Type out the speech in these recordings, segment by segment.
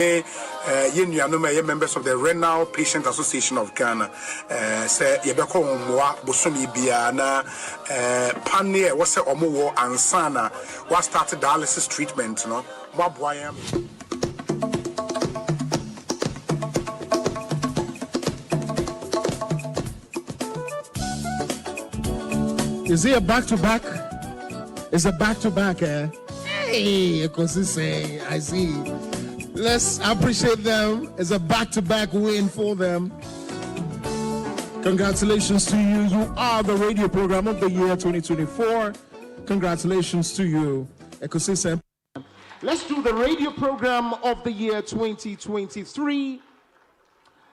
Members of the Renal Patient Association of Ghana say yebeko mwa bosomi bia na panie wo se omo ansana wa start dialysis treatment no mwaboa. Is it a back-to-back? It's a back-to-back, eh? Hey, Ekosiise, I see. Let's appreciate them. It's a back-to-back win for them. Congratulations to you. You are the radio program of the year 2024. Congratulations to you, Ekosiise. Let's do the radio program of the year 2023.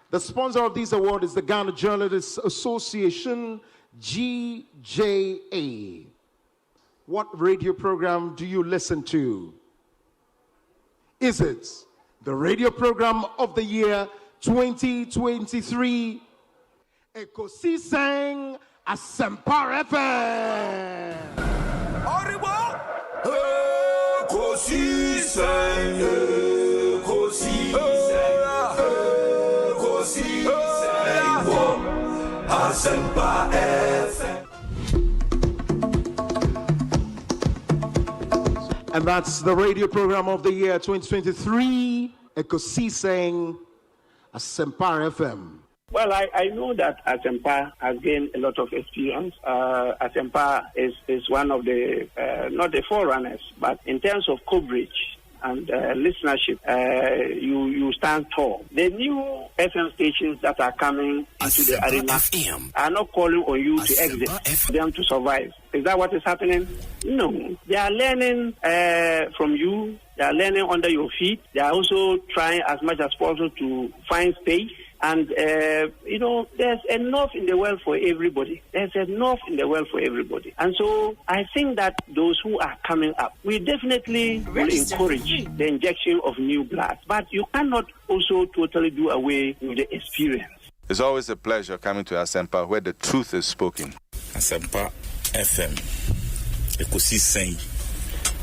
The sponsor of this award is the Ghana Journalists Association, GJA. What radio program do you listen to? Is it the radio program of the year 2023? Ekosiise Asempa FM. Asempa FM. And that's the radio program of the year 2023, Ekosiise Asempa FM. Well, I know that Asempa has gained a lot of experience. Asempa is one of the, not the forerunners, but in terms of coverage and listenership, you stand tall. The new FM stations that are coming into the arena are not calling on you to exit, them to survive. Is that what is happening? No. They are learning from you. They are learning under your feet. They are also trying as much as possible to find space. And, there's enough in the world for everybody. There's enough in the world for everybody. And so I think that those who are coming up, we definitely will encourage the injection of new blood. But you cannot also totally do away with the experience. It's always a pleasure coming to Asempa where the truth is spoken. Asempa FM. Ekosiise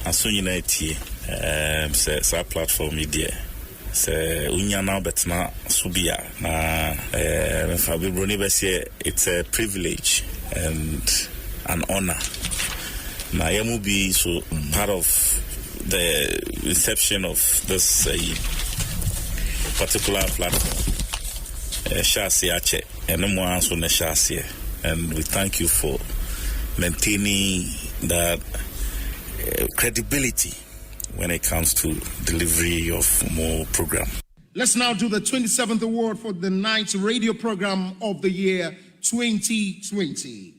Asonyinatie. It's our platform media. Se unyana betna subia na Fabibroni Bessie, it's a privilege and an honor. Na yamu be so part of the inception of this particular platform. Shasi Ache and so ne Shasi, and we thank you for maintaining that credibility when it comes to delivery of more program. Let's now do the 27th award for the night's radio program of the year 2020.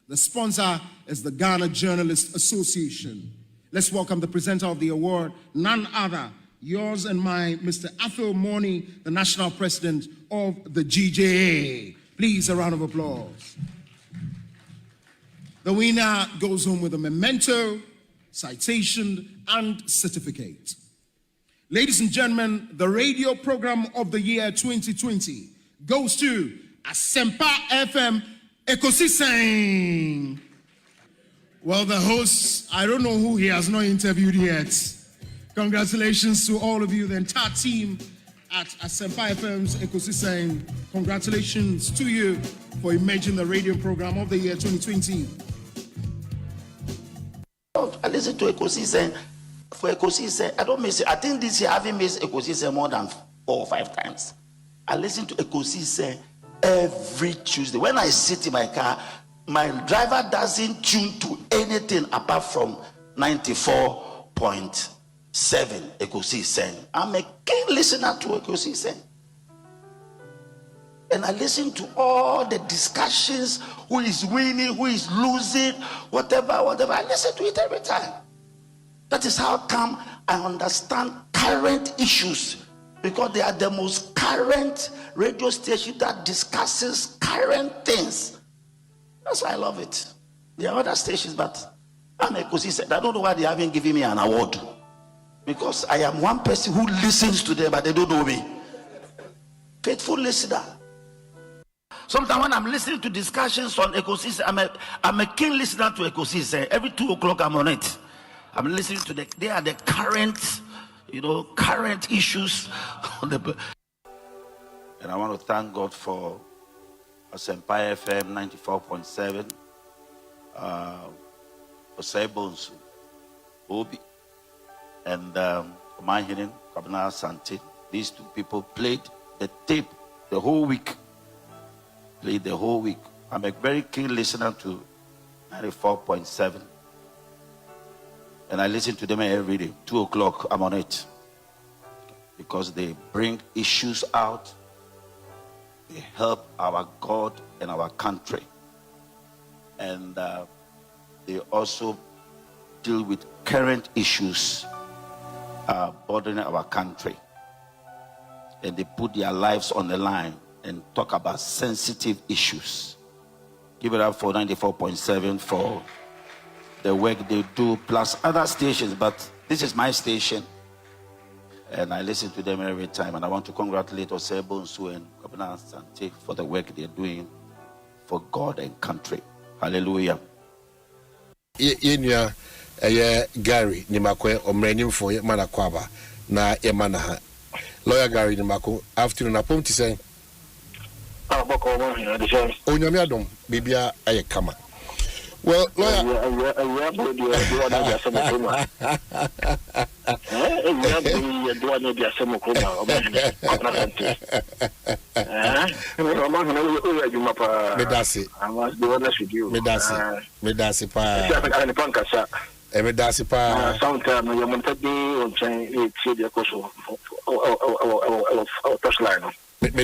The sponsor is the Ghana Journalists Association. Let's welcome the presenter of the award, none other, yours and mine, Mr. Athol Morny, the national president of the GJA. Please, a round of applause. The winner goes home with a memento, citation, and certificate. Ladies and gentlemen, the radio program of the year 2020 goes to Asempa FM Ekosiise. Well, the host, I don't know who he has not interviewed yet. Congratulations to all of you, the entire team at Asempa FM's Ekosiise. Congratulations to you for emerging the radio program of the year 2020. I listen to Ekosiise. For Ekosiise, I don't miss it. I think this year I haven't missed Ekosiise more than 4 or 5 times. I listen to Ekosiise every Tuesday. When I sit in my car, my driver doesn't tune to anything apart from 94.7 Ekosiise. I'm a keen listener to Ekosiise. And I listen to all the discussions, who is winning, who is losing, whatever. I listen to it every time. That is how come I understand current issues, because they are the most current radio station that discusses current things. That's why I love it. There are other stations, but I'm Ekosiise. I don't know why they haven't given me an award, because I am one person who listens to them, but they don't know me. Faithful listener. Sometimes when I'm listening to discussions on Ekosiise, I'm a keen listener to Ekosiise. Every 2 o'clock I'm on it. I'm listening to they are the current, current issues on the. And I want to thank God for Asempa FM 94.7, Osebonsu, Obi, and Omanhene, Kwabena, Asante. These two people played the tape the whole week. I'm a very keen listener to 94.7. And I listen to them every day. 2 o'clock, I'm on it. Because they bring issues out. They help our God and our country. And they also deal with current issues bothering our country. And they put their lives on the line and talk about sensitive issues. Give it up for 94.7 for the work they do, plus other stations. But this is my station. And I listen to them every time. And I want to congratulate Osebonsu and Kwabena Asante for the work they're doing for God and country. Hallelujah. Inya Gary Nimakwe Omrenim for Yemana Kwaba na Yemana. Lawyer Gary Nimako, afternoon upon to say. Onyamiadom, Bibia Ayakama. Well, lawyer. Medasi. I must be honest with you. Medasi pa. Medasi pa. Sometimes you want to be on train. It's the course of touch line. Thank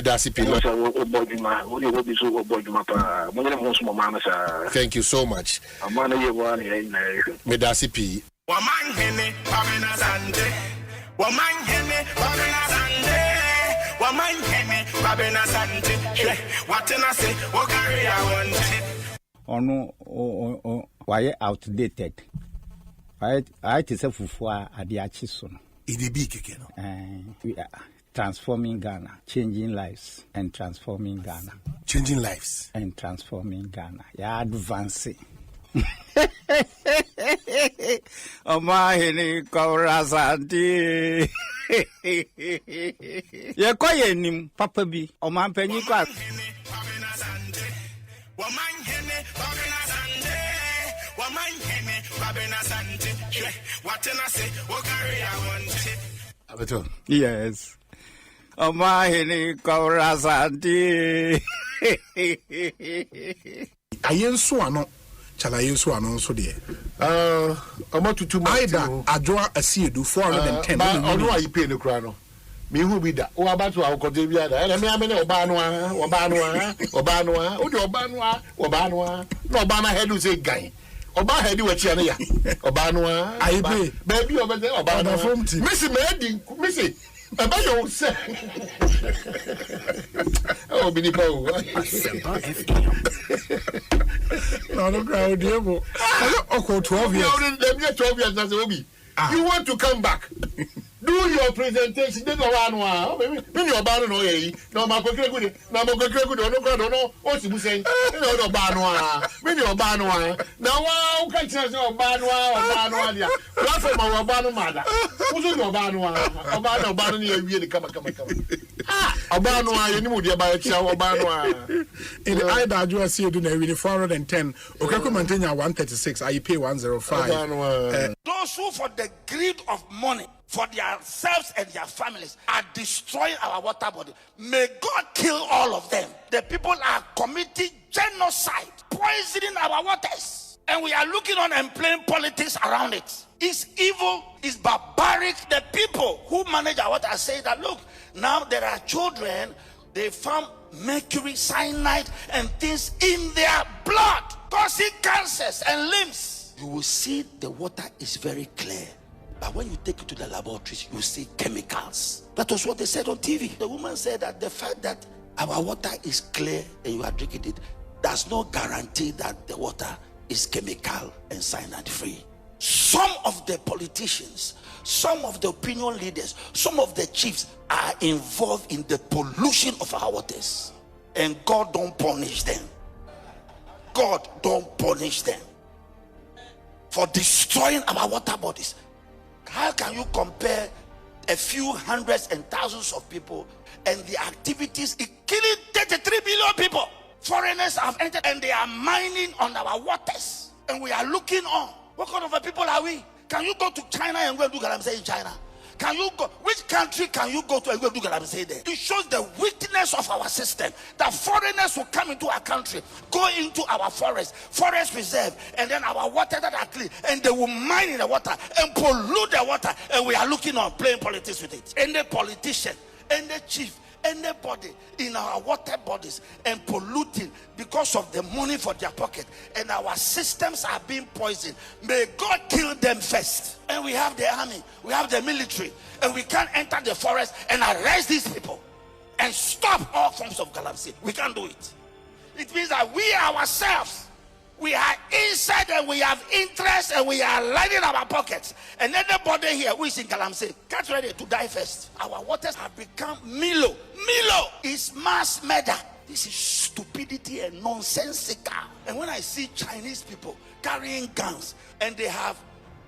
you so much. Medasi P. Omanhene, Kwabena Asante. Omanhene, Kwabena Asante. Omanhene, Kwabena Asante. What can I say? What carry I want? Why outdated? I just have for Adiachi son. It be kekeno. We are transforming Ghana, changing lives and transforming Ghana. Changing lives and transforming Ghana. Yeah, advancing. Omanhene Kwabena Asante. Ye koye nim papa bi omanpanyi kwa. Omanhene Kwabena Asante. Omanhene Kwabena Asante. What can I say? What carry I want? Yes. Omanhene Kwabena Asante. Ayenso ano. Chala ayenso ano so de. Amatutu Aida adwa asiedu 410. Ono ayi pay no kra no. Me hu bi da. O abatu akode bi ada. Na me amene oba no a. O de oba no a. No oba na head say gan. Oba head we chia na ya. Oba no a. Ayi pay. Baby oba say oba no. Missy me Missy. Aba yo say. Oh bi ni pa o. Asempa FM. No crowd debo. Okay, 12 years. 12 years na say obi. You want to come back? Do your presentation. Then one. Maybe your ban no ye. No ma kokre good. No ma kokre good. No crowd no. O si bu say. No ban no. Maybe your ban no. Now wa can say your ban no dia. What for my ban no mother? Who's your ban no? Oban no ye wie come. Ah, oban no ye ni mu dia ba chia oban no. In the Aida adwa see do na we 410. Okako maintain 136. I pay 105. Those who for the greed of money for themselves and their families are destroying our water body. May God kill all of them. The people are committing genocide, poisoning our waters. And we are looking on and playing politics around it. It's evil, it's barbaric. The people who manage our water say that, look, now there are children, they found mercury, cyanide, and things in their blood, causing cancers and limbs. You will see the water is very clear. But when you take it to the laboratories, you see chemicals. That was what they said on TV. The woman said that the fact that our water is clear and you are drinking it does not guarantee that the water is chemical and cyanide free. Some of the politicians, some of the opinion leaders, some of the chiefs are involved in the pollution of our waters. And God don't punish them. God don't punish them for destroying our water bodies. How can you compare a few hundreds and thousands of people, and the activities is killing 33 billion people. Foreigners have entered and they are mining on our waters, and we are looking on. What kind of a people are we? Can you go to China and go and do galamsey in China? Can you go? Which country can you go to and go do galamsey there? It shows the weakness of our system. That foreigners will come into our country, go into our forest reserve, and then our water that are clean, and they will mine in the water and pollute the water, and we are looking on playing politics with it. Any politician, any chief, anybody in our water bodies and polluting because of the money for their pocket, and our systems are being poisoned. May God kill them first. And we have the army, we have the military, and we can't enter the forest and arrest these people and stop all forms of galamsey. We can't do it. It means that we ourselves, we are inside and we have interest and we are lining our pockets. And anybody here who is in galamsey, get ready to die first. Our waters have become Milo. Milo is mass murder. This is stupidity and nonsensical. And when I see Chinese people carrying guns and they have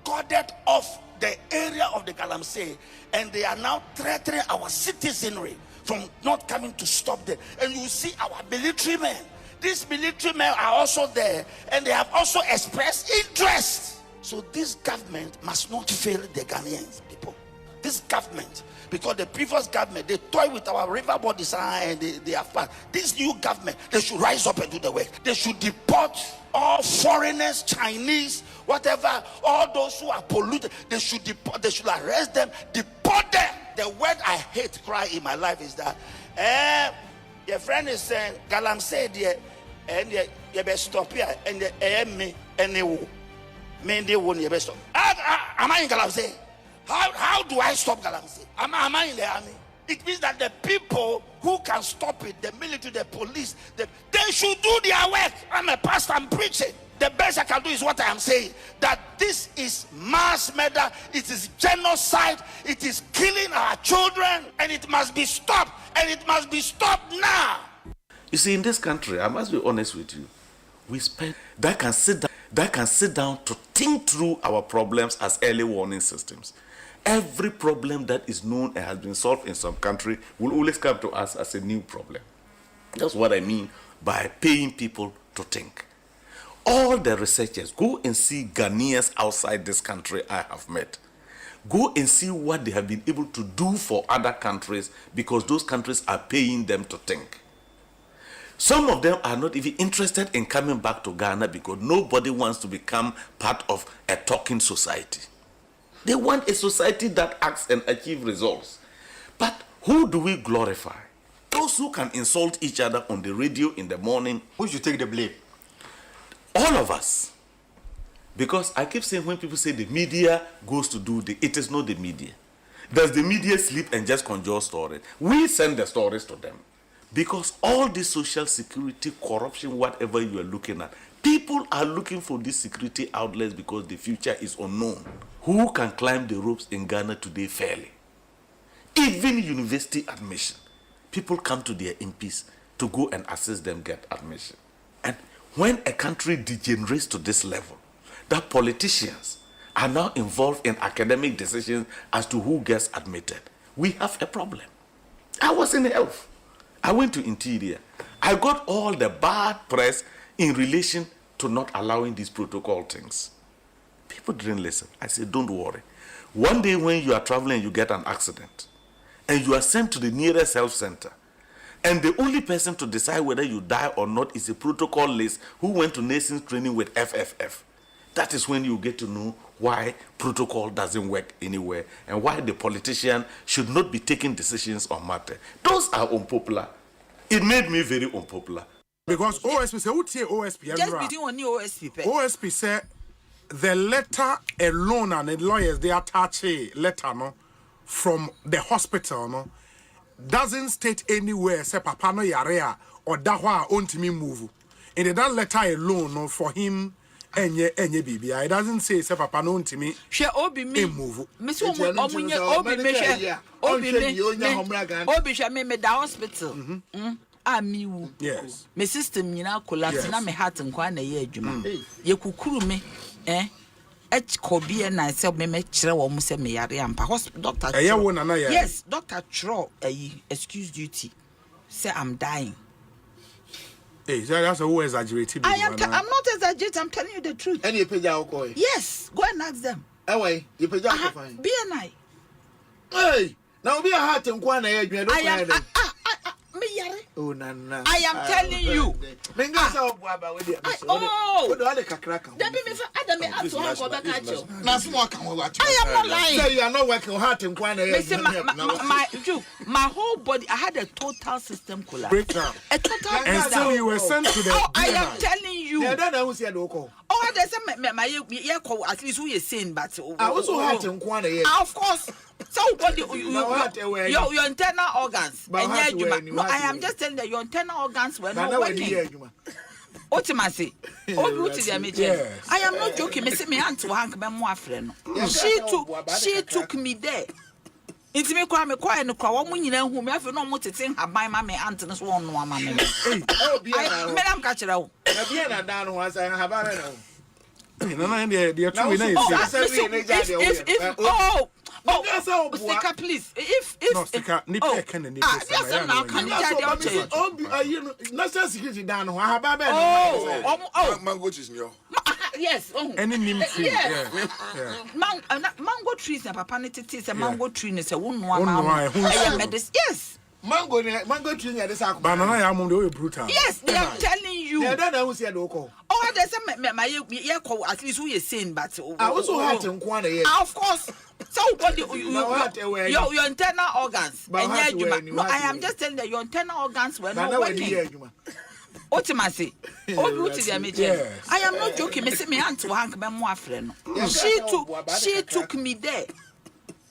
corded off the area of the galamsey, and they are now threatening our citizenry from not coming to stop them. And you see our military men. These military men are also there, and they have also expressed interest. So this government must not fail the Ghanaians people. This government, because the previous government, they toy with our river bodies and they have passed. This new government, they should rise up and do the work. They should deport all foreigners, Chinese, whatever, all those who are polluted. They should deport, they should arrest them, deport them. The word I hate cry in my life is that your friend is saying galamsey there, and you best stop here, and me and you they won't you best stop. Am I in galamsey? How do I stop galamsey? Am I in the army? It means that the people who can stop it, the military, the police, they should do their work. I'm a pastor, I'm preaching. The best I can do is what I am saying, that this is mass murder, it is genocide, it is killing our children, and it must be stopped, and it must be stopped now. You see, in this country, I must be honest with you, we spend that can sit down to think through our problems as early warning systems. Every problem that is known and has been solved in some country will always come to us as a new problem. That's what I mean by paying people to think. All the researchers, go and see Ghanaians outside this country I have met. Go and see what they have been able to do for other countries, because those countries are paying them to think. Some of them are not even interested in coming back to Ghana because nobody wants to become part of a talking society. They want a society that acts and achieves results. But who do we glorify? Those who can insult each other on the radio in the morning. Who should take the blame? All of us. Because I keep saying, when people say the media goes to do it is not the media. Does the media sleep and just conjure stories? We send the stories to them. Because all this social security, corruption, whatever you are looking at, people are looking for these security outlets because the future is unknown. Who can climb the ropes in Ghana today fairly? Even university admission. People come to their MPs to go and assist them get admission. And when a country degenerates to this level, that politicians are now involved in academic decisions as to who gets admitted, we have a problem. I was in health. I went to interior. I got all the bad press in relation to not allowing these protocol things. People didn't listen. I said, don't worry. One day when you are traveling, you get an accident, and you are sent to the nearest health center, and the only person to decide whether you die or not is a protocol list who went to nursing training with FFF. That is when you get to know why protocol doesn't work anywhere and why the politician should not be taking decisions on matter. Those are unpopular. It made me very unpopular. Because OSP say, who say OSP? Just between one new OSP. OSP say the letter alone and the lawyers they attach a letter no from the hospital no doesn't state anywhere say papa no yarea or dahwa ontimi move. In that letter alone no for him enye bibi. It doesn't say papa no ontimi. She obi me move. Me so obi me obi she me da hospital. Amiwu. Yes. Me system nyina collapse na me heart nkwa na ye adwuma. Ye kukuru me Kwabena say me kyerɛ wo mo say me yare ampa. Doctor. Yes, Doctor Tro excuse duty. Say I'm dying. Hey, that's a who exaggerated. I'm not exaggerating. I'm telling you the truth. Any peja ko. Yes, go and ask them. Away, you peja ko fine. BNI. Hey, now be a heart and kwana e adwene. I am me yare. Oh nana. I am telling you. Menga sa obuaba we dey. Oh. What do I kakraka? Debi me fa Adam me ato ha go back at you. Na small kan we watch. I am not lying. Say you are not working heart and kwana e. My whole body, I had a total system collapse. Breakdown. A total And so you were sent to the. Oh, I am telling you. Yeah, that who said okay. Oh, there's my call at least who is saying, but I also heart and kwana. Of course. So what your internal organs. No, I am just telling that your internal organs were not working. Ultimately, I am not joking. Me aunt to hang me more friend. She took me there. It's me cry me quiet and cry. What when you know who me have no more to think about my aunt and so on. Madam catch it out. Sticker, please. If sticker, mango trees, yes. Any name tree. Mango trees and papa is a mango tree is a one. Yes. Mango tree at the banana. I'm brutal. Yes, they are telling you. I don't know who said okay. Oh, there's my call at least who is saying, but I also had in Kwana. Of course. So what your internal organs. No, I am just telling that your internal organs were not working. Ultimately, I am not joking. Me aunt to hang me more friend. She took me there.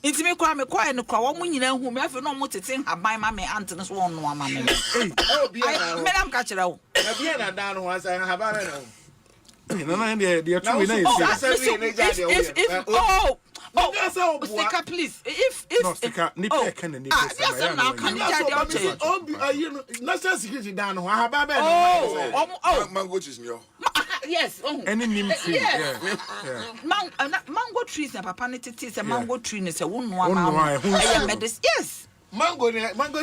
It's me cry me quiet and cry. What when you know who me have no more to think about my aunt and so on. Madam catch it out. Sticker, please. If sticker, yes. Any name tree. Mango trees and papa is a mango tree is a one. Yes. Mango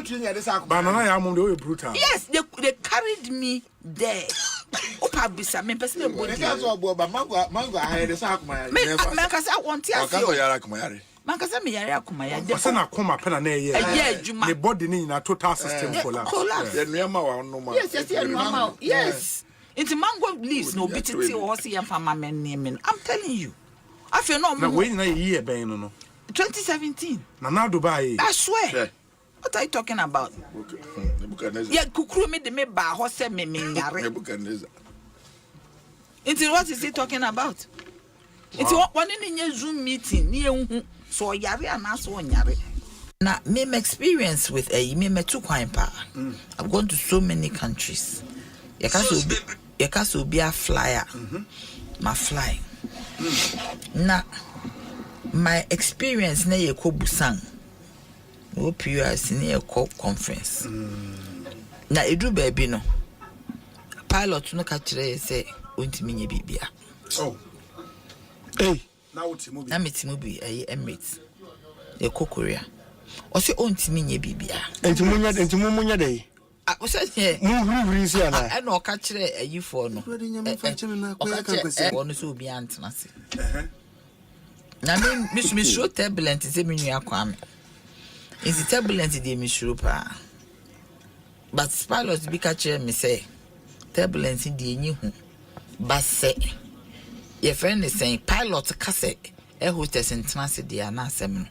tree at the banana. I'm brutal. Yes, they carried me there. Opa bisa me person body. Mango I had the sack my. Mankasa want to ask you. Mankasa me yare akoma ya. Person akoma pena na ye. The body ni na total system collapse. Yes. Into mango leaves no bitty or see and farmer men naming. I'm telling you. I feel no more. Now wait na year ben no. 2017. Na Dubai. I swear. What are you talking about? Yeah, kukuru me de me ba ho se me yare. Into what is he talking about? It's one in your Zoom meeting near so yare and so yare. Now, me experience with me too quite pa. I've gone to so many countries. Yakaso be a flyer. My flying. Now, my experience na ye ko Busan. O PUS na ye ko conference. Na edu baby no. Pilot no ka kire say ontimi nye bibia. Oh. Hey, na utimu bi. Na metimu bi Emirates. Ye ko Korea. O say ontimi nye bibia. Entimu munya dey. O say here. Mu si ana. E na o ka kire ayifo no. O ka kire ono so obi antena se. Na me show turbulent say me nua kwame. Is turbulent dey me show pa. But pilot be ka kire me say turbulence dey enyi hu. But say your friend is saying pilot ka say hostess ntena se dey na asem no.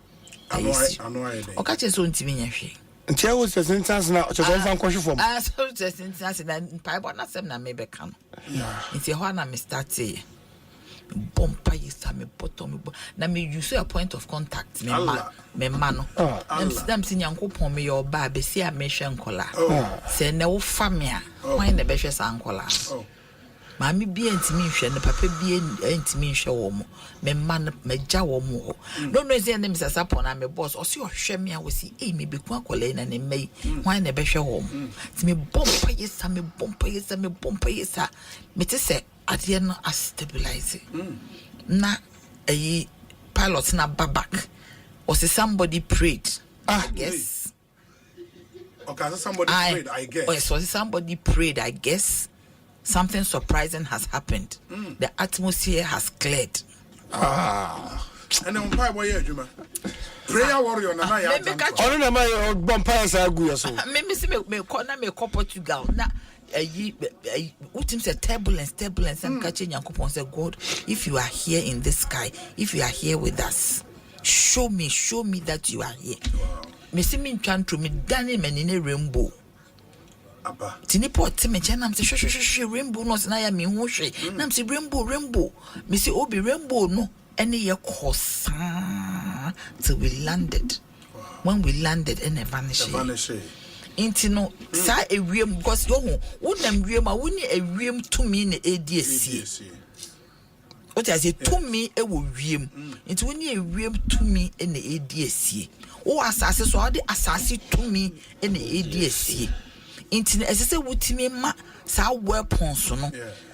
I know I dey. O ka kire so ntimi nya hwe. Ntia wo se sentence na chokonsan kwahwe fom. So the sentence na pipe na sem na me be ka no. Nti ho na me start say bompa yisa me bottom na me use a point of contact me ma no. Them si nyankopon me your ba be si a me hwe nkola. Se na wo fa me a wan na be hwe san nkola. Mami bi entimi hwe ne papa bi entimi hwe wo mo me man me ja wo mo no say na me sasa na me boss o si o hwe me a wo si me be ku akola na ne mai wan na be hwe wo mo ti me bompa yesa me te se ade no a stabilize na a pilot na back. Or say somebody prayed. I guess. Okay, so somebody prayed, I guess. Oh, so somebody prayed, I guess. Something surprising has happened. The atmosphere has cleared. And then why you Juma? Prayer warrior na ya. Ono na my vampires agu so. Me corner me Portugal. Na utim say turbulence am catch Nyankopon say God, if you are here in this sky, if you are here with us, show me that you are here. Me see me trying to me dane menine rainbow. Aba. Tini pot me chanam say shwe rainbow no na ya me hu hwe. Nam say rainbow. Me say obi rainbow no. Any year course till we landed. When we landed, and vanished. Into no, sa a ream because you wouldn't ream. I wouldn't a ream to me in the ADSC. What I say to me, it will ream. It's when you ream to me in the ADSC. Oh, assassin, so the assassin to me in the ADSC. Into as I say, what me ma. Sa weapons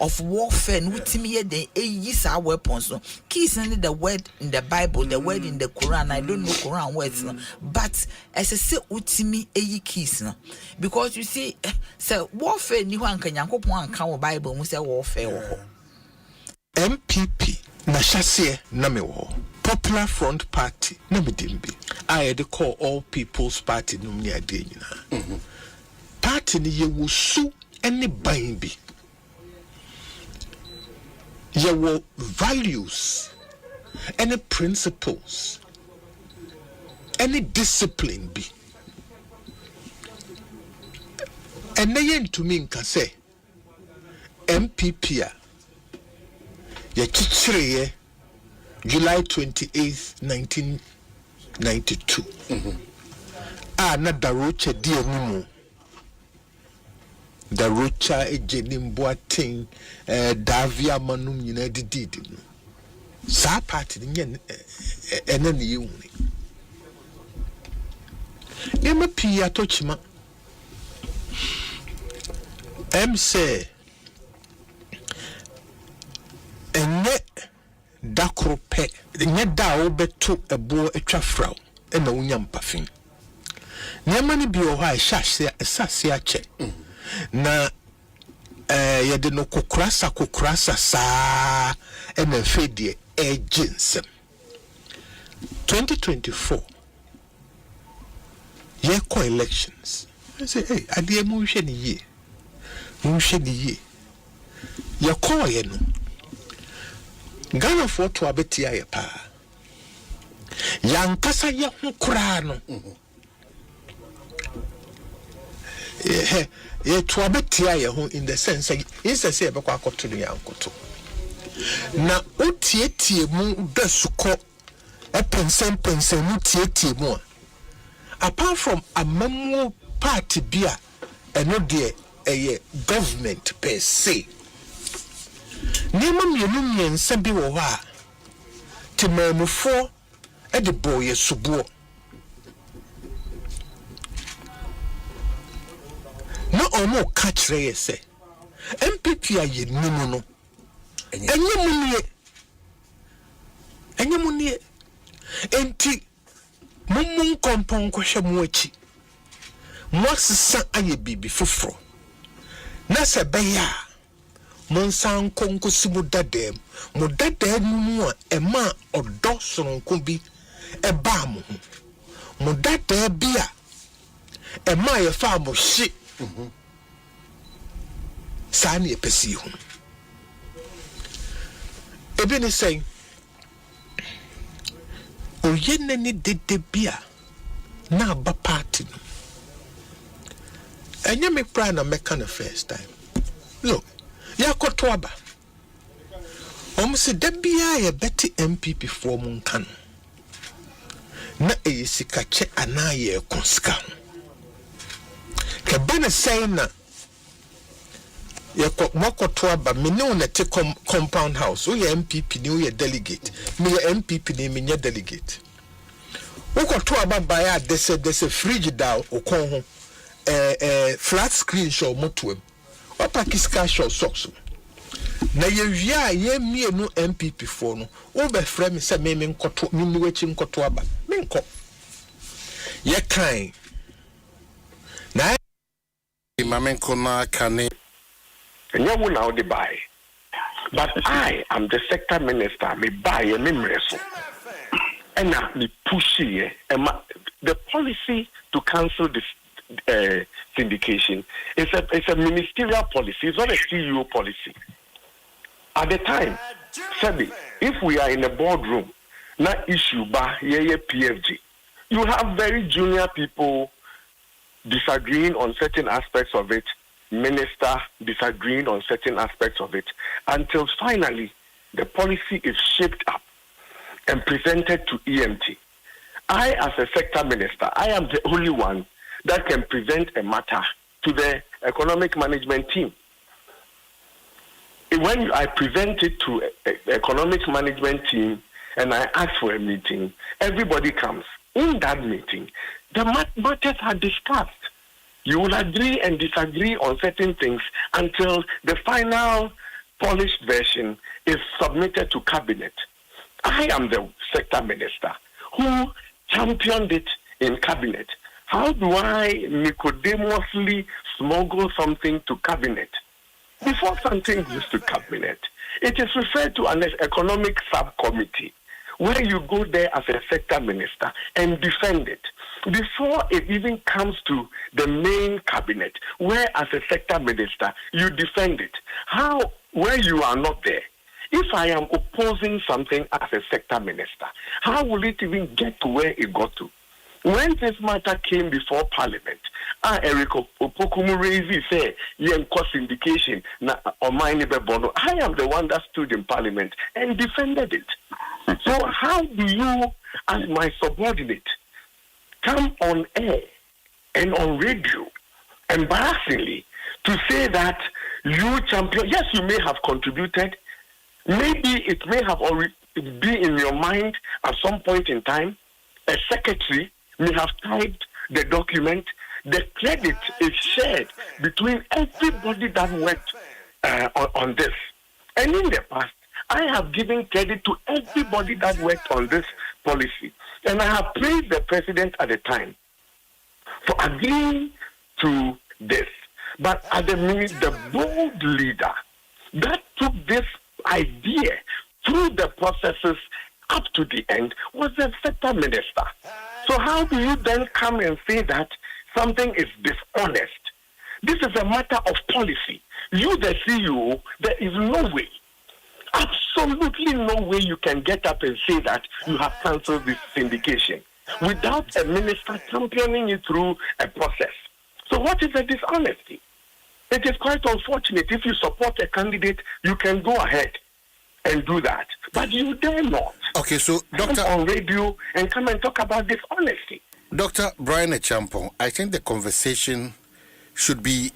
of warfare with me the use our weapons keys in the word in the Bible, the word in the Quran. I don't know Quran words, but as I say with me keys because you see say warfare ni wan kan Yankopon kan Bible mu say warfare. MPP na Shasie na me wo Popular Front Party na me dimbi I dey call All People's Party no me ade nyina party ni ye wo su any buying be your values, any principles, any discipline be. And they to me can say MPP ye chichire July 28th 1992 na daroche die mumu the rocha ejenim boating davia manum nyina dididi no sa party nye enani yuni ema pia tochima say ene dakrope nye da obeto ebo etwa fraw ena wonya mpafin nyama ni bi o ha hyahye esase ache na yede no kokrasa sa ena fedie agency 2024 ye ko elections I say hey ade mu hwe ni ye ye ko ye no Ghana for to abetia ye pa yankasa ye ho kra no ye to abetia ye ho in the sense say be kwa akoto no yankoto na otietie mu besuko pensem mu tietie mu apart from amamu party bia eno de a government per se nema mienu bi wo ha temamufo e de boye subuo no omo ka kire ye se MPP aye nimu no enye munie enti mumun kompon kwhwe mu achi mwasesa aye bibi foforo na se beya monsan konko simu dadem mo dadem mu a ema odo soronko bi eba mo dadem bi a ema ye fa mo hye sani epesi hu ebi ni say oyenne ni dede bi a na ba party no enye me pra na meka the first time look yakoto aba omse dabia ye beti MPP for mun kan na eyisika che anaye konska ke bana say na yakoto aba me ne on te compound house o ye MPP ni o ye delegate me ye MPP ni me nye delegate ukoto aba ba ya dese fridge da okon ho flat screen show motuem Papa kiska show socks na ye wia ye mienu MPP fo no wo be frɛ me sɛ me nkoto me wachi nkoto aba me nko ye kan na Mamenko na kane enye wo na wo de buy. But I am the sector minister, me buy me mreso. And now me push here. The policy to cancel this syndication is a ministerial policy. It's not a CEO policy. At the time, Sebi, if we are in a boardroom, not issue by PFG, you have very junior people disagreeing on certain aspects of it, minister disagreeing on certain aspects of it, until finally the policy is shaped up and presented to EMT. I, as a sector minister, I am the only one that can present a matter to the economic management team. When I present it to the economic management team and I ask for a meeting, everybody comes. In that meeting, the matters are discussed. You will agree and disagree on certain things until the final polished version is submitted to cabinet. I am the sector minister who championed it in cabinet. How do I nicodemously smuggle something to cabinet? Before something goes to cabinet, it is referred to an economic subcommittee where you go there as a sector minister and defend it. Before it even comes to the main cabinet, where as a sector minister, you defend it. How, where you are not there? If I am opposing something as a sector minister, how will it even get to where it got to? When this matter came before Parliament, Eric Opokumurezi said, syndication, I am the one that stood in Parliament and defended it. So how do you, as my subordinate, come on air and on radio, embarrassingly, to say that you champion? Yes, you may have contributed. Maybe it may have already been in your mind at some point in time. A secretary may have typed the document. The credit is shared between everybody that worked on this. And in the past, I have given credit to everybody that worked on this policy. And I have praised the president at the time for agreeing to this. But at the minute, the bold leader that took this idea through the processes up to the end was the sector minister. So how do you then come and say that something is dishonest? This is a matter of policy. You, the CEO, there is no way, absolutely no way you can get up and say that you have cancelled this syndication without a minister championing it through a process. So what is the dishonesty? It is quite unfortunate. If you support a candidate, you can go ahead and do that. But you dare not. Okay, so Dr. Come on radio and come and talk about dishonesty. Dr. Brian Echampong, I think the conversation should be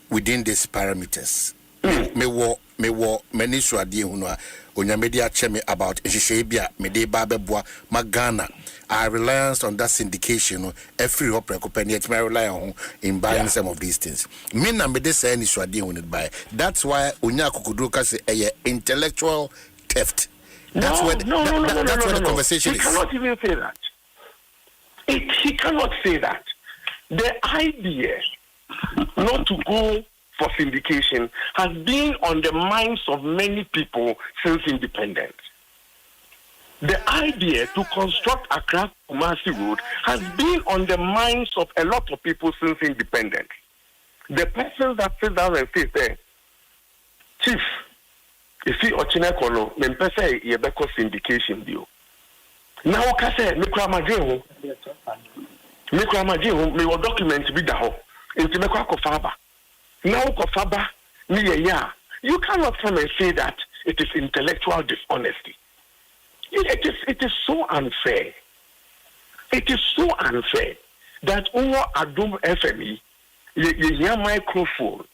within these parameters. Me wo many swadi huno onyamedi acheme about ehihye me de ba beboa magana. I reliance on that syndication every hope company it may rely on in buying some of these things. Me na me de say any swadi huno buy. That's why onya kokodoka say intellectual theft. That's where the conversation is. He cannot even say that. He cannot say that. The idea not to go for syndication has been on the minds of many people since independence. The idea to construct Accra Kumasi Road has been on the minds of a lot of people since independence. The person that sits down and says there, Chief, if you ochine kono, mempese yebeko syndication deal. Now kase mikra majeho me document bi da ho. Enti mekwa kofaba. Now kofaba ni ya. You cannot come and say that it is intellectual dishonesty. It is so unfair. It is so unfair that over Adum FME, you hear microphone.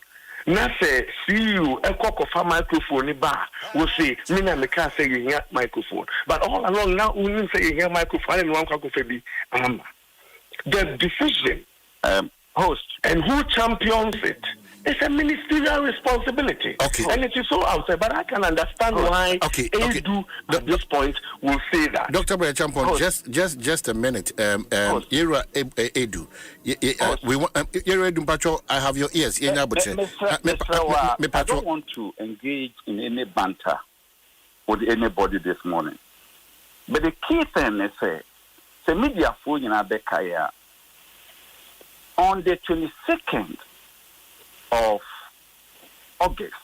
Na say CEO ekokofa microphone ni ba we say me na me can say you hear microphone, but all along now we say you hear microphone and one kwakofa bi the decision host and who champions it It's a ministerial responsibility. Okay. And it is so outside, but I can understand why ADU at this point will say that. Dr. Champon, just a minute. Era Edu. We want Era Edu Pacho, I have your ears. I don't want to engage in any banter with anybody this morning. But the key thing is the media for Bekaya on the 22nd of August.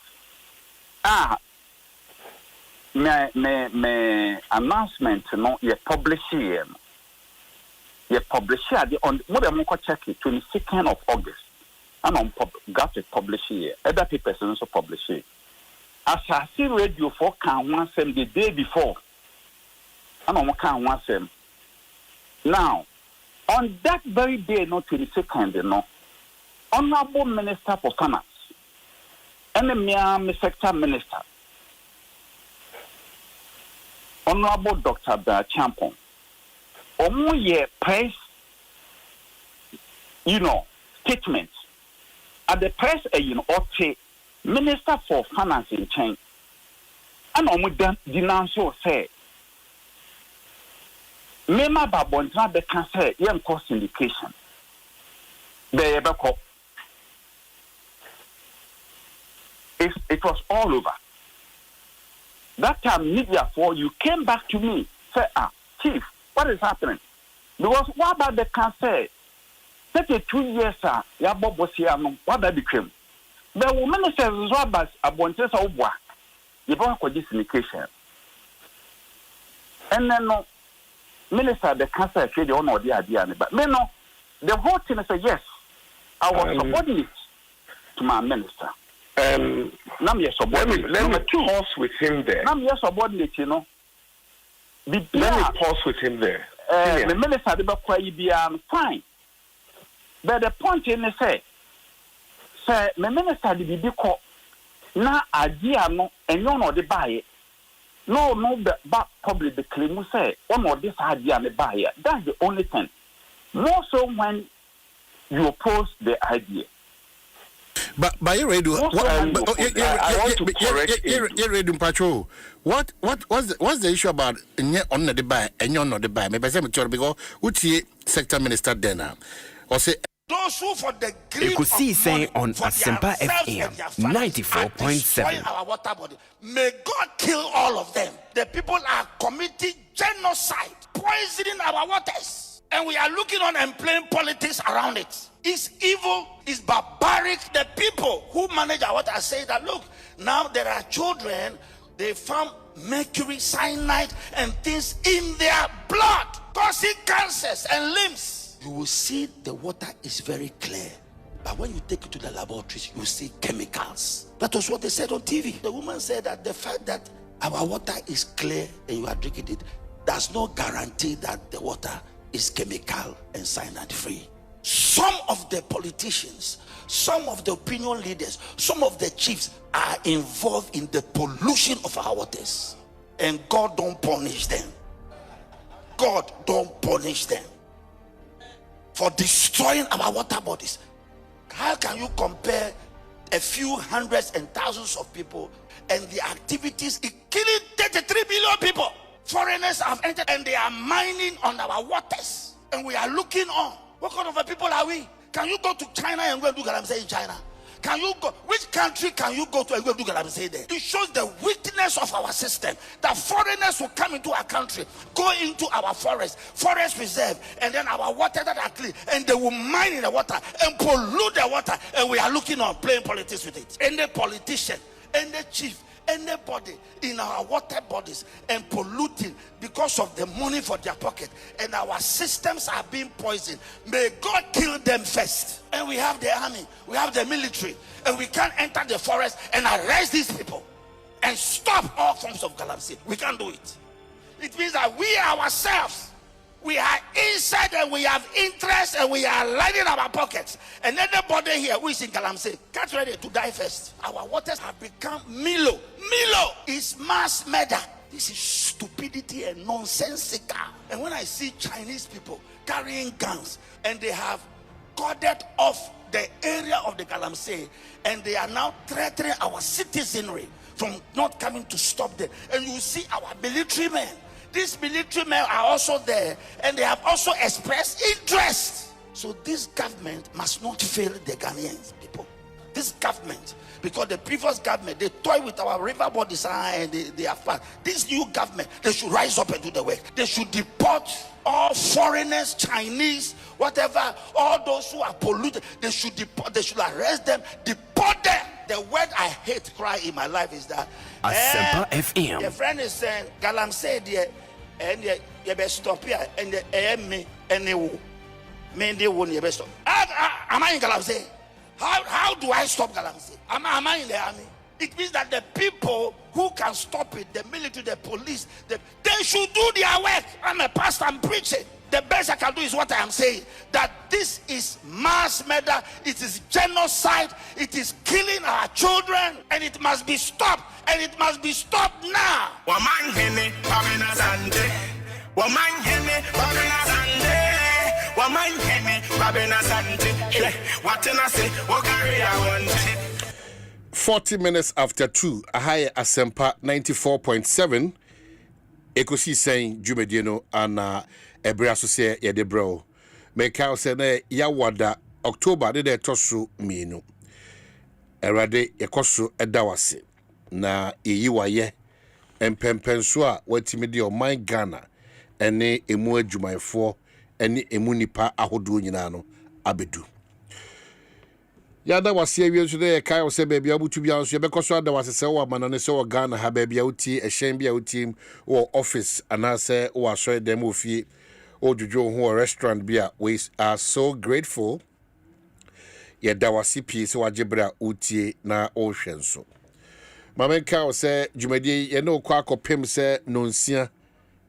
Me announcement no ye publish here. Ye publish here on more than check it 22nd of August. And on got it publish here. Other people also publish it. As I see radio for can once the day before. And on can once now on that very day, not 22nd, no. Honorable Minister for Finance and the Miami Sector Minister, Honorable Dr. Champon, Omuye press, statements at the press, Minister for Finance in China, and Omu denounce say, Mema Babontra the cancer, young cost indication. It was all over. That time, media for you came back to me, say, Chief, what is happening? Because what about the cancer? 32 years, Yabo Bosiano, what that became? The woman says, Robas, Abontes Obwa, you don't have this indication. And then, no, Minister, the cancer, the honor of the idea, but me no, the whole thing is yes, I was subordinate to my minister. Let me pause with him there. Let me subordinate, Let me pause with him there. The minister be fine. But the point in the say, the minister did be called now idea no and you know the buy. No, but probably the claim say one or this idea the buyer. That's the only thing. More so when you oppose the idea. But by your radio, what's the issue about on the buy and you're not the buy? Maybe I'm because which sector minister then or say those who for the Ekosiisen On Asempa FM 94.7. Our water body. May God kill all of them. The people are committing genocide, poisoning our waters. And we are looking on and playing politics around it. It's evil, it's barbaric. The people who manage our water say that, look, now there are children, they found mercury, cyanide, and things in their blood, causing cancers and limbs. You will see the water is very clear. But when you take it to the laboratories, you see chemicals. That was what they said on TV. The woman said that the fact that our water is clear and you are drinking it does not guarantee that the water is chemical and cyanide free. Some of the politicians, some of the opinion leaders, some of the chiefs are involved in the pollution of our waters. And God don't punish them. God don't punish them for destroying our water bodies. How can you compare a few hundreds and thousands of people and the activities killing 33 million people? Foreigners have entered and they are mining on our waters, and we are looking on. What kind of a people are we? Can you go to China and go and do galamsey in China? Can you go? Which country can you go to and go and do galamsey there? It shows the weakness of our system. That foreigners will come into our country, go into our forest reserve, and then our water that are clean, and they will mine in the water and pollute the water, and we are looking on playing politics with it. Any politician, any chief, anybody in our water bodies and polluting because of the money for their pocket, and our systems are being poisoned. May God kill them first. And we have the army, we have the military, and we can't enter the forest and arrest these people and stop all forms of galamsey. We can't do it. It means that we ourselves, we are inside and we have interest and we are lining our pockets. And anybody here who is in galamsey, get ready to die first. Our waters have become Milo. Milo is mass murder. This is stupidity and nonsensical. And when I see Chinese people carrying guns and they have corded off the area of the Galamsey, and they are now threatening our citizenry from not coming to stop them. And you see our military men. These military men are also there, and they have also expressed interest. So this government must not fail the Ghanaians, people. This government, because the previous government, they toy with our river bodies and they are fast. This new government, they should rise up and do the work. They should deport all foreigners, Chinese, whatever, all those who are polluted. They should deport, they should arrest them, deport them. The word I hate cry in my life is that Asempa FM. Your friend is saying, Galam said, and you best stop here, and me, and you won't you best stop. Am I in Galamsey? How do I stop Galamsey? Am I in the army? It means that the people who can stop it, the military, the police, they should do their work. I'm a pastor, I'm preaching. The best I can do is what I am saying, that this is mass murder, it is genocide, it is killing our children, and it must be stopped, and it must be stopped now. Omanhene, Kwabena, Asante. Omanhene, Kwabena, Asante. Omanhene, Kwabena, Asante. What can I say? What carry I want? 40 minutes after 2, a higher Asempa 94.7. Ekosiisen Jumediano and Ebrea Sose Yedebro. Meka Sene Yawada October de Tosu Minu. Erade Ekosu Edawase. Na Iyiwaye Empempensua Wetimidi o my Ghana. Ene emu adwumayefo ene emu nipa ahodo nyina abedu. Yada wase awie so de kai wo se baabi abutu bia so yebekoso ada wase se wo manane se wo Ghana ha baabi awuti ehyen bia awutim wo office anase wo aso dem ofie ojuju ho restaurant bia. We are so grateful. Yada wase pie se wagibra utie na o hwenso. Mamenka wo se dwumadi ye ne okwa akopem se nonsia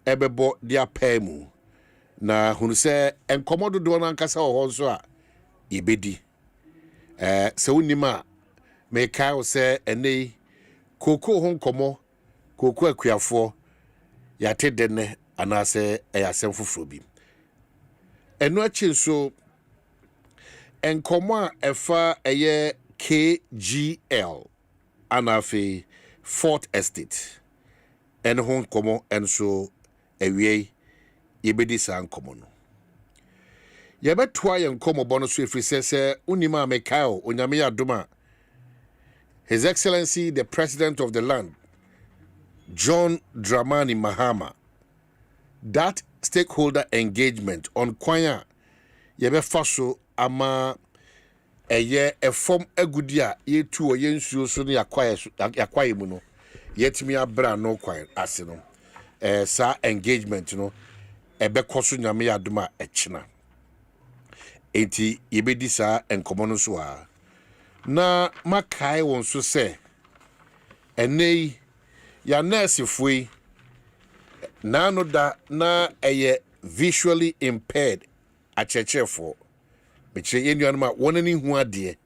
ebebo dia pemu na hunu se enkomodo do na nkasa wo ho so a yebedi. So unima me kai say ene koko ho nkomo koko akuafo ya tedene anase eyasem foforo bi eno achi so enkomo a efa eye KGL anafe Fort Estate en ho nkomo enso ewie yebedi sa nkomo no Yabetwa yenkomo bono so efrisese unima mekao onyame yadoma. His Excellency the President of the land, John Dramani Mahama. That stakeholder engagement on kwanya yebefaso ama eye efom agudia yetu o yensuo so ne yakwaye mu no yetimi abra no kwan ase no sa engagement no ebekoso nyame yadoma echina. Enti yebedi sa enkomono so a na makai won so se enei ya nurse foi na no da na eye visually impaired achechefo beche yenuan ma wonani hu ade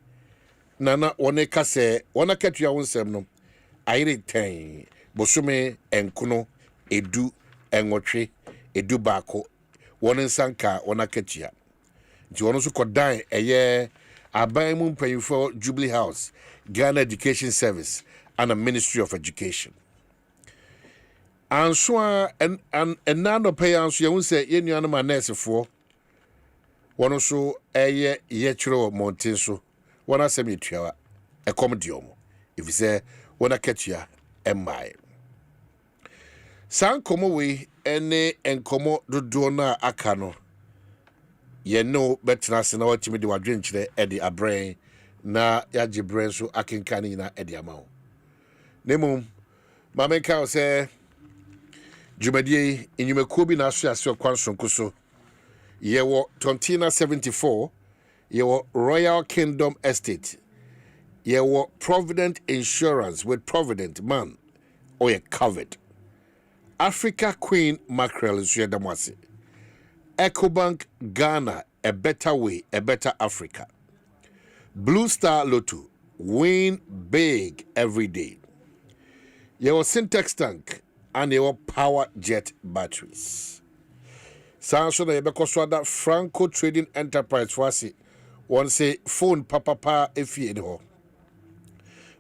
na wone ka se wona katua wonsem no ayire ten bosome enkono edu enwotwe edu baako wona sanka wona katua Jono so kodan eye aban mu mpanyifo Jubilee House, Ghana Education Service and a Ministry of Education. Anso and nano pay anso ye unse ye nuano ma nurse fo. Wono so eye ye chiro montin so. Wona asem yetua e komedium. If you say wona ketua emai. San komo we ene enkomo dodo na aka no. Ye no betra se na watimi de wadwenkyere e de abrɛn na ya gibrɛn so akenkane na e de amawo nemum mamenka o se dwumadie enyumakuo bi na aso ase kwansonko so ye wo Tontina 74 ye wo Royal Kingdom Estate ye wo Provident Insurance with Provident man or ye covered Africa Queen Mackerel is ye damwase Ecobank Ghana, a better way, a better Africa. Blue Star Lotto, win big every day. Your Syntex tank and your power jet batteries. Sanso na yebeko swada Franco Trading Enterprise fasi One say phone papa efie ho.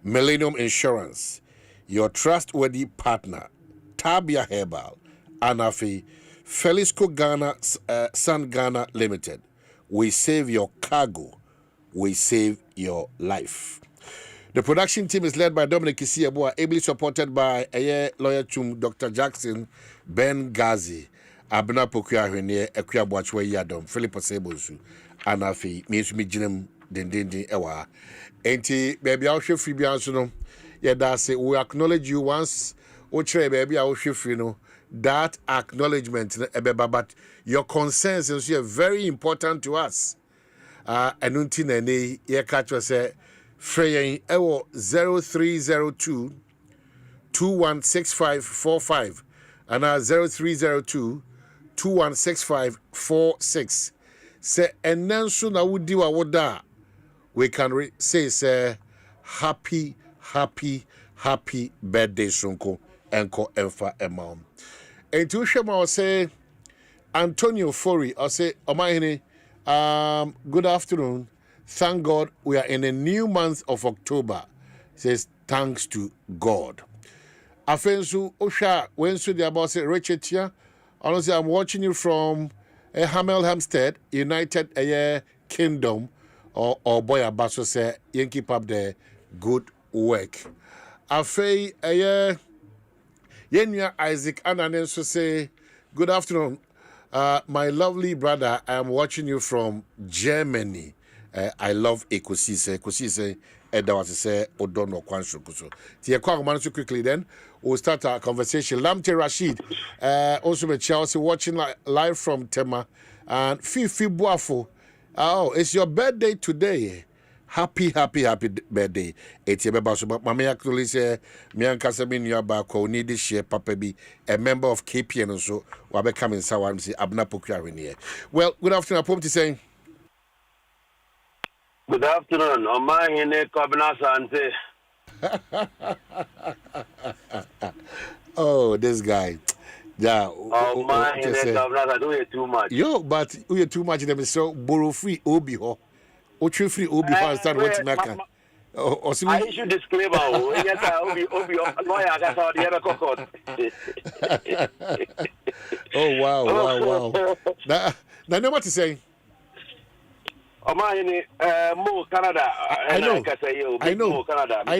Millennium Insurance, your trustworthy partner. Tabia Herbal, Anafi, Felisco Ghana, Sun Ghana Limited. We save your cargo. We save your life. The production team is led by Dominic Kisiabua, ably supported by lawyer Chum, Dr. Jackson, Ben Gazi, Abna Pokuya Hwene, Ekuya Boachwe Yadom, Philip Osebosu, Anafi, Minsumi Jinem, Dindindi Ewa. Enti, baby, I'll show free Biansono. Yeah, that's it. We acknowledge you once. Oche, baby, I'll show free no. That acknowledgement, but your concerns are very important to us. And until any, you catch us Freya 0302 216545 and 0302 216546. Say, and then soon I would do what that we can say, happy birthday, Sunko, Enko Enfa Emam. And to Shema, I'll say, Antonio Fori, I'll say, Omanhene, good afternoon. Thank God we are in a new month of October. Says thanks to God. Afensu Osha Wensu the about say Richard here. Honestly, I'm watching you from Hamel Hampstead, United Kingdom, or Boya Basso say you keep up the good work. Afei Yenya Isaac Ananenso say good afternoon. My lovely brother, I am watching you from Germany. I love Ekosiise. Ekosiise, that was to say, Odono Kwanshukuso. Tia quickly then, we'll start our conversation. Lamte Rashid, also with Chelsea, watching live from Tema. And Fifi Buafo, oh, it's your birthday today. Happy birthday. It's your birthday. But Mama actually say, Mian Kasamin Yabako, need this year, Papa be a member of KPN and so, Wabe coming Sawam, say, Abna Pokuya here. Well, good afternoon, I'm saying. Good afternoon. Omanhene Kwabena Asante. Oh, this guy. Yeah. Omanhene Kwabena Asante. You're too much. Yo, but you're too much. Them so borrow free Obi ho. Ochi free Obi ho and start what Maka. I issue disclaimer. Yes, Obi. Lawyer, I got the other court. Oh wow. Now know what to say. Omanhene, Mo Canada. I know. Canada. I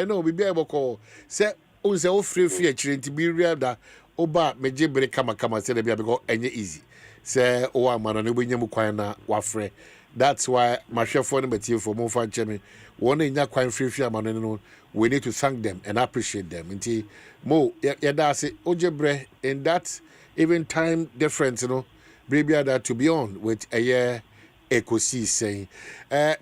know. We be able to call. Say, unse o free actually to be real that oba meje bere kama say be because enye easy. Say o amana no benyam kwan na wafre. That's why my chef for the for mo fan chemi. One enya kwan free amana no. We need to thank them and appreciate them. Nti Mo ya say ojebre in that even time difference, you know. Baby that to be on with a year. Ekosiise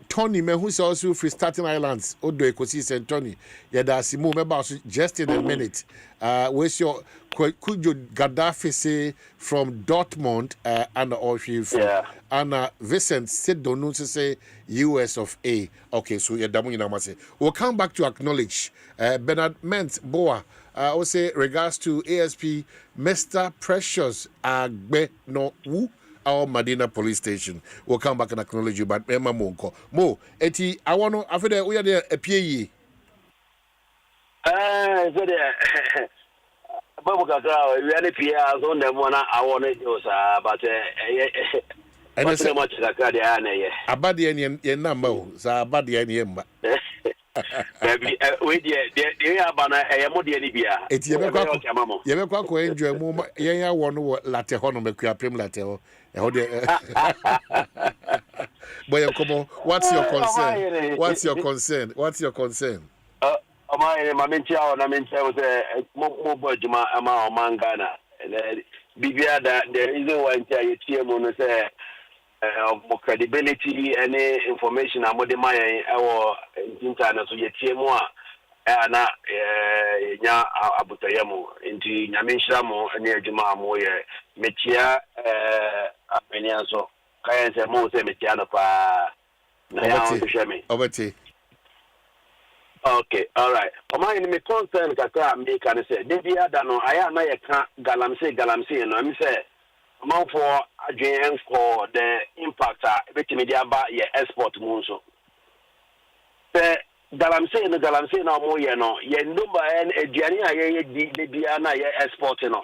Tony me who's also free starting islands odo Ekosiise Tony that's mo member just in a minute where's your Kujo Gaddafi say from Dortmund and also from Anna Vincent said don't say US of A. Okay, so we'll come back to acknowledge Bernard Ment Boa I say regards to ASP Mr. Precious Agbe no Wu our Medina police station. We'll come back and acknowledge you, but Emma Monko. Mo, Eti, I want to, after that, we are there a PAE. So there, Babu Kakao, we are the PAs on the one I want to do, but I don't say much like that. Abadi and number, so Abadi and Yemba. Maybe wait, they are Bana, I am Modi Bia. It's Yemako, enjoy more. Yeah, one latte honour, prim latte. Boy, come on. What's your concern? What's your concern? My mentor, was a mobile Juma Ama Mangana. Bibia that there isn't one TM say more credibility, any information I'm with my our internet so yet TM1. Na nya abutayamu inti nyamishamo ne juma moye metia ameniaso kaya se mo se metia no pa na ya on shemi obeti. Okay, all right. Omanhene me concern kaka me kan say dey bia da no aya na ye ka galamse no me say amount for adwene for the impact betimi dia ba ye export mu so the galamsey na mo ye no ye ndumba en aduane a ye di bia na ye export no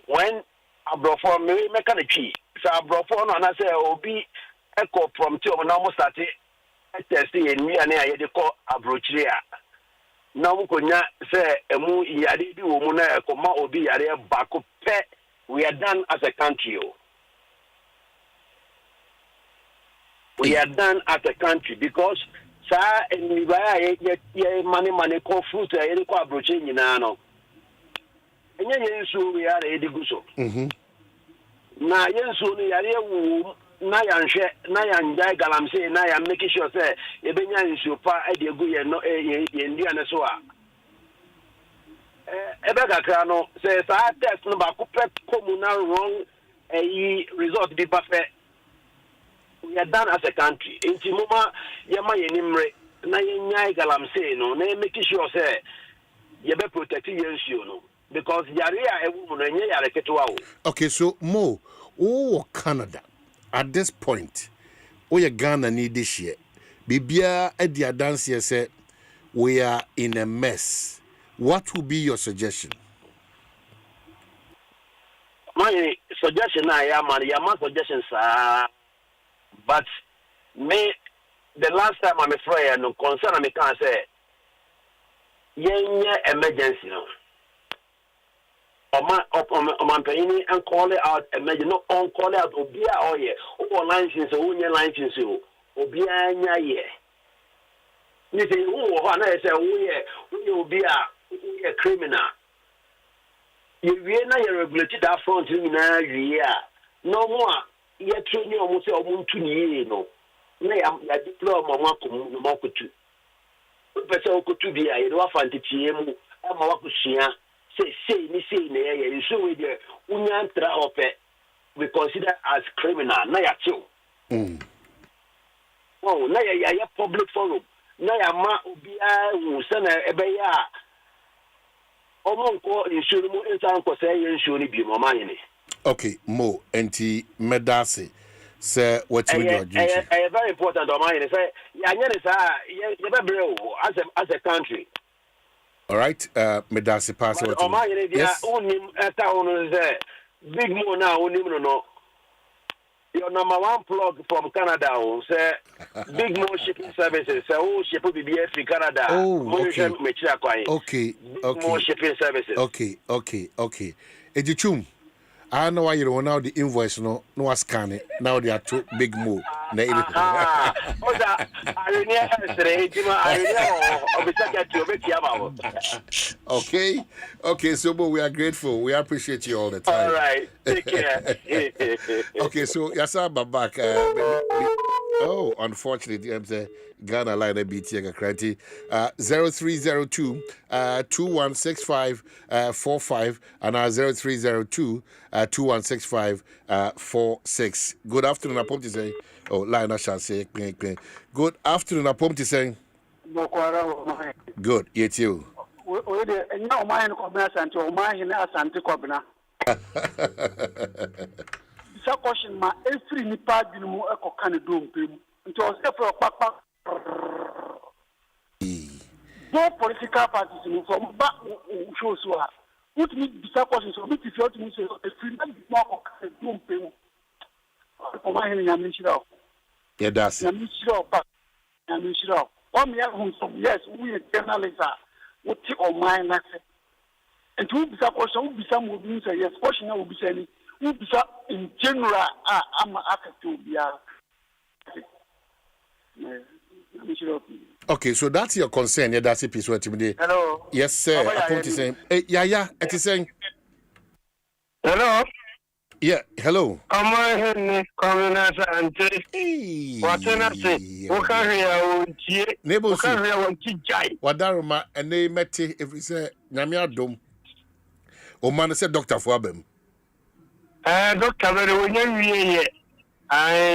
when abrofo me ka na twi so abrofo no na say obi echo from ti o na mo start test ye nnuane a ye de ko abrochire a na mo konya say emu yare bi wo mu na ekoma obi yare bako pe. We are done as a country. We are done as a country because sa anybody ye money ko fruit ye ko abroche nyina no. Enye yensu we are ediguso. Na yensu no yare wu na yanhwe na yanjai galamse na ya make sure say ye benya nsu pa e de egu ye no ye nduane so a ebe kakra no say sa test no ba ko pet communal wrong result be perfect. We are done as a country. Inti mama yama yenimre na yenyai galamse no na make sure say ye be protect yensu no because yare a ewu no enye yare ketwa o. Okay, so Mo, Canada at this point, you Ghana need this year. Bibia at the dance here say we are in a mess. What would be your suggestion? My suggestion, my suggestions are, but me the last time I'm afraid no concern I can say, yeah, emergency no. Oman paying and call it out emergency no on call out obia or yeah, or license or your license obia yeah. You say oh, I say oh yeah, you be a criminal. You really regulated that front in no more. You train you almost a woman to me, no. Nay, I'm a diploma, Makum, no more to. Professor could be a rough anti-TM, I'm a Wakushia, say, you show with your Unyantra of it, we consider as criminal, Naya too. Oh, Naya, public forum. Naya ma ubia who send a beya. Okay, Mo, enti medase. Say what's with your duty? Very important of mine. Say, as a country. All right, medase pass what yes. Big Mo now, no. Your number one plug from Canada, say Big Mo shipping services. Say, oh, ship will be in Canada. Oh, okay. Big Mo shipping services. Okay. Ejichum, I know why you don't know the invoice. No scan it. Now they are too Big Mo. Okay. So, Mo, we are grateful. We appreciate you all the time. All right. Take care. Okay, so Yasaba back. Oh, unfortunately, I'm saying Ghana line BT Cranty 0302 2165 45 and 0302 2165 46. Good afternoon, I pump to say. Oh, line I shall say. Good afternoon, I pump to say. Good, yet you. Now, mine Asante, Omanhene Asante Kwabena. This question, my every nipa dinu eko kan do mpem. Nti o se for papa. Both political parties in from back show so ha. Put me this question so me if you me say a free man be more kan do mpem. Omanhene nyamishira. Yeah, that's it. Nyamishira. O me ahun so yes, we journalists are what on my na say. And to be a question, who be some would say yes, question will be saying, who be in general, I'm to be okay, so that's your concern. Yeah, that's a piece what you hello. Yes, sir. I want to say, yeah, it is saying. Hello. Yeah, hello. Omanhene Kwabena Asante. What can I say? What can I Neighbor, Wadaruma and they met if we say Namia Dom. Oman said Dr. Fwabem. Doctor, when you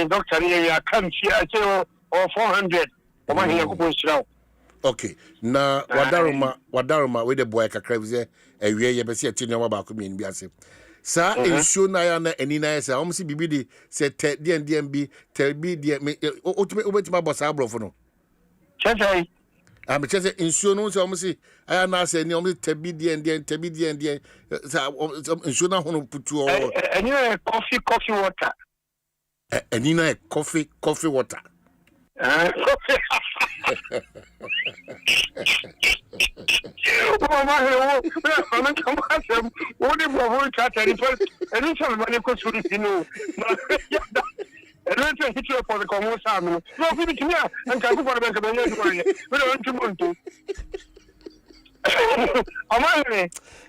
Doctor, you come here or 400. Okay, now Wadaruma with the boy Kakrevize, a year, you see a tin about coming in Biase. Sa nsuo na ya na ani na yesa om si bibi di se te dien bi te bi die obetima bosa abrofo no chesai me chese nsuo no se om si aya na se ni om te bi dien sa nsuo na hono putu o ani na coffee water ani na coffee water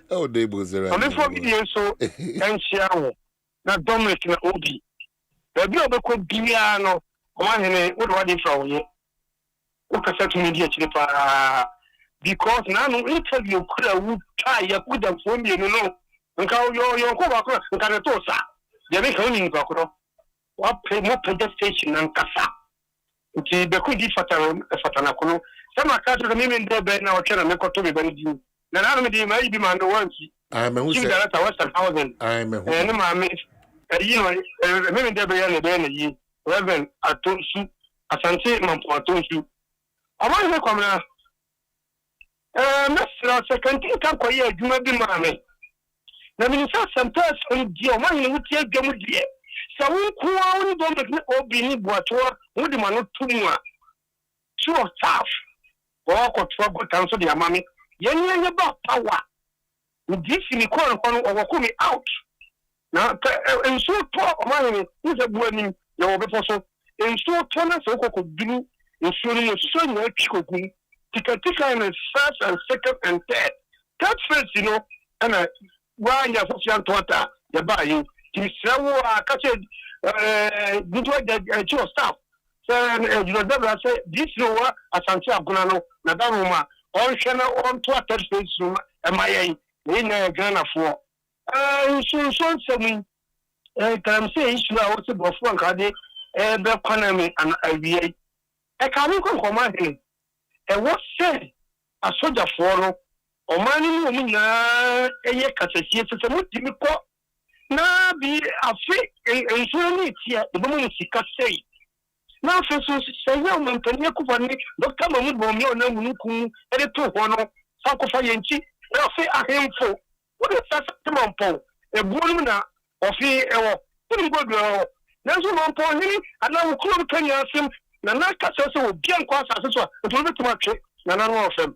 Oh, they was right. I'm for video so and share na Dominic na Obi. The bio be ko bia no Omanhene what wadi from you. Ukasa to media chipa because now no interview could would try ya could have phone you know. Nka yo ko ba ko nka to sa. They be coming ba ko. What pay more station and kasa. Nti be ko di fatana ko. Sama ka to me ndebe be na o kera me ko to be bani di. Na na me di mai bi man do wanki. I'm a who's that Western Housing. I'm a and my you know, maybe there be any ye, Reverend Atonsu, Asante Mampo Atonsu. I want to come now. Mr. Second thing can call you a Jumabi Mammy. Now, when you saw some person, dear, one would take them with you. So, who only don't make me all be in Boatua, would the man too much. Sure, tough. Or could trouble to answer their mammy. Young about power. This in the corner or coming out. Now, and so talk of money who's a winning your person. And so turn us so could do, ensuring a son of Chico, Tika and first and second and third. That first, you know, and why you're young daughter, you're buying. He's so catch it, good way that your staff. So, you know, I say, this lower, Asante Abgunano, Nadama, all channel on to a third space room, and my in Ghana for. So something can say issue also before Kadi, the economy and IBA. I can't come from here. And what say a soldier for Omani, a year Cassia, a multiple. Now be afraid and so neat here, the moment she can say. Now, for so say, young man, can you cover me? Don't come on, no, and a 2 1 Sakofayanchi, now say a handful. What is that? Come a woman of here, or putting good girl. There's one point, and now we'll call Kenya Sim, Nanaka says, oh, Bian Quas, as well, it will be too much, Nana of them.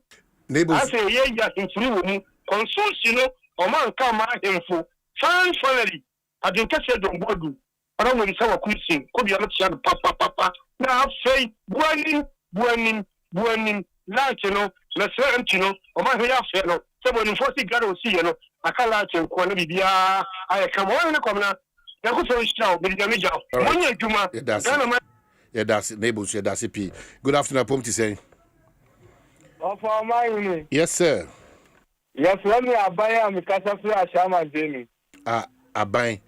I say, yeah, just in free woman, consult, you know, or man come out him for. Finally, I didn't catch it on board. I don't want to say a quick thing, could be a lot papa. Now say, burning, like, you know, let's say, you know, or my hair fellow. Someone in 40 God see, you know, I can't let you quality. I come on in the corner. Now, who's on show, but the major. One year, Juma, that's it, neighbors, that's it. Good afternoon, Pomti saying. Of our mind. Yes, sir. Yes, let me buy a Mikasa Shama Jamie. I buy.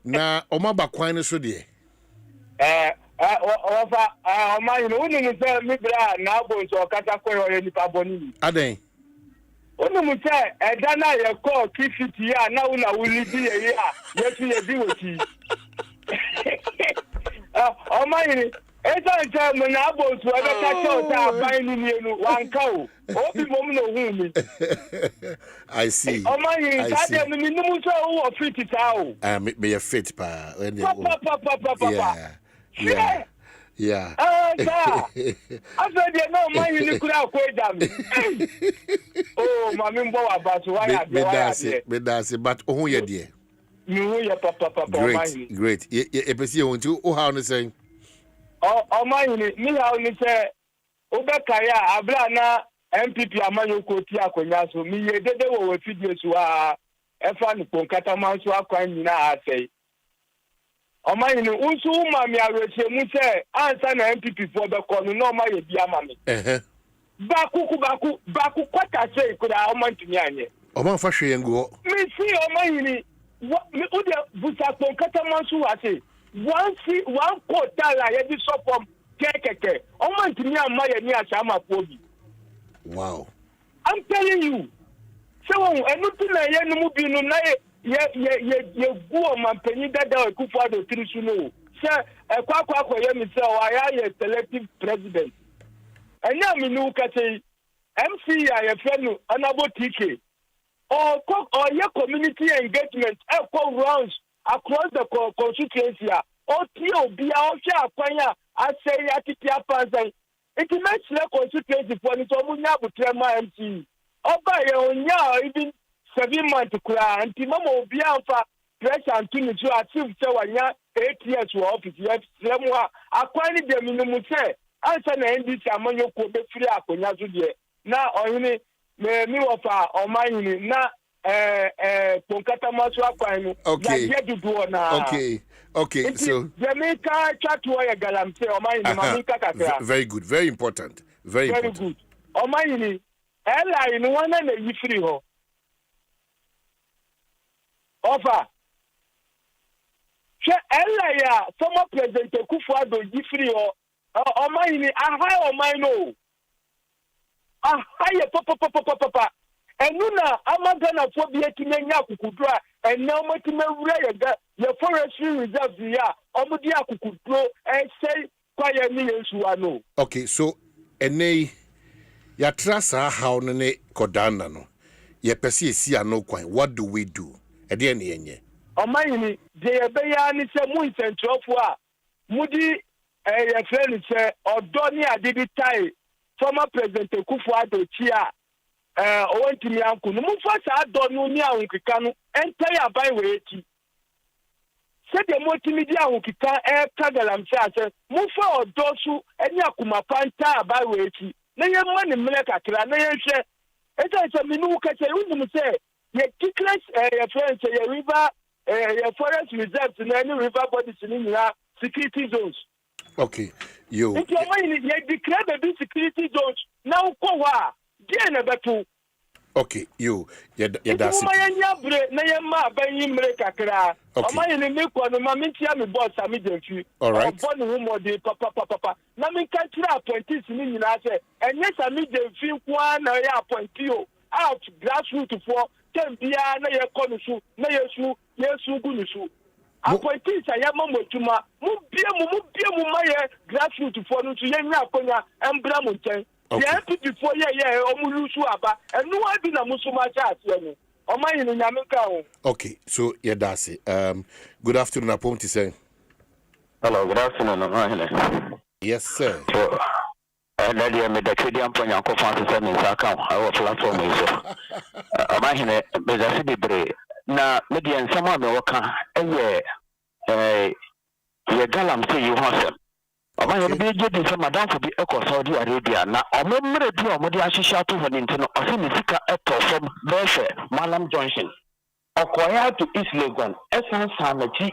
Now, Omaba Quine is ready. Mine wouldn't say me now going to a catacomb or any carboni. Are they? Wouldn't say, and then I call Kifity, now I will be a year. Yes, we are doing oh, mine. It's a time when I was to ever catch out binding you one cow. Oh, people I see. Oh, mine, I said, the minimum so fit it out. May a fit, pa. Papa. Yeah. I said, you know, my you could have quite damn. Oh, my member about why I that's it, but oh, yeah, dear. You, papa. Great. Oh, how to say? Oh, my, me, how you say, Obekaya, Ablana, MPP, Amano Kotia, Konyaso, me, they were figures who are a fan from Catamansu, I say. Oh my, Unsu, mammy, I will say, answer an MPP for the corner, no, my dear mammy. Baku, what I say, could I amount to me? Oh, my fashion and go. Me see, oh my, what would you from Catamansu, I say, one quote, I had this up from Keke, oh my, to me, and my near Sama Pobi. Wow. I'm telling you. So anything na ye no mu bi no na ye gu o mampani dada Akufo Addo tiri su no. Say kwakwa ye mi say o ya selective president. Enya mi nu ka say MC ya ye fe no anabo TK. Or your community engagement rounds across the constituency. Or TOB, or Kwanya, I say Atitia Panzai. It makes the constituency for the Tomunya Butrema MC. Or by your even 7 months to cry, and Timamo Bianfa, pressure and Tinu to achieve 8 years to office. Yes, Lemwa, acquiring the minimum say, answer the NDC among your Kobe free Akonya. Now, only. Me wafa Omanhene na ponkata maswa kwanu ya dudu na okay so Jamaica chatwo ya galamse Omanhene mamika kakra very good, very important, very important. Omanhene ela inu wana na yifiri ho ofa che ela ya former president Akufo Addo yifiri ho Omanhene aha Omanhene aye papa enuna amagana phobia kimenya akukudura enna omotimewura ye forestry reserve ya omudi akukuduro say kwaye ni yensuwa no. Okay, so enei ya trasa how ne kodana no ye pese esi ano kwan, what do we do ede ne yenye Omanhene de yebeya ni se mu insentrofo a mudi ye friend se odoni adidi tai former president Akufo Addo chia owantimi anku no mfa sa adonu ni ahonkika no enta ya bai weeti se de motimi di ahonkika kagalamse ase mfa odosu eni akuma panta abai weeti na ye mani mle kakra na ye hwe eta se minu kache unum se ye declare ye friends ye river ye forest reserves na any river bodies ni nyina security zones. Okay, you. If your mind is declared the security zones now, okay, you. That's all right. Papa. Now, me can't appointees in the and yes, I mean the few one appoint you out grassroots for 10 years. Na ye konusu, na yesu gunusu. Appointees ayama motuma mubie mu maye grassroots for no to yenya akonya embra mo nchen the MPP for ye omulusu aba enu abi na musuma cha ase no Omanhene nyameka ho. Okay, so yeah, that's it. Good afternoon, Aponti say. Hello, good afternoon, Omanhene. Yes, sir. So Daddy, I'm the Canadian Panya Conference and account our platform is Omanhene be the na median someone me waka ye galam say you hosem Omanhene be je say madam for be Saudi Arabia na omemre bi omode ahihia to ho nti no ose ne sika eto from Befe Malam Junction okoya to East Legon esan sanachi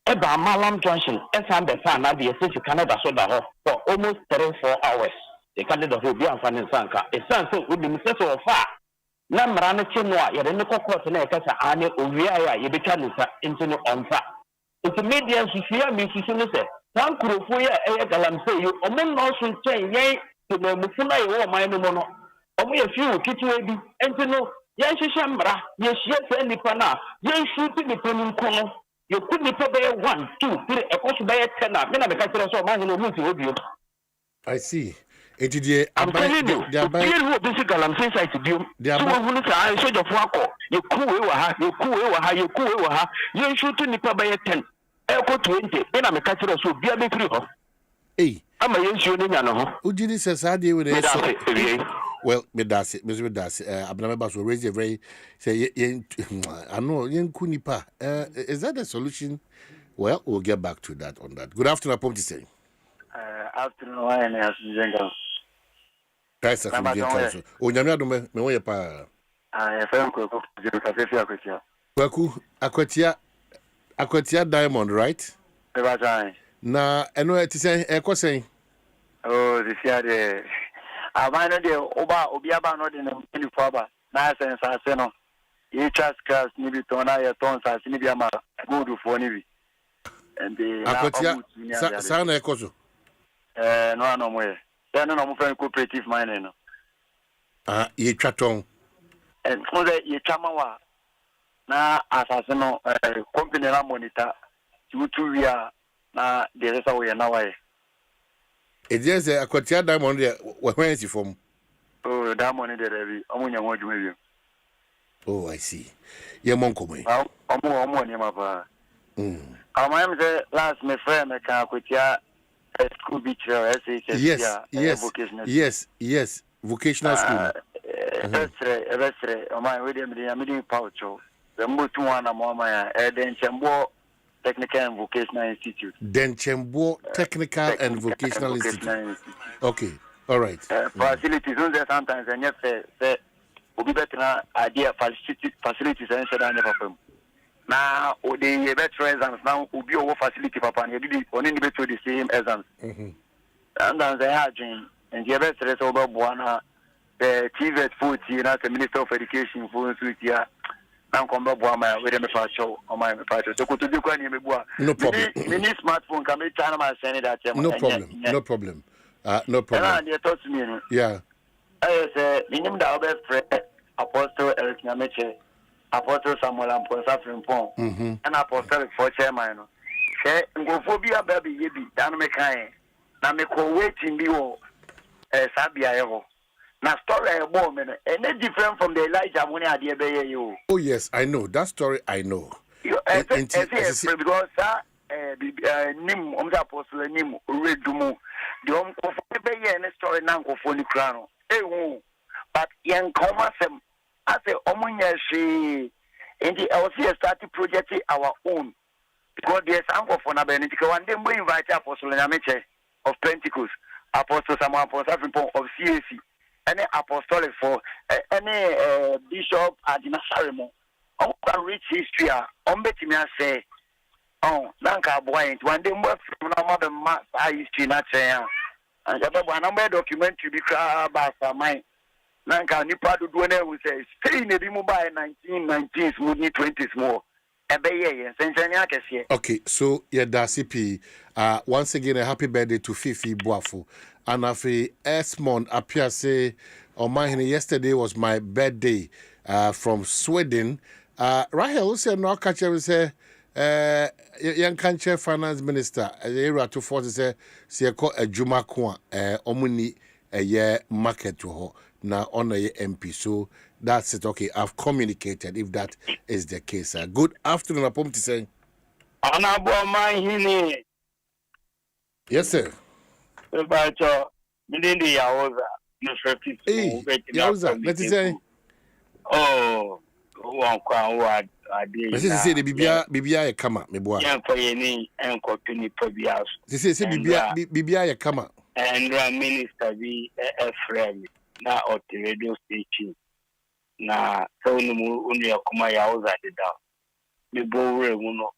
eba Malam Junction esan be fan na be say Canada so da ho for almost 3-4 hours the Canada ho bi amfani sanka esan so odi mi say so fa na mrane chinwa yede ne kokot na ekasa ane owia ya yebeka nisa into no onfa into media susuya mi susu ne se tan kurofo ya eye galam say you omon no so chen yen to na mufuna ye wo man no mo no omo ye fiu kitwe bi into no yen hihye mra ye hie se nipa na yen shoot nipa no nkono ye ku nipa be 1 2 3 ekoso be 10 na me na me ka kire so man no mu ti obio. I see. I'm telling you, the physical and sense to do. Someone who looks at I of walk, you cool, you shoot in the pub 10, Echo 20, then I'm a catcher so be a bit free. Hey, I'm a young student. Who did this as I did with it? Well, Medasi, Miss Medasi, Abnabas will raise a very say, I know, young Kunipa. Is that a solution? Well, we'll get back to that on that. Good afternoon, Apom to say. Afternoon, Price of the Onyamia me wo ye pa. FM ko zero cafe akwatia. Akwatia Diamond, right? Na eno ti say ekosen. Oh, this year the abano de obi aba no de no ni foba. Na sense ase no. Ye trust cars ni bi tona ye ton sa ni bi ama good for ni bi. And the Akwatia sa na ekoso. No mo ye. No mo friend cooperative mining no. Ye twaton. and so that you chamawa na asasino company na monitor you 2 year na there is a way na why it just a kwatia diamond there when is from oh diamond there be omunya ho djuma bi oh I see ye monko me omo ni ma pa am say last my friend me kan kwatia school beach yes vocational school my we dem dey meeting poucho the motu one na mama ya Denchembo Technical and Vocational Institute. Denchembo Technical and Vocational Institute. Okay, all right. Facilities sometimes and yes say obi better idea facilities and said I never from. Now the better exams now obi over facility papa and you only need to the same exams. And then they are doing and the better is over Buana the TVET 40 na the Minister of Education for Suitia. Now come back with a show on my party. So could you can no problem. Mini smartphone can be China man sending that. No problem. No problem. Yeah. I say minimum the friend Apostle Eric Nyameche, Apostle Samuel Amposa Frimpon, and Apostle for chairman. Say ngophobia baby yebi dan me kan. Na me ko waiting bi wo sabia eho. Now story about me, and it's different from the Elijah money idea by you. Oh yes, I know that story. I know. Because nim apostle nim redumu the story now go for the crown. But young commerce as a omunya she in the LC started projecting our own because there's uncle for Nabenica one day we invite Apostle Nyameche of Pentecost, Apostle Samuel of CAC. Any apostolic for any bishop at the Nasarimo. On can reach history. On betting me say, oh, Nanka boy, one day more from our mother history not saying. And the one number documentary be crab by mine. Nanka Nipa do one who says, stay in the mobile 1990s, would need 20s more. Okay, so yeah, that's CP. Once again, a happy birthday to Fifi Boafo. And Afi Esmond appear say, Omanhene, yesterday was my birthday from Sweden. Rahel said, no, catch every say, young country finance minister, area to force say, call a Juma Kwa, Omuni, a year market to her. Now on a MP. So that's it. Okay, I've communicated if that is the case. Good afternoon, Apom to say. Yes, sir. Hey, Yauza, let me say. Oh, this is say the Bibia Kama, me boy. Young Koyeni and Kopini Tobias. This is Bibia Kama. And Minister be a friend. Na at the radio station na so no unu yakoma ya oza de da me bowre mu no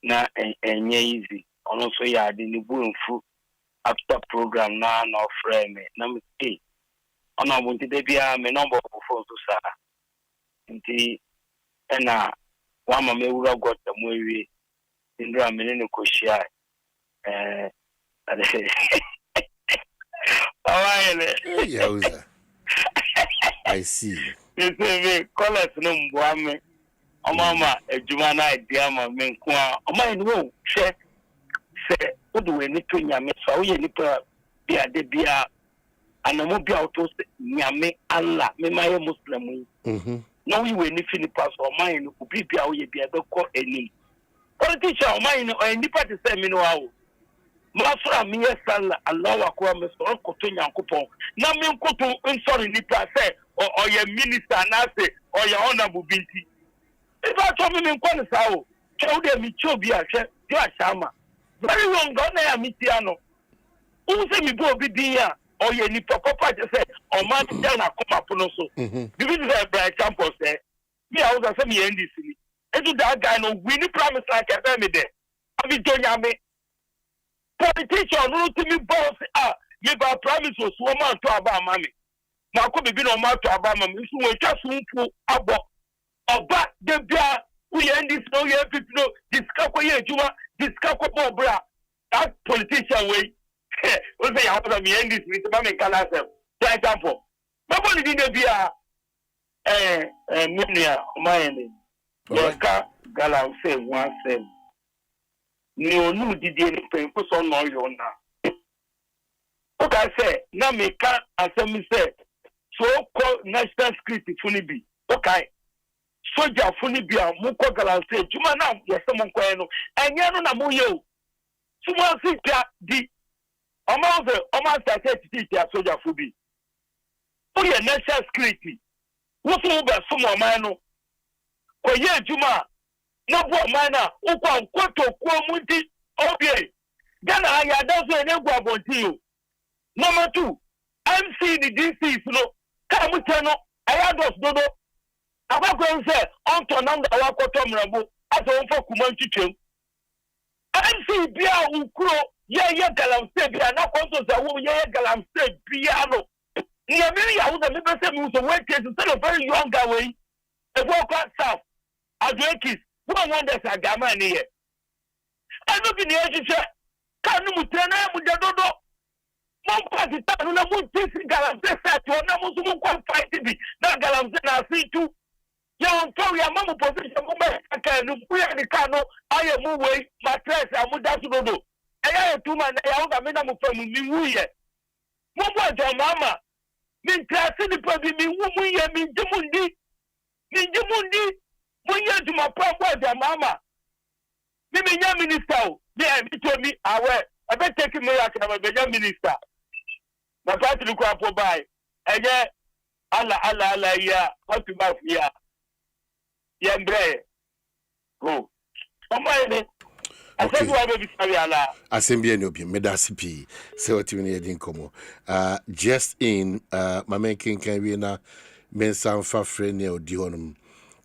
na enye easy ono so ya de ni bu mfu after program na friend me na me say ona mo nti de bia me number of phone to sa nti na wa ma me wura got mo ewie ndra me ne ko share Yauza. I see. You say, call us no Mbwame. Mama, a Jumana, dear mamma, my no, say, what do we need to Yame? So you need to be a debia and a mobile toast Yame Allah, me my Muslim. No, you will need to pass or mine who be a call any. Politician of mine or any party say me no how. Masra miye sala Allah wa kwa meso koto nyankopon na me nkoto nsori nipa say or your minister na say or your honorable binti if I told me nkwa nsa o chew de mi chobi a hwe yo ashama very wrong go na ya mitiano who say me go obi din ya or your nipa papa je say o man down akoma pono so bibi dey bright campus say me I was say me ndc ni edu that guy no we ni promise like I me there abi donya me politician no to me boss me ba promise was woman to aba mama ma ko bibi no ma to aba mama so we twa sunfu abo oba de bia we end this no year people no discuss ko ye juma discuss ko bra that politician way we say how me end this with ba me kala self for example nobody did de bia Minia, Omanhene. Yaka Galam say one same. No, no, did any pain put on all your now. Okay, I say, now me can't Assemble say, so called national security Funibi. Okay. Soja Funibia, Muko Galam say, Jumana, yes, someone coino, and Yano Namuyo. Someone see the amount of almost I said to teach Soja Fubi. Oh, yeah, national security. What's over some man? Oh, yeah, Juma. No more mana. Ukwa Koto Kwamuti. Okay. Ghana, I doesn't know you. Number 2. MC the DC, no. Kamutano. I had us dodo. I'm not going to say, on to number our Kotom Rambo. As a for Kumanchi. MC Bia Ukro. Yeah, Galam State. Bia, not also the yeah, Galam State. Piano. Yeah, maybe I would have never said was a work case instead of very young away. A walk out south. I drink it. One wonders a gamma in here. I look in the edge. Can you turn out with the dodo? One party, no one takes Galam State to another one fight to be. Not Galam State, I see too. Young Tory, a mamma position, I can look where the canoe. I am away, my dress, I would have to do. I have 2 man, I have a minimum from me. What was your mamma? Min classe de pas mi wuya min demundi munya to my papa da mama mi nya minister me to me awe I bet take me like na be minister na party look up for buy eye ala ya what to buy ya mbre go Omanhene Asempa no bi medasipi se otimi ne din komo just in my making can we na mensan fa frene odi honum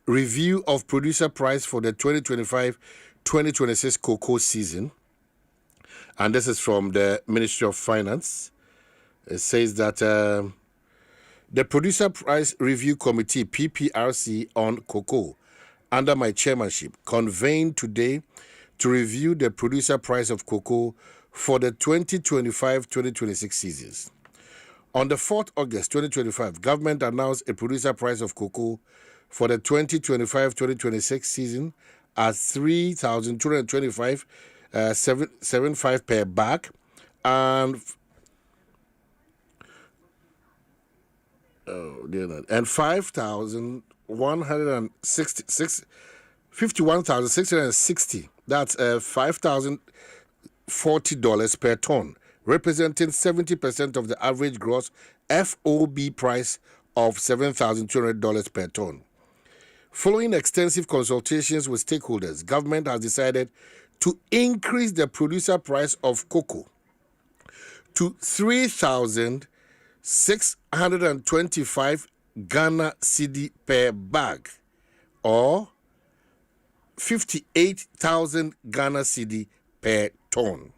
review of producer price for the 2025-2026 cocoa season, and this is from the Ministry of Finance. It says that the producer price review committee PPRC on cocoa under my chairmanship convened today to review the producer price of cocoa for the 2025-2026 seasons. On the 4th August 2025, government announced a producer price of cocoa for the 2025-2026 season at 3,225.75 per bag and 51,660. That's $5,040 per ton, representing 70% of the average gross FOB price of $7,200 per ton. Following extensive consultations with stakeholders, government has decided to increase the producer price of cocoa to 3,625 Ghana cedi per bag, or 58,000 Ghana cedi per ton.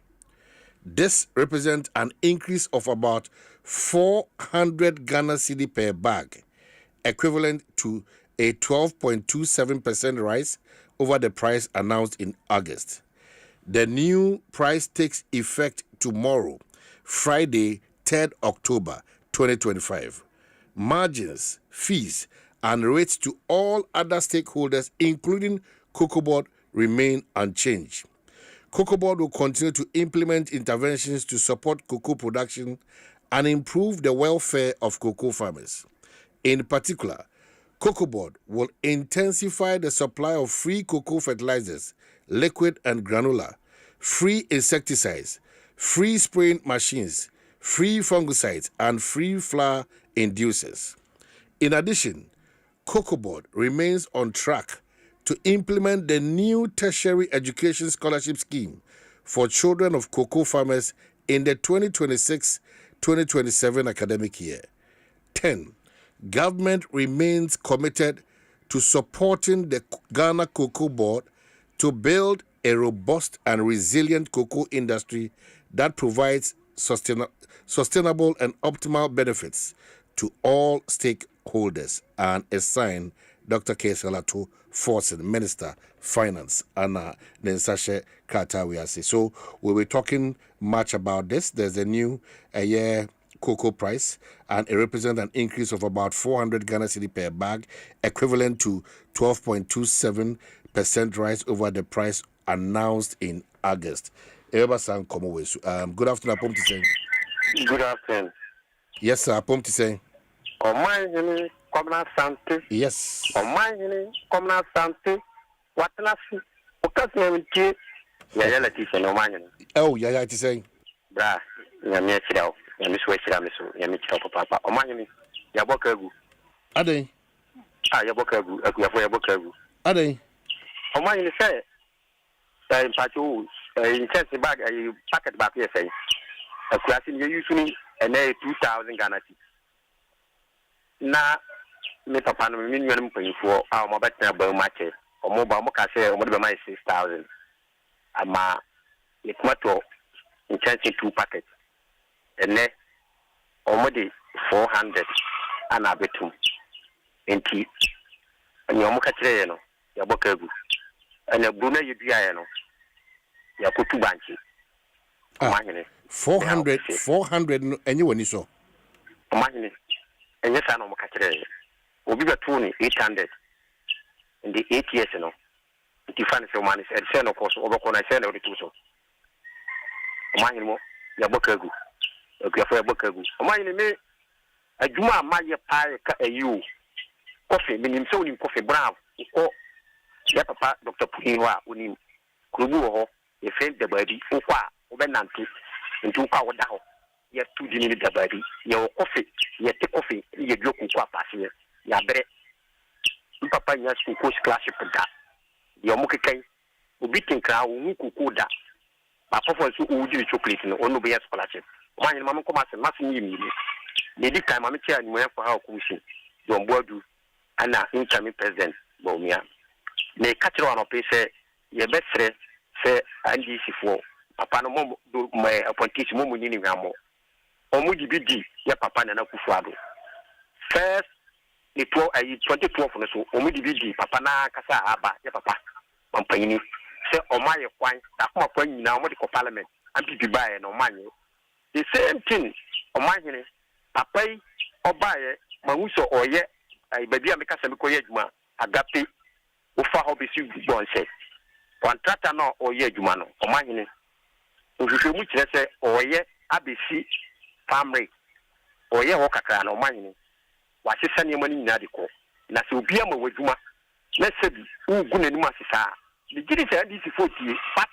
This represents an increase of about 400 Ghana cedi per bag, equivalent to a 12.27% rise over the price announced in August. The new price takes effect tomorrow, Friday, 3rd October 2025. Margins, fees, and rates to all other stakeholders, including Cocoa Board, remain unchanged. Cocoa Board will continue to implement interventions to support cocoa production and improve the welfare of cocoa farmers. In particular, Cocoa Board will intensify the supply of free cocoa fertilizers, liquid and granular, free insecticides, free spraying machines, free fungicides, and free flower inducers. In addition, Cocoa Board remains on track to implement the new tertiary education scholarship scheme for children of cocoa farmers in the 2026-2027 academic year. 10. Government remains committed to supporting the Ghana Cocoa Board to build a robust and resilient cocoa industry that provides sustainable and optimal benefits to all stakeholders, and is signed Dr. K. Salato Forson, Minister Finance, Anna Nensashe Katawiase. So we'll be talking much about this. There's a new cocoa price, and it represents an increase of about 400 Ghana cedi per bag, equivalent to 12.27% rise over the price announced in August. Good afternoon, Apom. Good afternoon. Yes, sir, Apom to say. Omanhene, Asante. Yes. Omanhene, Asante. What an assi. Okasnamti. Yaya Letitia, Omanhene. Oh, Yaya to say. Bra, Yamiachao, Yamiswachamisu, Yamichao Papa. Omanhene, Yabokagu. Ade. Yabokagu, Yabokagu. Ade. Omanhene say, in Pachu, in Chelsea bag, a packet back here say, a class in your using and 2,000 Ghana. Na me papa no me nnuanum panyifo a mo betena ba market o mo ba mo ka se o mo de mai 6,000 ama e tomato in chance 2 packets ene o mo de 400 ana betum enti ani o mo ka kire ye no ya bokagu ana bruna ye bia ye no ya kotu banki Omanhene 400 enye wani so Omanhene enye sa no mo ka kire obi betu ni 800 in the 8 years no the fan so man is say no course obako na say no the two so Omanhene mo ya bokagu ya bokagu Omanhene me adwuma amaye paa ka ayu coffee minim so ni coffee brown ko ya papa Dr. Puhinwa onim kurubu ho e friend the body ukwa obenante ntu kwa woda ho ya tu di ni the body ya coffee ya te coffee ya dwoku kwa passe ya bere papa nya school scholarship da ya mu kekai obi tinkra wo kuku da ba fofo so o di chocolate no onu be scholarship Omanhene ma ko masse yimi ne di kai ma me tia ni fa ha ko shi do mboadu ana incoming president Bawumia ne katiro no pe se ye besre se NDC fo papa no mo do my appointee mo mu nyini hwamo omu di bidi ya papa na Kufuado first ni 2012 no so omu di bidi papa na kasa aba ya papa mampanyini se omaye kwan ta kuma kwan nyina omu di ko parliament ampipi bae no manye the same thing Omanhene papa yi obaye mawuso oye baby ameka se meko ye adwuma agape ofa ho besi bonse contractor no oye adwuma no Omanhene ohwehwe mu kire se oye abesi family oye ho kakra no Omanhene wasesa ne mani nyina de ko na se obi ama wadwuma na se bi ugu nanim asesa ni gidi se ndisi fotie but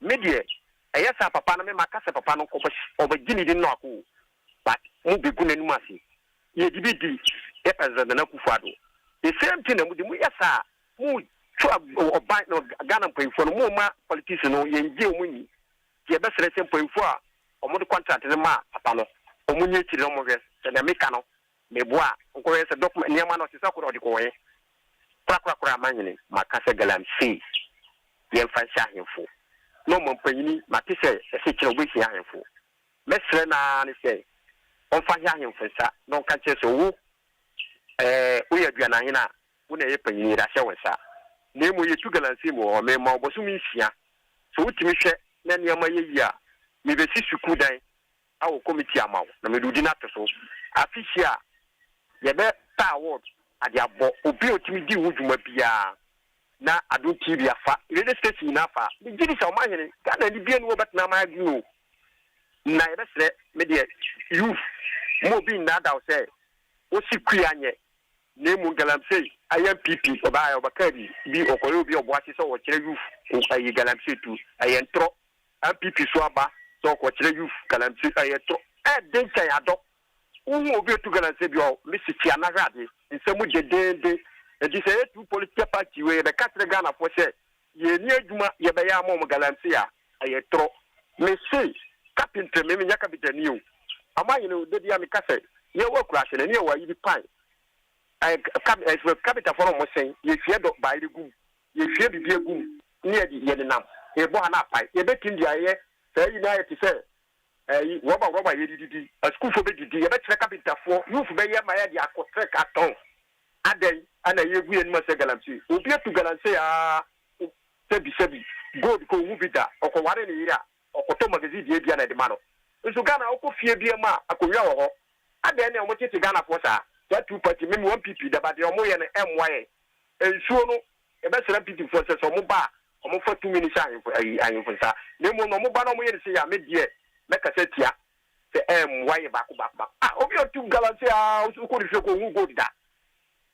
media eyesa papa no me makase papa no ko obagini din no ako but mu be gu nanim ase ye dibidi e president na Kufuado the same thing mu di mu yesa mu oban no Ghana mpanyfo no mu ma politicians no ye nje mu ni ye be sere se mpanyfo a omo de contract ne ma papa no omo nye tiri no mo hwe se na meka no me boa nko ye se document niam no se sakoro de ko ye kura Omanhene makase galamsi ye mfa sha hemfo no mo mpanyini matise se kire obi hia hemfo mesre na ne se onfa hia hemfo sa no ka kire se wo uye aduana hina wo na ye panyini ra hye wensa na mo ye tu galamsi mo o me ma obosu mi hia so wutimi hwe na niam ye yi a me be si suku dan awo committee amaw na me dudi na to afisia ye be ta award ade abo obi otimi di wudwuma bia na adon TV afa radio station na afa di gidi sa Omanhene Ghana di bia no betna ma agno na ye be sere me de youth mo bi na da say o si kuanye na mu galamsey IMPP oba obakadi bi okoyo bi oboase so wo kire youth ayi galamsey tu ayentro MPP so aba so ko kire youth galamsey ayentro den kan ado uhu obi tu galamsey bi o misiki anahade nsemu dedende edi say two political party we be katre Ghana for say ye ni adwuma ye be ya mo galamsey a ayentro me say carpenter me nya kapitani o Omanhene de dia me kase ye wo kura ne ye wa yi pan capital for mo sen ye fie do ba ire gum ye fie bibie gum ne ye de nam e bo na pai ye be tin dia ye say yi na ye ti say roba ye didi school for be didi ye be kire capital for youth be ye ma ye dia akotre katon aden ana ye gu ye no se galamsey obi atu galamsey a sebi go ko wu bida okoware ne yira okoto magazine die bia na de ma no nso Ghana oko fie bi ma akonwa wo ho adan na omo tete Ghana for sa that two party me 1 PP da ba de omo ye no emwaye ensuo no e be sere PP for se so omo ba omo for 2 minutes ayin for sa na mo no omo ba no omo ye se ya me die me ka se tia se emwaye ba obi o tu galansi a uko ri ko hu go da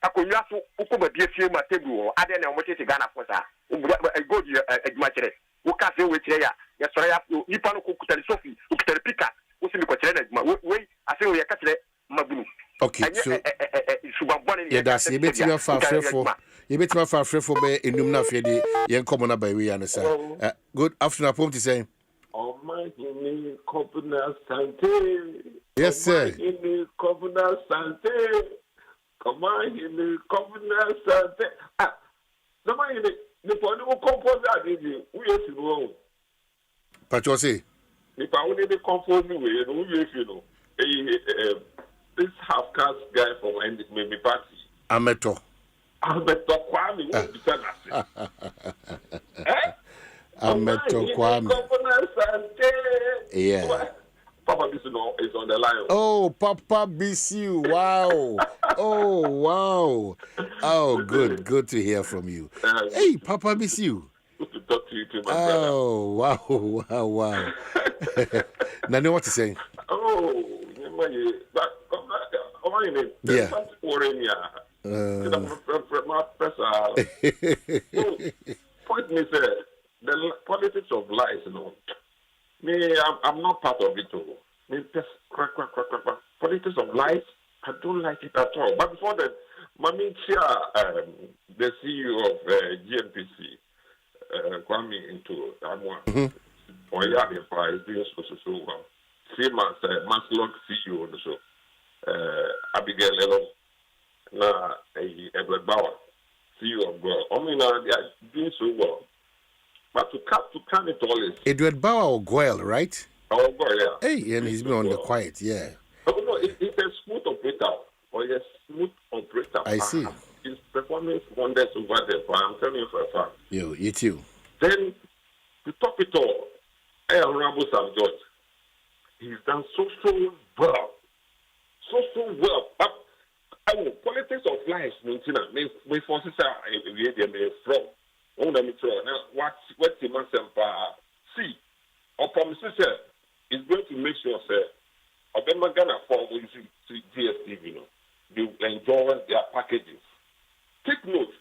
akonwa so uko ba bia fie ma table ho adan na omo tete Ghana for sa go di aduma kire wo ka se we kire ya sɔrɔ ya nipa no ko kutari sofi o kutari pika o si mi kɔkyerɛ na adwuma wei ase o yɛ ka kyerɛ mabunu. Okay, so yeah, that's a bit more far frefo. You bit more far frefo be enum na fe de yen komo na by we answer. Good afternoon, Pom to say. Omanhene Kwabena Asante. Yes, sir. Omanhene Kwabena Asante. Omanhene Kwabena Asante. Ah, Omanhene, the point who compose that is we are wrong. Pacho say. If I only compose me, you know, this half caste guy from maybe party. Ameto Kwame, who be that? Ameto Kwame. Yeah. Papa Bisu is on the line. Oh, Papa Bisu, wow. Oh, wow. Oh, good to hear from you. Hey, Papa Bisu. Good to talk to you too, my brother. Wow. Now, know what to say? Oh, yeah. Point is the politics of lies, you know. Me, I'm not part of it. Me, just politics of lies, I don't like it at all. But before that, Mami Chia, the CEO of GNPC, Kwame into Amwa. Or Yadi is doing so well. Same as Maslog CEO on the show. Abigail Elo, na Edward Bauer, CEO of God. I mean, they are doing so well. But to come it all is Edward Bauer or Goyle, right? Oh, Goyle, yeah. Hey, and he's been on the quiet, yeah. Oh, no, it's a smooth operator. Or a smooth operator. I see. His performance wonders over there. I'm telling you for a fact. You too. Then, to top it all, Honorable Sam George, he's done so well. So well. But politics of life, me forces are from. Now, what the Asempa see, or promises is going to make sure, sir, of them are gonna fall into DSTV, you know, they enjoy their packages. Take note,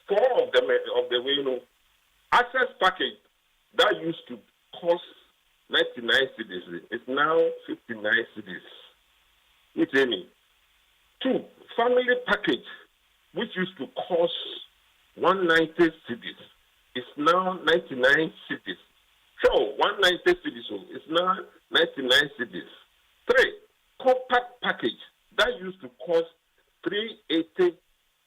four of them of the way, you know, access package that used to cost 99 cedis is now 59 cedis. Which means 2, family package, which used to cost 190 cedis, is now 99 cedis. So 190 cedis is now 99 cedis. 3, compact package that used to cost 380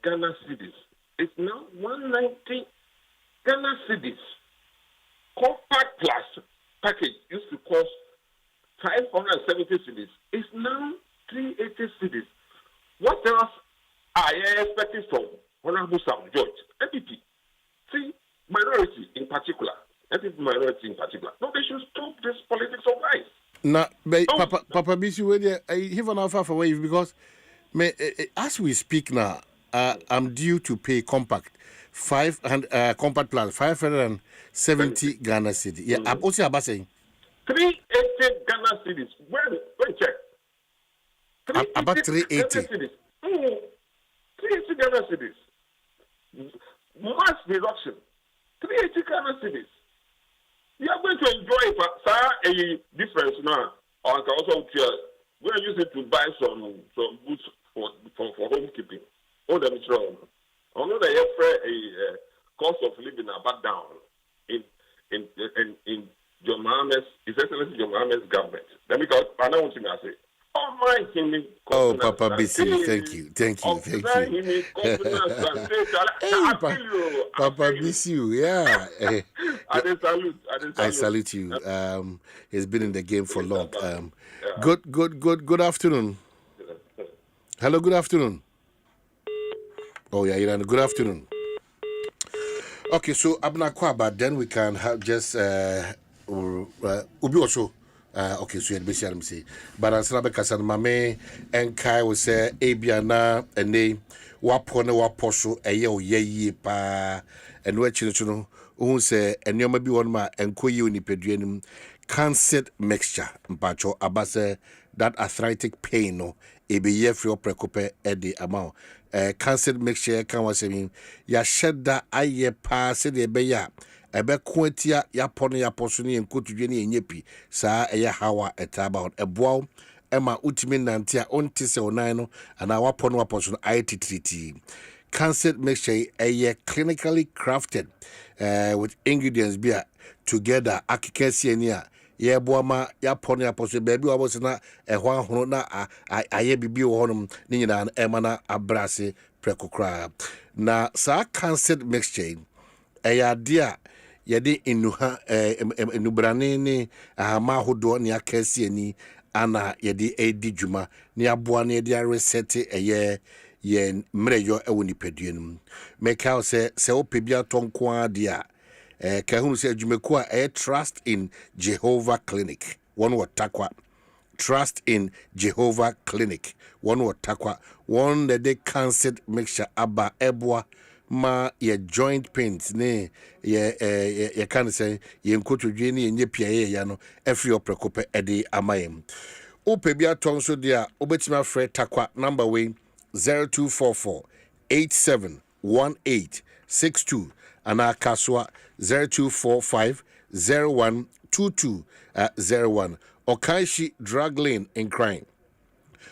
Ghana cedis is now 190 Ghana cedis. Compact plus package used to cost 570 cedis is now 380 cedis. What else are you expecting from Honorable Sam George? MPP. See, minority in particular. MPP minority in particular. No, they should stop this politics of lies. Now, Papa Bisu, I have an offer for wave because as we speak now, I'm due to pay compact 500 compact plus 570 Ghana cedi. Yeah, I'm also about saying 380 Ghana cedis. When check. About 380. 380 Ghana cedis. Mass reduction. 380 Ghana cedis. You are going to enjoy a difference now. Or also, we are using to buy some goods for home keeping. Oh, that is wrong. I know that a cost of living are back down in John Mohammed's, His Excellency John Mohammed's government. Let me go. I know what you say. Oh, Papa BC, thank you. Hey, Papa BC, yeah. I salute you. He's been in the game for long. Good afternoon. Hello, good afternoon. Oh, yeah, Iran, good afternoon. Okay, so Abna Kwaba, then we can have just Ubi also. Okay, so you'd be saying, but I'm saying because I'm mame and Kai will say, Abiana and they wapone waposho a ye pa and what you know, who say, and you may be one ma and koyu ni pedrianum cancer mixture, mpacho abase that arthritic pain no, e be ye for precope at the amount. Cancer mixture can was saying, ya shed that aye pa se de beya. Ebe kwentia ya pone ya posuni nkotudwe ne nyepi saa eya hawa etaba eboa ema utimi nantia onti se onan no ana wapone waposo ITTT cancer mixture clinically crafted with ingredients be together akikesi ania ye boama ya pone ya poso baby wabose na ehwa hono na aye bibi wo honom ni nyina ema na abrase prekokra na saa cancer mixture dia yɛde enuha enubrane ne ahama hodo ne akɛse ani ana yɛde edi dwuma ne aboa ne yɛde reset ye mreyo ewo nipaduanum meka se opebia tonko adia ka hunu se adwumako a trust in Jehovah Clinic one watakwa trust in Jehovah Clinic one watakwa one the cancer mixture aba eboa ma ye joint pains ne ye kan say ye nkotodwe ne ye piaye ya no every oprekope ede amayem opebia tonso dia obetima frɛ takwa number way 0244 871862 ana kaswa 0245 012201 Okaishi Drug Lane in Crime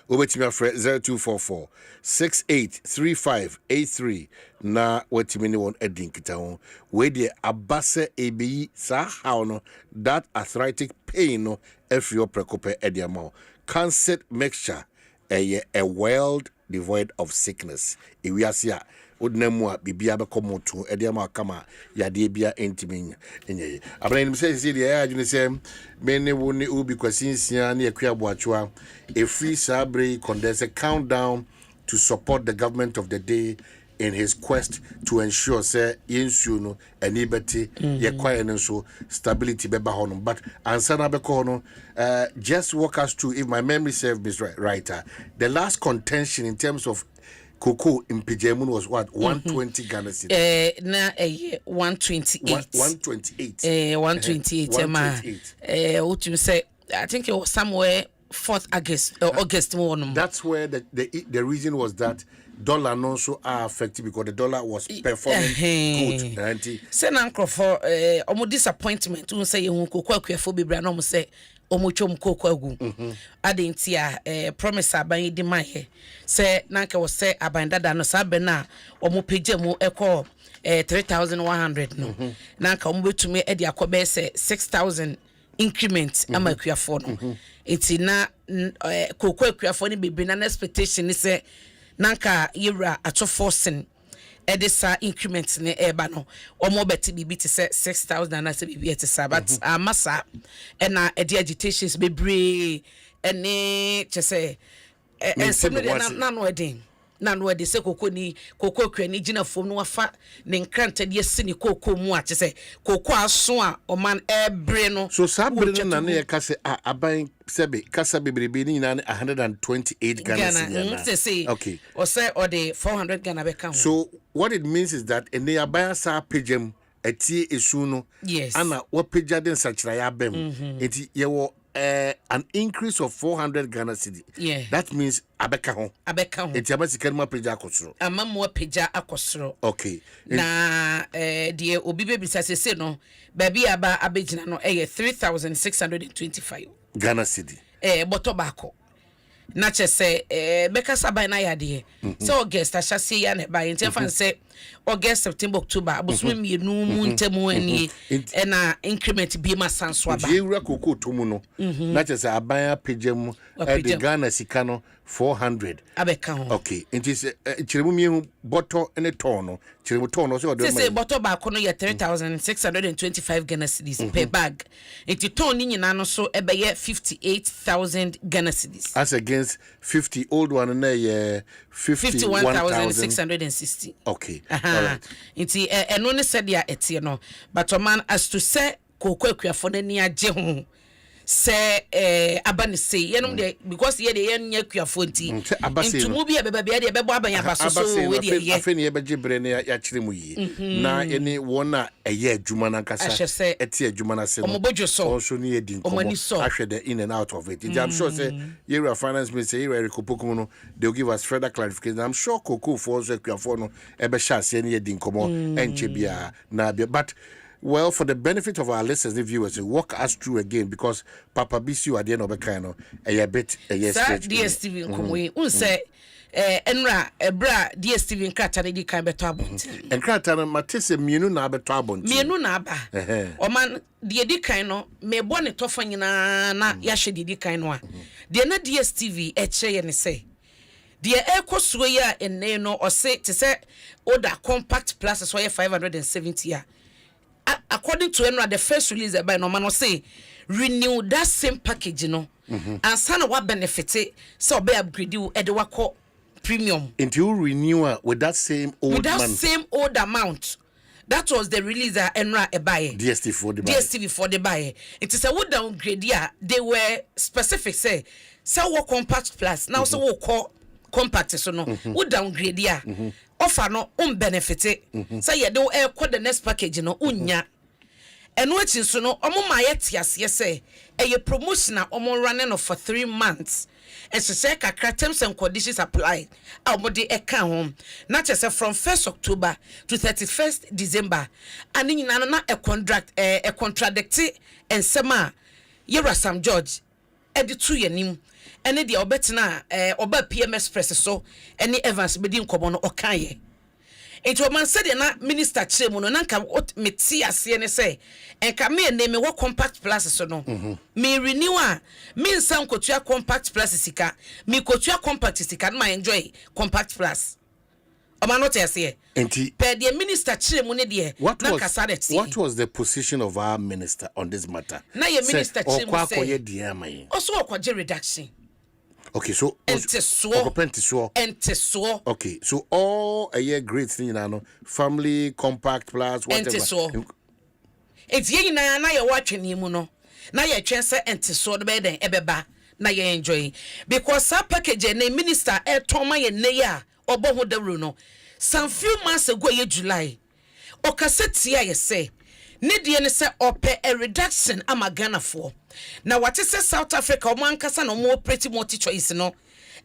Obetimi afre 0244 683583 na wetimi ne won edin kita ho we de abase ebi sa how no that arthritic pain no every precope ediamo cancer mixture a world devoid of sickness ewiase a odnamu a bibia be komoto ediamo kama yade bia entimi enye abran nim say de adwene say mene woni obi kwasinsia na yakua boachoa a free sabre condense countdown to support the government of the day in his quest to ensure say yensu no anibeti ye kwae so stability beba hono but ansana be ko no just walk us through if my memory serves me right the last contention in terms of cocoa in Pijamun was what 120 Ghana cedis. Na 128. 128. 128. What you say? I think it was somewhere 4th August morning. That's where the reason was that dollar no so are affected because the dollar was performing good. Say nanko for omo disappointment. We say you cocoa kwefo bibra no say omochom koko agu adentia promise aban di mahe se nanka wo se aban dada no sabe na omo page mu ekọ 3100 no nanka omo betumi e di akobe se 6000 increment amakuafo no enti na koko akuafo ni bibri na expectation ni se nanka yira ato forcing edisa increment ne eba no omo beti bibi te say 6000 na say bibi te say but amasa na edi agitations bebre ene che say na no edin na no edi say koko kwani gina fom no wafa ne nkranta de sini koko mu a che say koko aso a oman ebre no so sabre na na ye kase aban sebe kasa bebrebe ni na 128 Ghana cedis. Okay. Or say or the 400 Ghana be count. So what it means is that in the abaya sa pajem etie esu no ana what paja den sachira ya bem enti ye wo an increase of 400 Ghana cedis. That means abeka ho enti abasika ma paja akosoro amammo paja akosoro. Okay. Na die obi bebisa sese no baby aba abegina no 3625 Ghana cedi boto bako na che se beka sabai na yade so August ashase ya na ba enti fan se August September October abosome mienu mu ntemu ani na increment bi ma sanso aba je wura koko tomu no na che se aban apagem the Ghana sika no 400 abeka ho. Okay, enti se chiremu mienu boto ene ton no chiremu ton no so se boto bako no ye 3625 Ghana cedis per bag enti ton ni nyina no so ebe ye 58000 Ghana cedis as against 50 old one na ye 51,660. Okay. Inti eno ne said ya etie no but man as to say koko akuafo na ni agye ho say abane say yenom de because ye de yen yakua fonti into mu bia beba bia de bebo aban abaso so we de ye afeni ye beje bre ne ya kire mu yi na ene wona eye adwuma na kasa eti adwuma na se no omobodwo so also ne yedi nkomo ahwe the in and out of it. I'm sure say your finance minister here Kopokum no they'll give us further clarification. I'm sure Koko for so kwafo no ebe sha se ne yedi nkomo enche bia na bia. But well, for the benefit of our listeners and viewers, walk us through again because Papa BCU at the end of the kind a bit a yes. DSTV nkomwe unse enra ebra DSTV nkata di kan beto abonti nkata na matese mienu na beto abonti mienu na aba oman de di kan no me bo ne tofa nyina na ya hye di kan no a de na DSTV eche ye ne se de ekosuo ya enne no ose te se order compact plus so ye 570 ya. According to Enra, the first release by no man say renew that same package, and sana what benefit so be upgrade you at the premium until renewal with that same old amount. That was the release that Enra buy DSTV for the buy. It is a wood downgrade. Yeah, they were specific. Say so what compact plus now so what call compact so no would downgrade. Yeah. Offer no benefit say ye do the next package no unya eno achi so no omo ma yetiase say a promotion na omo running for 3 months and so say kakra terms and conditions apply omo de eka home na say from 1st October to 31st December and nyina na a contradict and sema yera Sam George edi tu yanim ene dia obetina oba PMS press so ene Evans bedi nkomo no okaye enti o man said na minister chemu no nanka meti ase ne say enka me ene me wo compact plus so no me renew a me nsan kotua compact plus sika me kotua compact sika na enjoy compact plus o man not ase enti per the minister chemu ne de na kasade what was the position of our minister on this matter na your minister chemu say okoye de amaye also okoje reduction. Okay, so okay, so all a year great thing, you know, family compact plus whatever. It's ye na you watching him no. Na you chance ente so the bed ebeba na you enjoy because that package na minister toma ye ne ya obo ho dawru no. Some few months ago ye July. Okasetia ye say ne de ne say ope a reduction ama Ghana for. Now what is South Africa oman kasa no more pretty multi choice no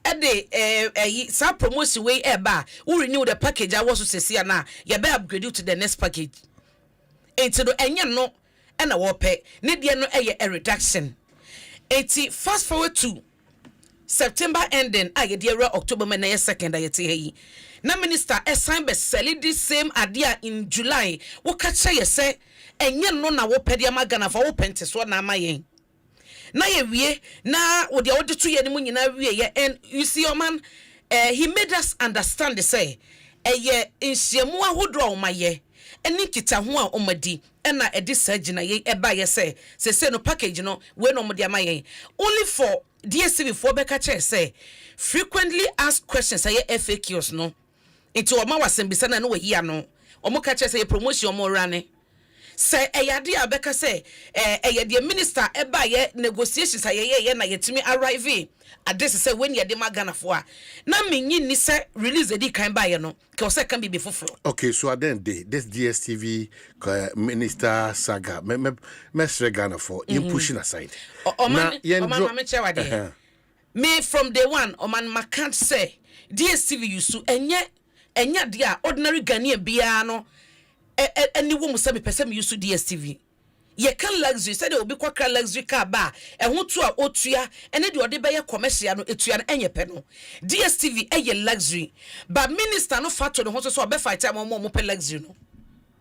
e de some promotion way eba we renew the package I was to say na you be upgrade you to the next package enti do enya no e na wo pe ne de no e a reduction enti fast forward to September ending a ye de October me na 2nd a ye te yi na minister assign be sell this same idea in July wo ka che ye say enya no na wo pe de magana for wo pente so na amayen na ye wie na wo de odi to ye ni mu nyina wie ye and you see your man he made us understand the say ye nhyiamu ahodo o maye eni kita ho a omadi na edi sagina ye eba ye say no package no we no modi amaye only for DSTV for beka che say frequently asked questions say FAQs no into o ma wasembisa na no we hia no o mo ka che say promotion o mo rane say eyade abeka say the minister eba ye negotiations ye na yetimi arrive at this say when ye de magana for na menyi ni say release the kind by no ke say can be before. Okay, so at the end day this DSTV minister saga me Ghana for in pushing aside me from day one man can't say DSTV used to enya dia ordinary Ghanaian bia no any woman say me person used to DSTV. Ye can luxury said it will be quite luxury car bar and who to a otua and then do the commercial no etua enye pe no DSTV eye luxury but minister no fat to the house so be fight time more pe luxury no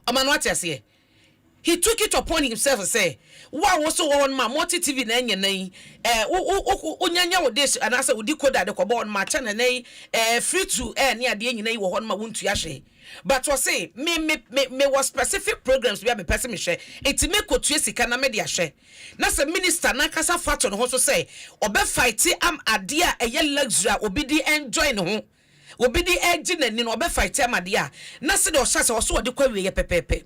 oman what you say he took it upon himself and say wa wo so won ma multi TV na enye nan onyanya wo this and asa wo decoder de ko bon ma channel nan free to air ne ade nyina yi wo hon ma wontu ya hwe but was say me was specific programs we have person me share it make otu sika na me de ahwe na say minister na kasa fato no so say obe fight am ade a eye luxury obi di enjoy no ho obi di edge na ni no obe fight am ade a na say de o hye say o so de kwa wie pepepe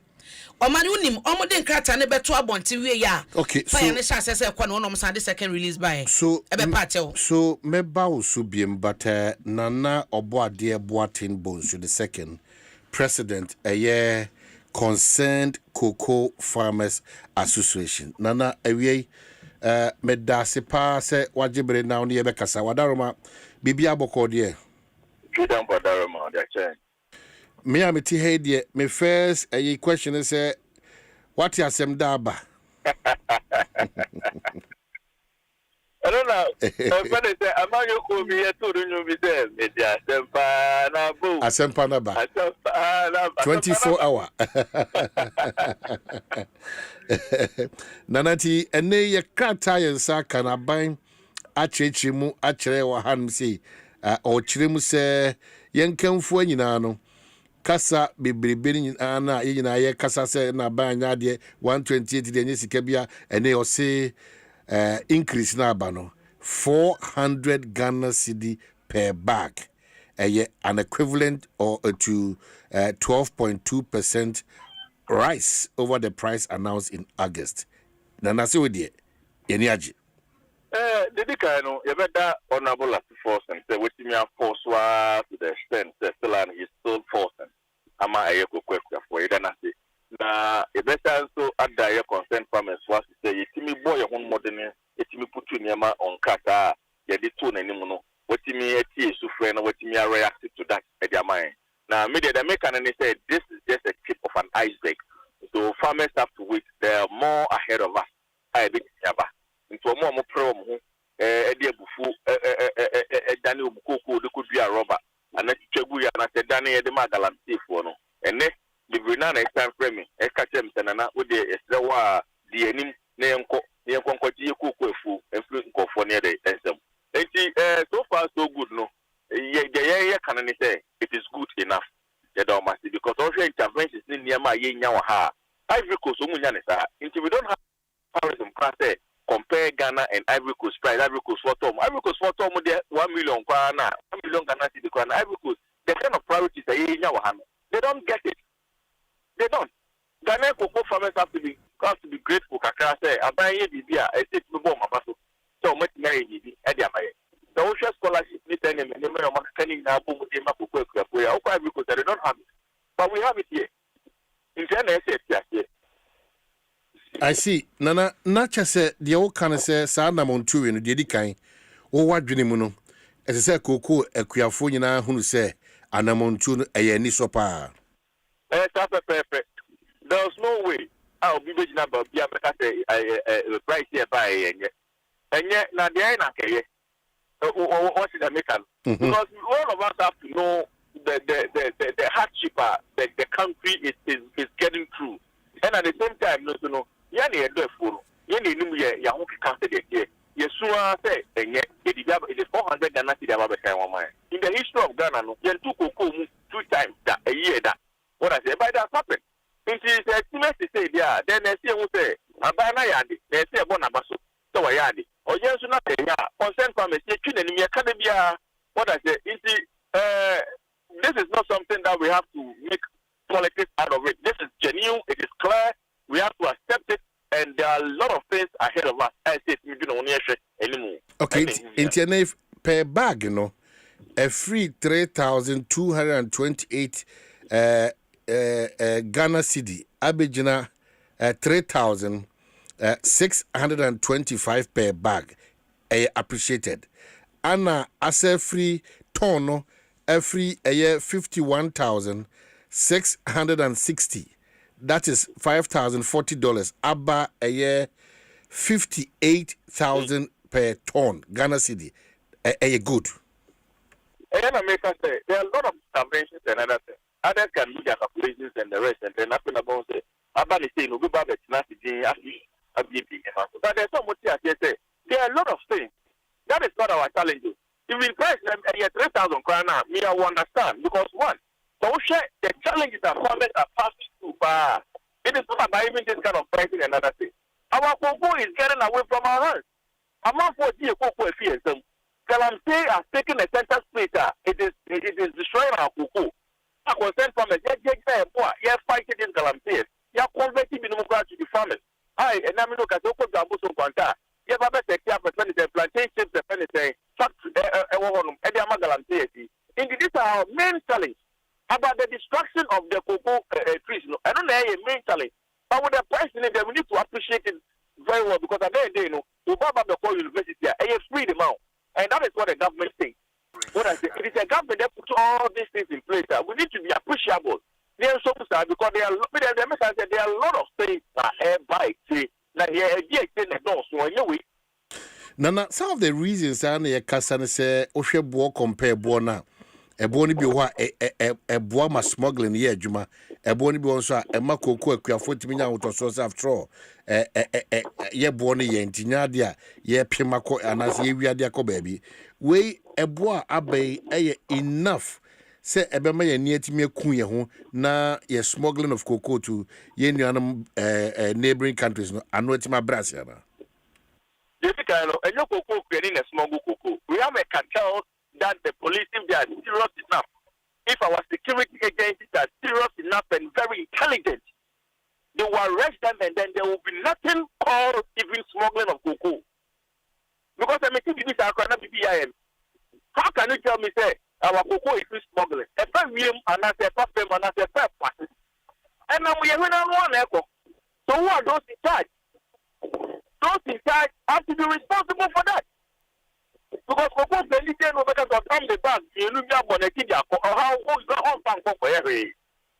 Omani unim omode nkrata ne beto abonti wie ya. Okay, so fire ne sha sese kwa no no msa second release by. So ebe patel. So meba usubiem but Nana Oboade Boatin Bones the second president a year concerned Cocoa Farmers Association. Nana ewie medase pa se wajibre na oni ebe kasa wadaroma bibia boko de. Kidam wadaroma de che. Me ameti he me first a question is what yasem daba. I don't know. But I say, am I going to be a tour in your media? Asempa naba. 24 hour. Nanati, ene ye krata yensa kanaban achechimu achere wa hanum si o chiremu se yenkemfo nyina no kasa bebrebe nyina na nyina ye kasa se na ban nyade 128 de nyesika bia ene o se increase na abano 400 Ghana cedi per bag. An equivalent or to 12.2% rise over the price announced in August. Nana se wedi yeniaji. The kind you better honorable as force and say what me force to the extent that still and is still forcing. Ama ayeko kwekwa for ida na se. Na e better so ada your concern farmers was say yitimi boy your own modern yitimi putu niama on kata ye de to na nimu no wetimi eti sufre na wetimi react to that e their mind. Now media the make and say this is just a tip of an iceberg. So farmers have to wait. They are more ahead of us. I bit yaba. Into more pro mo edi ebufu dani obukoko de ko dua rubber ana twegu ya na se dani e de magalanti fo no ene the brina na time frame e ka chem senana wo de esrewa di enim na yenko ji ekoko efu enflu nkofo ne de ensem enti so far so good no ye can say it is good enough the domasi because all the interventions in niama ye nya wa ha Ivory Coast omunya ne sa enti we don't have tourism class compare Ghana and Ivory Coast price. Ivory Coast for Tom. Ivory Coast for Tom there 1 million kwana, 1 million Ghana cedi kwana. Ivory Coast the kind of priorities they don't get it. They don't. Ghana cocoa farmers have to be grateful. Kakra say abaye bibia e take me bomb abaso. So much marry bibi e dia maye. The ocean scholarship ni tell them name your marketing na boom dey ma cocoa kwa ya. Ivory Coast they don't have it. But we have it here. In Ghana here. I see. Nana, nacha se the old can say Sana Montu in the Dikan, or what Dreamuno. As I said, Coco, a Quiafonina who say, Anamontun a Yenisopa. Perfect. There's no way I'll be big number, be a price here by and yet, not the end. What is the mechanism? Because all of us have to know the hardship the country is getting through. And at the same time, no. Yani edo efuru yani nimu ye ya hoki kase de ye yesua say enye it is 400 Ghana cedi aba bekan wa man in the history of Ghana no yen tu koko mu 2 times that a year that what I say by that happen it is estimate say there then I see who say abana yade na say bona baso so wa yade o yen so na ya concern farmers ye twi na nim ye ka de bia what I say this is not something that we have to make politics out of it. This is genuine, it is clear. We have to accept it, and there are a lot of things ahead of us. I said, we don't anymore. Okay, in per bag, a free 3,228 Ghana cedi, Abidjana 3,625 per bag. Appreciated. Anna, as a free ton, a free 51,660. That is $5,040. Abba a year 58,000 per ton Ghana cedi. A good. And America say there are a lot of interventions and other things. Others can do their calculations and the rest, and then nothing about say Abba is saying no go back to but there's so much here say there are a lot of things. That is not our challenge. If we price them a year 3,000 krona, me I will understand because one. So the challenges that farmers are passing through far. It is not about even this kind of pricing and other things. Our cocoa is getting away from our hands. I'm not for the cocoa fears. Galamsey has taken a center stage. It is destroying our cocoa. I concern farmers. You're fighting this Galamsey. You're And that is what the government thinks. What I say, it is a government that puts all these things in place. We need to be appreciable. Because there are a lot of things that by Nana, some of the reasons are near Cassan say, Osha Boa compare Bona, a bony be a Boama smuggling ye, Juma, a bony bonsa, a Mako Quack, 40 minutes or so after all, ye Bonnie, ye Tinadia, ye Pimako, and as ye Diaco baby. We a bois abbey enough. Say ebema ye near to me kunya ho na ye smuggling of cocoa to ye neighboring countries no ano ti ma brasia na. Difficult and no cocoa creating a small cocoa. We have a cartel that the police, if they are serious enough, if our security agencies are serious enough and very intelligent, they will arrest them and then there will be nothing called even smuggling of cocoa. Because I mean, this is how can you tell me say our cocoa is smuggling? A firm and as a firm and as a fair party. And now we have one echo. So who are those in charge? Those in charge have to be responsible for that. Because cocoa belly no better to come the back, you know, or how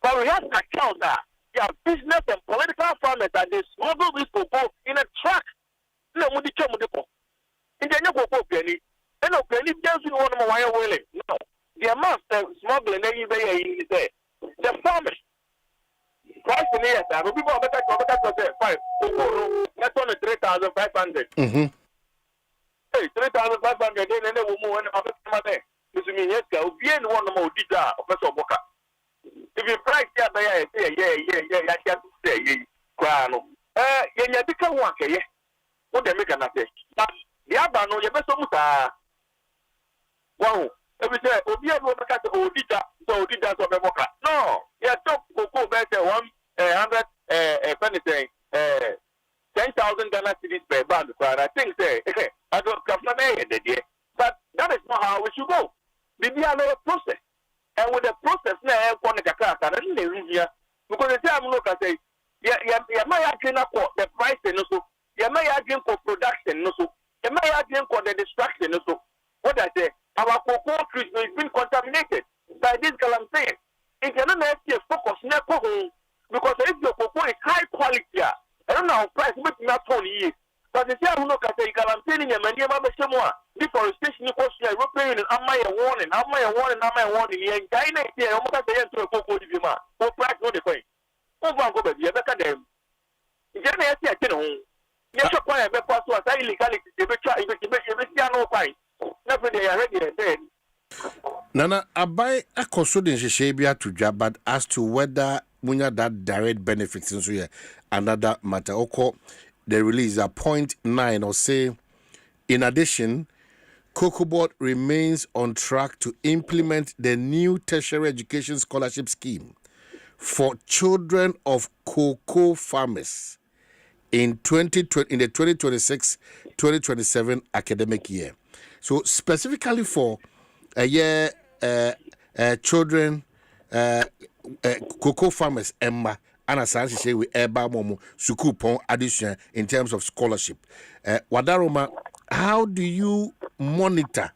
but we have to account that there are business and political farmers that they smuggle this cocoa in a truck. No, in the cocoa penny. And no penny doesn't want to wire willing. No. The amount of smuggling is there. The farmers. Price in here, people are better to say, fine. That's only 3,500. Hey, 3,500, then they will move and I'm not there. This means, yes, I'll be in one more dita of Professor Boca. If you price here, I can't say, Crano. You become one, what they make an attack. But the other no, you better. Wow, every day, Obia will make at the Odita, so Odita of the Boca. No, you talk cocoa better 100 penny, 10,000 Ghana cedis per bag. I think, I don't come from there, but that is not how we should go. We have a process, and with the process now, I'm going to get because the time look at say, you may agree for the price and also, you may agree for production also, you may agree for the destruction also. What I say, our cocoa trees has been contaminated by this galamsey. It cannot be a focus because if your cocoa is high quality, I don't know how price but not 20 years. But the same look at the galamsey and many of us deforestation equals European and am I a warning, am I a warning, and China here, almost at the end to a cocoa dima. What price no the point? Oh, go back, you better them. In general, I can home. Yes, acquire a better was illegality, they will try to no price. Nana, abai akosodin shebia to Jabad as to whether munya that direct benefits in so another matter. Oko the release a 0.9 or say in addition, Cocoa Board remains on track to implement the new tertiary education scholarship scheme for children of cocoa farmers in the 2026-2027 academic year. So specifically for children, cocoa farmers, Emma, and Asante say we eba momo suku pon addition in terms of scholarship. Wadaroma, how do you monitor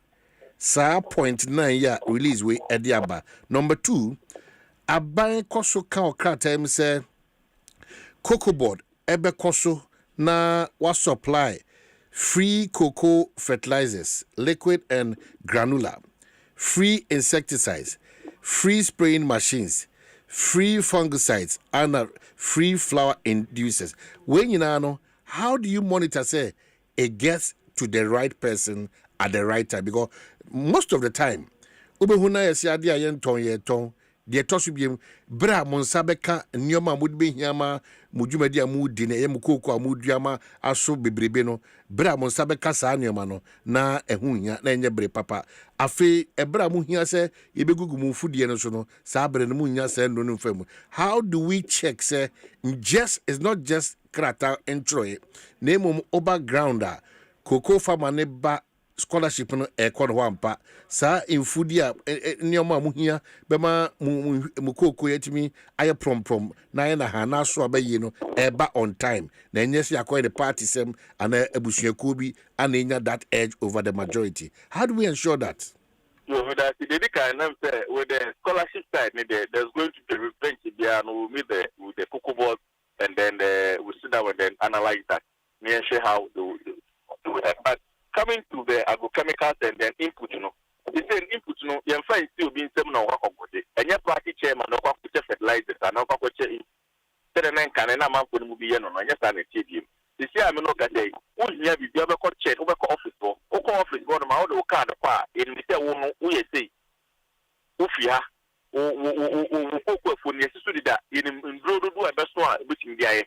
sa 0.9 year release we ediaba? Number 2, aban koso kan okra say Cocoa Board ebe koso na was supply free cocoa fertilizers, liquid and granular, free insecticides, free spraying machines, free fungicides, and free flower inducers. When you know, how do you monitor say it gets to the right person at the right time? Because most of the time, ubehuna yesiadia yenton the tosubium bra monsabeka nyoma mudbe hiama mujumadi amudi ne yemukoko amudiama aso bebrebe no bra monsabeka sa nyoma no na ehunya na enye bre papa afi ebra mu hia se yebegugu mu fudie no so no sa bre no mu nya se no no famu. How do we check say just is not just krata entroy name over grounder cocoa farmer ne ba scholarship no ekɔ no ampa saa infudi a nneɛma mu hia bɛma mu kokoo yɛtumi ayɛ prom na ayɛ na ha na so abayi no eba on time na ɛnyɛ sɛ akɔyɛ the party sem ana abusuakuo bi ana enya that edge over the majority. How do we ensure that? With the scholarship side, there's going to be revenge there, and we'll meet with the cocoa board, and then we'll sit down and then analyze that. And share how do that. But coming to the agrochemicals and then input, it's an input, you're fine still being seven or work and your party chairman, no fertilizers, and no cocoa. Then can and I'm going to be on, yes, and a TV. This year, I'm not going to say, who's near the other check over office for office board of my own card in Mr. Woman, we say, Ufia, for necessity that in Brodo and best one, which in the eye.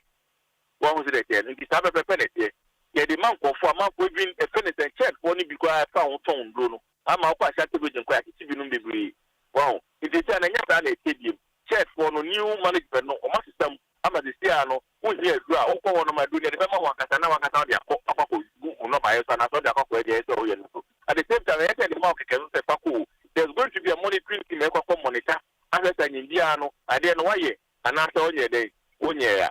One was it again, and this other penalty. Yeah, the month for a month within a penalty and check only because I found phone Bruno. I'm out quite shattered with the quack, degree. Wow, it is an another stadium. Check for no new management, no, or system. I'm a Distiano, who is here, one of my doing the Mama Catana, no bias, and I thought that at the same time, I said the market can say, there's going to be a monitoring team, a monitor, as an Indiano, I didn't know why, and after all your day, 1 year.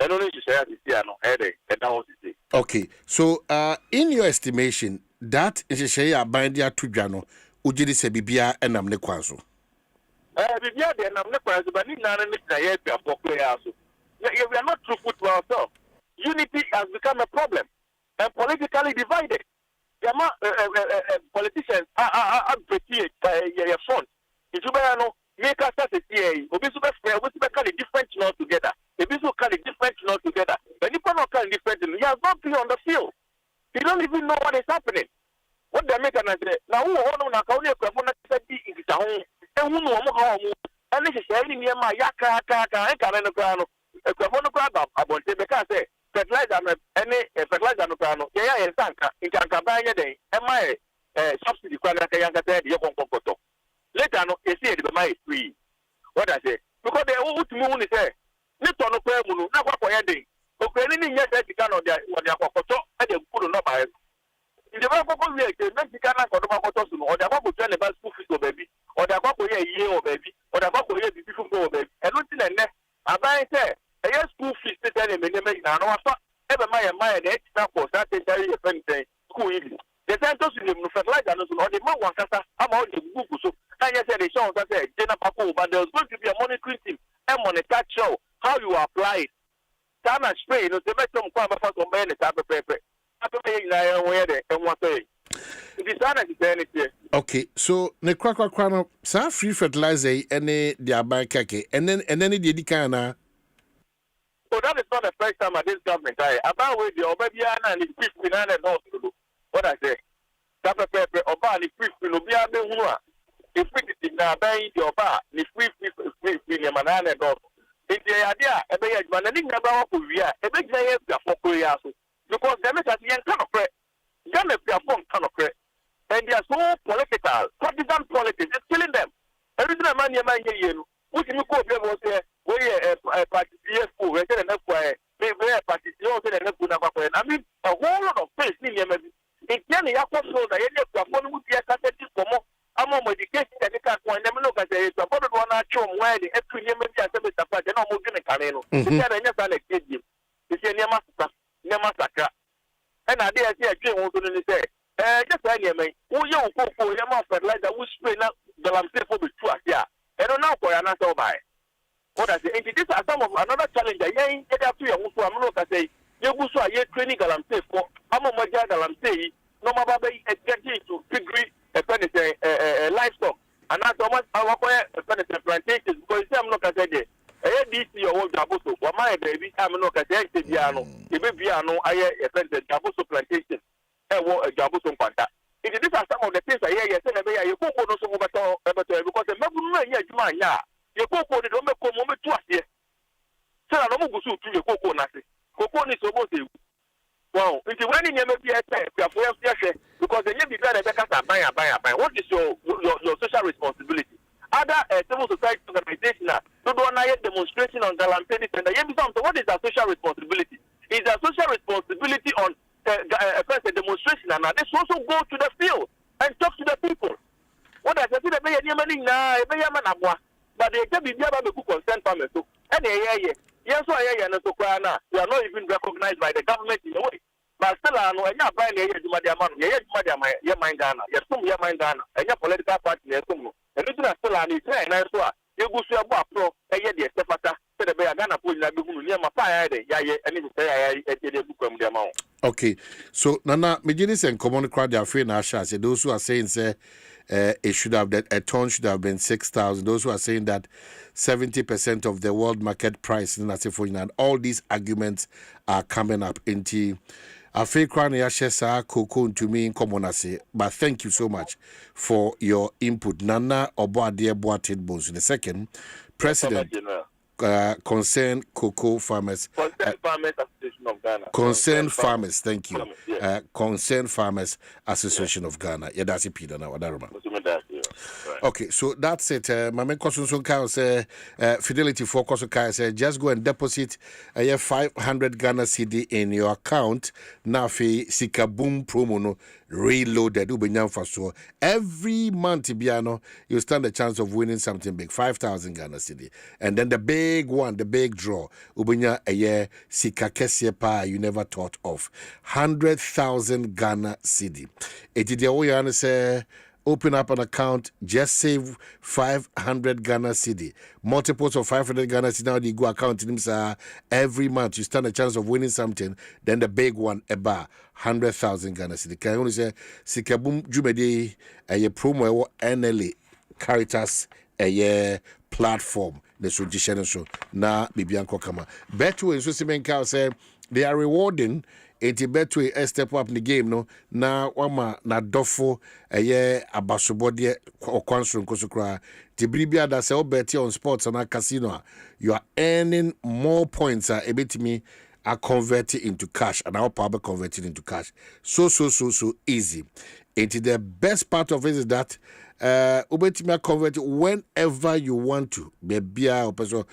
I don't need to say Distiano, headache, and now it is. Okay, so in your estimation, that is a share bindia to Jano, Ujidi Sebibia and Amnekwazo. We are not truthful to ourselves. Unity has become a problem and politically divided. Politicians are pretty front. If you make us as a CA, we carry different notes together. If you carry different notes together, when you cannot carry different, you have not been on the field. You don't even know what is happening. What they make and say, now who own a county of Kwabena in his home, and who know how and this is any near my yaka, and Carano Crano, a Kwabena crab about the fertilizer, any fertilizer no crano, yeah, and Sanka, in Campania day, and my subsidy Quanaka Yanka said, Yokopoto. Later, you see it by free. What I say, because they all to moon is there. Little no prayer, not what for ending. Okay, anything yet that you cannot, what they are Koto, and they put no buy. In the Bible, the Mexican or the Makotosu, or the Bible tell about school fees or baby, or the Bible year or baby, or the Bible year before go baby. And looking at that, I buy it. I have school fees to tell him in the make now. I thought ever my and extra for that school evening. The Santos in the fertilizer or the man was I'm out the book. So I said they show that Jenna Paco, but there's going to be a monitoring team and monitor show how you apply it. Time and spray, the better Kwabena for some men type of paper. Okay, so the crack sa free fertilizer and the buy keke and then the kana. Oh, that is not the first time at this government. About with the Obabiana and the 59 and also to do what I say. Tapa paper or bar the free Filobia de Hua. If we did not buy your bar, the free Manana and also. It's the idea, a big man, and about who we are, a big man for Korea. Because them is at the end of prayer. Them is their phone kind of prayer. And they are so political, partisan politics, it's killing them. Everything a man here, which you go there was a participate for, we said enough for a participate enough for I mean, a whole lot of face in Yemen. It can have also the area of one would be a strategy for more. I'm on education that they can't point them look at it. About one actual where the every Yemen is a bit of a general moving a canal. It's a kid. It's a master. Massacre. And I dare say, I want to say, just any man, who you go for your mouth fertilizer, who spray now the lamp for the truck, yeah. I don't know for another buy. What I say, and this are some of another challenge. I ain't get up to your who I'm not say, you go so I training galam say for I'm a major galam say, no matter getting to degree a penny livestock. And not so much our penny plantations because I'm not going to say. DC or Jabuso, or my baby, I'm not a piano. The piano, I attend the Jabuso plantation. I want a Jabuso Panta. It is some of the things I hear, you go no so because the Mabu, yeah, you go for the Dominic moment to us here. So I don't go to your cocoa nasi. Cocoa is almost a wow. If you want to be a because the name is buy. What is your social responsibility? Other civil society organizations do not demonstration on Galampenis and the what is our social responsibility? Is our social responsibility on first a demonstration demonstration, and this also go to the field and talk to the people. What I say, the mayor, but they can be able to consent farmers. And yes, we are not even recognized by the government in a way. But still, I know I'm not buying a Ghana, and your political party, and it's not still an Israel, and I saw you go to a bar pro, and yet the Stefata, the Ghana put in a good near my fire, and it's a book the amount. Okay, so Nana, Mejinis and Common Crowd are free now. Those who are saying, say, it should have that a ton should have been 6,000. Those who are saying that 70% of the world market price in Asifo, and all these arguments are coming up into a fake crown. Yashesa Coco to me in common. But thank you so much for your input. Nana Oboade Boated Bones. The second president. Concerned cocoa farmers. Concerned Farmers Association of Ghana. Concerned Farmers, thank you. Concerned Farmers Association of Ghana. Yeah, that's it, Peter. Now, okay, so that's it. My main question say Fidelity for Kosokai say just go and deposit 500 Ghana cedi in your account. Nafi Sikaboom promo no reloaded. So every month, Biano, you stand a chance of winning something big, 5,000 Ghana cedi, and then the big one, the big draw, Ubunya a year Sika Kesiepa you never thought of, 100,000 Ghana cedi. It did the say. Open up an account, just save 500 Ghana cedi. Multiples of 500 Ghana cedi. Now, you go accounting every month. You stand a chance of winning something. Then the big one, a bar, 100,000 Ghana cedi. Can I only say, Sikabum Jumedi, a promo, NLA, Caritas, a platform, the suggestion show. Na, Bibianco Kama. Betu and Susimenka say, they are rewarding. Eti Betway a step up in the game no na wama na dofo abasobode okwanso nkosokra tibribia da se obeti on sports and casino you are earning more points ebetimi are converted into cash and our power converted into cash so easy. Eti the best part of it is that ubetimi convert whenever you want to. Bebia opeso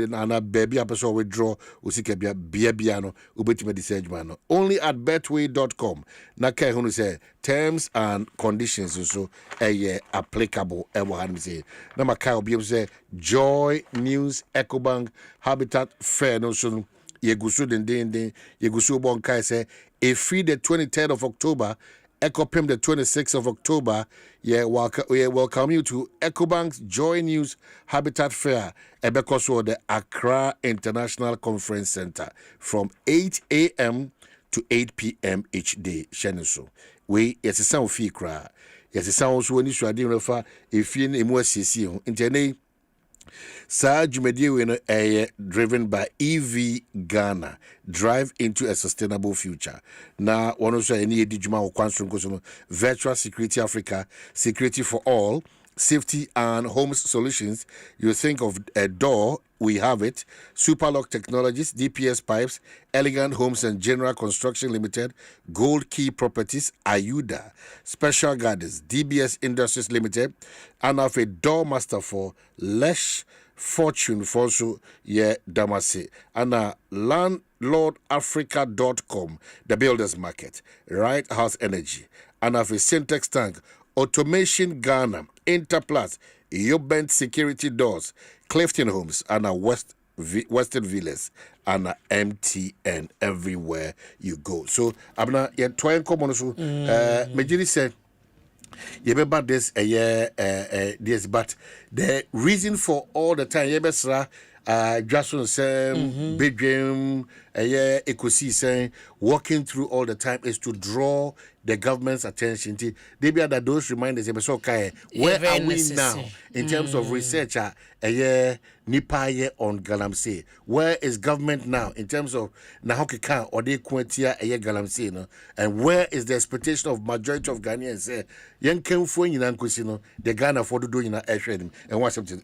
na bebia opeso withdraw usike bia no ubetimi decide man. Only at betway.com. Na kai hunu say terms and conditions so applicable ewo say. Na makai obi say Joy News Ecobank Habitat Fair no so yegusu den yegusu bon kai say a free the 23rd of October EcoPim the 26th of October. Welcome you to EcoBank's Joy News Habitat Fair, Ebekoso, the Accra International Conference Center, from 8 a.m. to 8 p.m. each day. Sheneso. We yes a sound fee cry. Yes a sound so when you should refer if you in MSCC internet. Sir Jumedi driven by EV Ghana. Drive into a sustainable future. Now, one also any Dijuma or Virtual Security Africa, Security for All, Safety and Homes Solutions. You think of a door, we have it. Superlock Technologies, DPS Pipes, Elegant Homes and General Construction Limited, Gold Key Properties, Ayuda, Special Gardens, DBS Industries Limited, and of a door master for Lesh Fortune for so Damasi, and landlordafrica.com, the builders market, Right House Energy, and of a Syntex Tank, Automation Ghana, Interplus, Yobent Security Doors, Clifton Homes, and Western Villas, and MTN everywhere you go. So, Abna, you're trying to come on. So, Majiri said, you remember this this, but the reason for all the time, Jason saying, big dream, Ekosiisen walking through all the time is to draw the government's attention to maybe that those reminders where are we now in terms of research nipa on galamsey, where is government now in terms of nahokika or they kwentia galamsey no, and where is the expectation of majority of Ghanaians say yankenfo nyina nkosi no the Ghana for do nyina ehwedem and what something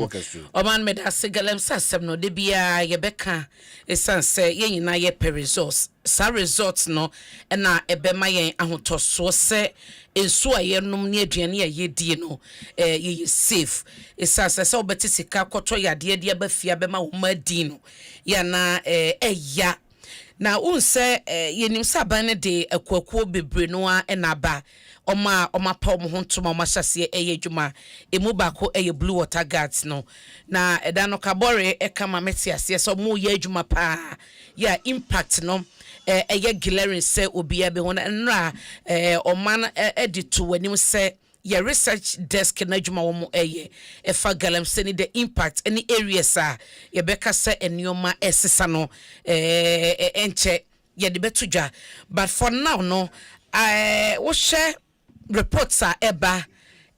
workers through oman me da segalem sasem no de bia ye beka esan say ye nyina ye per resource sa results no na ebema yen ahotoso se enso ayenom ne aduane ayedie no ye safe esasa se obeti sika kwoto yade de abafia bema wo madin no ya na eya na unse yenim saban de akwakuo bebre no a enaba oma pa om ho ntoma oma hyase eye dwuma emu bako eye blue water guards no na eda no kabore kama meti ase so mo ye dwuma pa ya impact no eye glaring se obia be ho na nra oman edit wanim se your research desk na dwuma wo mo efa galamse ni the impact any areas a ye beka se enioma esesa no enche ye de betudwa but for now no wo share reports a eba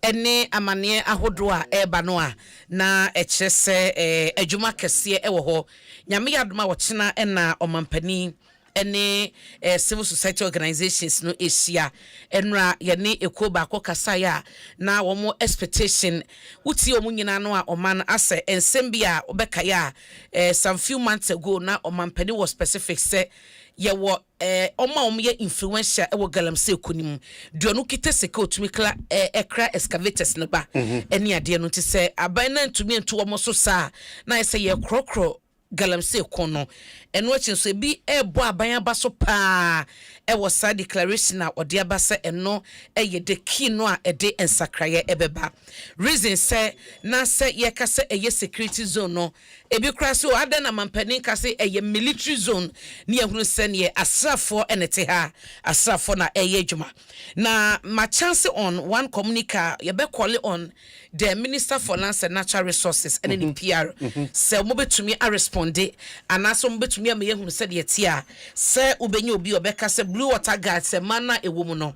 ene amane ahodo a eba no a na ekyere se adwuma kese ewo ho nyame yadoma wo kyena na omampani any civil society organizations no Asia enra yene ekoba akokasaya na womo expectation uti omu nyina no a oman ase ensembia obekaya some few months ago na omampani was specific say ye wo oma ye influential e wo galamse kunim duonu kite seke otumi kla ekra excavators no ba eni ade no ti se aban na ntumi nto wo so sa na say ye krokro galamse kono eno achi so bi ebo aban aba so pa e wo sa declaration a ode aba se eno eye de key no a ede ensakraye ebeba reason say na say ye ka say eye security zone no ebi kra so ada na mampani ka say eye military zone ni ehunu se ne asrafo enete ha asrafo na eye dwuma na ma chance on one communique ye be call on the Minister for Lands and Natural Resources and the PR say mo betumi a responde anaso mo betumi am yehunu se de tia say ubenye obi obeka say blue water guard say mana ewo mu no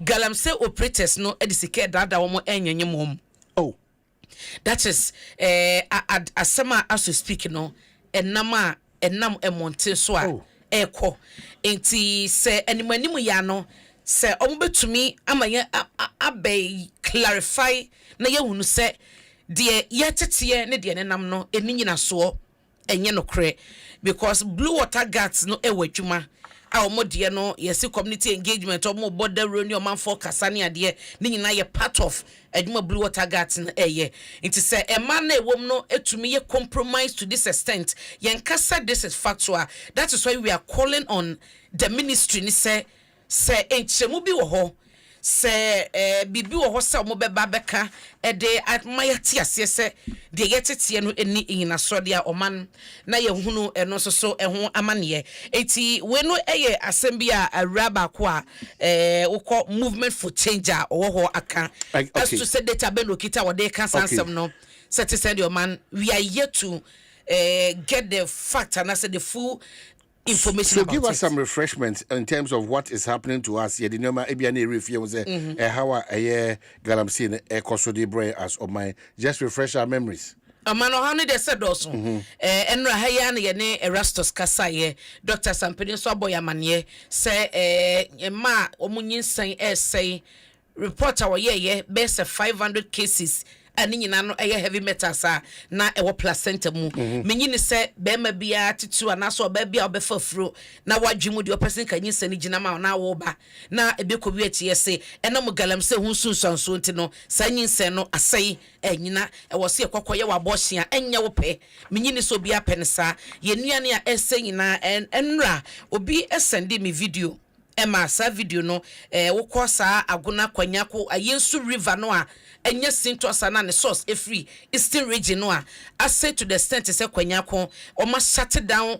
galamse operators no edisike dada wo mo enyenye mom oh that is asema as to speak no enam emonte so a eko enti say animanimu ya no say omo betumi amaye abey clarify na yehunu se de yetete ne de nenam no eninyina so enye no kre because blue water guards no ewadwuma a omodie no yesi community engagement omo border road ni omanfo kasane ade ni nyina ye part of adwuma blue water guards no eye nti se ema na ewom no etumi ye compromise to this extent yen kasa this is factual. That is why we are calling on the ministry ni se enchemu bi wo ho se bibi wo ho se mo beba beka de atmayati ase se de yetete no eni nyina so de oman na ye hunu eno so eho amane eti we no eye asem bia araba ko a wokọ movement for change a wo ho aka as to say data be no kita wo de kan sansem no set the oman we are yet to get the fact and I said the full information. So give us some refreshments in terms of what is happening to us. Yeah, the number Ebiane Refia was how a galamsin Ekosode Bray as of my just refresh our memories. Amano hanu de said also enra haya na yene Erastus Kasaye Dr. Sampeni so boy amanye say ma omunyinsan say reporter wo ye best 500 cases ani nyina no heavy metals na ewo placenta mu menyini se be ma bia titu anaso ba bia obefa furo na wadwemu de person kanyi sani gina ma na wo ba na ebekobi atie se ena mu galamse hu sunsanso nti no sanyinse no asai enyina ewo se ekokoye wabohia enya wo pe menyini so bia pensa ye nuane a ese nyina enra obi esende me video ema sa video no wokọ sa agona kwanyako ayensu river no a enye sinto asana ne source free eastern region no a say to the extent say kwanyako oma shut down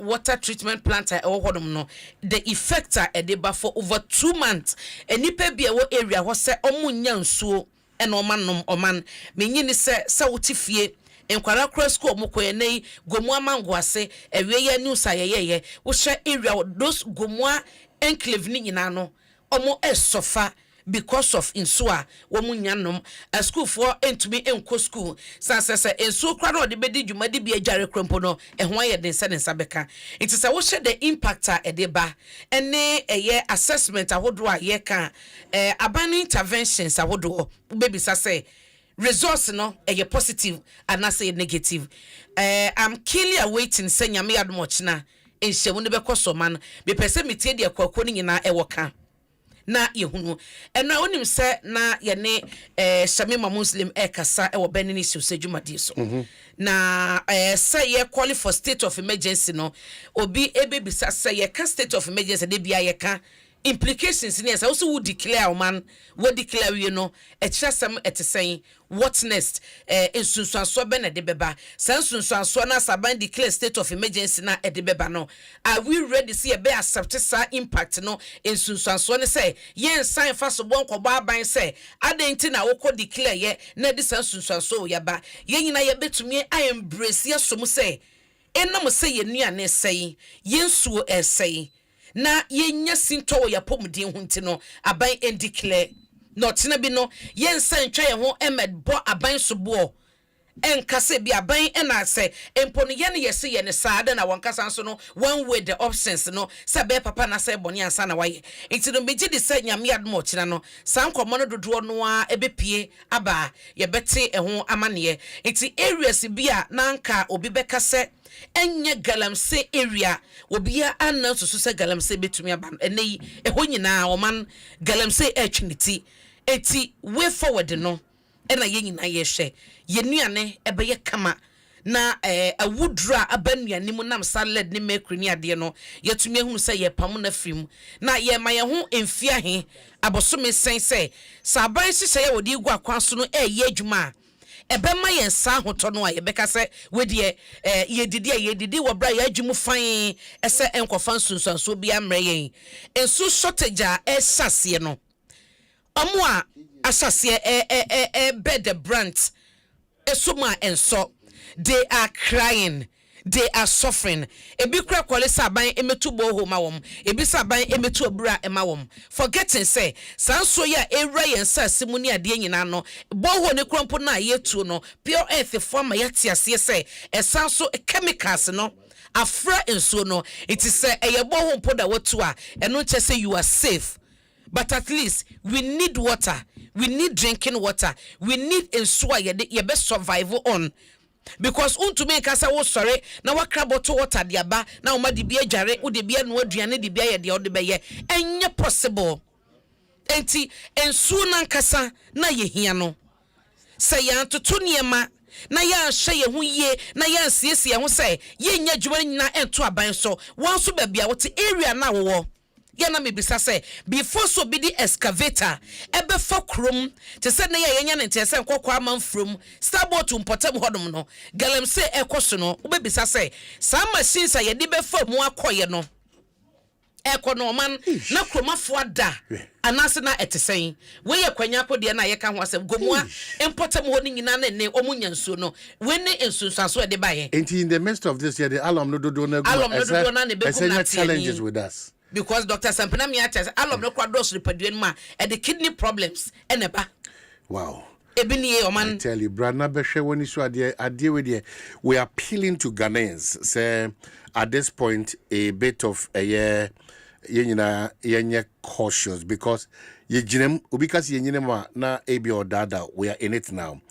water treatment plant hodom no the effect edeba for over 2 months enipa bia wo area ho se omunya nsuo ena oman menyini se wotifie enkwara cross school mukwe nei gomua mangwase ewie ya news ayeye wo hwe area those gomua enclave ni nyina no omo esofa because of insua womu nyanom a school for entumi enko school sansese enso kra no de bedi dwuma de bia dware krompo no ehon aye den se den sabeka it is a wo hwe the impact edeba ene assessment ahodo a ye kan abandon interventions ahodo baby say results no positive and say negative. I'm keenly awaiting say nyame admo china enhyemu ne bekoso man be pese metie de akwakono nyina ewoka na yehunu eno onim se na ye ne Shamima Muslim kasa e wo benini si osejumadi so na say ye call for state of emergency no obi ebebisa say ye ka state of emergency de bia ye ka implications in so also would declare man what declare you know some at saying what next in sunso be na de beba sunso na saban declare state of emergency na e de beba no are we ready see e be accept sa impact no in sunso ne say yen sign fa so bon ko ba ban say adenti na wo ko declare ye na de sunso ya ba yen nyina ye betumi I embrace ye so mu say enam say ye nuane say yen suo say na yenya sinto ya pomden hunti no aban en declare not na bi no yen san twa ye ho emed bo aban so bo en kase bi aban en ase empo no ye ne yese ye ne saade na won kasa so no one way the options no sabe papa na say boni ansa na waye enti no meji de say nyame admo kina no san komo no dodo no a ebepie aba ye bete ho amane enti areas bi a nanka obi bekase enye galamse area obia announce so say galamse betumi aban enei eho nyina oman galamse etwiniti eti way forward no ena ye nyina ye hye ye nuane ebeye kama na awudra abanuane mu nam salad ne mekri ni ade no yetumi ehunu say ye pam na frim na ye ma ye ho emfia he abosome sen say saban hye ye wodi gu akwanso no ye adwuma ebema yen sa hoto no aye beka se wedie yedidi wo bra ya adwumu fan ese enkofa nsunsanso bia mre yen ensu shortage a esase no omo a asase bed the brand esuma enso they are crying, they are suffering. Ebi kura kwale saban emetu boho mawom, ebi saban emetu obra emawom. Forgetting say, sanso ya era yensa simuni ade nyina no, boho ne krompo na yetu no, pure earth form yati ase say, sanso chemicals no, afra enso no, it is say eye boho mpo da watu a, eno che say you are safe. But at least we need water, we need drinking water, we need enso ye be survive on. Because untumi nkasa wo sore na wakra bottle water de aba na o ma de bia dware wo de bia no aduane de bia ye de o de beye enye possible enti ensu na nkasa na ye hia no se ya ntoto niema na ya hye ye hu ye na ya siesie ho se ye nya dwuma nyina ento aban so won so ba bia wote area na wo yana me bisa say before so be the excavator ebe for krom te say na yenya ne te say nkokwa man from starboard to importem hodom no galem say ekoso no ube bisa say some machines ye de be fa mu akoye no no man na kromafo ada anase na etesen we ye kwanya pode na ye ka ho asem gomua importem ho ni nyina na ne omunya nsuo no we ne nsunsanso de baye enti in the midst of this year the alum no do na challenges with us. Because Dr. Sampana Miatas, alum no quadros repaduan and the kidney problems and eba. Wow. Ebini man. I tell you, Brana Beshe when you saw idea with you, we are appealing to Ghanaians. Say at this point a bit of a year cautious because because na ebi or dada we are in it now.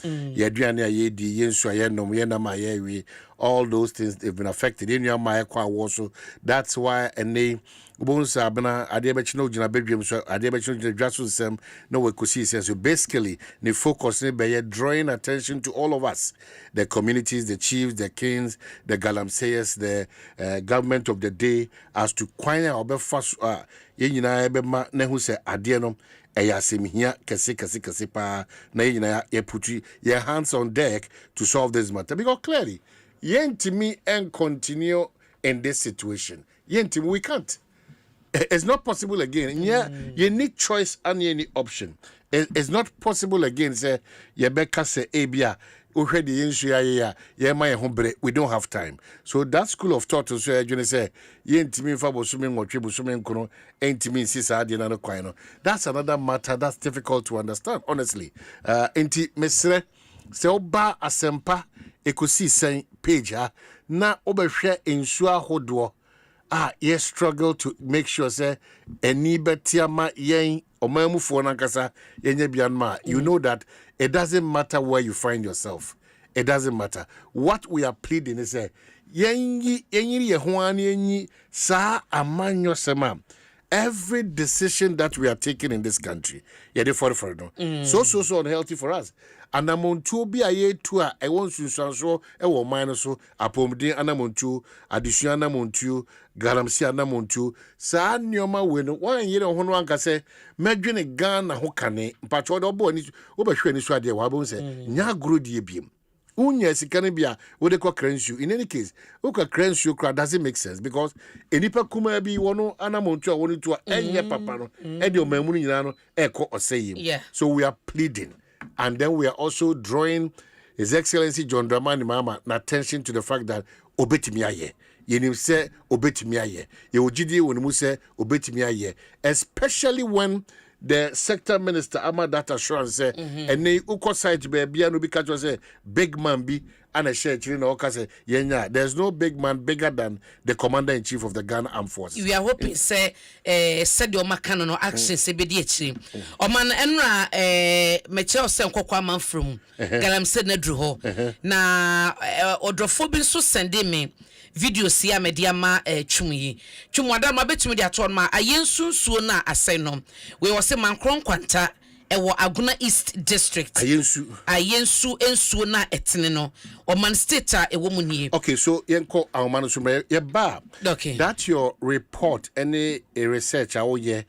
All those things they've been affected in your my also. That's why and they bonsa bana adebechino jina bedwem so adebechino jina dwaso sem no Ekosiisen so basically the focus be drawing attention to all of us, the communities, the chiefs, the kings, the galamseyers, the government of the day as to kwanya obefas ye nyina ebe ma na hu se ade no eyasemhia kese pa na ye nyina ye putu your hands on deck to solve this matter because clearly yentimi and continue in this situation yentimi we can't. It's not possible again. Yeah, you need choice and you need option. It's not possible again. Say, Yebeka say, Abia, already in Shia, my home we don't have time. So that school of thought to say, you say, Yentimi Fabo swimming or tribu swimming kono, Entimi Sisa Diana Quino. That's another matter that's difficult to understand, honestly. Enti Mesre, Seoba Asempa, Ekosiisen page, na Obershare in Shua Hodwo. Yes, struggle to make sure say any betiama yen omamu for nankasa yenye bianma. You know that it doesn't matter where you find yourself. It doesn't matter. What we are pleading is say yenyi yehwani yenyi sa amanyo sema every decision that we are taking in this country, yeah, they for it, no. So unhealthy for us. And amontu bi aye to a e won sunsanso e wo man so apomden anamontu adesua anamontu garamsi anamontu saa nneoma we no wan yire ho no anka se medwene Ghana ho kane mpacho de obo ni obehwe ni so ade wa bo se nya agro die biem unya sikane bia wo de kwa kransu. In any case uka kransu kra doesn't make sense because enipa kuma bi wono anamontu a wonu to enye papa no e de o mamunu nyina no e ko oseyim. So we are pleading. And then we are also drawing His Excellency John Dramani Mahama attention to the fact that obetimiaye. Yenim say obetimiaye. Ye ojidi wonimu say obetimiaye. Especially when the sector minister ama that assurance say ene uko site be bia no bi catch say big man bi and a share chiri na oka say yenya there's no big man bigger than the commander in chief of the Ghana Armed Forces. We are hoping say said the Omakano no action say be di chiri oman enra meche say nkokwa man from galam said na dru ho na odrofo bi so send me video sia media ma twumyi twumwada ma betumi dia to ma ayensunsuo na asai no we wo se mankron kwanta ewo Aguna East District ayensu ensuo na etene no Oman State a ewo munie. Okay, so yenko awman so ye ba. Okay, that your report any research awo ye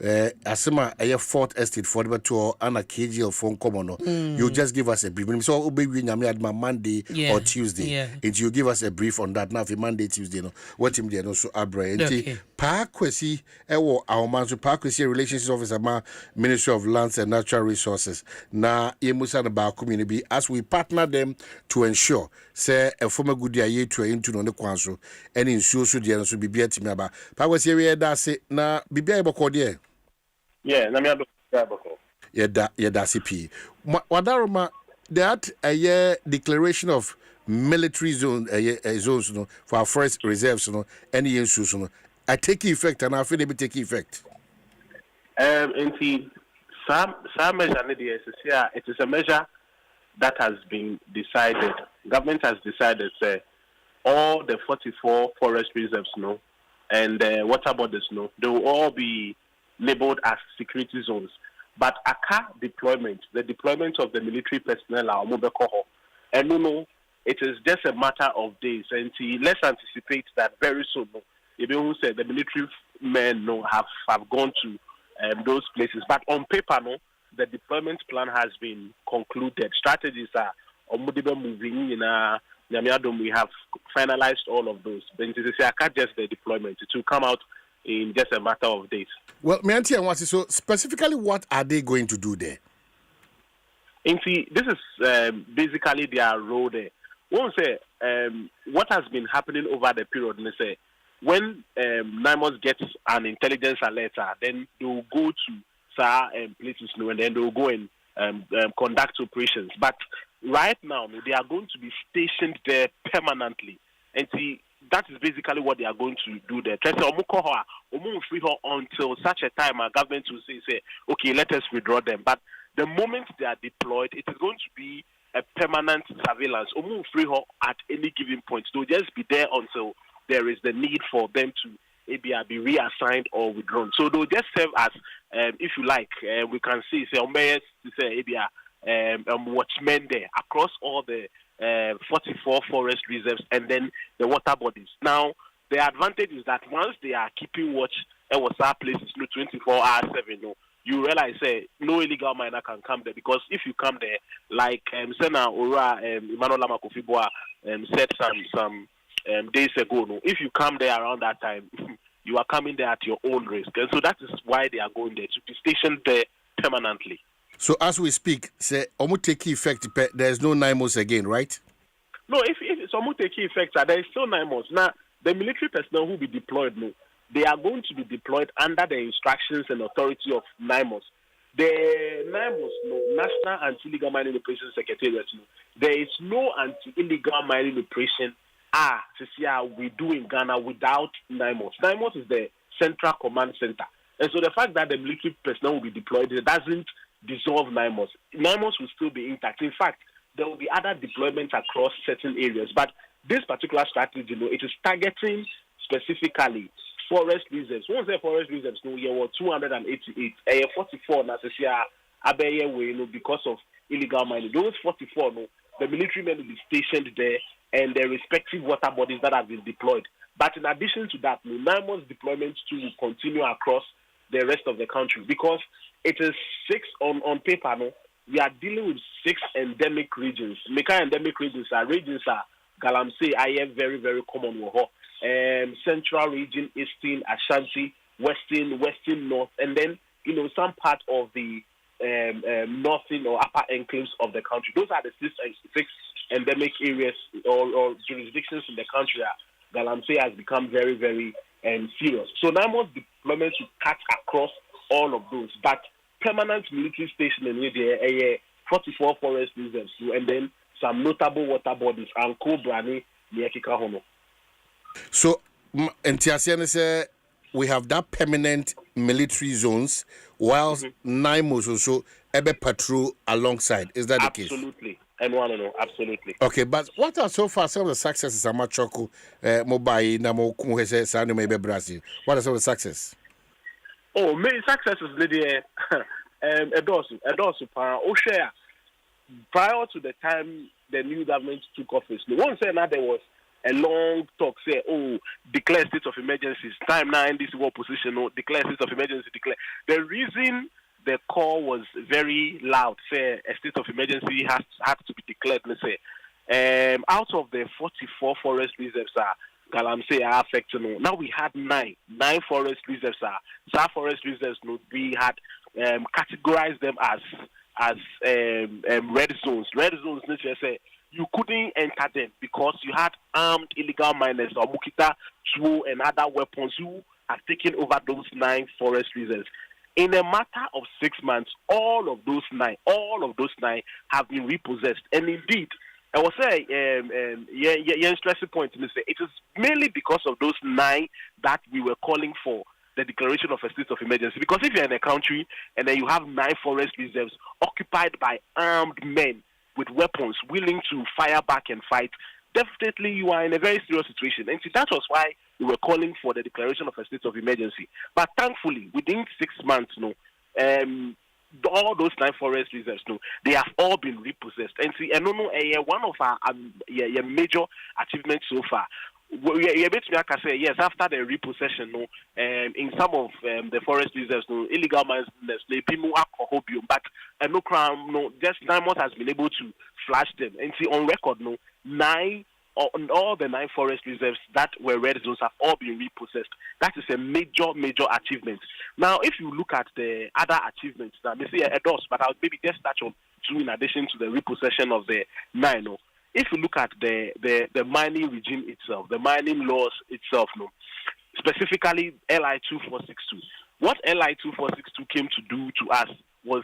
Asema a 4th estate for the tour and a KG of phone common. You just give us a brief. So obey we Monday or Tuesday. And you give us a brief on that now for Monday, Tuesday. No, what him there no so abra. Parkwesi ewo our man so Parkwesi Relations Officer ma Ministry of Lands and Natural Resources. Na yemusa na ba community as we partner them to ensure say a former good year to into no kwanso any ensure so there so bibia timi aba. Parkwesi we da say na bibia eboko there. Yeah, na me aboko. Yeah, CP. Wadaroma that a year declaration of military zone zones no for our forest reserves no any issues no I take effect and I feel they be take effect. Some measure it is a measure that has been decided. Government has decided say all the 44 forest reserves no and water bodies no they will all be labeled as security zones. But the deployment of the military personnel are Mobeko. And no, it is just a matter of days. And let's anticipate that very soon. Who said the military men have gone to those places. But on paper, no, the deployment plan has been concluded. Strategies are moving. We have finalized all of those. But it is just the deployment. It will come out in just a matter of days. Well, so specifically, what are they going to do there? This is basically their role there. One say what has been happening over the period. They say when NIMOS gets an intelligence alert, then they will go to places, and then they will go and conduct operations. But right now, they are going to be stationed there permanently, and that is basically what they are going to do there. Until such a time our government will say, okay, let us withdraw them. But the moment they are deployed, it is going to be a permanent surveillance. At any given point. They'll just be there until there is the need for them to be reassigned or withdrawn. So they'll just serve as, if you like, we can see, watchmen there across all the 44 forest reserves and then the water bodies. Now, the advantage is that once they are keeping watch at our places 24 hours 7, you realize no illegal miner can come there, because if you come there, like Senator Ora Emmanuel Lamakofibwa said some days ago, if you come there around that time, you are coming there at your own risk. And so that is why they are going there, to be stationed there permanently. So as we speak, say almost take effect. There is no NIMOS again, right? No, if it's almost take effect, there is still NIMOS. Now the military personnel who will be deployed, they are going to be deployed under the instructions and authority of NIMOS. The NIMOS, National Anti-Illegal Mining Operations Secretariat, there is no anti-illegal mining operation we do in Ghana without NIMOS. NIMOS is the central command center. And so the fact that the military personnel will be deployed, it doesn't dissolve NIMOS. NIMOS will still be intact. In fact, there will be other deployments across certain areas. But this particular strategy, it is targeting specifically forest reserves. Once the forest reserves, no, you were 288. 44 na Abeye way, no, because of illegal mining. Those 44, no, the military men will be stationed there and their respective water bodies that have been deployed. But in addition to that, no, 9 months deployment too will continue across the rest of the country because it is 6 on paper, no. We are dealing with 6 endemic regions. Meka endemic regions are Galamsey, I am very, very common. Central region, Eastern, Ashanti, Western North, and then, some part of the northern or upper enclaves of the country. Those are the 6 endemic areas or jurisdictions in the country that Galamsey has become very, very serious. So now most deployments will cut across all of those. But permanent military station in the 44 forest reserves, and then some notable water bodies and Kwabena near Kikahono. So, Ntiasiane say we have that permanent military zones, whilst 9 months or so, ebe patrol alongside. Is that the case? Absolutely. And one no, absolutely. Okay, but what are so far some of the successes? Amachoko, mobile, namo kumhese sanu maybe Brazil. What are some of the successes? Oh, many successes, lady. Edosu, share. Prior to the time the new government took office, no one said that there was a long talk, say, declare state of emergency. It's time now in this war position, declare state of emergency, declare. The reason the call was very loud, say, a state of emergency has to be declared, let's say. Out of the 44 forest reserves Galamsey are affected. Now we had 9 forest reserves. Some forest reserves, we had categorized them as red zones. Red zones, let's say, you couldn't enter them because you had armed illegal miners or Mukita, Chuo, and other weapons who have taken over those 9 forest reserves. In a matter of 6 months, all of those nine have been repossessed. And indeed, I will say, stressing point to say, it is mainly because of those 9 that we were calling for the declaration of a state of emergency. Because if you're in a country and then you have 9 forest reserves occupied by armed men with weapons willing to fire back and fight, definitely you are in a very serious situation. And see, that was why we were calling for the declaration of a state of emergency. But thankfully, within 6 months, all those 9 forest reserves, they have all been repossessed. And see, one of our major achievements so far. Yes, after the repossession, in some of the forest reserves, illegal mines, but no crime, just 9 months has been able to flash them. And see, on record, 9 all the 9 forest reserves that were red zones have all been repossessed. That is a major achievement. Now, if you look at the other achievements, now, I say a dose, but I'll maybe just touch on 2 in addition to the repossession of the 9. If you look at the mining regime itself, the mining laws itself, specifically LI 2462, what LI 2462 came to do to us was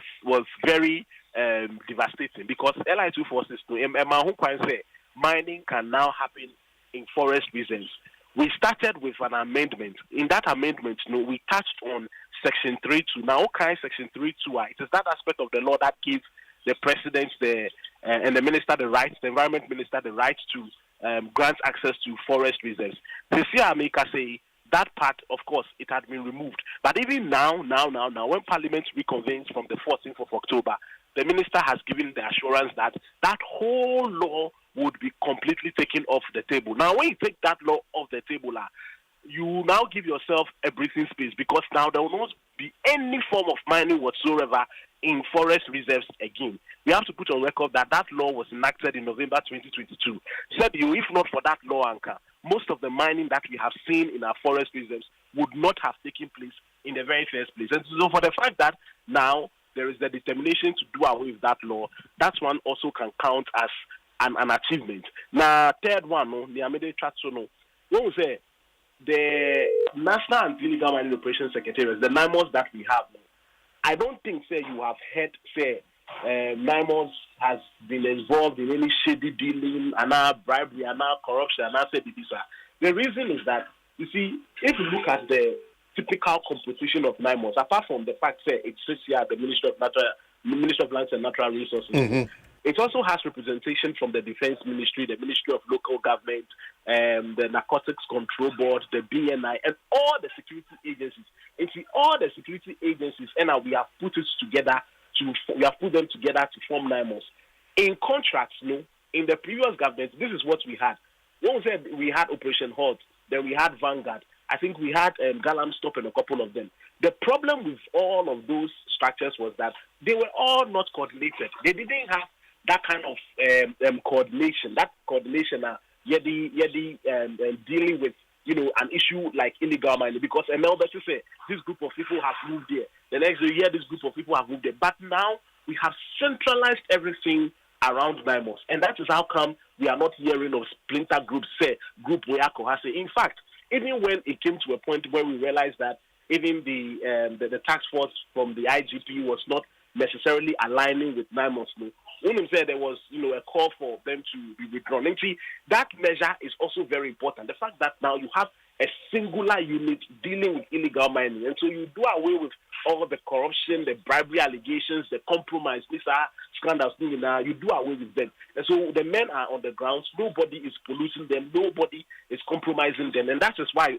very devastating because LI 2462, mining can now happen in forest reserves. We started with an amendment. In that amendment, we touched on Section 3.2. Now, okay, Section 3.2, it is that aspect of the law that gives the president and the minister the rights, the environment minister the rights to grant access to forest reserves. This year, America say that part, of course, it had been removed. But even now, when Parliament reconvenes from the 14th of October, the minister has given the assurance that that whole law would be completely taken off the table. Now, when you take that law off the table, you now give yourself a breathing space because now there will not be any form of mining whatsoever in forest reserves again. We have to put on record that law was enacted in November 2022. Said you, if not for that law anchor, most of the mining that we have seen in our forest reserves would not have taken place in the very first place. And so for the fact that now there is the determination to do away with that law, that one also can count as an achievement. Now, third one, the immediate what we say, the National Anti-Illegal Mining Operations Secretariat, the NIMOS that we have now, I don't think, you have heard, NIMOS has been involved in any shady dealing, and bribery, and corruption, and the reason is that, you see, if you look at the typical composition of NIMOS, apart from the fact that it sits here at the Ministry of Lands and Natural Resources, It also has representation from the Defense Ministry, the Ministry of Local Government, the Narcotics Control Board, the BNI, and all the security agencies. And see, all the security agencies, and we have put them together to form NIMOS. In contrast, in the previous government, this is what we had. When we said we had Operation Hot, then we had Vanguard. I think we had Galam Stop and a couple of them. The problem with all of those structures was that they were all not coordinated. They didn't have that kind of coordination. That coordination, dealing with an issue like illegal mining. Because Melba to say this group of people have moved there. The next year, this group of people have moved there. But now we have centralized everything around NIMOS, and that is how come we are not hearing of splinter groups. Say group where Kohase. In fact, even when it came to a point where we realized that even the task force from the IGP was not necessarily aligning with NIMOS, when we said there was a call for them to be withdrawn. And see, that measure is also very important. The fact that now you have a singular unit dealing with illegal mining, and so you do away with all the corruption, the bribery allegations, the compromise, these are scandals. You do away with them, and so the men are on the ground. Nobody is polluting them. Nobody is compromising them, and that is why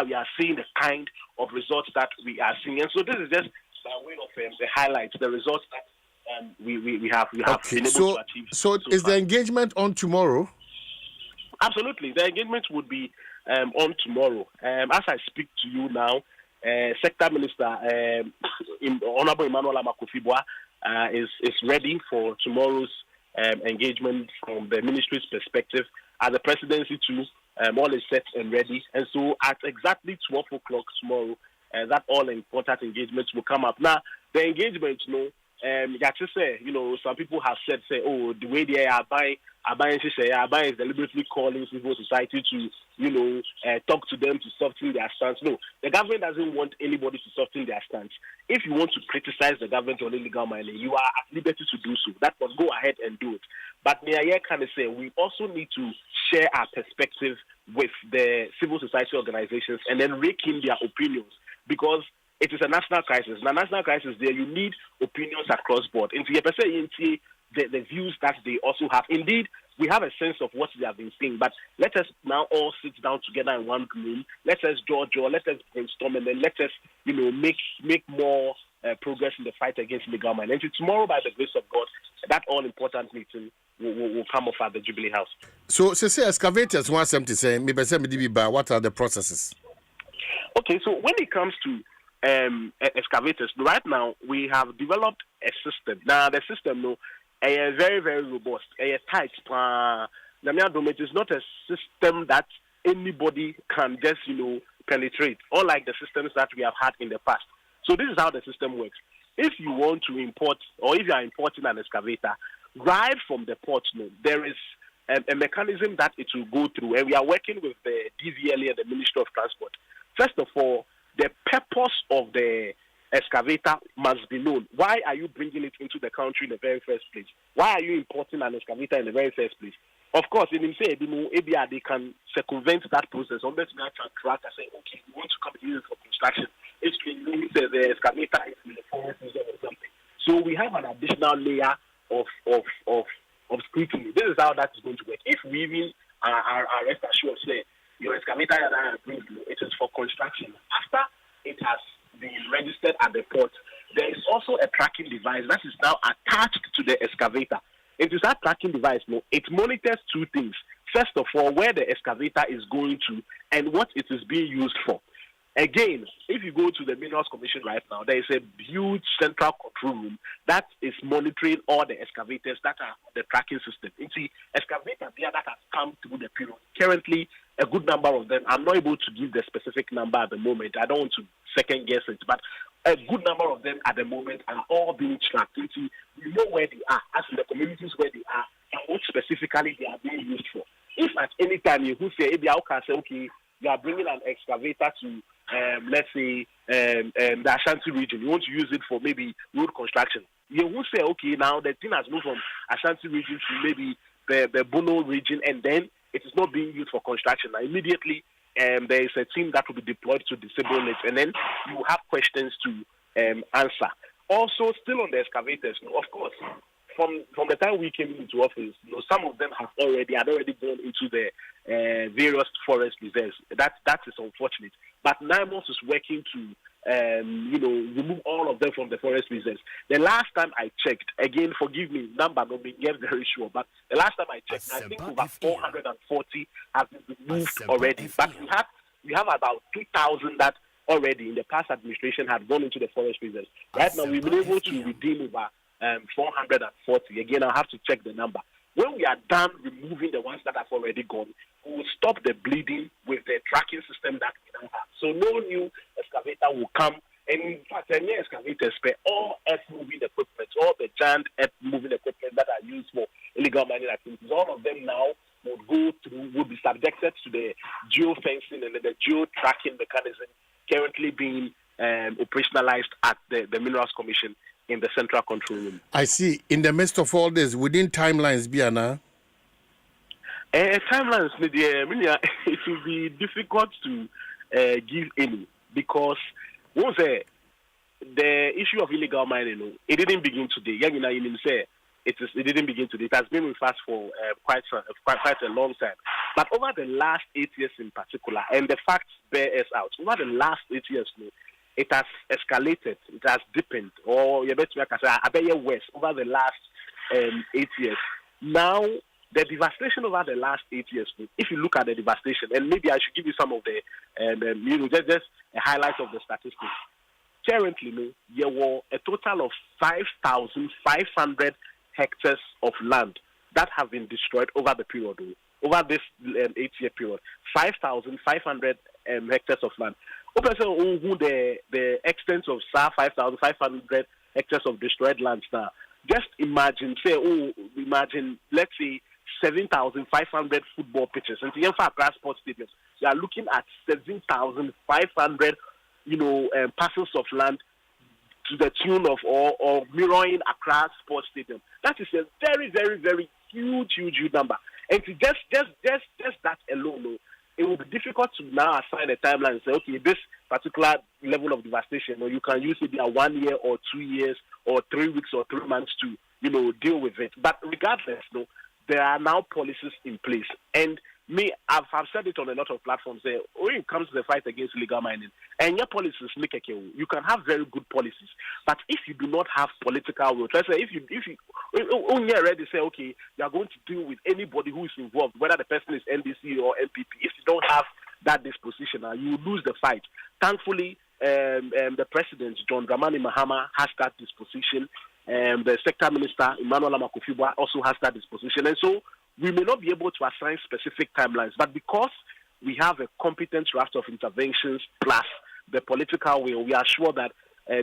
we are seeing the kind of results that we are seeing. And so this is just by way of the highlights, the results that we have been able to achieve. So is the engagement on tomorrow? Absolutely, the engagement would be on tomorrow. As I speak to you now, Sector Minister Honorable Emmanuel Amakufibwa is ready for tomorrow's engagement from the ministry's perspective. At the presidency too, all is set and ready. And so at exactly 12 o'clock tomorrow, that all important engagements will come up. Now, the engagement, some people have said, the way they are buying is deliberately calling civil society to, talk to them to soften their stance. No, the government doesn't want anybody to soften their stance. If you want to criticize the government on illegal mining, you are at liberty to do so. That must go ahead and do it. But may I kind of say, we also need to share our perspective with the civil society organizations and then rake in their opinions, because it is a national crisis. In a national crisis, there you need opinions across board. Into the views that they also have. Indeed, we have a sense of what they have been saying, but let us now all sit down together in one room. Let us draw, let us brainstorm, and then let us, make more progress in the fight against illegal mining. And tomorrow, by the grace of God, that all-important meeting will come off at the Jubilee House. So, say excavators, what are the processes? Okay, so when it comes to excavators, right now we have developed a system. Now the system is very, very robust, tight. It is not a system that anybody can just penetrate, unlike the systems that we have had in the past. So this is how the system works. If you want to import, or if you are importing an excavator, right from the port, there is a mechanism that it will go through, and we are working with the DVLA and the Ministry of Transport. First of all, the purpose of the excavator must be known. Why are you bringing it into the country in the very first place? Why are you importing an excavator in the very first place? Of course, in say they can circumvent that process. Unless we have to track and say, okay, we want to come use it for construction. It's the excavator is in the forest or something. So we have an additional layer of scrutiny. This is how that is going to work. If we even are rest assured, say, your excavator it is for construction. After it has been registered at the port, there is also a tracking device that is now attached to the excavator. It is that tracking device, it monitors two things. First of all, where the excavator is going to and what it is being used for. Again, if you go to the Minerals Commission right now, there is a huge central control room that is monitoring all the excavators that are the tracking system. It's the excavator there that has come through the period. Currently, a good number of them, I'm not able to give the specific number at the moment. I don't want to second guess it, but a good number of them at the moment are all being tracked. We know where they are, as in the communities where they are, and what specifically they are being used for. If at any time you say, okay, you are bringing an excavator to, let's say, the Ashanti region, you want to use it for maybe road construction. You will say, okay, now the thing has moved from Ashanti region to maybe the Bono region, and then it is not being used for construction. Now, immediately, there is a team that will be deployed to disable it, and then you will have questions to answer. Also, still on the excavators, of course, from the time we came into office, some of them had already gone into the various forest reserves. That is unfortunate. But NIMOS is working to remove all of them from the forest reserves. The last time I checked, again, forgive me, number not being very sure, but the last time I checked, I think over 440 have been removed already. But we have about 2,000 that already in the past administration had gone into the forest reserves. Right now, we've been able to redeem over 440. Again, I'll have to check the number. When we are done removing the ones that have already gone, we will stop the bleeding with the tracking system that we now have. So no new excavator will come. And in fact, any excavators spare all earth-moving equipment, all the giant earth-moving equipment that are used for illegal mining activities, all of them now will be subjected to the geo-fencing and the geo-tracking mechanism currently being operationalized at the Minerals Commission in the Central Control Room. I see. In the midst of all this, within timelines, Biana? Timelines, it will be difficult to give any because once the issue of illegal mining, it didn't begin today. It didn't begin today. It has been with us for quite a long time. But over the last 8 years in particular, and the facts bear us out, over the last 8 years, it has escalated, it has deepened, or you bet worse over the last 8 years. Now, the devastation over the last 8 years, if you look at the devastation, and maybe I should give you some of the, just a highlight of the statistics. Currently, there were a total of 5,500 hectares of land that have been destroyed over the period, over this 8-year period. 5,500 hectares of land. The extent of 5,500 hectares of destroyed lands now. Just imagine, let's say 7,500 football pitches. And in fact, sports stadiums, you are looking at 7,500, parcels of land to the tune of or mirroring Accra Sports Stadium. That is a very, very, very huge number. And to just that alone, it will be difficult to now assign a timeline and say, okay, this particular level of devastation, or you can use it in 1 year or 2 years or 3 weeks or 3 months to, deal with it. But regardless, there are now policies in place. And I've said it on a lot of platforms there. When it comes to the fight against illegal mining, and your policies, you can have very good policies, but if you do not have political will, let's say if you only already say, okay, you are going to deal with anybody who is involved, whether the person is NDC or MPP, if you don't have that disposition, you lose the fight. Thankfully, the president, John Dramani Mahama, has that disposition. The sector minister, Emmanuel Amakufibwa, also has that disposition. And so we may not be able to assign specific timelines, but because we have a competent raft of interventions plus the political will, we are sure that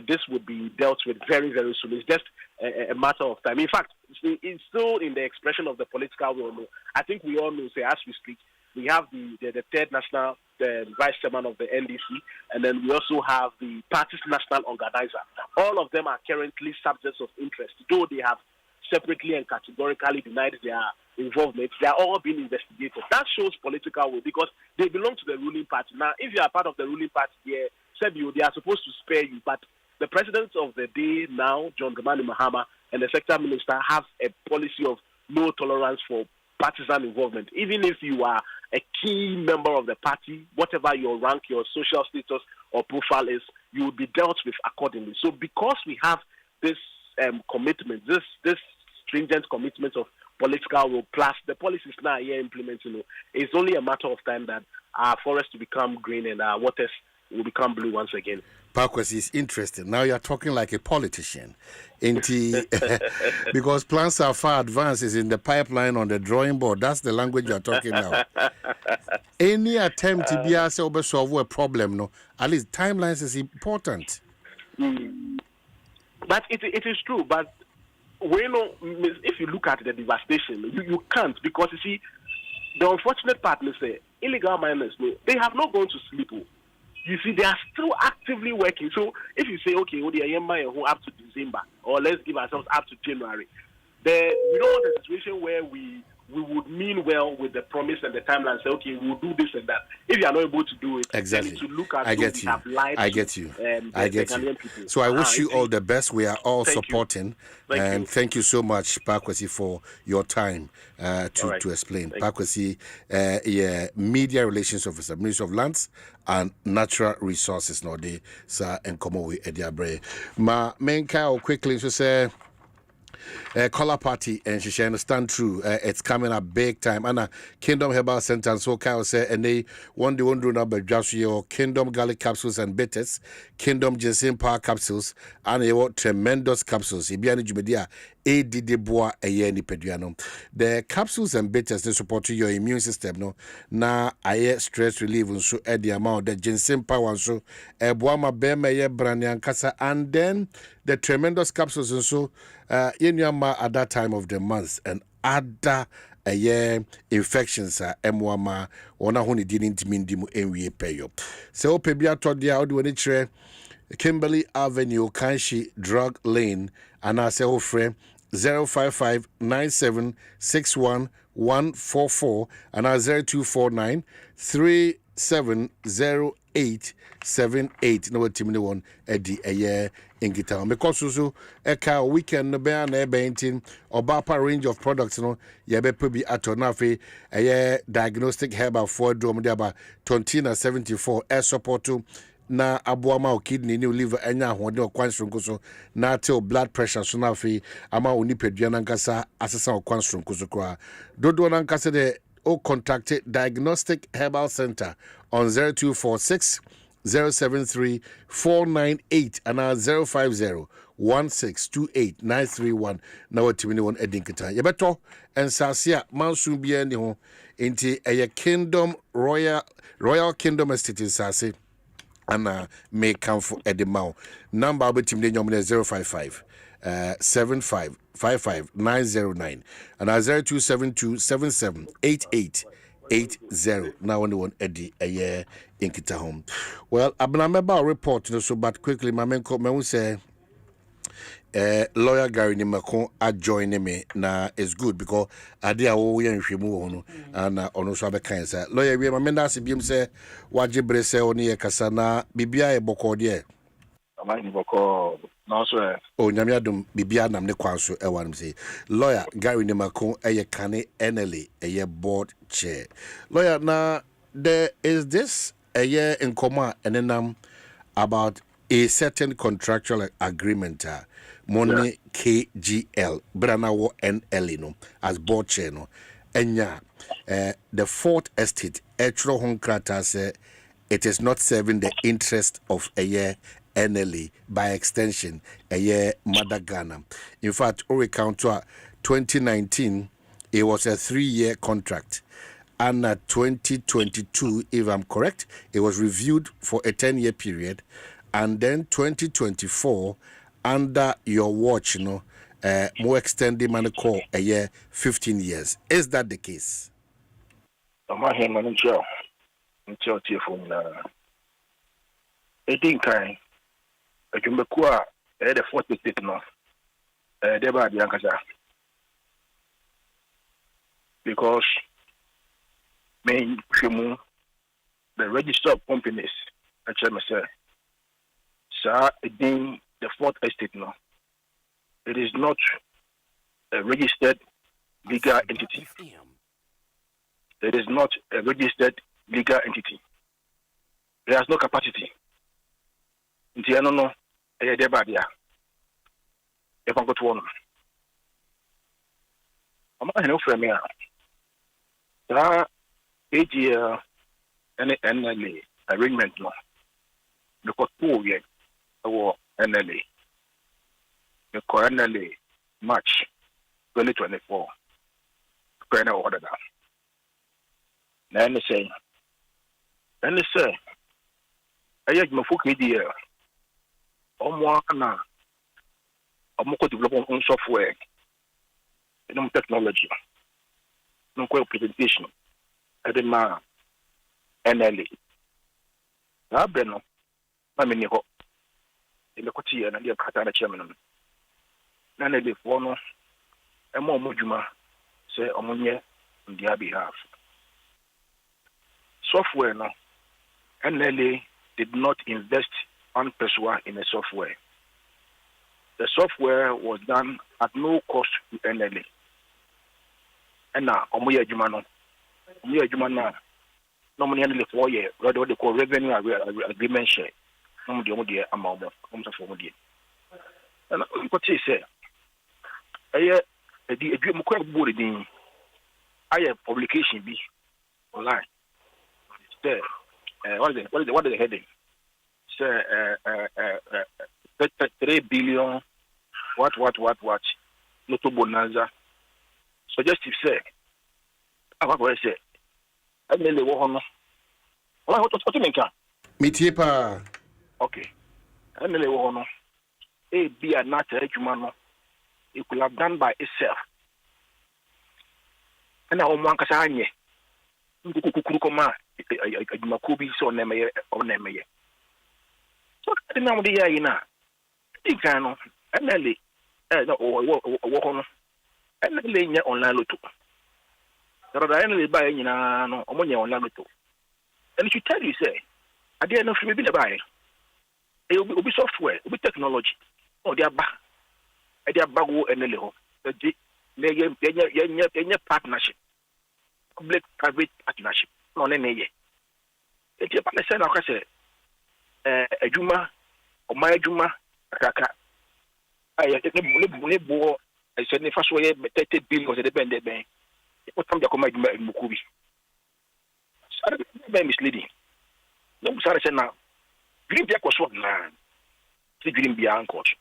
this would be dealt with very, very soon. It's just a matter of time. In fact, it's still in the expression of the political will. I think we all know, as we speak, we have the third national vice chairman of the NDC, and then we also have the party's national organizer. All of them are currently subjects of interest, though they have separately and categorically denied their involvement. They are all being investigated. That shows political will because they belong to the ruling party. Now, if you are part of the ruling party, they are supposed to spare you. But the president of the day now, John Dramani Mahama, and the sector minister have a policy of no tolerance for partisan involvement. Even if you are a key member of the party, whatever your rank, your social status or profile is, you will be dealt with accordingly. So because we have this commitment, this stringent commitment of political will plus the policies now here implementing, it's only a matter of time that our forests will become green and our waters will become blue once again. Parkwes is interesting. Now you're talking like a politician. Because plans are far advanced, is in the pipeline on the drawing board. That's the language you're talking now. Any attempt to be able to solve a problem, at least timelines is important. But it is true. But if you look at the devastation, you can't, because you see, the unfortunate part is illegal miners, they have not gone to sleep. You see, they are still actively working. So if you say, okay, up to December, or let's give ourselves up to January, we don't want a situation where we we would mean well with the promise and the timeline. Say, okay, we'll do this and that. If you are not able to do it, exactly, then to look at I get you. I get you. People. So I wish you all the best. We are all supporting, Thank you. Thank you so much, Pakwasi, for your time to explain. Pakwasi, Media Relations Officer, Ministry of Lands and Natural Resources. No, they sir and come away at the Ma menka quickly so say. Color party and she understand true. It's coming up big time. And Kingdom Herbal Center and so Kyle say and they one do number just your Kingdom Garlic capsules and bitters, Kingdom Ginseng Power capsules, and you tremendous capsules. Ibiani Jumedia ADD bois a year ni peduano. The capsules and bitters they support your immune system. No, na aye stress relief and so add the amount the ginseng power and so boama bema ye brand kasa and then the tremendous capsules and so in your at that time of the month and other infections M1 ona honi didn't mean dimu enwie peyo. So pebia to dia odo ni chere Kimberley Avenue Kanshi Drug Lane and I say ho frame 05597611144 and 0249370878 no timini one edi eye ingita because so eka weekend no be na ebentin obapa range of products no ye be pe bi atonafe eye diagnostic herbal for drum de aba tontina 74 air support na aboama o kidney ni liver enya ahode o kwanstronko so na till blood pressure so na fe ama onipadua na nkasa asesa o kwanstronko so kwa dodo na nkasa de o contact Diagnostic Herbal Center on 0246 073 498 and 050 1628931 na watimini won edinkita yebeto ensasia mansu bia ni ho enti eye Kingdom Royal Kingdom Estate insase ana may come for edimao number betim de nyom 055 7555909 and 0272778880 now only one Eddie a year in Kita home. Well, I'm about report so but quickly my man say lawyer Gary Nimako are joining me na is good because I did all we and ono so be kan say lawyer we my man that's bim say wajibre say oni e kasana bibia e boko de amani boko no so o nyamiadum bibia nam ne kwanso e wan say lawyer Gary Nimako e kane NLA e board chair lawyer na there is this a year in coma and then about a certain contractual agreement money KGL Brana wo NL no as board chair no enya the fourth estate etro honkrata say it is not serving the interest of a year NLE by extension a year Madagana. In fact, we count to 2019 it was a 3-year contract. And 2022, if I'm correct, it was reviewed for a 10-year period. And then 2024, under your watch, more extended money call a year, 15 years. Is that the case? Omanhene until from I think I Jumekua the 40th state no deba di ankasa because main the register of companies actually say sir in the fourth estate no it is not a registered legal entity. It is not a registered legal entity. It has no capacity. Nti no no e de badia. E fa goto wono. Omanhene ofre me a. Da AGL NLA arrangement no. The court we or NLA. The NLA March 2024. Kind of order that. Then say, I had my full idea. Omwana, Omoko develop on software, no technology, no presentation, at the man, NLA. I've been, I mean, in the Kotia and the Katana chairman. NLA for no, and more Mujuma, say, Omonia, on their behalf. Software, no, NLA did not invest on Pessoa in the software. The software was done at no cost to NLA. And now, Omoya Jumano, normally only 4 years, what they call revenue agreement share. No, the amount of Omodia. And what he said, I have publication be online. What is the heading? Say 3 billion. What? Lotto bonanza. Suggestive say. What say? I mean the one. What you mean? Mitiepa. Okay. I mean the one. A be a not a human. It could have done by itself. And now one kasanye. Kukukuma. Makubi so neme or neme. So the name of the year ina. Ikano. NLA. No. NLA online lotu. There are NLA buy no omonya online lotu. And it should tell you say, I didn't know if you be the buy. It will be software, it will be technology. Oh, they are back. They are back and the partnership, public-private partnership. No, it's a partnership. Like I said, a Juma or my Juma, Kaka. I said, the first way, 30 billion was a dependent bank. What time they come to Mukubi? So very misleading. No, sorry, say now. Dream be a course one man. The dream be a coach.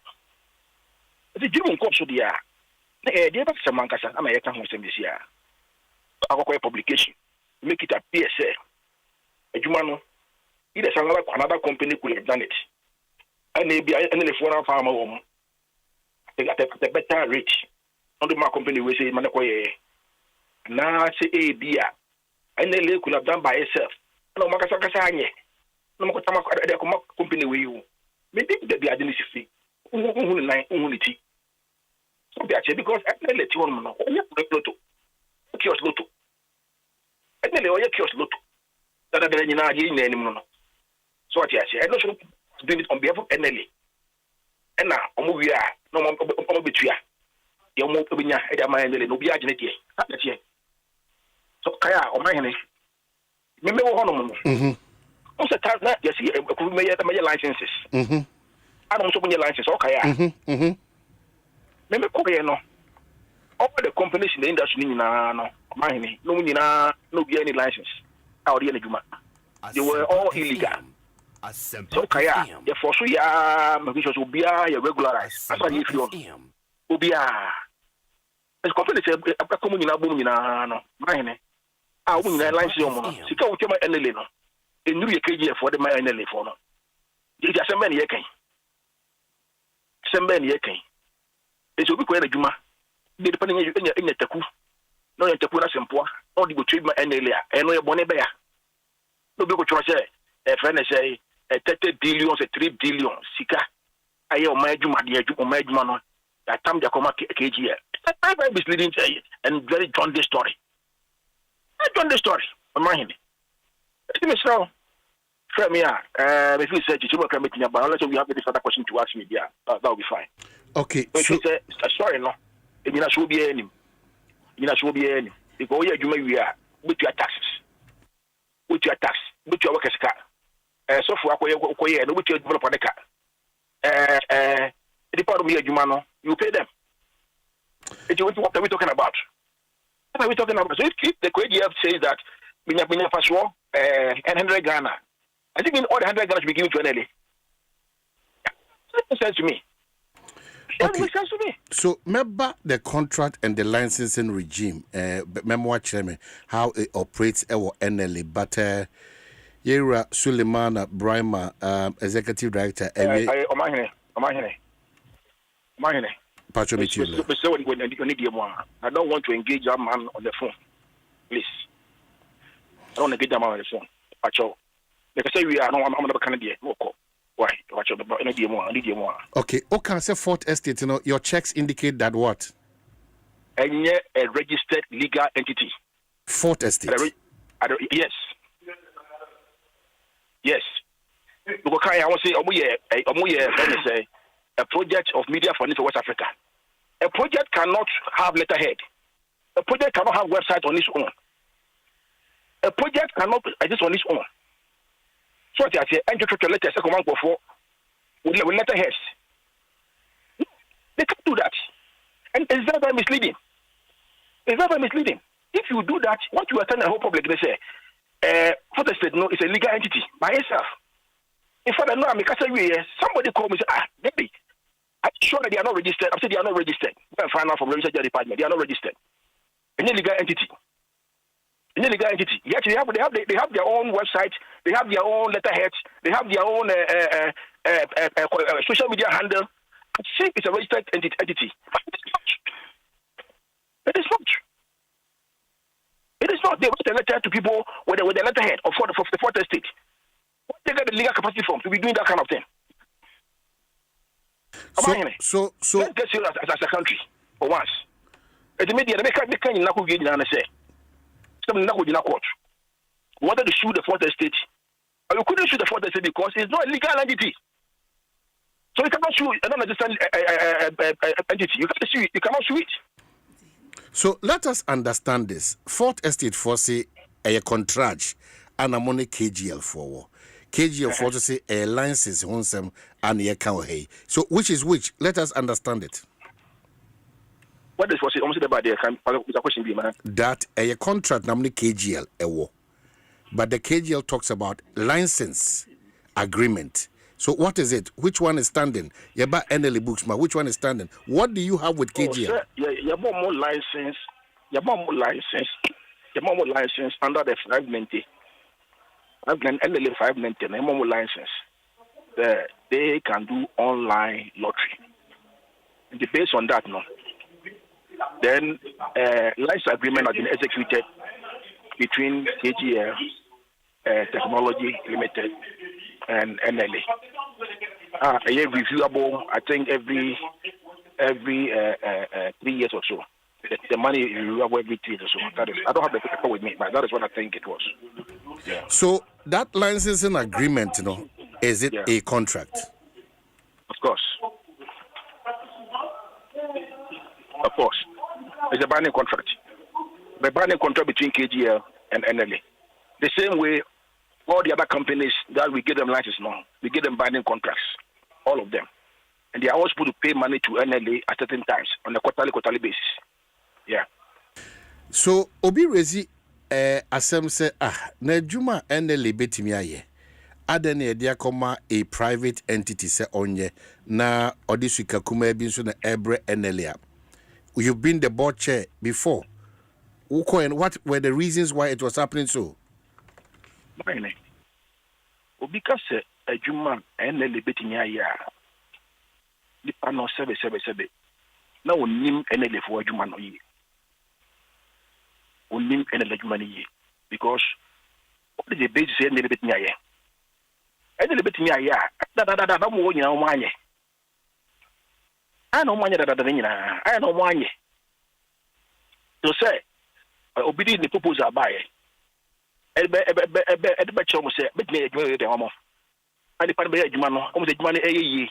The dream coach so dia. They have some mankasa. I'm a young person this year. I got publication. Make it a PSA. A Jumano. Either another company could have done it. And maybe I only foreign farmer home. They got a better rate. On the company we say Manakoye. Now say a beer. And they could have done by itself. No Makasakasanye. No company with you. Maybe the identity. Unity. So because I let you on Lotto. Kiosk Lotto. I tell you, kiosk Lotto. That are the Nina. So what I say, I don't do it on behalf of NLA. And now, Omovia, no more Obitria. Your more Obinia, Edamai, no be agent here. So Kaya, Omanhene. Remember one. What's the time that you see a licenses? I don't open your license, okay. Remember Koreano. All the companies in the industry, no, be any license. Out the Juma. They were all illegal. So Kaya, the for sure, which will be a regularized. That's why if you will be a company, a community, no, mine. I wouldn't license. Sika will come at NLA. A new KG for the NLA for no. It's a many year. Sembeni yake. Ezo bi ko na djuma. Bi de panin enya taku. No enya taku na sempoa. No di go treat ma NLA. Eno ye bone be ya. No bi go tro say e friend say 30 billion or 3 billion sika. Aye o ma djuma de djuma o ma djuma no. That time they come KG. It's very misleading and very jaundiced story. I don't the story. Omanhene. It's so. Me, if you say you can make me, but unless we have this other question to ask me, yeah, that will be fine. Okay. So, sorry, no. You know, should be any. You know, should be any. Because you are with your taxes, with your workers' car. So for a with your developer car. The part of me, you pay them. What are we talking about? What are we talking about? So if the KDF says that we have been a first war, 100 Ghana. I think in all the 100 Ghana should be given to NLA. That makes sense to me. That makes sense to me. So, remember the contract and the licensing regime, Memoir Chairman, how it operates at NLA. But Yera Suleimana Brima, Executive Director. Omanhene. I don't want to engage that man on the phone. Please. I don't want to engage that man on the phone. Pacho. Like I say, we are no, I'm not Canadian. Why? Watch out about any more. Okay. Okay, say Fourth Estate, you know, your checks indicate that what? And a registered legal entity. Fourth Estate. Yes. Yes. Because I want to say, a project of media for West Africa. A project cannot have letterhead. A project cannot have website on its own. A project cannot exist on its own. So I say, enter to letters, command for with letterheads. They can't do that. And it's very misleading. It's very misleading. If you do that, what you are telling the whole public, they say, Photo State, no, it's a legal entity by itself. In fact, I know somebody called me and said, baby, I'm sure that they are not registered. I said they are not registered. Go and find out from the research department. They are not registered. Any legal entity. Any legal entity. Yet they have their own website. They have their own letterheads. They have their own social media handle. I think it's a registered entity. It is not. It is not. They write a letter to people with the letterhead of the fourth estate. What they got the legal capacity from to be doing that kind of thing? So let's get serious as a country for once. The media they can't say court. We wanted to sue the fourth estate. But we couldn't sue the fourth estate because it's not a legal entity. So you cannot sue a non-existent entity. You can't sue it. You cannot sue it. So let us understand this. Fourth Estate for say a contract and a money KGL for KGL for to say a license onsem and a cow hay. So which is which? Let us understand it. What is it? Almost about the question be man. That a contract namely KGL a war. But the KGL talks about license agreement. So what is it? Which one is standing? You buy NLE books, ma. Which one is standing? What do you have with KGL? Sir, you have more license. You have more license. You have more license under the 590. NLE 590. You have more license. They can do online lottery. And based on that, no. Then license agreement has been executed between KGL Technology Limited and NLA. Reviewable, I think every 3 years or so. The money is reviewable every 3 years or so. That is, I don't have the paper with me, but that is what I think it was. Yeah. So that licensing agreement, is it a contract? Of course. Of course. It's a binding contract. The binding contract between KGL and NLA. The same way all the other companies that we give them licenses now, we give them binding contracts, all of them. And they are all supposed to pay money to NLA at certain times on a quarterly basis. Yeah. So, Obi Rezi, Asem say, na juma NLA betimi aye. Adene dia koma a private entity se onye na odisuka kuma bi nso na ebre NLA. You've been the board chair before. And what were the reasons why it was happening so? Because a Juma and a liberty ya. The panel 777. No nim and a for Juma no ye. Nim and a Juma ye. Because what is the basis and the liberty ya? And the liberty ya. That more you know, money. I know money that I know money. To say, obedient the proposal by it. And the say, but me, the homo. And the Panabay Jumano, almost the money a year.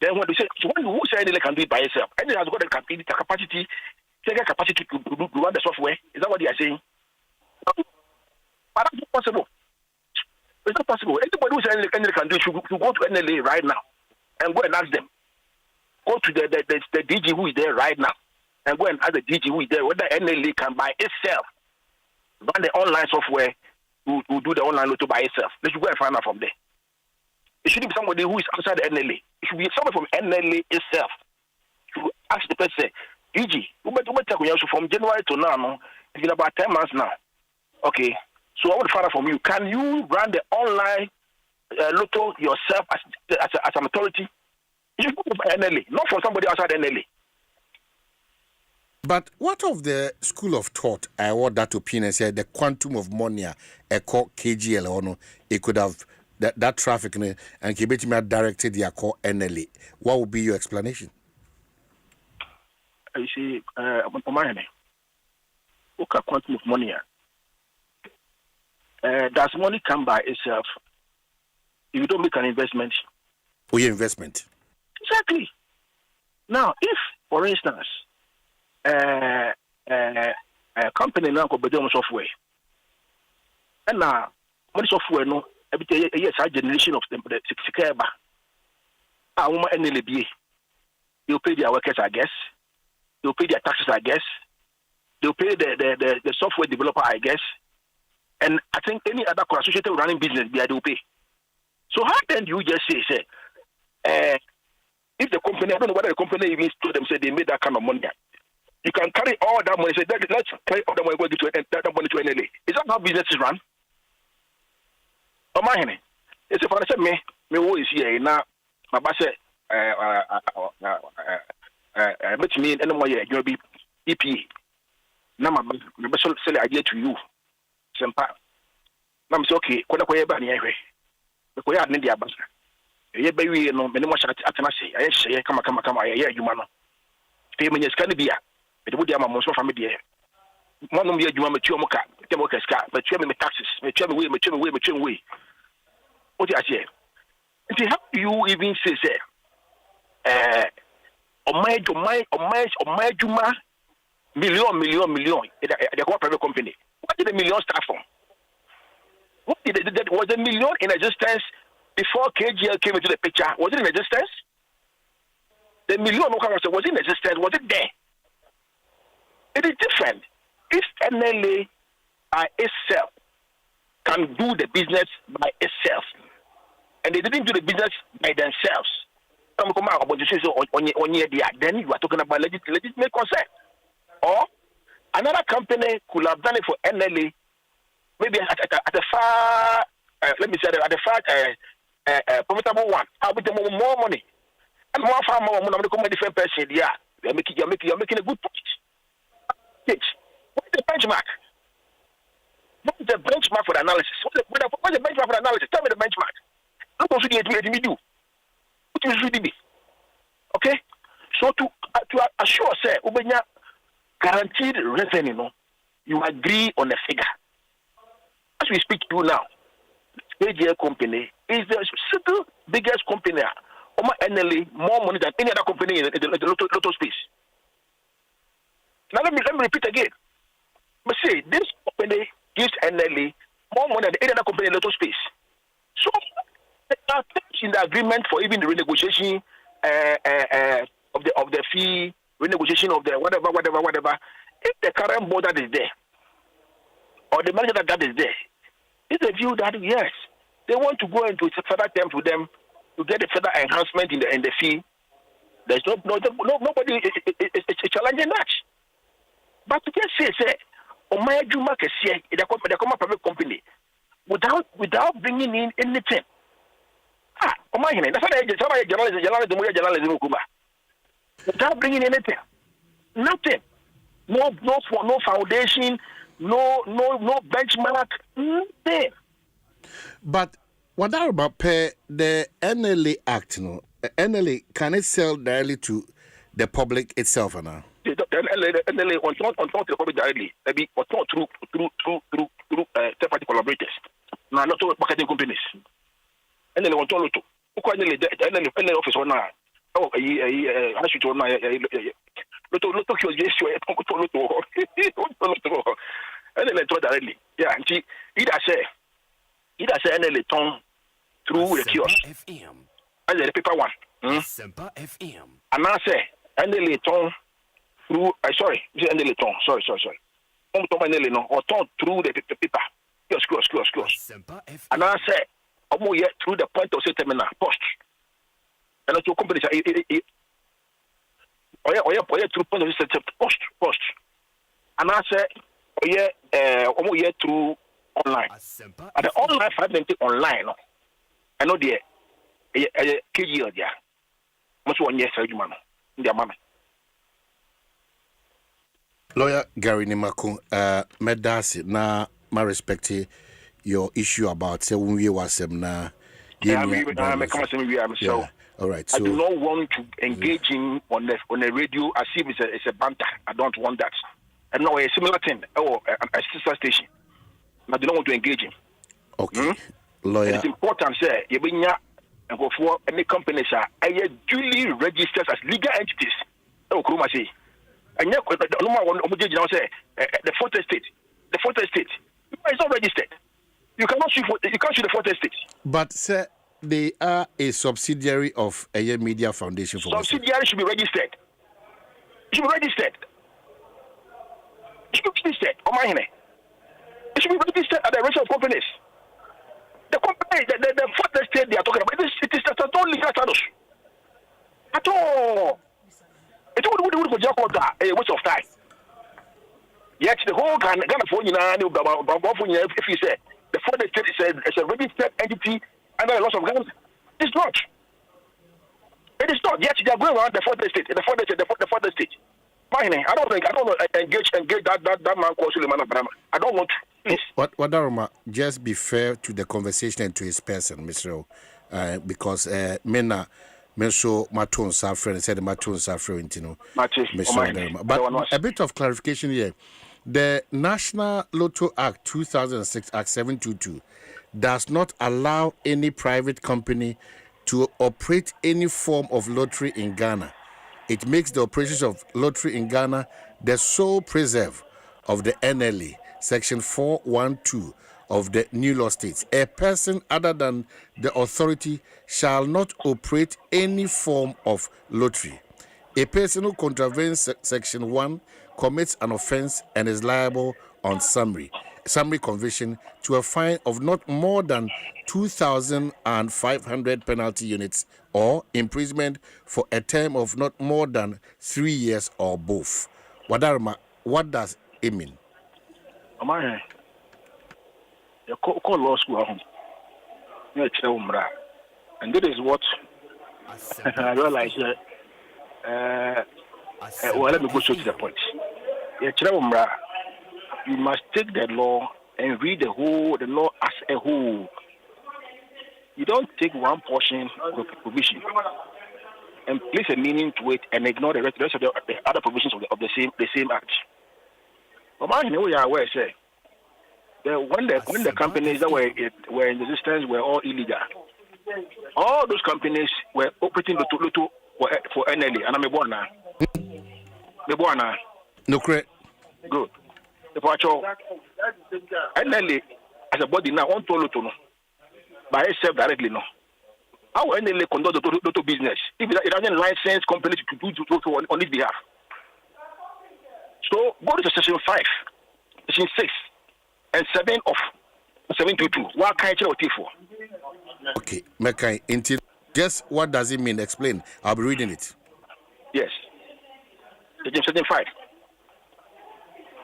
Then what we say, so one who said they can do it by itself, and it has got the capacity, take a capacity to run the software. Is that what they are saying? But that's not possible. It's not possible. Anybody who says they can do it should go to NLA right now and go and ask them. Go to the DG who is there right now and go and ask the DG who is there whether NLA can by itself run the online software to do the online lotto by itself. They should go and find out from there. It shouldn't be somebody who is outside the NLA. It should be somebody from NLA itself. To ask the person, DG, from January to now, it's been about 10 months now. Okay, so I want to find out from you. Can you run the online lotto yourself as an authority? You go to NLA, not from somebody outside NLA. But what of the school of thought? I want that opinion. Said the quantum of money, a call KGL or no, it could have that traffic and Kibeti directed the call NLA. What would be your explanation? You see, Omanhene, okay, quantum of money. Does money come by itself if you don't make an investment? Oh, yeah, investment. Exactly. Now, if, for instance, a company now could be doing software, and now money software no, every yes, a generation of the Sikaba. I want NLB. They'll pay their workers, I guess. They'll pay their taxes, I guess. They'll pay the software developer, I guess. And I think any other associated running business, they'll pay. So how then do you just say, if the company, I don't know whether the company even told them, say they made that kind of money, you can carry all that money, say, let's carry all that money, go to that money to NLA. Is that how businesses run? Omanhene. It's a for me who is here now, my boss said, but me and more you'll be EP. Now, my boss sell idea to you. Asempa. Now, I'm okay, Kwabena Bani, the Koya India Bassa. Ye baby, no, many much at Atanasi. I say, come, I hear you, man. Family is Canabia, but would you have a most family? One of you want to moka, the moka scar, but you have taxes, mature way. What do I say? See, how do you even say, my Juma million, the private company? What did the million start from? What did was a million in existence before KGL came into the picture? Was it in existence? The million was in existence. Was it there? It is different. If NLA by itself can do the business by itself, and they didn't do the business by themselves, then you are talking about legitimate consent. Or another company could have done it for NLA, maybe at the far, let me say, at the far profitable one. I'll be more money. And more far more money. I'm going to come a different person. Yeah, you're making a good point. What is the benchmark? What is the benchmark for the analysis? What's the benchmark for the analysis? Tell me the benchmark. What do you do? What is really be? Okay? So to assure, say, Ubenya guaranteed revenue, you agree on a figure. As we speak to now, AGL company is the single biggest company. Oma NLA more money than any other company in the lotto space. Now let me repeat again. But see, this company gives NLA more money than any other company in the lotto space. So there are things in the agreement for even the renegotiation of the fee, renegotiation of the whatever. If the current board that is there, or the manager that is there, it's a view that yes, they want to go into further terms with them to get a further enhancement in the fee. There's nobody is challenging that. But to just say, Omaya Juma Kessie, the private company, without bringing in anything. Omanhene, that's why journalism. Without bringing in anything, nothing, no foundation, no benchmark, nothing. But what about the NLA Act? No, NLA can it sell directly to the public itself, or now? The NLA on top the public directly, maybe or through third-party collaborators. Now, not all marketing companies. NLA on top. NLA office on now. Oh, I should tell my Lotto directly. Yeah, and see, either say NLA ton through the kiosk. And the paper one. Asempa FM. And I say NLA ton through sorry, NLA ton. Sorry. NLA no or ton through the paper. Kiosk. And I say through the point of sale terminal post. And also companies through point of sale post. And I say through online. And the online 590 online. I know the KG there. Must 1 year surgery man. Lawyer Gary Nimaku, Medasi, na my respect your issue about say when we was na. All right. So I do not want to engage him on a radio as if it's a banter. I don't want that. and now a similar thing or a sister station. But they don't want to engage him. Okay. Lawyer. And it's important, sir. You bring and go for any companies are duly registered as legal entities. Oh, Kuruma say. And yet, no more say the fourth estate. The fourth estate. It's not registered. You cannot sue the fourth estate. But, sir, they are a subsidiary of a media foundation. For subsidiary should be registered. It should be registered. It should be registered. Omanhene. It should be registered at the register of companies. The company, the fourth estate they are talking about, it is not legal status. At all. It would go a waste of time. Yet the whole Ghana phone, if you say the fourth estate is a registered entity under the laws of Ghana, it's not. It is not. Yet they are going around the fourth estate, the fourth estate. I don't engage that man called Suleiman Abraham. I don't want to. What Daruma, just be fair to the conversation and to his person, Mr. Because Mena Menso Maton Safran said Maton Safran, Mr. But a bit of clarification here. The National Lotto Act 2006 Act 722 does not allow any private company to operate any form of lottery in Ghana. It makes the operations of lottery in Ghana the sole preserve of the NLA, Section 412 of the new law states. A person other than the authority shall not operate any form of lottery. A person who contravenes Section 1 commits an offense and is liable on summary conviction to a fine of not more than 2,500 penalty units or imprisonment for a term of not more than 3 years or both. Wadarma, what does it mean? Omanhene, you call law school at home. And that is what I realized. Well, let me go straight to the point. You must take the law and read the law as a whole. You don't take one portion of the provision and place a meaning to it and ignore the rest of the other provisions of the same act. But we are aware, sir, when the companies that were in existence were all illegal, all those companies were operating Lotto for NLA, and I'm a born now. No, correct. Good. The patrol NLA as a body now on Lotto no, by itself directly no. How NLA conduct the Lotto business if it doesn't license companies to do on its behalf? So go to section 5, section 6, and 7 of 722. What kind of for? Okay, Mekai, until just what does it mean? Explain. I'll be reading it. Yes. Section 5.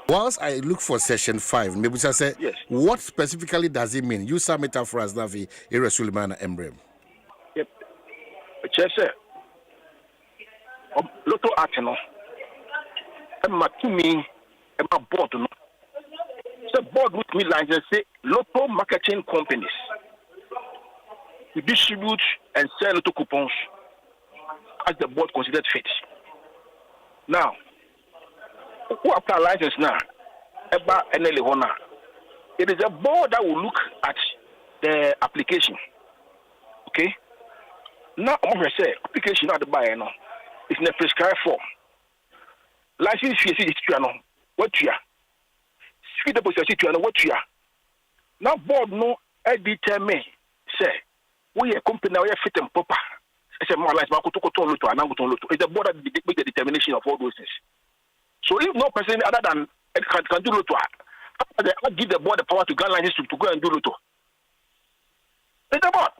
Whilst I look for section 5, maybe I say, yes. What specifically does it mean? You submit for us, Navi, Suleiman Embrem. Yep. Chair, sir. Lotto Act, no. I'm to me, I'm a board, no. The board with me license say Lotto marketing companies to distribute and sell Lotto coupons as the board considered fit. Now, who apply license now? About NLA Hona. It is a board that will look at the application. Okay? Now, I'm going to say, application not the buyer, no. It's in a prescribed form. License fee is what you are. Speed up to what you are. Now, board no, I determine, say, we a company now, we are fit and proper. It's a more like it's the board that make the determination of all those things. So if no person other than can do Lotto, I give the board the power to grant license to go and do Lotto. It's the board.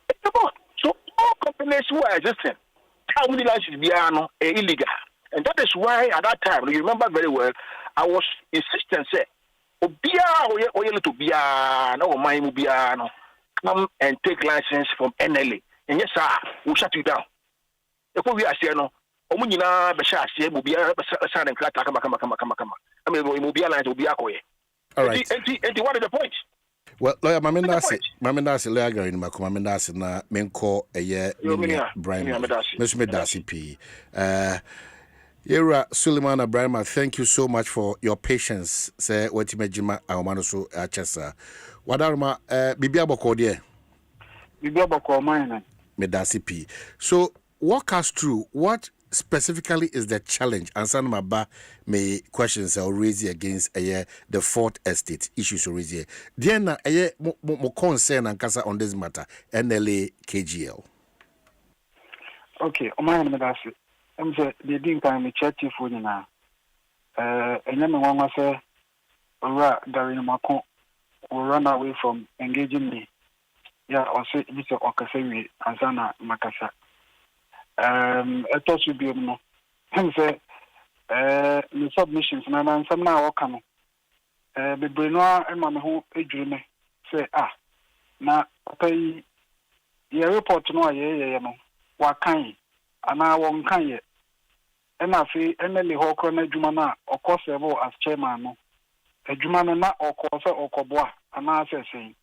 It's the board. So all companies who are existing, how many licenses be illegal? And that is why at that time, you remember very well, I was insistent, say, come and take license from NLA. And yes, sir, we'll shut you down. If we are saying, no, Omunina Basha, Mubia, San and Kata, come. I mean, Mubia lines will be Akoe. All right. And what is the point? Well, lawyer, Mamendasi, Lager in Macomandasi, na Menko, a year, Brian, Miss Medasi P. Yera Suleiman Abrahama, thank you so much for your patience. Say what you majima awmano so achesa. Wadarma bibia boko de. Bibia boko mine. Medasipi. So walk us through what specifically is the challenge. And some maba may questions are raised against the fourth estate issues are raised. Then mo concern and kasa on this matter. NLA KGL. Okay, Omanhene medasi. I'm say the ding time me chat you for na. Enya me wan say ora Darina Mako will run away from engaging me. Yeah, or say this okase Azana Makasa. It should be no. I'm say the submissions na some now okano. Be brino e ma me ho edwume say na pay ye report no ye no wa kan ana won kan ye na fi enele ho kro na adwuma na okosebo as chairman no adwuma no na okose okoboa ana asese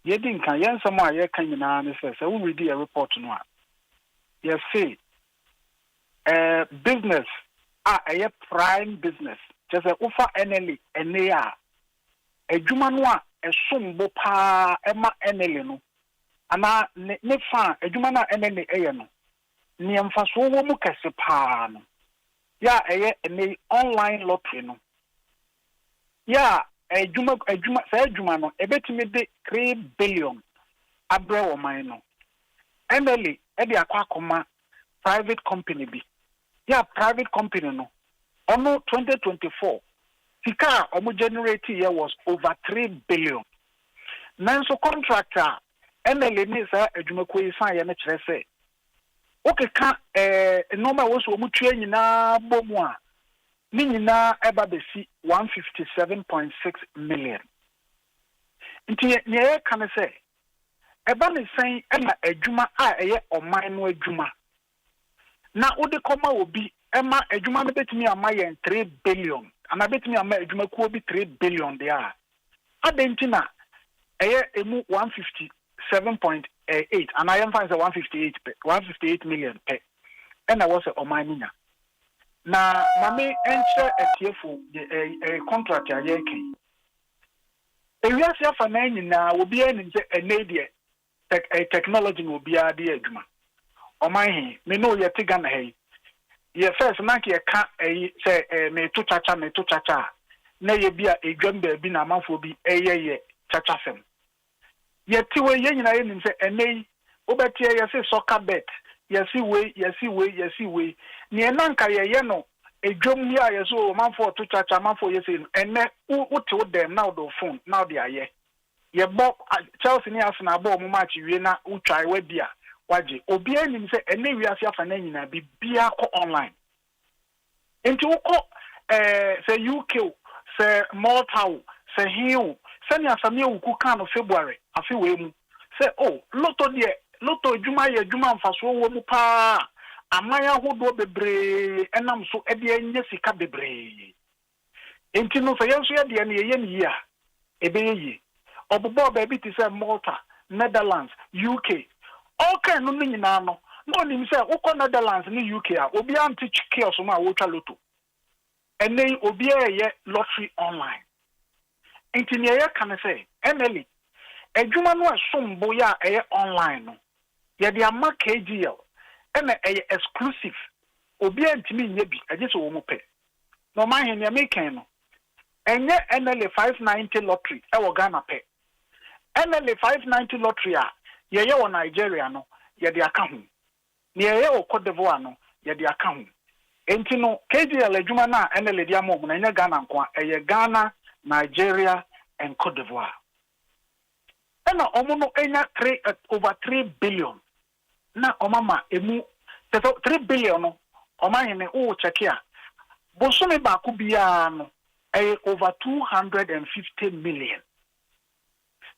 ye din kan ye nsam a ye kan nyina ne se we read the report no a ye say business a prime business just ufa enele ene a adwuma no a esombo pa ema enele no ana ne fa adwuma na enele eye no ni emfaso wo mu kese pa no ya ene online lottery no ya adwuma sa adwuma no ebetimi de 3 billion abre wo man no enele e de akwa private company bi ya private company no ono 2024 sika omo generate year was over 3 billion nanso contractor enele ni sa adwuma ko yisan ye ne kire se okay ka normal was omo tue nyina bomu a ni nyina eba besi 157.6 million nti ye kan se eba ne san na adwuma a eye oman no adwuma na ode koma obi ema adwuma no betimi ama ye 3 billion ana betimi ama adwuma ko obi 3 billion dia adentina eye emu 157.8 and I am fine 158 million pe and I was a omaninya na mame enche etiefo contract ya yeke ewiase afa na nyina obi ani nse enedie technology no obi ade adwuma Omanhene me no ye tiga na hey ye first na ke ka say me to chacha na ye bia edwam ba bi na amanfo bi ye chacha fem ye tiwe ye nyina ye nim say enei obetie ye say soccer bet ye si we ni enanka ye no edwam ya ye so amanfo to chacha amanfo ye say enne uti wo dem now do phone now dey aye ye bo Chelsea ni Arsenal bo mo match wie na utwai we bia waje obi anim se ene wiase afa na nyina bibia ko online enti woko se UK se Malta se hiu se ni afamia wuku kan no February afi we mu se lotto djuma ye djuma mfaso wo mu pa amaya hodo bebre enam so e de anya sika bebre enti no se yenso ye de na ye ni ya ebe yi obobo ba bi ti se Malta Netherlands UK okay no nyina no nim say ukọ Netherlands ni UK a obi anti kiosk ma wotwa lotto ene obi ye lottery online enti ne ye kan say Emily adwuma no asombo ya online no ye de ama KGL ene exclusive obi antimi nye bi age so wo mu pe no Omanhene American no enye NL 590 lottery e wo Ghana pe NL 590 lottery a ye wo Nigeria no ye de aka ho ne ye wo Cote d'Ivoire no ye de aka ho enti no KGL adwuma na NL de amom na nya Ghana nko a Ghana Nigeria and Cote d'Ivoire ena omo no enya over 3 billion na omama emu 3 billion no Omanhene o check ya bosome ba ku bia no over 250 million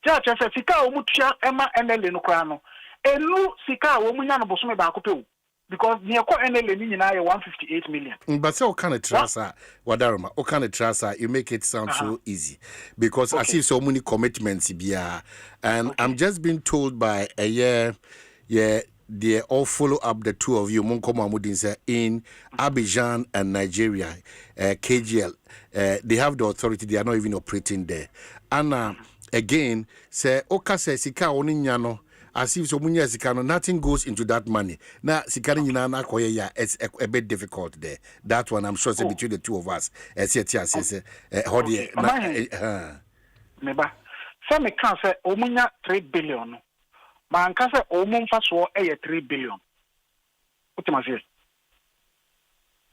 Chacha se sika o mutua ema NL no kra no enu sika o munya no bosome ba akopɛ because near ko NL ni nyina 158 million but so kind of trasa wadarma o kind of trasa you make it sound so easy because I see so many commitments bia and I'm just being told by they all follow up the two of you, Monkomo Amudinsa, in Abidjan and Nigeria, KGL. They have the authority, they are not even operating there. And again, say, Oka says, Sika Oninyano, as if so munya Sikano, nothing goes into that money. Now, Sikani Nana Koya, it's a bit difficult there. That one, I'm sure, is between the two of us. Neba, some can say, Omunya 3 billion. Man can say, Omun Faso, 3 billion. What am I saying?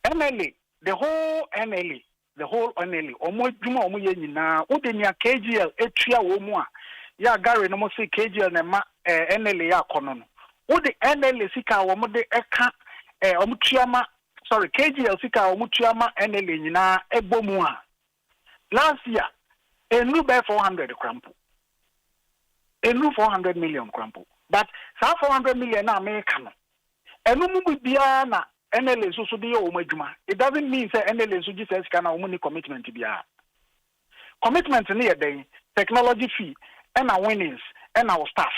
NLA, the whole NLA, Omo Juma Omuye na, Udenia KGL, Etria Omua, Ya Gary no say KGL Nema, NLA ya konon. Udi NLA Sika Omode Eka, Omuchiama, sorry, KGL Sika Omuchiama, NLA na Ebomua. Last year, a new by 400 crumple. A new 400 million crumple. But 400 million na American. A new biana NLA so be omejuma. It doesn't mean say NLA so just can money commitment to be a commitment near day, technology fee, and our winnings, and our staff.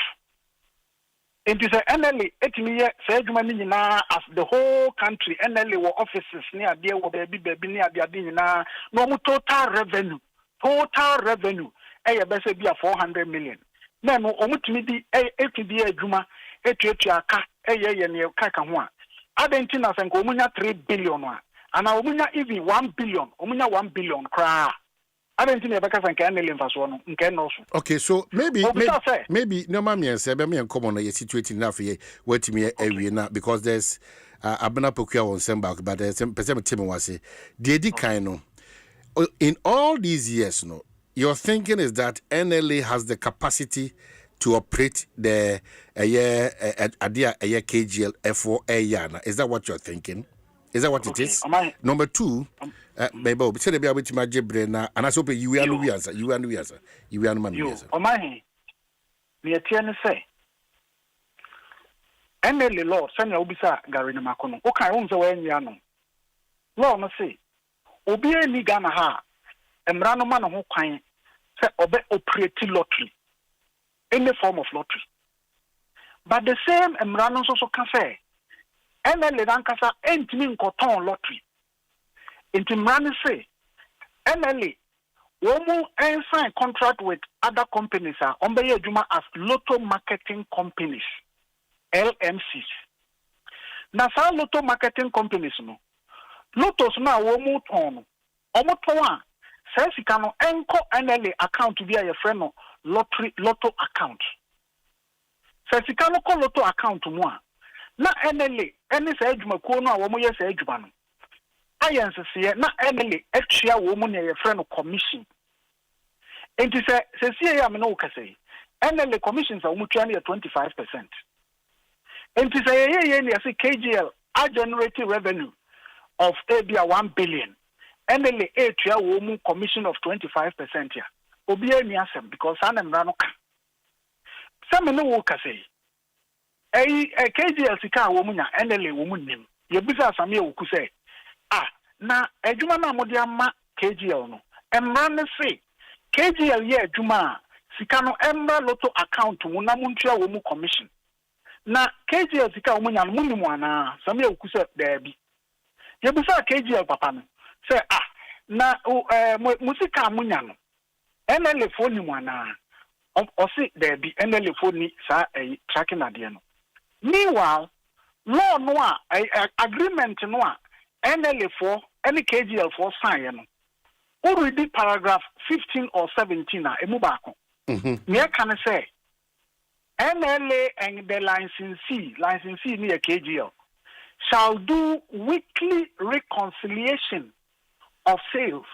It is a NLA 8 million money na as the whole country, NLA were offices near there will be near the no total revenue. Total revenue, best be a 400 million. No, omutimi a juma, aka, kaka. Adentina and Omunya 3 billion, and Omunya even 1 billion, Omunya 1 billion cry. Adentina because I can't live as one, okay, so maybe no mammy and Sabami and common a situation enough here, wait to me every now because there's Abena Pokia on Sembak, but there's some Tim was say, Kaino. In all these years, no, your thinking is that NLA has the capacity to operate the KGL F4 Is that what you're thinking? Is that what it is? Number two, maybe say the be able to manage brain and I hope you answer. Omanhene, me say NLA law send obisa Gary Makono. Okay, unza wenyano. Law no say obi ni Ghana ha emrano man ho kwan say obe operate lottery, any form of lottery. But the same emrano so can say NLA dan kasa entimi nkoton lottery. Enti emrano say NLA womu sign contract with other companies are on be adwuma as lotto marketing companies, LMCs. Na sa lotto marketing companies no Lotos na womu ton. Omo ton say sika no enko NLA account bi a friend no lotto account. Say sika no ko lotto account mu a na NLA eni say adwuma ko no a womu ye say adwuma no. Ayense se na NLA atua womu na ye friend no commission. Enti say sie ya me no ka say NLA commissions a womu tua na 25%. Enti say ye na say KGL a generate revenue of ABA 1 billion. NLA A woman commission of 25% here. Obi any asem because anem ranoka. Some no work say. KGL sika woman ya NLA woman nim. Ye bisa asame woku say. Na adwuma na mode ama KGL no. Emra ne say KGL ye adwuma sika no emra lotto account mu na muntua woman commission. Na KGL sika woman ya munnim ana same woku say there be. Yebusa KGL papa no say na musika munya no NLA phone mu ana o say there be NLA phone ni sa tracking ade no. Meanwhile law no agreement no NLA for any KGL for sign no already paragraph 15 or 17 na emu ba ko me can say NLA and the licensee near KGL shall do weekly reconciliation of sales.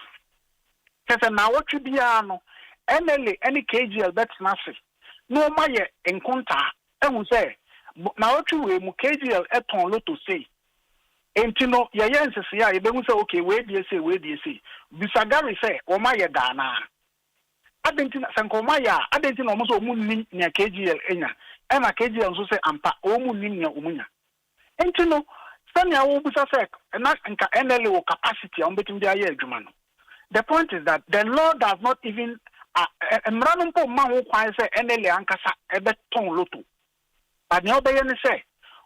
Because now what you be NLA any KGL that's nothing. No matter in contact, and we say now what you will KGL at on lot to say. And you know, your answer say, I don't say okay, where do you say? Bisagari say, oh my Dana. I didn't think Sankomaya, I didn't think almost Omun near KGL enya, and a KGL also say Ampa Omun near Umunya. And you know, Sanya will be say, and not NLA capacity on between the air. The point is that the law does not even Mranumpo man who say NLA Ankasa Ebeton Loto. But now they say,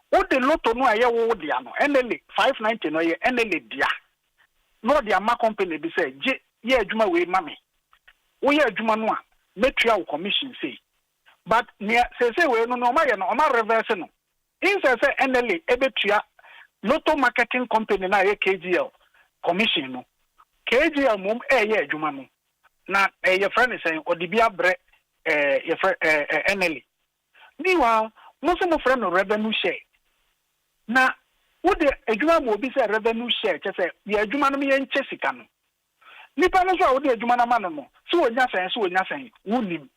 What the lotto no aye wo dia no NLA 590 no ye NLA dia. No dia ma company be say je ye adwuma we ma me. Wo ye adwuma no a metua wo commission say. But near say we no ma ye no ma reverse no. In say NLA ebetua lotto marketing company na ye KGL commission no. KGL mum ye adwuma no. Na your friend is saying odibia bre your friend NLA. Meanwhile, most of my friend no revenue share. Na what the adwuma mo bi say revenue share say ye adwuma no me yen chesika no. Nipa no so the adwuma na ma no. So onya sen wunim.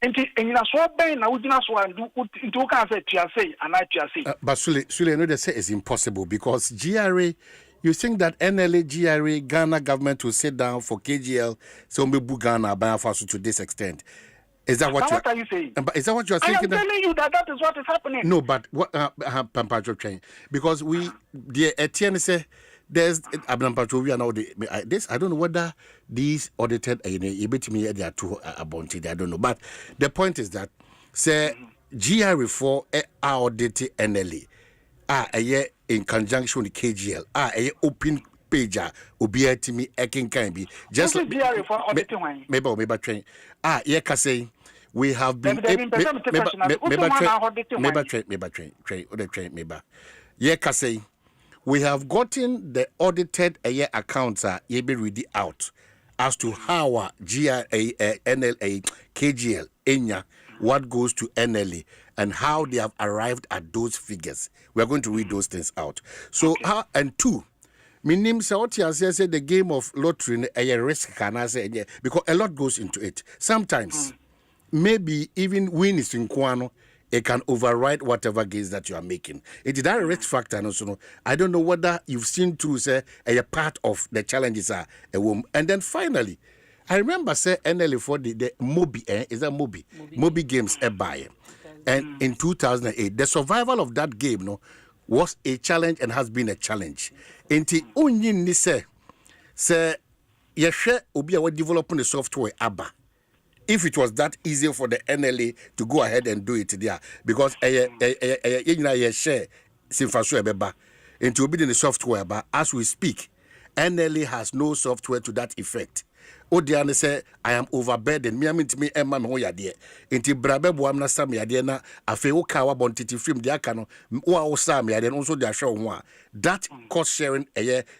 Enti enyina so ben na wugina so andu into wo kan say tia say ana tia say. But Sule no they say it's impossible because GRA. You think that NLA, GRA, Ghana government will sit down for KGL, so maybe Ghana by to this extent? Is that what you saying? Is that what you are thinking? I am telling you that is what is happening. No, but what Pampacho train? Because the Etienne say there's Pampacho now this I don't know whether these audited me they are too abundant. I don't know, but the point is that say GRA for audited NLA. A year in conjunction with KGL. A open page. Ubia Timi Ekin can be just maybe train. Yeah, can say we have been train. Yeah, can say we have gotten the audited accounts be ready out as to how GRA, NLA, KGL, Enya, what goes to NLA, and how they have arrived at those figures. We are going to read those things out. So, and two, meaning say the game of lottery a risk can I say because a lot goes into it. Sometimes, maybe even win is in Kwano, it can override whatever gains that you are making. It is that risk factor. And also, I don't know whether you've seen through say a part of the challenges are a woman. And then finally, I remember say NLA for the Mobi, is that Mobi? Mobi games buy. And in 2008, the survival of that game was a challenge and has been a challenge. Enti onyin ni say yehwe obi a we developing the software aba. If it was that easy for the NLA to go ahead and do it there, because ye share sinfaso ebeba into obi the software aba as we speak, NLA has no software to that effect. Odiane say I am overburdened. Me amintimi emma me ho yade. Enti brabe boam na sam yade na afi wo ka wa bontiti film de aka no wo sam yade no so de ahwe ho a. That cost sharing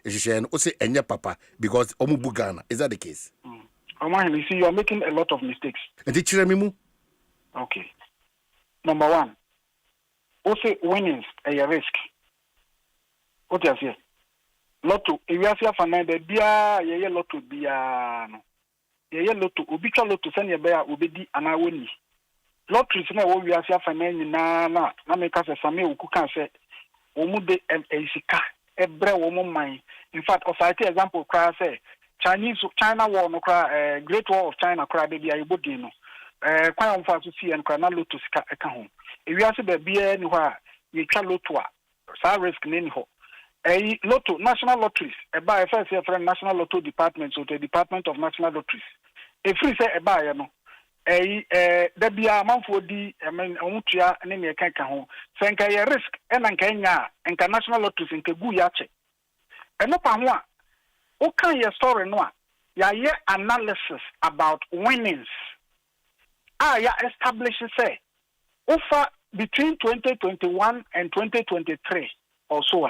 share no say enye papa because omu Ghana. Is that the case? Omanhene, you see you are making a lot of mistakes. Enti chire me mu. Okay. Number one, also winnings a risk. What you say? Lotto, if you are fan de bia ye lotto bia no. Ye lotto obi twa lotto se ne bia obedi ana woni. Lotteries na wo wi asia fan nyina na me ka se same oku kan se omu de esika ebre wo mo man. In fact, of cite example cry say China war no cry Great War of China cry be bia ibodi no. Kwan on fa so see en cry na lotto sika eka ho. If you are be bia ni ho a ye twa lotto a sa risk ni ho. A lotto national lotteries by first national lotto department so the Department of National Lotteries a free say by no there be a man for the omutua ne me kan ho so nka ye risk e na nka nya nka national lotteries nka gu ya che e no pa ho a o kan ye story no a ya ye analysis about winnings ya establish say over between 2021 and 2023 or so.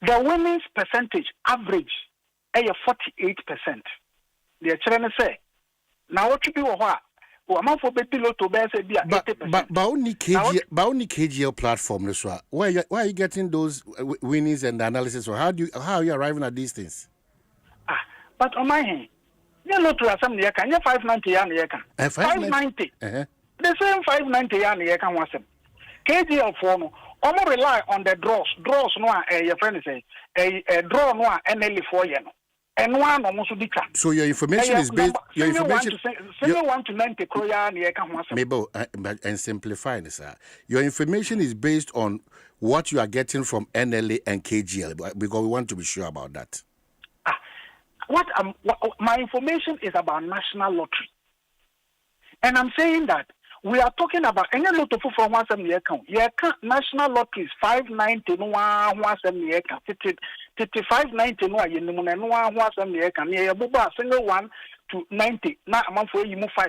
The women's percentage average is 48%. The children say, now what you do, a month for betting to bear say, 80%. But only KGL platform, why are you getting those winnings and analysis? Or how are you arriving at these things? But on my hand, you know to some year can you 590 year can 590. The same 590 year can was KGL form. Omo rely on the draws no your friend say a draw no NLA for you no and one almost dika. So your information is based your information you want to 90 kroya na ka ho asem. Maybe and simplify this. Your information is based on what you are getting from NLA and KGL because we want to be sure about that. What my information is about national lottery. And I'm saying that we are talking about any lot of from one some year count. Yeah, national lotteries 590 no one some year count. 590 no you no one some year count. Yeah, buba single 1 to 90. Now a month for you move 5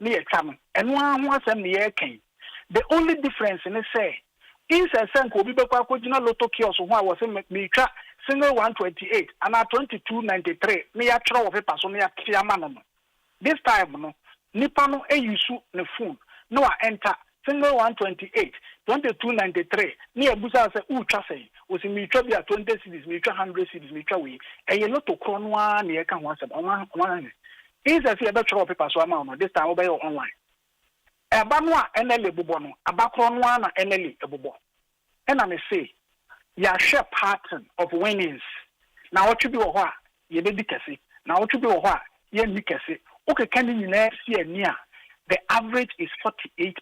near come and one some year count. The only difference in it say is a sanko be back original lotto kiosk who was in me single 128 and now 2293 me a throw of a person near Kiamano. This time no Nipano a use the phone. No, I enter single 128, 2293. Near Busa say, "Ooh, Chasey was in me trouble 20 cities, me 100 cities, me trouble. A yellow to crown one near can once one. Is a fear better of paper so amount this time obey online. A banwa NL Bubono, a background one NL a bubo. And I may say, ya share pattern of winnings. Now what you be a wha, ye baby cassie. Now what you be a wha, ye nikasi. Okay, can you see near? The average is 48%.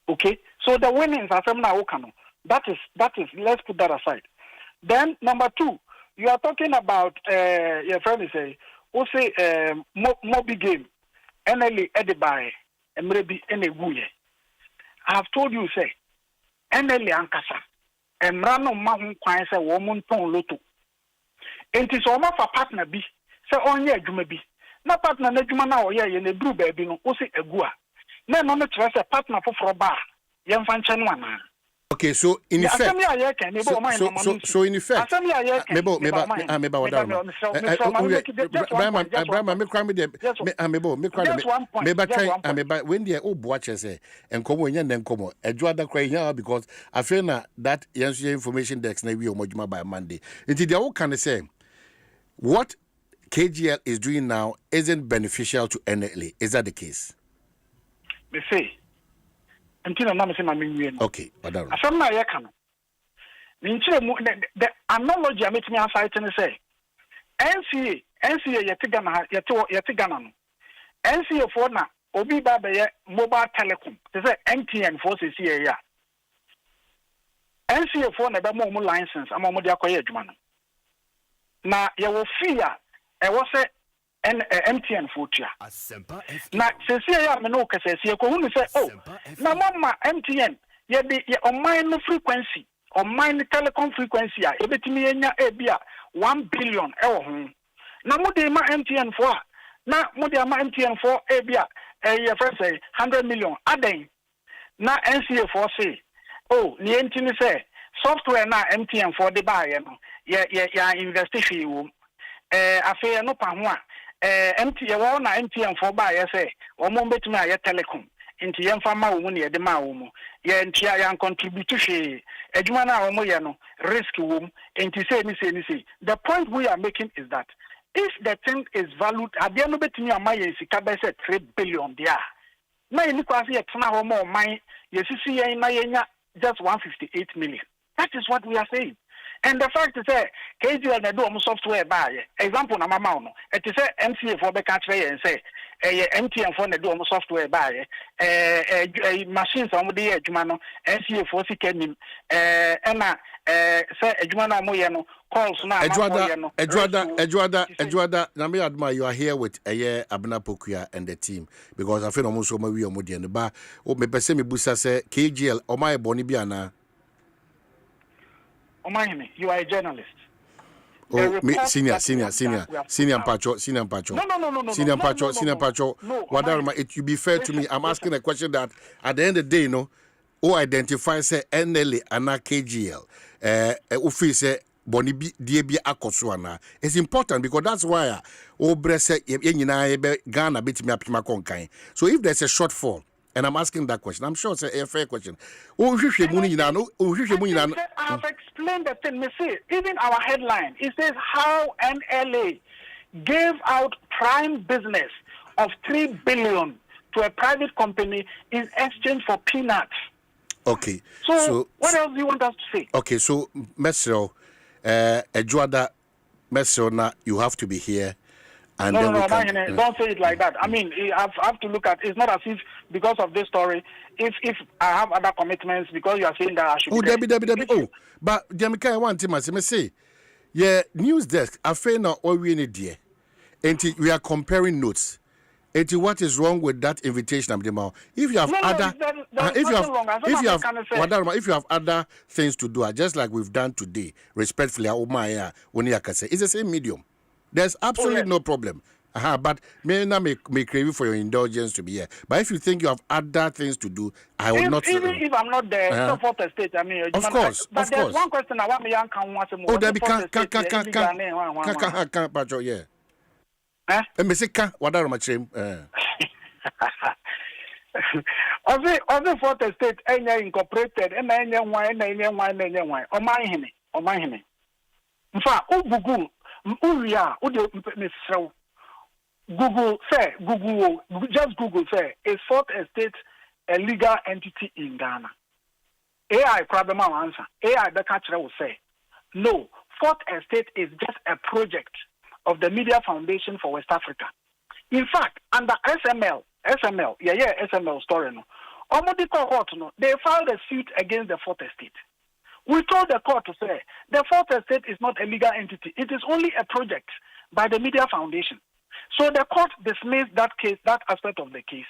Okay, so the winnings are from now. That is. Let's put that aside. Then number 2, you are talking about your friend is say, who say Moby game, NLE Edibai, and maybe any Guye. I have told you say NLE Ankasa, and Rano Mahun Kwai say woman ton loto. And it is all for partner B. Say on ye Jumabi. Na partner na juma na oye ye na dru baby no o se agua na no me trust a partner for ba ye mfa nche no ana. Okay, so in effect so in effect mebo when they o boache say enkomo nya na enkomo adwada kwa nya because I feel na that information desk na we omodwuma by Monday until they all can say what KGL is doing now isn't beneficial to NLA. Is that the case? Me say, until I'm saying my meaning. Okay, whatever. I found my account. The analogy I made me outside and say, NCA Yatigana, NCA for now, Obi Baba mobile telecom. They say MTN forces here. NCA for never more license. I'm on the acquired man. Now you will fear. I was an MTN future. Now, Cecilia Menoka says, you can say, oh, now, Mama, MTN, ye be on mine frequency, on mine telecom frequency, everything in your 1 billion. Now, what they MTN for? Now, what they MTN for? Your first say 100 million. Adding now, NCA for say, oh, the MTN say, software now MTN for the buyer, yeah, investigation. Affair no pahwa MTN for buy say or mo betumi aye telecom into yem fama wo ne de ma wo mo ye ntia yan contribute she adwuma na wo mo ye no risk wo into say the point we are making is that if the thing is valued abia no betumi amaye sika be say 3 billion there na ye ni kwase ye tena ho mo man ye sisi ye na ye nya just 158 million. That is what we are saying. And the fact is that KGL they do software buy. Example na mama no. It is MCA for be catch and say MTN for they do software buy. Machines on the adwuma no NCA for sikanim na say adwuma na mo ye no calls na Edwada na me adma you are here with Abena Pokuya and the team because I feel almost so ma wi omodi en ba o me pese me busa say KGL o my boni bia na Omanhene, you are a journalist. Oh, me, senior Pacho. No. Senior Pacho. Whatever, it you be fair to me. I'm asking a question that at the end of the day, you know, who identifies say NLA and KGL, office boni DB akoswana. It's important because that's why Obrese Ghana bit me up my conkai. So if there's a shortfall. And I'm asking that question. I'm sure it's a fair question. I have explained the thing. Even our headline, it says how NLA gave out prime business of 3 billion to a private company in exchange for peanuts. Okay. So what else do you want us to say? Okay, so Mesro, Edwada, Mesro, you have to be here. And no, don't say it like that. I mean, I have to look at. It's not as if because of this story, if I have other commitments, because you are saying that I should. Oh, Debbie. Oh, but Jamaica, I want to say, yeah, news desk. I feel now all we need here, and we are comparing notes. What is wrong with that invitation, Abdimao? If you have if you have other things to do, just like we've done today, respectfully, it's the same medium. There's absolutely no problem. But may not make craving for your indulgence to be here. But if you think you have other things to do, I will not. Even if I'm not there, support the state. I mean, of course. But there's one question I want me to answer. Oh, there be can't, yeah. And me say can't. What are my shame? Other for the state, any incorporated, and any one. Omanhene. In fact, Google, Google just Google say, is Fourth Estate a legal entity in Ghana? AI Kwabena answer. AI the catcher will say, no, Fourth Estate is just a project of the Media Foundation for West Africa. In fact, under SML story no. Omodi court no, they filed a suit against the Fourth Estate. We told the court to say the Fourth Estate is not a legal entity. It is only a project by the Media Foundation. So the court dismissed that case, that aspect of the case,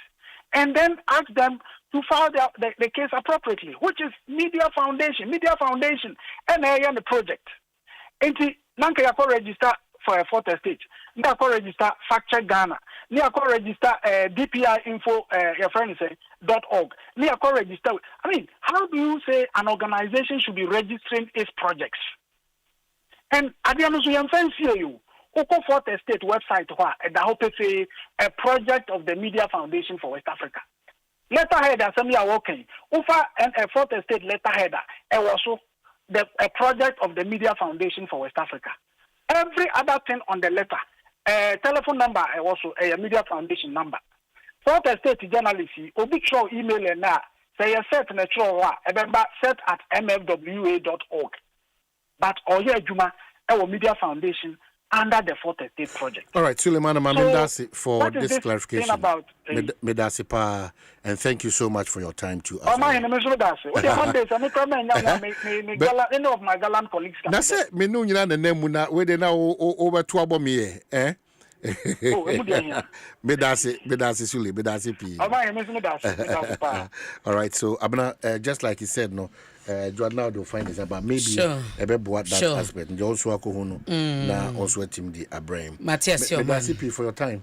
and then asked them to file the case appropriately, which is Media Foundation, and the project. And Nanka register for a Fourth Estate. Nanka register Fact Check Ghana. Nanka register DPI info your friend say .org. Nanka register. I mean, how do you say an organization should be registering its projects? And at the end of you. Oko Fourth Estate website say a project of the Media Foundation for West Africa. Letterhead assembly are working. Ufa and a Fourth Estate letterheader also a project of the Media Foundation for West Africa. Every other thing on the letter, telephone number also a Media Foundation number. Fourth Estate journalist obi show email and now say set set at mfwa.org. But Juma our Media Foundation under the Fourth Estate project. All right, Suleiman Amamindasi for this clarification. Medasipa, and thank you so much for your time too. Any of my gallant colleagues. That's it. Me no nyina na nemu we dey na over 2 abom eh. Medasi Sule, Medasi P. All right, so Abna, just like he said, no, now they'll find this about maybe a what that aspect. And also now also a team the Abraham. Matthias, Medasi P for your time.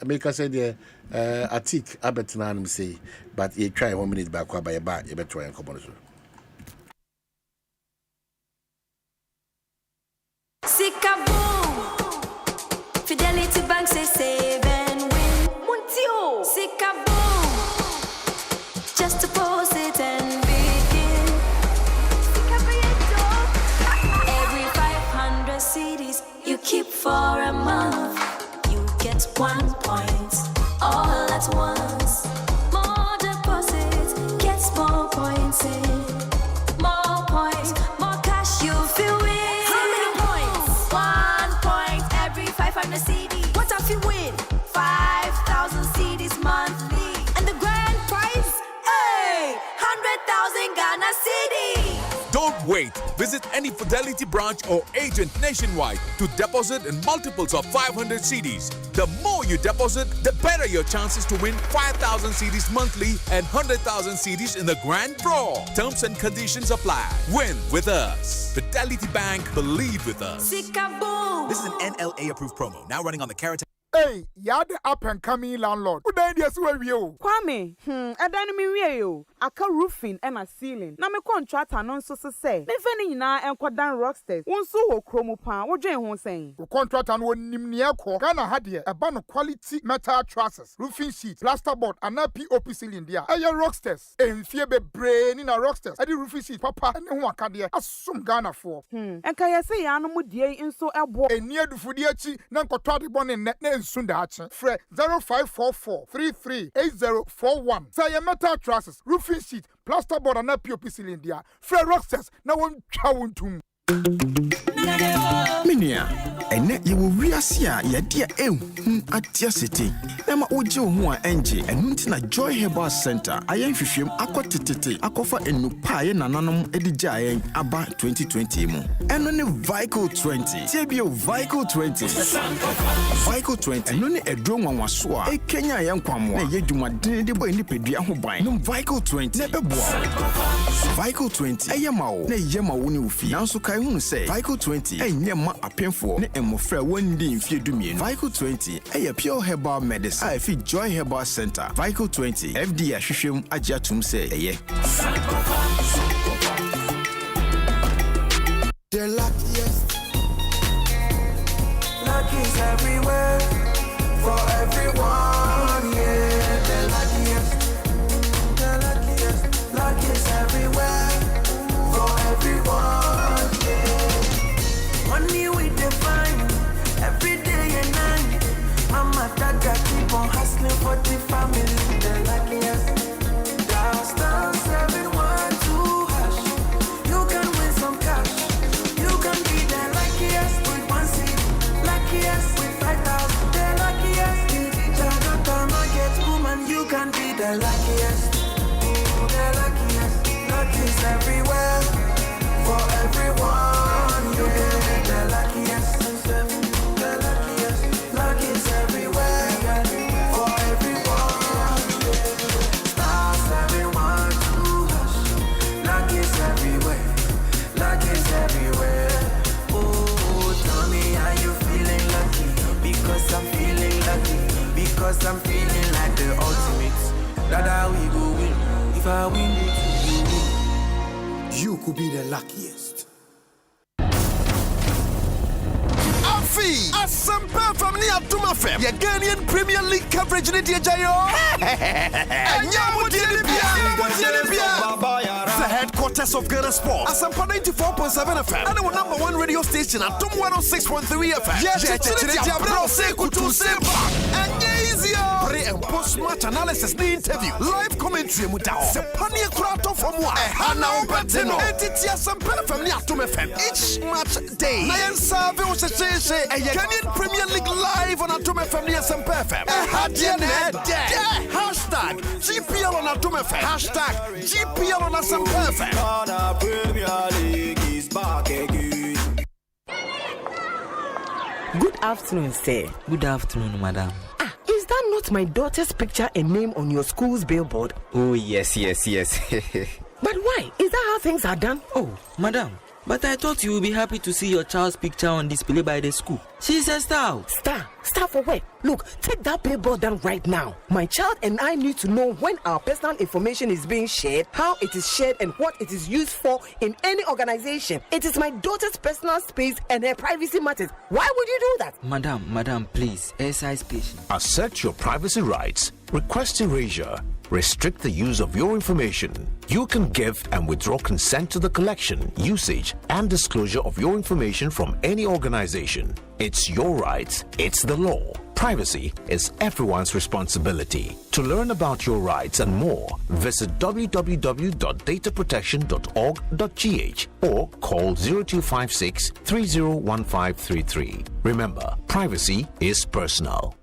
Make us say the Atik Abetanam say, but you try 1 minute back by a bar, you better try and come on. Fidelity Bank say save and win. Muntio, Sikaboom. Just to post it and begin. Every 500 CDs you keep for a month, you get 1 point all at once. More deposits, gets more points in. More points, more cash you feel win. How many points? 1 point every 500 CDs. What if you win? 5,000 CDs monthly. And the grand prize? Hey! 100,000 Ghana CDs. Don't wait. Visit any Fidelity branch or agent nationwide to deposit in multiples of 500 CDs. The more you deposit, the better your chances to win 5,000 CDs monthly and 100,000 CDs in the grand draw. Terms and conditions apply. Win with us. Fidelity Bank, believe with us. This is an NLA approved promo. Now running on the Carrot. Hey, you're the up and coming landlord. Who died yes with you? Kwame, I don't mean you. I can roofing and a ceiling. Now my contract and so say. Me feni na and kwadan rocksters. Unsu ho chromo pan. What you won saying? The contract and one nimnia ko. Ghana had here a ban of quality metal trusses, roofing sheets, plasterboard, and a POP ceiling there. Aye rocksters. And fear be brain in a rocksters. I did roofing sheet papa and who can there. Assume Ghana for. And can you say animal dear in so elbow? And near the foodiachi, nanko twadi bon in net. Sundachi, Fre 0544 338041. Say metal trusses, roofing sheet, plasterboard, and a POP cylinder. Fre Rocksters, now one chawuntum. Minia. ene ye wo wiase a ye de atia sete na ma oje ho a enje enu ntina Joy Herbal Center ayen hwehwem akotete akofa enupa ye nananom edija ayen aba 2020 mu eno ne Vico 20 tebio Vico 20 Vico 20 eno ne edro nwanwaso a ekenya ayen kwamo na ye dwumaden de boy ni pedua ho ban no Vico 20 ne beboa Vico 20 ayemawo na yemawo ne ufi nanso kai hu se Vico 20 enyema apemfo ne emofra wandi mfie dumien Vico 20 eye pure herbal medicine I fit Joy Herbal Center Vico 20 FD ahwehwem agiatum se eye the luckiest luck is everywhere for everyone yeah the luckiest luck is everywhere for everyone yeah money we define every day and night mama dada keep on hustling for the family the luckiest downstairs everyone to hush you can win some cash you can be the luckiest with one seat luckiest with 5,000 the luckiest Jagata market woman you can be the luckiest the luckiest luck is everywhere for everyone yeah the luckiest luck is everywhere for everyone stars everyone to hush luck is everywhere oh tell me are you feeling lucky because I'm feeling lucky because I'm feeling like the ultimate that we go win if I win it you win you could be the luckiest Asempa from the Atuma FM. Your Ghanaian Premier League coverage in the Jayo. The headquarters of Ghana Sport. Asempa 94.7 FM. And our number one radio station at Atum 106.3 FM. Pre and post match analysis, the interview, live commentary mutao. Sepania Krato from what? Hana Betino. Entity Asempa from the Atum FM. Each match day. Nayan Save was a Kenyan Premier League live on Atum FM near Asempa FM. Hashtag GPL on Atum FM. Hashtag GPL on Asempa FM. Premier League is back again. Good afternoon, sir. Good afternoon, madam. Is that not my daughter's picture and name on your school's billboard? Oh, yes. But why? Is that how things are done? Oh, madam. But I thought you would be happy to see your child's picture on display by the school. She's a star. Star for what? Look, take that billboard down right now. My child and I need to know when our personal information is being shared, how it is shared, and what it is used for in any organization. It is my daughter's personal space and her privacy matters. Why would you do that? Madam, please, exercise patience. Assert your privacy rights. Request erasure. Restrict the use of your information. You can give and withdraw consent to the collection, usage, and disclosure of your information from any organization. It's your rights. It's the law. Privacy is everyone's responsibility. To learn about your rights and more, visit www.dataprotection.org.gh or call 0256 301533. Remember, privacy is personal.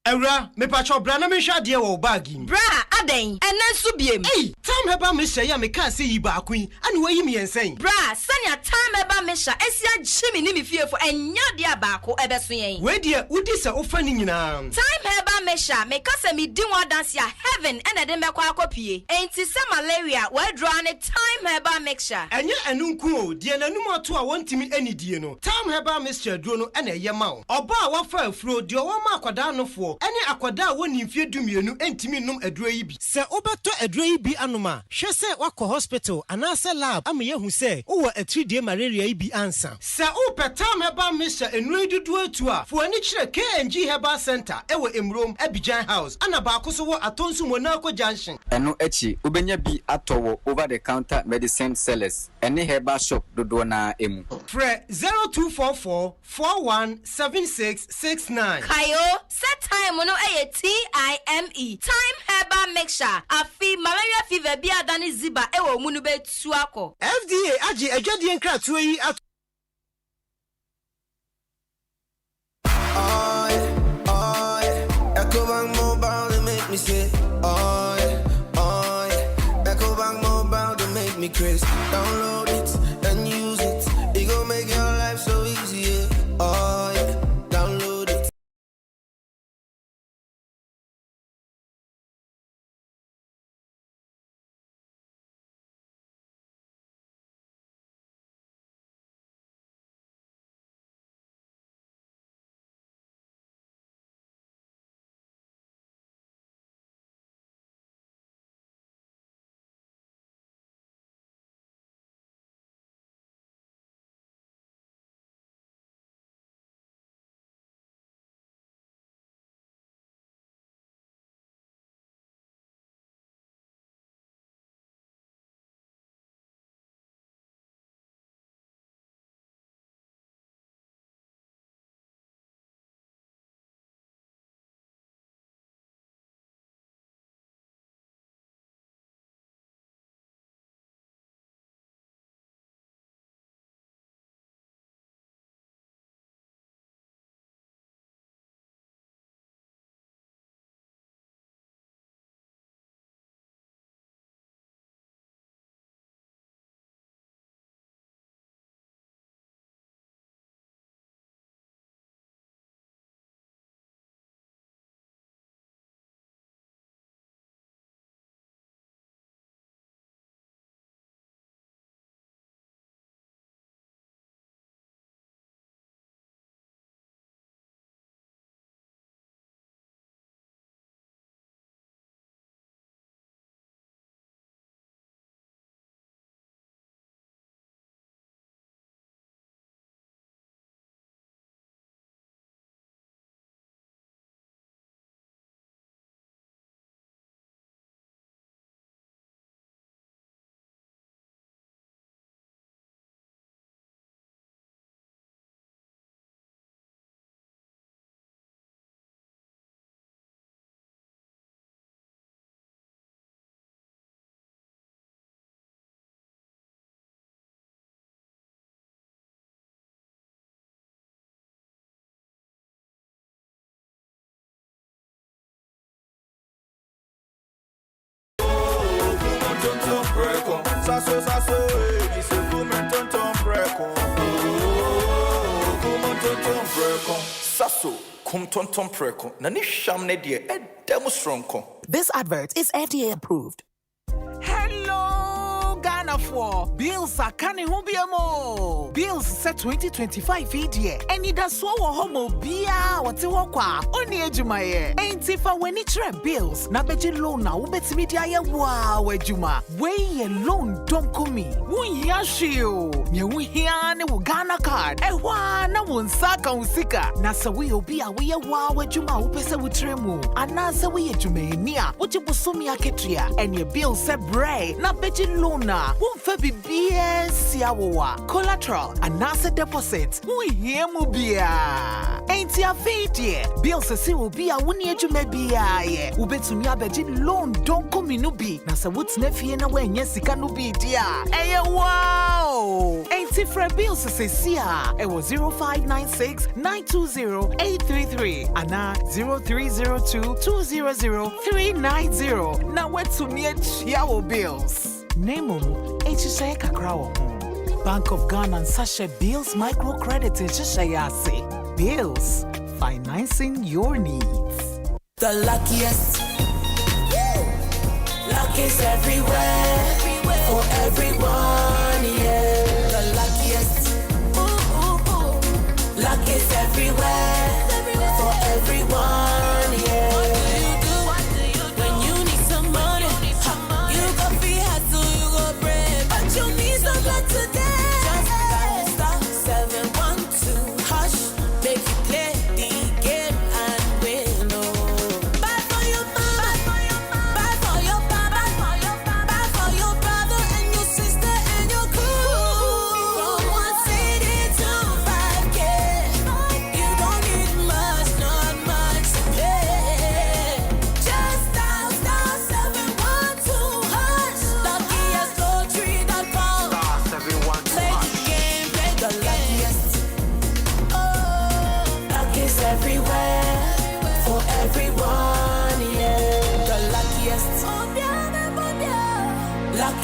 Eura, me pacho brana me shade wo bagim. Bra, aden, enen so biem. Hey, time heba me share me kan say yi ba akun, ane we yi me ensen. Bra, sanya time heba me sha esia jimi ni me fie fo enya de abako ebeso yen. We de udi se ofa ni nyina. Time heba me sha me kase me di one dance ya heaven ene de me kwa akopie. Enti se malaria we draw ne time heba mixture. Enye enu nku o, de nanum ato a wontimi anidie no. Time heba mixture duro no ene ye ma o. Oba a wafa afuro de o ma akwada no fo. Any akwada woni mfie dumienu entimi num aduro yi bi se obeto aduro yi bi anoma hwe se wako hospital anase lab am ye hu se wo 3D malaria yi bi ansa se upetam heba misha enu dudu atu a fo ani kire KNG Herbal Center ewo Emrom Abidjan House ana ba akoso wo atonsu Monaco Junction eno echi ubenya bi atowo over the counter medicine sellers any herbal shop dodo na emu Fre 0244 417669 Kayo set time no TIME time herbal mixture afi malaria fever bi adani ziba ewo mu no betu akọ FDA agi adwade nkra to yi me say, oh yeah. Echo Bank Mobile to make me crazy. Download it and use it. It gon' make your life so easy, yeah. Oh yeah, download it. This advert is FDA approved. Hello, Ghana for Bills are canning Hubiamo. Bills set 2025 year. And it does so homo bia what you walk only Ejumaye. Ain't if I when it's bills. Na beji loan na ubet media ya wow Ejuma. Way alone don't come me. Wun yashio. Nye wun hiane wu Ghana card. Ewa na wun saka usika. Na sa we obia we ya wow Ejuma upesa wutremu. Anasa we Ejumaye niya. Uchi busumi ya ketria. And your bill se bray. Na beji lona. Wun febi BS yawa. Collateral. Anasa deposit. Wun hiemu bia. Ain't ya fate bill se si ubia wuni Ejume bia ye. Ubetumi abeji loan don't come inubi. Na sa wut's nefie na wenye sika nubi dia. Eye wow. Ain't if bill se siya. It was 0596-920-833. Ana 0302-200-390. Na wetumi yawo bills. Name HSA kakrawo. Bank of Ghana and Sasha Bills Microcredit HSA. Bills, financing your needs. The luckiest. Luck is everywhere. For everyone, yeah. The luckiest. Luck is everywhere. For everyone, yeah. What do you do? When you need some money, you go free hustle, you go brave. But you need some luck today. Just dial star 712 hash, make you play the game and win. Buy for your mama, buy for your papa, buy for your brother and your sister and your crew. From 1 city to 5K, you don't need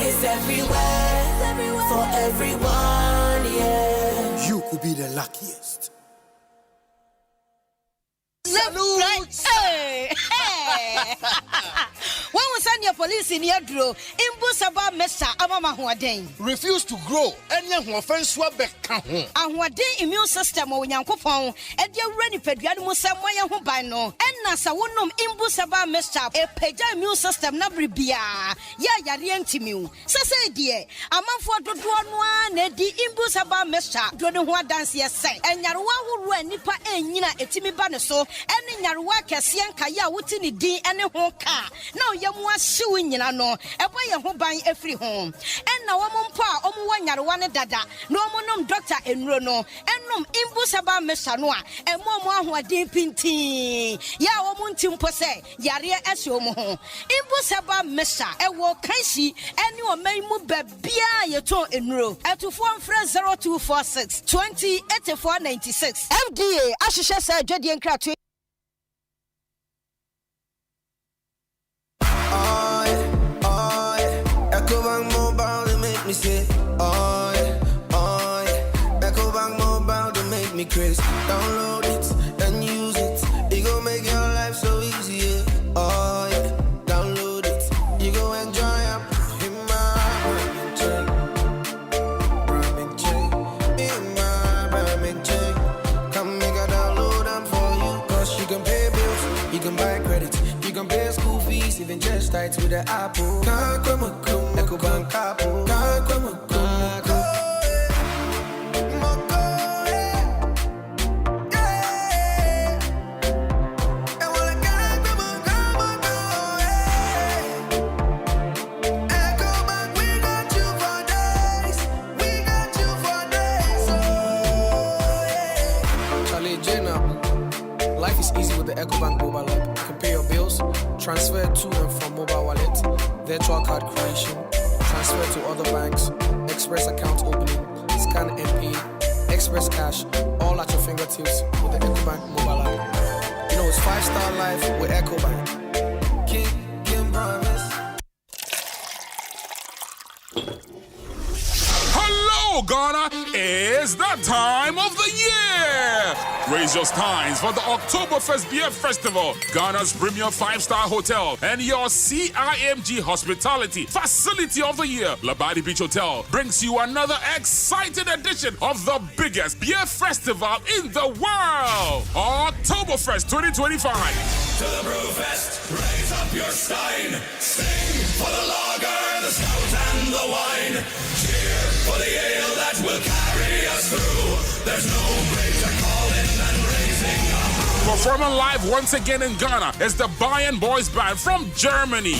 It's everywhere, for everyone, yeah. You could be the luckiest. Salute! Hey! When we send your police in your draw, Imbusaba Mesa Amama Huaden. Refuse to grow, and then offense Swabek. And what day immune system or Yankopon, and your ready pedian Musamaya Hubano, and Nasa Wunum Imbusaba Mesa, a peja immune system Nabribia, Ya Yarientimu. Sase dear, a month for the one, the Imbusaba Mesa, Dronua dance yes, and Yarwa who ran Nipa and Nina Etimi Banaso, and in Yarwa Cassian Kaya Wutini D and a hoka. No, Yamwa suing Yano, a boy who buy every home. And now one pa, one Yarwana Dada, no monum doctor in Rono, and num Imbusaba Mesanoa, and Momo who are deep in tea. Ya womuntim pose, Yaria Esomo. Imbusaba Mesa, a walk Kaisi, and you are may move Bia Yato in row. At to 0246 20 8496. FDA, Ashisha said, Jedi and Crat. Ecobank Mobile, they make me say, oh yeah. Ecobank Mobile, they make me crazy. Download it and use it. It gon' make your life so easy, yeah. Oh yeah. Download it. You go enjoy it. In my chain. Come make a download them for you. Cause you can pay bills, you can buy credit, you can pay school fees, even just tight with the Apple. Ecobank Apple. Life is easy with the Ecobank mobile app. You can pay your bills, transfer to and from mobile wallet, virtual card creation, transfer to other banks, express account opening, scan and pay, express cash, all at your fingertips with the Ecobank mobile app. You know it's 5-star life with Ecobank. King promise. Hello, Ghana! It's the time of the year! Raise your steins for the Oktoberfest Beer Festival, Ghana's premier 5-star hotel, and your CIMG Hospitality Facility of the Year. Labadi Beach Hotel brings you another exciting edition of the biggest beer festival in the world, Oktoberfest 2025. To the Brewfest, raise up your stein. Sing for the lager, the stout, and the wine. Cheer for the ale that will carry us through. There's no greater calling than raising a brew. Performing live once again in Ghana is the Bayern Boys Band from Germany.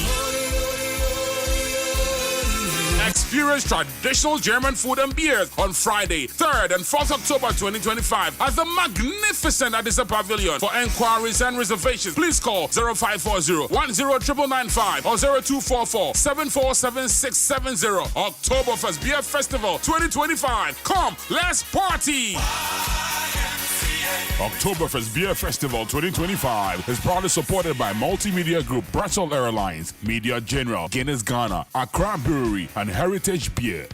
Experience traditional German food and beers on Friday, 3rd and 4th October 2025 at the magnificent Addison Pavilion. For enquiries and reservations, please call 0540-109995 or 0244-747670. Oktoberfest Beer Festival 2025. Come, let's party! Oktoberfest Beer Festival 2025 is proudly supported by Multimedia Group, Brussels Airlines, Media General, Guinness Ghana, Accra Brewery, and Heritage Beer.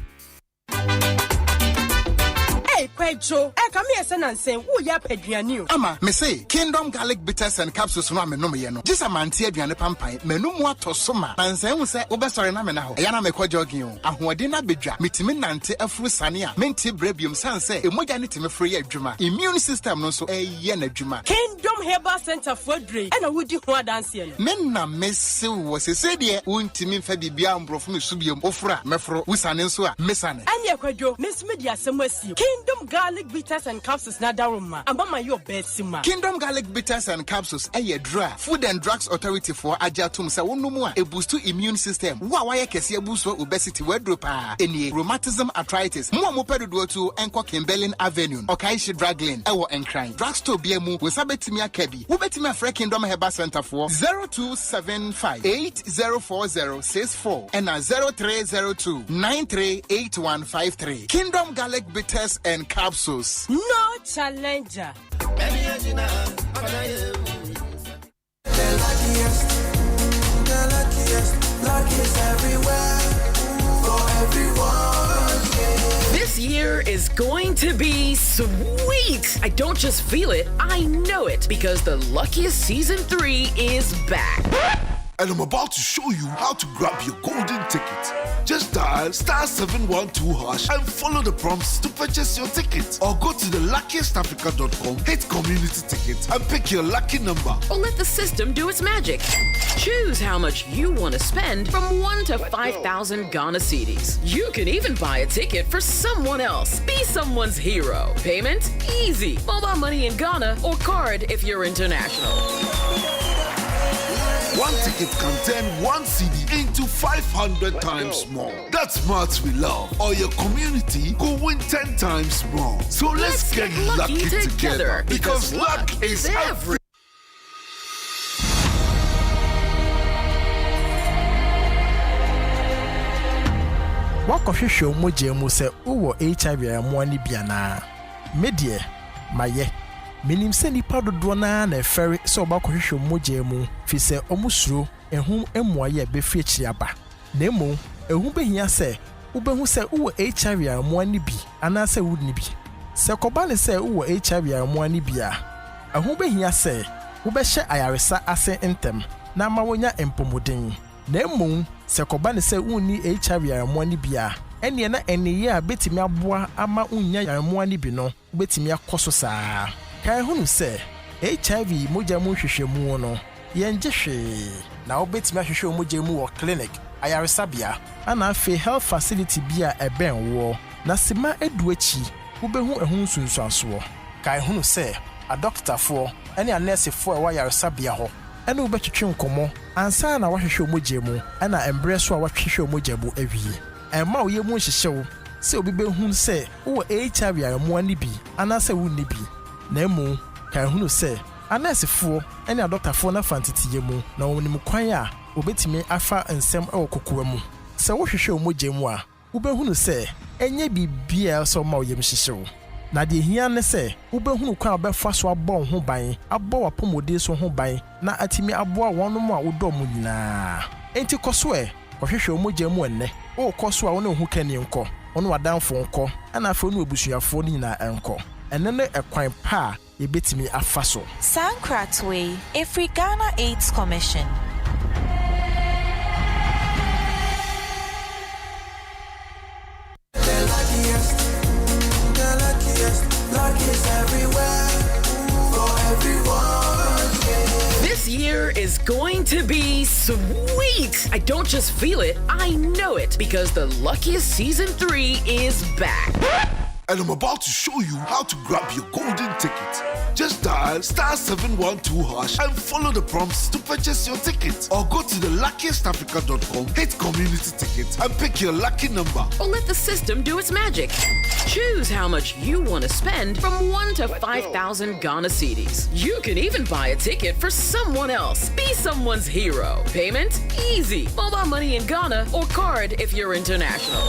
Hey, Pedro, come here, son, and say, who ya Pedrianu? Ama, me say, Kingdom Garlic Bitters and Capsules no me no me no. Just a man tia aduane pampan, menu mu atosoma. And say, who say, obesore na me na ho. Yana me kwa jogging o. Ahoɔden na bedwa, mitimi nante afuru sane a, menti brebium san say, emoja ne timi free adwuma. Immune system no so ye na adwuma. Kingdom Herbal Center for Dre. And I would do one dance here. Men na mesi wo se se de untimi fa bibia mbrofo me subiom ofura mefro usane nso a mesane. Anya kwadwo, Miss Media semwasi. Kingdom Garlic Bitters and Capsules na daruma. Amama your best ma. Kingdom Garlic Bitters and Capsules dra. Food and Drugs Authority for ajatum sa wonumu a boost to immune system. Wa kese boost for obesity wedropa. Any rheumatism, arthritis. Mo pedo to enko Kimberlin Avenue. Okaishi Drug Lane. Ewo Enkran. Drugstore biemu. Wesabetimia kebi. Ubetimia Free Kingdom Herbal Center for 0275-804064 and 0302-938153. Kingdom Garlic Bitters and Capsules. No challenger. The luckiest, luckiest everywhere. for everyone, yeah. This year is going to be sweet. I don't just feel it, I know it, because the luckiest season 3 is back. And I'm about to show you how to grab your golden ticket. Just dial *712# and follow the prompts to purchase your ticket. Or go to theluckiestafrica.com, hit community tickets, and pick your lucky number. Or let the system do its magic. Choose how much you want to spend from 1 to 5,000 Ghana cedis. You can even buy a ticket for someone else. Be someone's hero. Payment? Easy. Mobile money in Ghana or card if you're international. One ticket can turn 1 CD into 500 times more. That's maths we love. Or your community could win 10 times more. So let's get lucky together because luck is everything. Wakɔhwehwɛ mo gye mu sɛ wowɔ HIV amoani biana. Medie maye. Menim sɛ nipa dodoɔ na ɛfɛre sɛ ɔbakɔhwehwɛ mo gye mu fi sɛ ɔmo suro ehum emuaye bɛfie kyiri aba. Na emu ehum behia sɛ wobɛhu sɛ wowɔ HIV amoani bi anaasɛ wudni bi. Sɛ kɔba ne sɛ wowɔ HIV amoani bi a, ehum behia sɛ wobɛhyɛ ayaresa ase ntem na ma wonya empomodin. Na emu sɛ kɔba ne sɛ wonni HIV amoani bi a, ɛne na ɛneyɛ a betimi aboa ama unya amoani bi no betimi akɔso saa. Kai hunu sɛ HIV mogya mu hwehwɛmu no yɛngye hwee na wobɛtumi ahwehwɛ mogya mu wɔ clinic ayaresabea ana afei health facility bi a ɛbɛn wɔ na sima edu akyi wobɛhu ɛho nsunsuansoɔ. Kai hunu sɛ adɔktafoɔ ɛne anɛsefoɔ ɛwɔ ayaresabea hɔ ɛne wobɛtwetwe nkɔmmɔ ansa na wahwehwɛ mogya mu ɛna ɛmbrɛ so a wahwehwɛ mogya mu awie. Ɛma wo yɛmu nhyehyɛw sɛ obi bɛhu sɛ wowɔ HIV amoani bi anaasɛ wonni bi. Na emu kan hunu sɛ anɛsefoɔ ɛne adɔktafoɔ na fantitiye mu na wɔnim kwan a obetimi afa nsɛm ɛwɔ kokoa mu. Sɛ wohwehwɛ mogye mu a wobɛhunu sɛ ɛnyɛ bibia sɛ ɔma woyam hyehyew. Na deɛ hia ne sɛ wobɛhunu kwan a bɛfa so abɔ ho ban, abɔ wapɔmɔden so ho ban na atimi aboa wɔnom a wodɔ mu nyinaa. Enti kɔ so kɔhwehwɛ mogye mu ɛnnɛ. O kɔ so a wo ne ho kani nkɔ, ɔno wadanfo nkɔ, ana afɛ no abusuafoɔ no nyinaa ɛnkɔ. Enene ekwan pa yebetimi afaso. Sankratwe, Afri Ghana AIDS Commission. The luckiest, luckiest everywhere, for everyone, yeah. This year is going to be sweet. I don't just feel it, I know it, because the luckiest season 3 is back. And I'm about to show you how to grab your golden ticket. Just dial *712# and follow the prompts to purchase your ticket. Or go to theluckiestafrica.com, hit community tickets, and pick your lucky number. Or let the system do its magic. Choose how much you want to spend from 1 to 5,000 Ghana cedis. You can even buy a ticket for someone else. Be someone's hero. Payment? Easy. Mobile money in Ghana or card if you're international.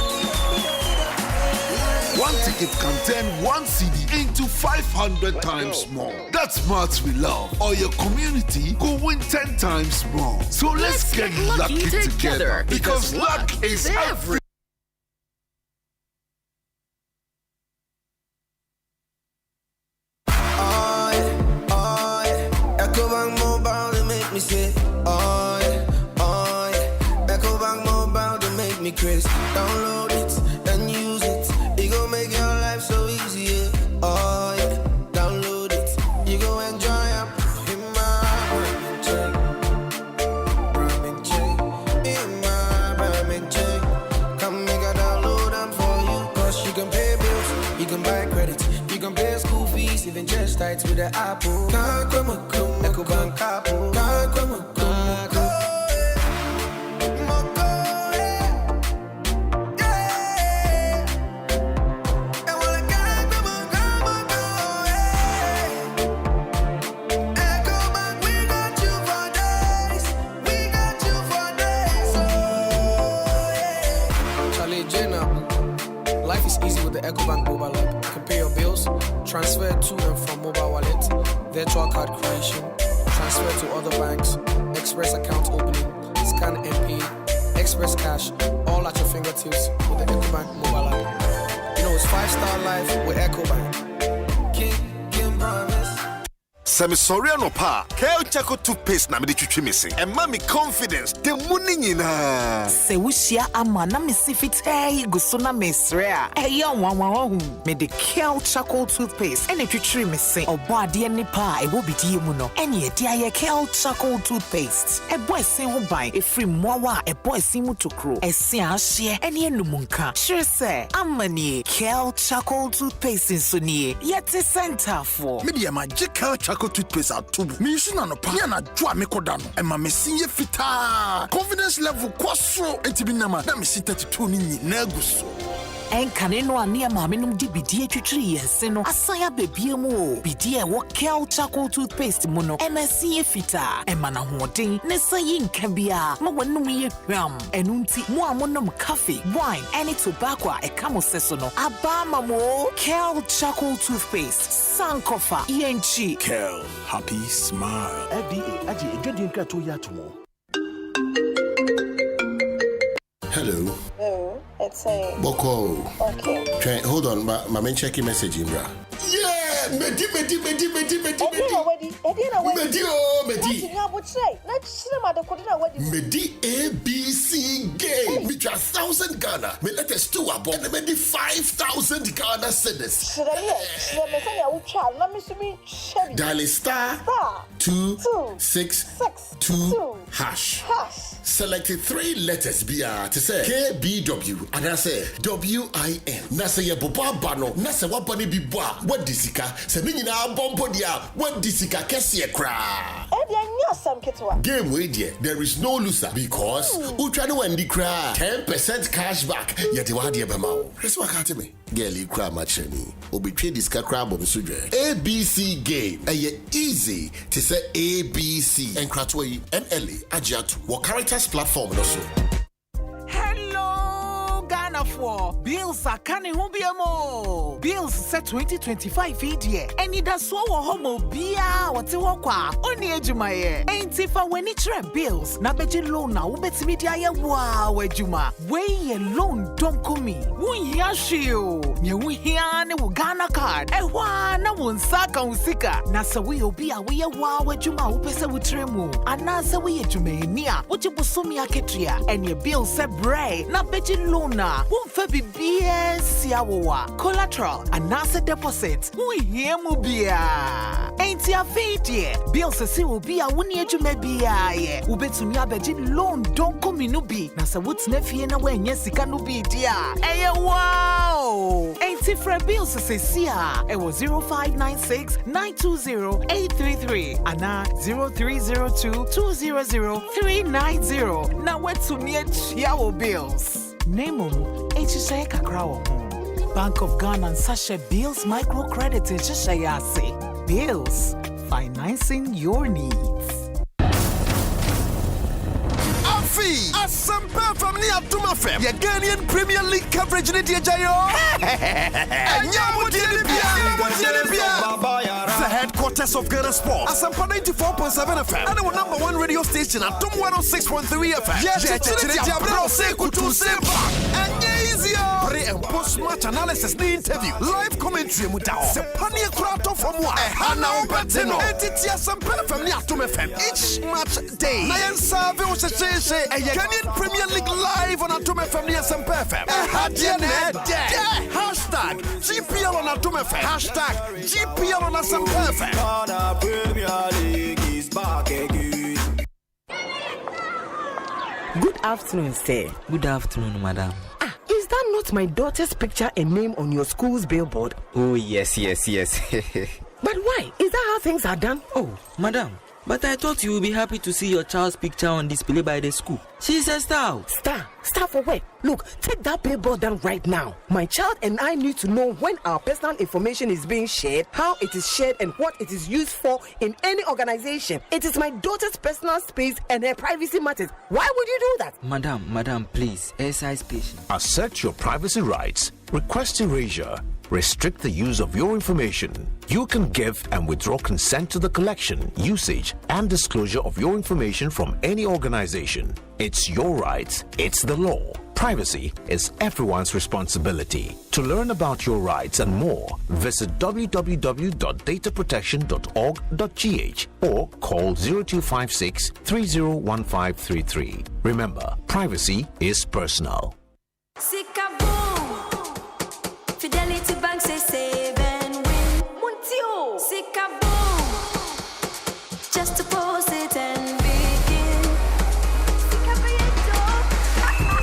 One ticket can turn 1 CD into 500 times more. That's maths we love. Or your community could win 10 times more. So let's get lucky together because luck is everything. Ecobank Mobile, they make me say, oh yeah. Ecobank Mobile, they make me crazy. Download it and use it. It gon' make your life so easy, yeah. Oh yeah, download it. You gon' enjoy it. In my ramen chain. In my ramen chain. Come make a download them for you. Cause you can pay bills, you can buy credit, you can pay school fees, even just tights with the Apple. Ecobank Apple. Life is easy with the Ecobank mobile app. You can pay your bills, transfer to and from mobile wallet, virtual card creation, transfer to other banks, express account opening, scan and pay, Express Cash, all at your fingertips with the EcoBank mobile app. You know, it's 5-star life with EcoBank. King promise. Semisoriano pa, Kel Chaco toothpaste na me de twitwi me se. And mommy confidence, the money nyina. Se wushia ama na me sifite guso na mesre a. Eya wanwa me de Kel Charcoal toothpaste. Ene twitwi me se. Obo ade ni pa e wo bidie mu no. Ene e dia ye Kel Charcoal toothpaste. E boy sen ho ban e free mowa e boy sin mu tokro. E se ahye ene enumunka. Sure se amani Kel Charcoal toothpaste so nie. Yet center for. Media magic Kel Charcoal toothpaste at tubu. Me use na no pa na dwa me koda no. E ma me sinye fita. Confidence level kwaso entibi na ma. Na me si 32 ni na guso. Enkane no ane ma me num di bidie twitwiri yense no. Asaya bebie mu o. Bidie wo Kel Charcoal toothpaste mu no. MSC fita. E ma na hoden ne sayi nka bia. Ma wanum ye hwam. Enu nti mo amonom coffee, wine, any tobacco e kamo seso no. Aba ma mo Kel Charcoal toothpaste. Sankofa yenchi. Kel, happy smile. FDA aji edwedi nka to ya to mo. Hello. Oh, it's a Boko. Okay. Hold on, my main checking message, Imbra. Yeah, Medi. Medi ABC game. Me 1,000 Ghana. Me let us 2 above. And Medi 5,000 Ghana cedis. Dial star 262 hash. Select 3 letters BR to say KBW and I say WIN. Na say boba bano. Na say wapani bibwa. What disika? Se minina bombo dia. What disika kesiye kra. Game way dear. There is no loser because Utrano wendi kra 10% cash back. Yet you wadi ebamao. That's what can't me. Girl, you cry much me. Obi trade this crab on sudre. ABC game. Aye easy to say ABC and Kratway NLA Ajiatu. What characters platform also. Hello, Ghana for Bills are canning who be mo. Bills set 2025 year. And it does so homo bia what you walk only ejumaye. Ain't if I when it bills. Na beji loan na ubet media ya wow ejuma. Way alone don't come me. Wun yashio. Nye wun hiane wu Ghana card. Ewa na wun saka usika. Na sa we obia we ya wow ejuma upese wutremu. Anasa we ejumaye niya. Uchi busumi aketria. And your bill se bray. Na beji loan na. Wun febi BS yawa. Collateral. Anasa deposit. Wun hiemu bia. Ain't ya fade Bill se will be a wuni ejume bia ye. Ubetumi abeji loan don't come in nubi. Na sa wut's nefi na we nyesika nubi dia. Eye wow. Ain't it for Bill se siya. It was 0596 920 833. Ana 0302 200 390. Na wetumi echiawo bills. Name Echishe kakrawo. Bank of Ghana and Sasha Bills Microcredit in Shishayase. Bills, financing your needs. Afi, Asempa from Niatuma Fem. Your Ghanaian Premier League coverage in the Jayo. The headquarters of Ghana Sport. Asempa 94.7 FM. And our #1 radio station at 106.3 FM. Yes, pre and post match analysis the interview. Live commentary muta. Sepania Krato from what? Hana Opetino. Entity Asempa from Niatuma Fem. Each match day. Nayan Save was a Kenyan Premier League live on Atuma FM near Asempa FM. Hashtag GPL on Atuma FM. Hashtag GPL on Asempa FM. Premier League is back again. Good afternoon, sir. Good afternoon, madam. Is that not my daughter's picture and name on your school's billboard? Oh, yes. But why? Is that how things are done? Oh, madam. But I thought you would be happy to see your child's picture on display by the school. She's a star. Star for what? Look, take that billboard down right now. My child and I need to know when our personal information is being shared, how it is shared, and what it is used for in any organization. It is my daughter's personal space and her privacy matters. Why would you do that? Madam, please, exercise patience. Assert your privacy rights. Request erasure. restrict the use of your information. You can give and withdraw consent to the collection, usage, and disclosure of your information from any organization. It's your rights. It's the law. Privacy is everyone's responsibility. To learn about your rights and more, visit www.dataprotection.org.gh or call 0256 301533. Remember, privacy is personal. Fidelity Bank say save and win. Muntio. Sikaboom. Just to post it and begin.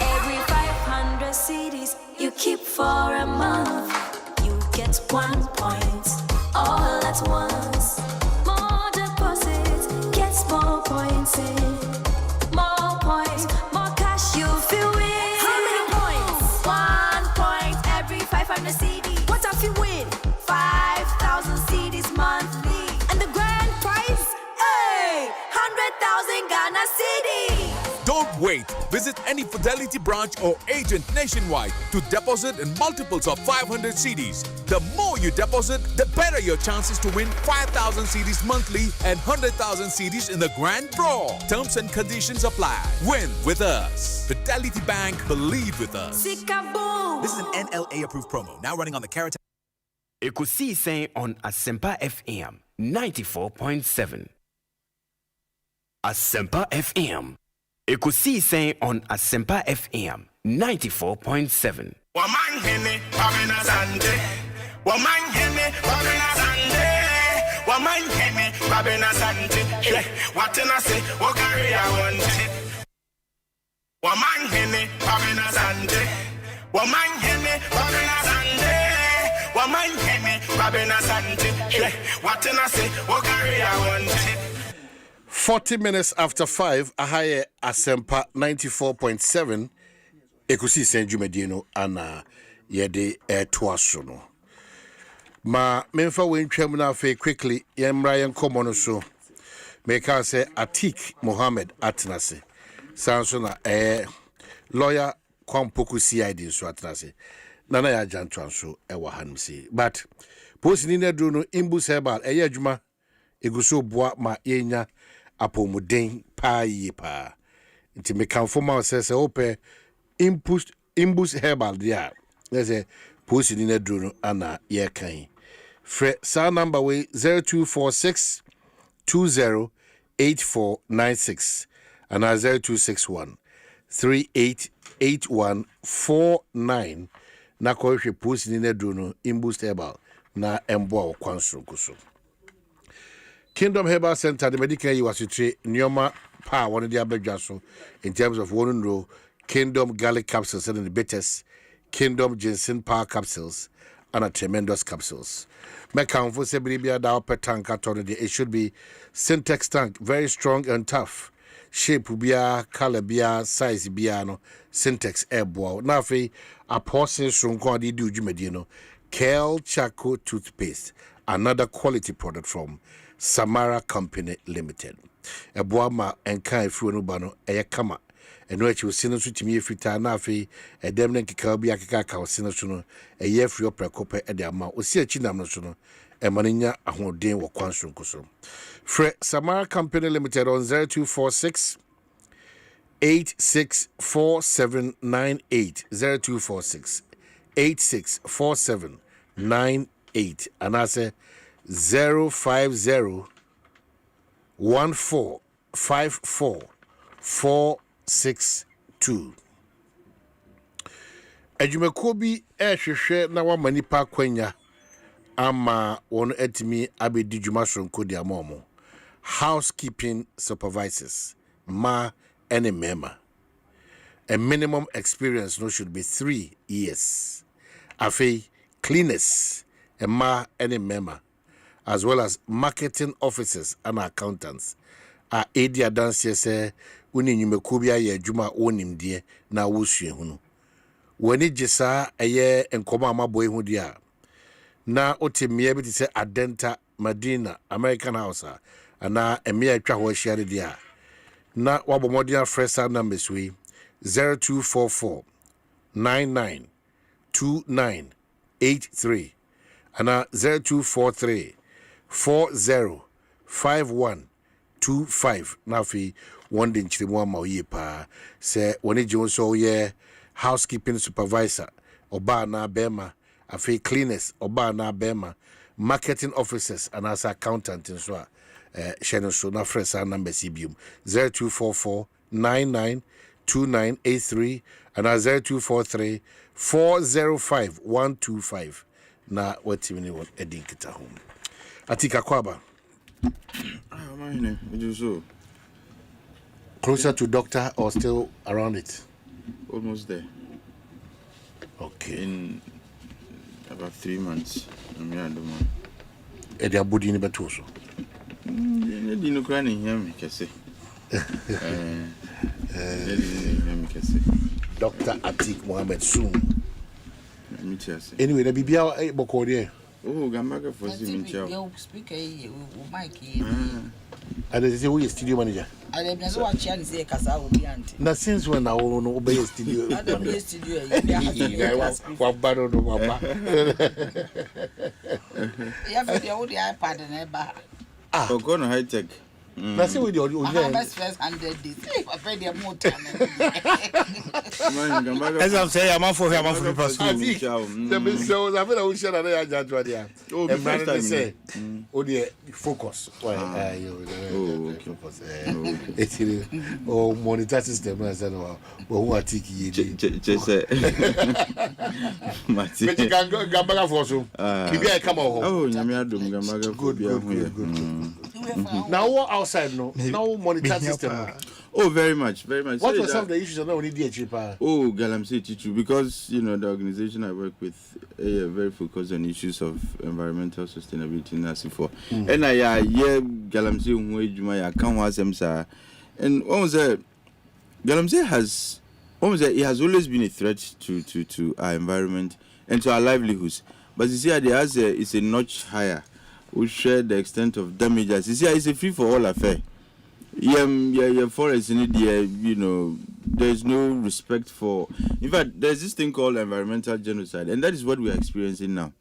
Every 500 CDs you keep for a month, you get 1 point all at once. More deposits, gets more points in. More points, more cash you feel win. How many points? 1 point every 500 CDs. What if you win? 5,000 CDs monthly. And the grand prize? Hey! 100,000 Ghana CDs. Don't wait. Visit any Fidelity branch or agent nationwide to deposit in multiples of 500 CDs. The more you deposit, the better your chances to win 5,000 CDs monthly and 100,000 CDs in the grand draw. Terms and conditions apply. Win with us. Fidelity Bank, believe with us. This is an NLA approved promo. Now running on the Carrot. Ekosiisen On Asempa FM 94.7. Asempa FM. Ekosiisen On Asempa FM 94.7. Omanhene, Kwabena, Asante. Omanhene, Kwabena, Asante. Omanhene, Kwabena, Asante. What can I say? What carry I want? Omanhene, Kwabena, Asante. Omanhene, Kwabena, Asante. Omanhene, Kwabena, Asante. What can I say? What carry I want? 40 minutes after 5, Ahaye Asempa 94.7, Ekosiisen Jumedino, ana yede tuasono. Ma memfa wentwam na fe quickly yemra yen komono so. Meka se Atik Mohammed Atnase. Sanso na lawyer Kwampoku CID so Atnase. Nana ya jantwanso ewa hanmsi. But post ni nedro no imbus herbal adwuma eguso boa ma yenya apomuden pa yi pa. Nti me kan formal se ope imbus herbal dia. There's a post ni nedro no ana ye kan. Fre sa number way 0246 208496 and 0261 388149 na ko hwe post ni nedro no imbus herbal na embo kwanso kuso. Kingdom Herbal Center, the medical you was to Nyoma Pa, one of the abedjaso in terms of one row, Kingdom Garlic capsules and the betters, Kingdom Ginseng Power capsules, and a tremendous capsules. Mekan for Sebibia da per tank at it should be Syntex tank, very strong and tough. Shape bia, color bia, size biano, Syntex airbow. Nafi, a portion from Quadi do Jumedino, Kel Chaco toothpaste, another quality product from Samara Company Limited. Ebuama enka efu no ba no eye kama. Eno achi osino so timi efita na afi edem ne nkeka bi akeka ka osino so no eye afri oprekope e de ama osi achi nam no so no e maninya ahoden wo kwanso nkoso. Fre Samara Company Limited on 0246 864798 0246 864798 and I say 050 1454 Ejumekobi ehwehwe na wa manipa kwanya ama won etimi abedi dwumasonko dia momo housekeeping supervisors ma any member. A minimum experience no should be 3 years. Afi cleaners a ma any member, as well as marketing officers and accountants. A edia dance say uni nyumekubia ye juma onim die na wosue hunu. Weni jisa eye enkoma amaboy hu dia. Na otimie bi te say Adenta Medina American House ana emia atwa ho hia dia. Na wabomodia fresh numbers we 0244 992983 and 0243 405125 na fi one day nchirimu ama oye pa se woni je so ye housekeeping supervisor oba na bema afi cleaners oba na bema marketing officers and as accountant so sheno so na fresh number CBM 0244 992983 and 0243 405125 na wati mini won edinkita home atika kwaba Omanhene so closer to doctor or still around it? Almost there. Okay. In about 3 months. I'm here at the moment. Edi abudi ni betu so. Edi no kra ni hia me kese. Dr. Atik Mohammed soon. Anyway, the bibia boko there. Oh, Gambaga for Ziminchao. You speak a Mike. And they say who is studio manager? I never watch and say Casa will be auntie. Now since when I will obey studio. I don't be studio. What bad on the You have the old iPad and a bar. Oh, go on high tech. That's with your best first 100 days. I paid them more time. As I'm saying, I'm out for him. I'm for the person. I feel I will share that judge right here. Oh, and Brandon say, oh, dear, focus. Why? Focus. It's oh, monitor system. I said, well, who are tiki? Just say, but you can go Gambaga for so. Keep your come on. Oh, Yamiadum Gambaga. Good. Now what outside no monitor system. Oh, very much. What were some of the issues that we need cheaper? Oh, Galamsey Chichu, because the organization I work with very focused on issues of environmental sustainability in Asifo. And I Galamsey Jumaya can was and what was that? Galamsey has it has always been a threat to our environment and to our livelihoods. But you see, it's a notch higher. We share the extent of damages. You see, it's a free for all affair. Yeah, forest in it, there's no respect for. In fact, there's this thing called environmental genocide, and that is what we are experiencing now.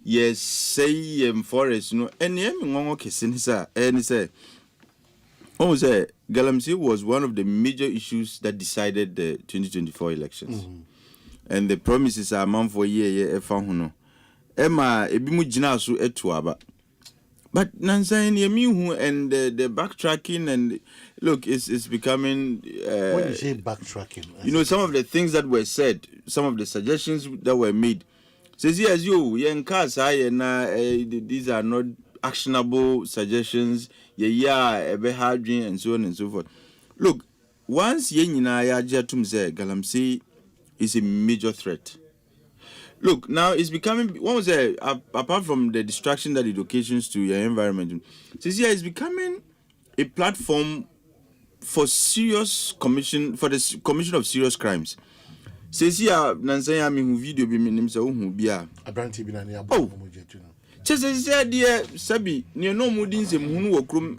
Yes, say forest, and say, Galamsey was one of the major issues that decided the 2024 elections, and the promises are man for year Emma ebimu jina so etuaba. But Nansan Yemihu and the backtracking and look, it's becoming. When you say backtracking, some of the things that were said, some of the suggestions that were made. Says yes, these are not actionable suggestions. And so on and so forth. Look, once Galamsey is a major threat. Look, now it's becoming, apart from the distraction that it occasions to your environment, it's becoming a platform for the commission of serious crimes. Video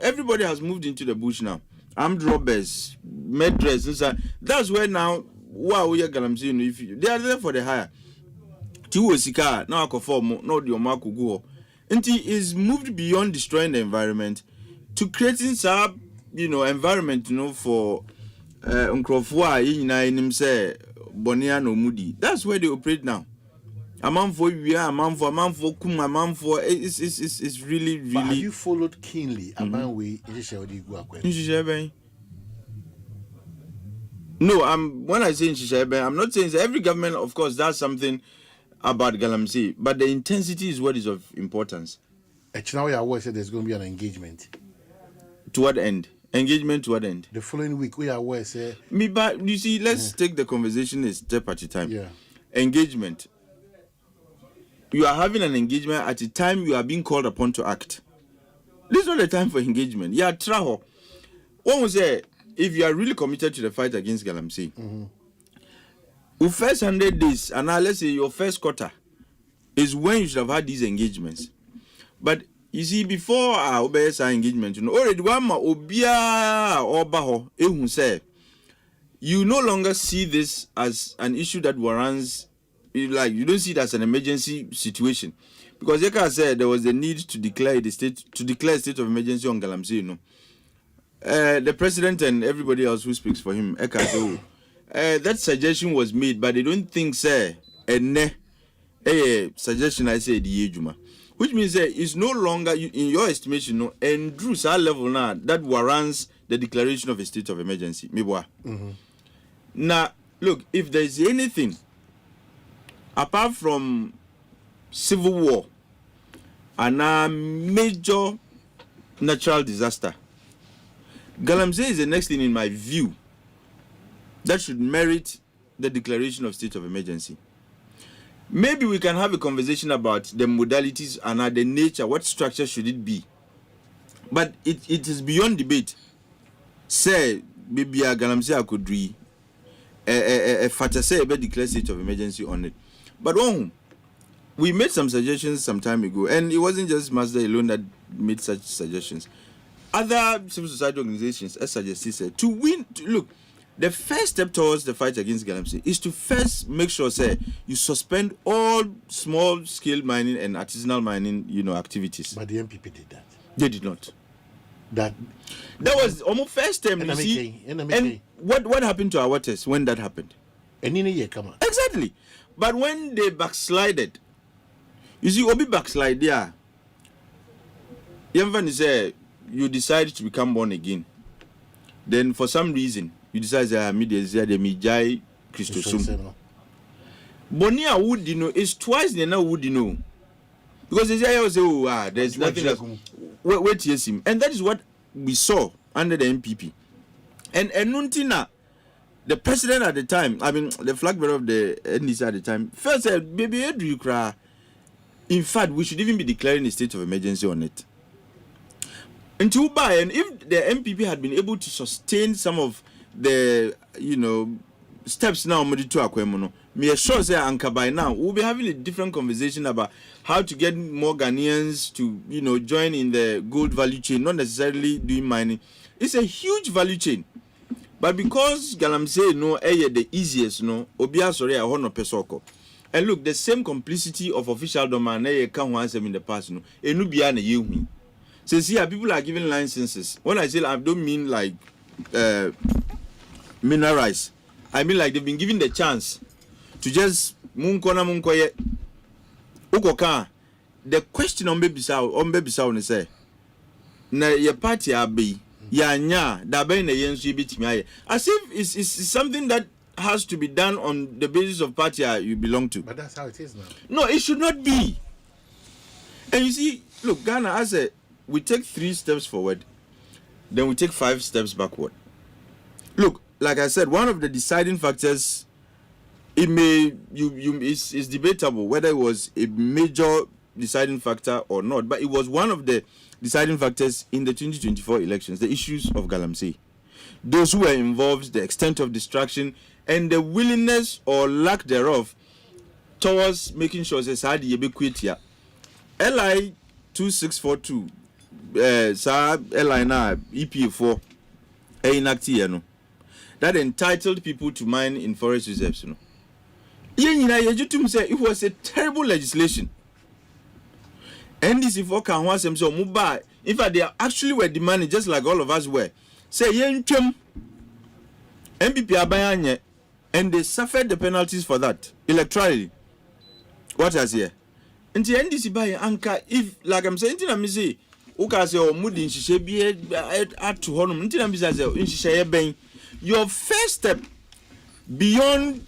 everybody has moved into the bush now. Armed robbers, murderers, that's where now Galamsey, they are there for the hire. Tiwosika now conform no the omakugo. And he is moved beyond destroying the environment to creating some environment for Unkrofwa in say Bonia no Moody. That's where they operate now. A man for it's really. But have you followed keenly about way No, when I say in I'm not saying that every government, of course, does something about Galamsey, but the intensity is what is of importance. Now you are aware that there's going to be an engagement. To what end? Engagement to what end? The following week we are aware say but you see, let's take the conversation a step at a time. Yeah. Engagement. You are having an engagement at a time you are being called upon to act. This is not the time for engagement. Yeah, traho. One was say if you are really committed to the fight against Galamsey. Your first 100 days, and now let's say your first quarter, is when you should have had these engagements. But you see, before our engagement, already one obia or baho ehun say, you no longer see this as an issue that warrants, like you don't see it as an emergency situation. Because Yeka said there was a need to declare a state of emergency on Galamsey, you know. The president and everybody else who speaks for him, Eka, that suggestion was made, but they don't think, sir, suggestion I said the Ejuma. Which means that it's no longer, in your estimation, no, and Drew level now that warrants the declaration of a state of emergency. Now, look, if there is anything apart from civil war and a major natural disaster, Galamsey is the next thing in my view that should merit the declaration of state of emergency. Maybe we can have a conversation about the modalities and the nature, what structure should it be. But it is beyond debate. Say, maybe a Galamsey could read a say declare state of emergency on it. But we made some suggestions some time ago, and it wasn't just Mazda alone that made such suggestions. Other civil society organizations, as suggested, said to win. Look, the first step towards the fight against Galamsey is to first make sure, say, you suspend all small-scale mining and artisanal mining, activities. But the MPP did that. They did not. That was almost first time. You see, and what happened to our waters when that happened? Exactly. But when they backslided, you see, Obi backslide there. You decide to become born again. Then for some reason, you decide that the Mijai Christosum. Bonia would it's twice the now would because they say there's nothing else. Wait, yes, him. And that is what we saw under the MPP. And Nuntina, the president at the time, the flag bearer of the NDC at the time, first said, baby, in fact, we should even be declaring a state of emergency on it. And if the MPP had been able to sustain some of the, steps now, me sure say Anka by now, we'll be having a different conversation about how to get more Ghanaians to, join in the gold value chain, not necessarily doing mining. It's a huge value chain. But because Galamsey the easiest, Obia sorry, I want no pesoko. And look, the same complicity of official domain can once in the past, Enubia na you. So see, people are giving licenses. When I say I don't mean like mineralize. I mean like they've been given the chance to just munkoye. Ukoka. The question on baby sound say, na your party abe ya nya da be na yensu bitimi as if it's something that has to be done on the basis of party you belong to. But that's how it is now. No, it should not be. And you see, look, Ghana, as we take 3 steps forward, then we take 5 steps backward. Look, like I said, one of the deciding factors, it's debatable whether it was a major deciding factor or not, but it was one of the deciding factors in the 2024 elections, the issues of Galamsey. Those who were involved, the extent of distraction, and the willingness or lack thereof towards making sure that Saadi Yebe quit here. LI 2642, LI na EPA4, that entitled people to mine in forest reserves. It was a terrible legislation. NDC4 can want them so mobile. In fact, they actually were demanding, just like all of us were. Say MPP abayanye, and they suffered the penalties for that electorally. What has here? And the NDC by anchor, if like I'm saying, I say, Uka or Moody she be at to home, your first step beyond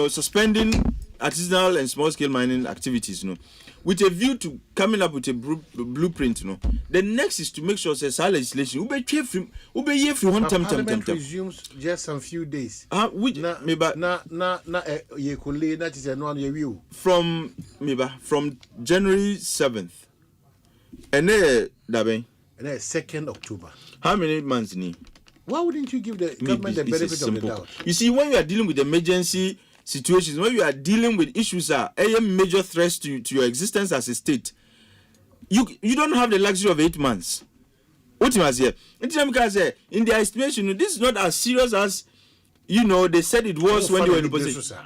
suspending artisanal and small scale mining activities, with a view to coming up with a blueprint, the next is to make sure that legislation will be one time. Parliament resumes just some few days. From January 7th. And then 2nd October. How many months? Why wouldn't you give the government the benefit of the doubt? You see, when you are dealing with emergency situations, when you are dealing with issues that are major threats to your existence as a state, you don't have the luxury of 8 months. What was here? In their estimation, this is not as serious as they said it was when they were in opposition.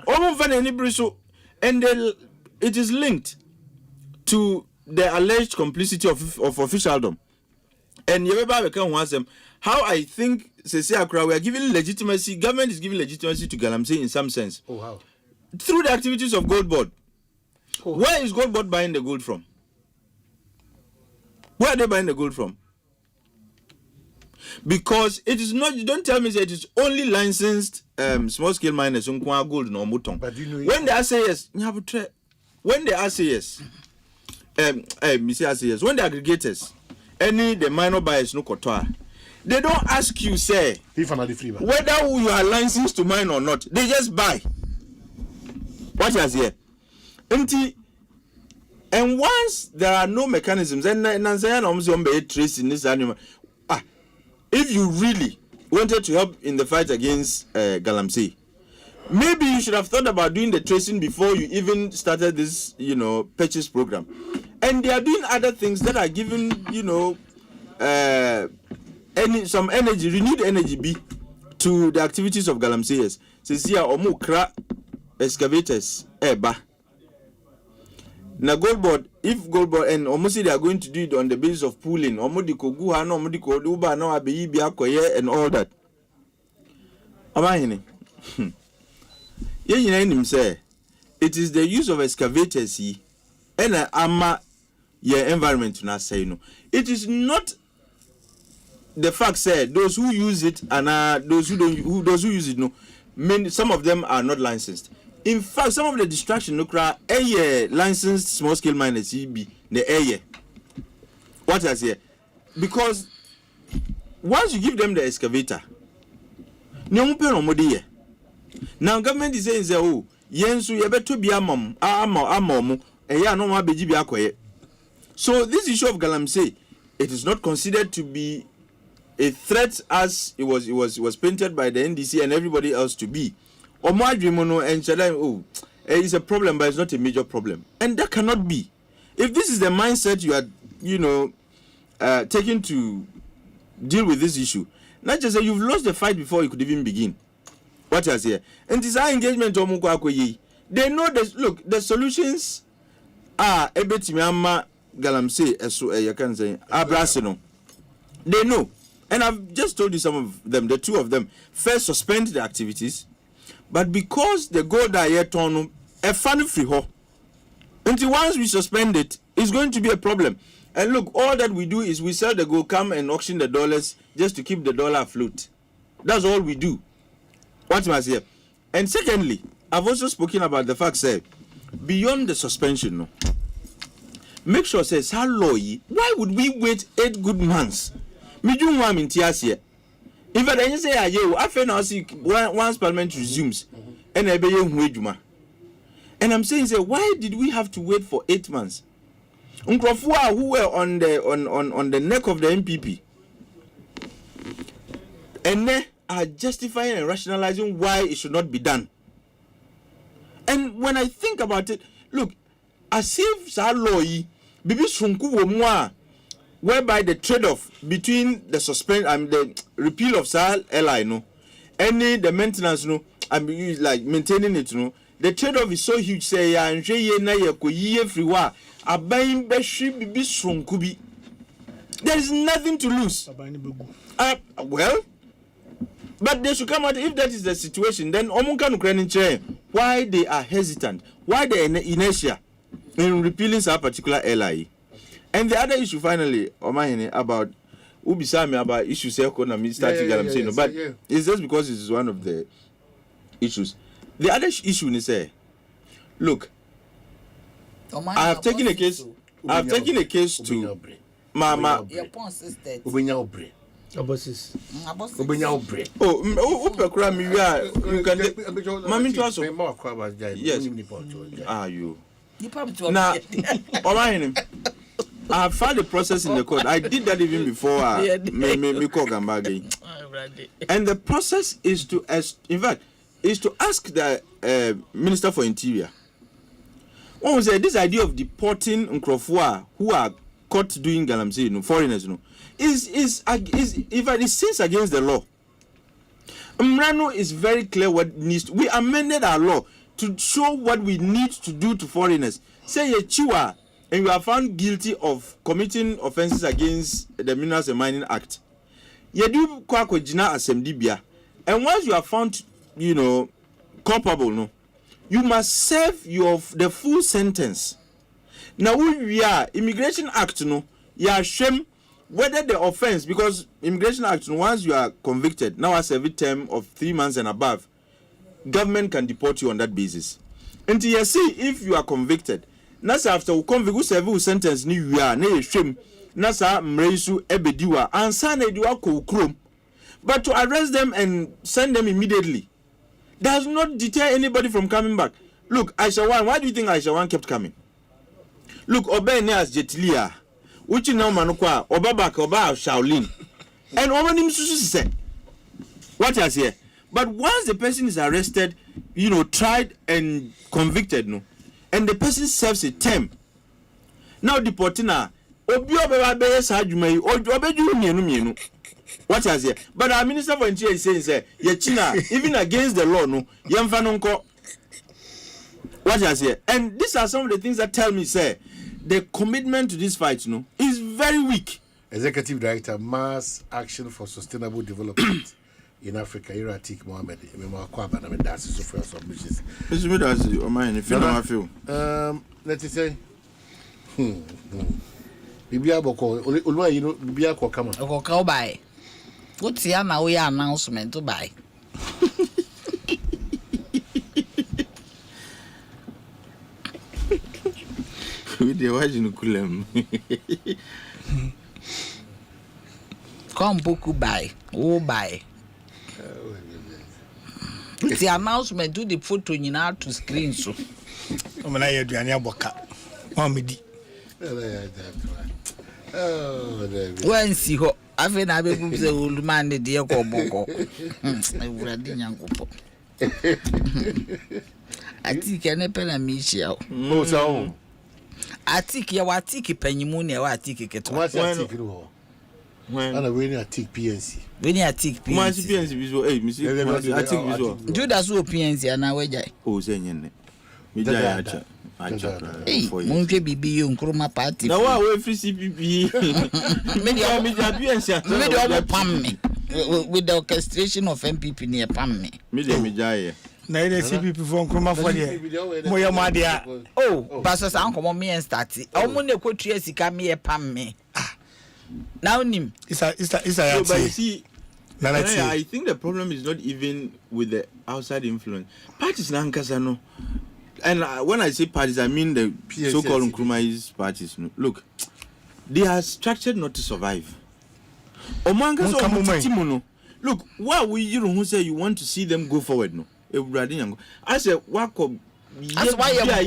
And it is linked to the alleged complicity of officialdom. And you remember how I think we are giving legitimacy, government is giving legitimacy to Galamsey in some sense. Oh, how? Through the activities of Gold Board. Oh. Where is Gold Board buying the gold from? Where are they buying the gold from? Because it is not, you don't tell me that it is only licensed small scale miners who gold no mutton. But you know, when they say yes, when they say yes, when the aggregators, any the minor buyers no kotoa, they don't ask you, say, whether you are licensed to mine or not. They just buy. What is here? Empty. And once there are no mechanisms, and tracing this animal. If you really wanted to help in the fight against Galamsey, maybe you should have thought about doing the tracing before you even started this, purchase program. And they are doing other things that are giving, some energy, renewed energy to the activities of Galamseyers. Since here, Omukra excavators, eba. Now Gold Board, if Gold Board and almost they are going to do it on the basis of pooling, omodiko guha no omodiko uba no abeyi bi akoye and all that. Omanhene. Ye nyina nim say it is the use of excavators and ama your environment na say no. It is not the fact say those who use it and those who use it no. Some of them are not licensed. In fact, some of the distraction licensed small scale miners be the what I say? Because once you give them the excavator, now government is saying oh yensu yebeto bi amam no beji bi akoye. So this issue of Galamsey, it is not considered to be a threat as it was painted by the NDC and everybody else to be. And it's a problem, but it's not a major problem. And that cannot be. If this is the mindset you are, taking to deal with this issue, not just say you've lost the fight before you could even begin. What is here? And this our engagement, they know that, look, the solutions are a bit Galamsey, you can say, Abrasino. They know. And I've just told you some of them, the two of them. First, suspend the activities. But because the gold are yet on a funny free ho, until once we suspend it, it's going to be a problem. And look, all that we do is we sell the gold, come and auction the dollars just to keep the dollar afloat. That's all we do. What must here? And secondly, I've also spoken about the fact say beyond the suspension, no. Make sure says how low why would we wait 8 good months? Me do one in tears here. In fact, I say, I now see once Parliament resumes, and I be young. And I'm saying, why did we have to wait for 8 months? Unkrofua who were on the neck of the MPP, and they are justifying and rationalizing why it should not be done. And when I think about it, look, as if Saloi, Bibi Sunku Womwa. Whereby the trade-off between the suspend and the repeal of Sahel LI, no, any the maintenance, no, and like maintaining it, no, the trade-off is so huge. Say ya and na ya ko ye friwa abayin beshi bibi sonkubi. There is nothing to lose. Well, but they should come out. If that is the situation, then omunka Ukrainian chair. Why they are hesitant? Why they are inertia in repealing a particular LI? And the other issue, finally, Omanhene, about Ubisami about issues economy starting Galamsey, but it's just because it's one of the issues. The other issue is look, I have taken a case. To Mama. I have filed a process in the court. I did that even before me call Gambagi. And the process is to ask the Minister for Interior. One will say this idea of deporting Nkrofua who are caught doing Galamsey, foreigners, is sins against the law. Mrano is very clear what needs to, we amended our law to show what we need to do to foreigners. Say a chiwa and you are found guilty of committing offences against the Minerals and Mining Act, you do kwakojina asembia, and once you are found, culpable, no, you must serve the full sentence. Now we are Immigration Act, no, you are shame whether the offence, because Immigration Act, once you are convicted, now as every term of 3 months and above, government can deport you on that basis. Until you see if you are convicted. Nasa after we convict we serve we sentence ni we are na shame nasa mresu ebediwa ansa na ediwa ko krom, but to arrest them and send them immediately does not deter anybody from coming back. Look, Aisha Wan, why do you think Aisha Wan kept coming? Look, Oba ne as Jetlia which now manukwa Oba back Oba Shaolin and Omanim Susu said what has here. But once the person is arrested, tried and convicted, no, and the person serves a term, now deporting her. What has here? But our Minister for Interior is saying, even against the law, no, what has here? And these are some of the things that tell me, the commitment to this fight, is very weak. Executive Director, Mass Action for Sustainable Development. In Africa, Iratik Mohammed, Kwabena, and that's so for submissions. This is Omanhene. Feel. Let's say, Bibia Boko, Bibia Kokama. Go buy. What's the announcement to buy? With the watching Kulem. Come, Boku buy. Oh, buy. The announcement do the photo to screen so. Omanhene aduane aboka. Mamedi. When see ho, afi na be group say old man dey ko boko. Ewurade nyankopo. Atike ne pela mi hia. O so. Atike ya watike panyimu ne wa atike keto. What's atike no? When and we need a tick PNC. We need a tick PNC. What's PNC visual? Hey, Miss, I tick visual. Do that so PNC and now we jai. Oh, saying me jai acha. Hey, munke bibi yo nkroma party. Now why we free CPP? Me jai PNC. Me dey almost pam me with the orchestration of MPP near pam me. Me jai. Na ile CPP for nkroma for there. Moya madia. Oh, pastor san komo me and start. Omo ne kwotua sika me pam me. Now nim. It's a but you see, I think the problem is not even with the outside influence. Parties nankasano. And when I say parties, I mean the so-called Nkrumah's parties. Look, they are structured not to survive. Look, why will you who say you want to see them go forward? No, I said, that's why I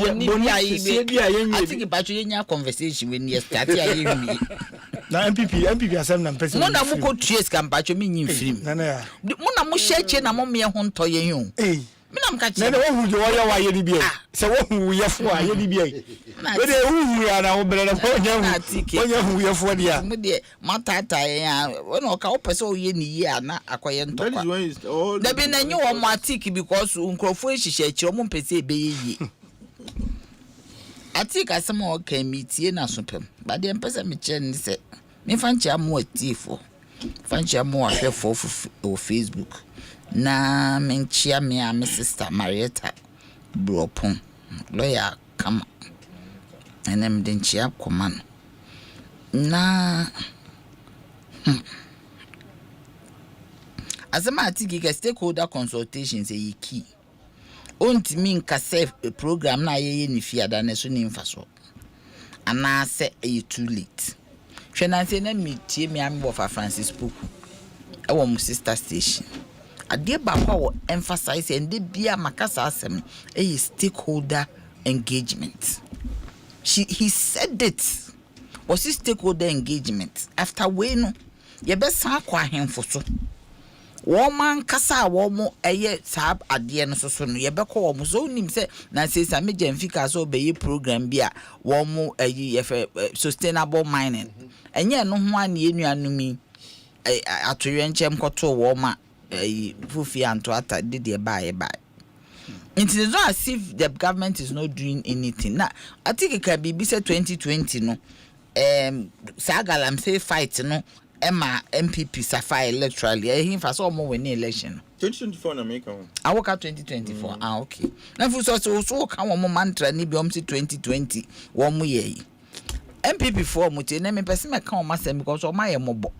think about your conversation when you start here. Na MPP asem na person. No na mo ko trace kan pacho me nyin film. Na ya. Mo na mo share na mo me ho nto ye hu. Eh. Me na mo ka che. Na wo hu je wo ya wa ye ni bi e. Se wo hu ye fo a ye ni bi e. We de hu ya na wo bele na wo nya hu. Wo nya hu ye fo dia. Mo de matata ya. Wo na ka wo pese o ye ni ye ana akoye nto kwa. Da bi na nyi wo mo atiki because nkrofo ehihye achi o mo pese ebe ye. Atika asem o kan mi tie na so pem. Ba de pese me che ni se me fanchi amu atifo. Fanchi amu ahwefo o Facebook. Na menchia me a me sister Marietta Bropon. Lawyer kama. Enem de nchia komano. Na Asema atiki ke stakeholder consultation say yi key. Ontimi nka save a program na ye ni fiada na so ni mfaso. Ana se e too late. Hwena se na metie me am of Francis Poku. E wo mu sister station. Ade ba kwa wo emphasize and de bia makasa asem e stakeholder engagement. He said it. Was it stakeholder engagement? After we no ye be san kwa hemfo so. Woman kasa womo eye sab ade no so no ye be ko womo so nim se na se sa me jamfika so be ye program bia womo ye sustainable mining enye no ho ane enuanumi atoye nchem koto woma fufi anto ata de baaye It is not as if the government is not doing anything. Now, I think it can be 2020 no. Sagalam say fight no. Emma MPP Sapphire electorally. I think for some more when election. 2024 na make am. I work out 2024. Okay. Now for so come one mantra ni be 2020 one more year. MPP for muti na me person make come masem because o my mobo.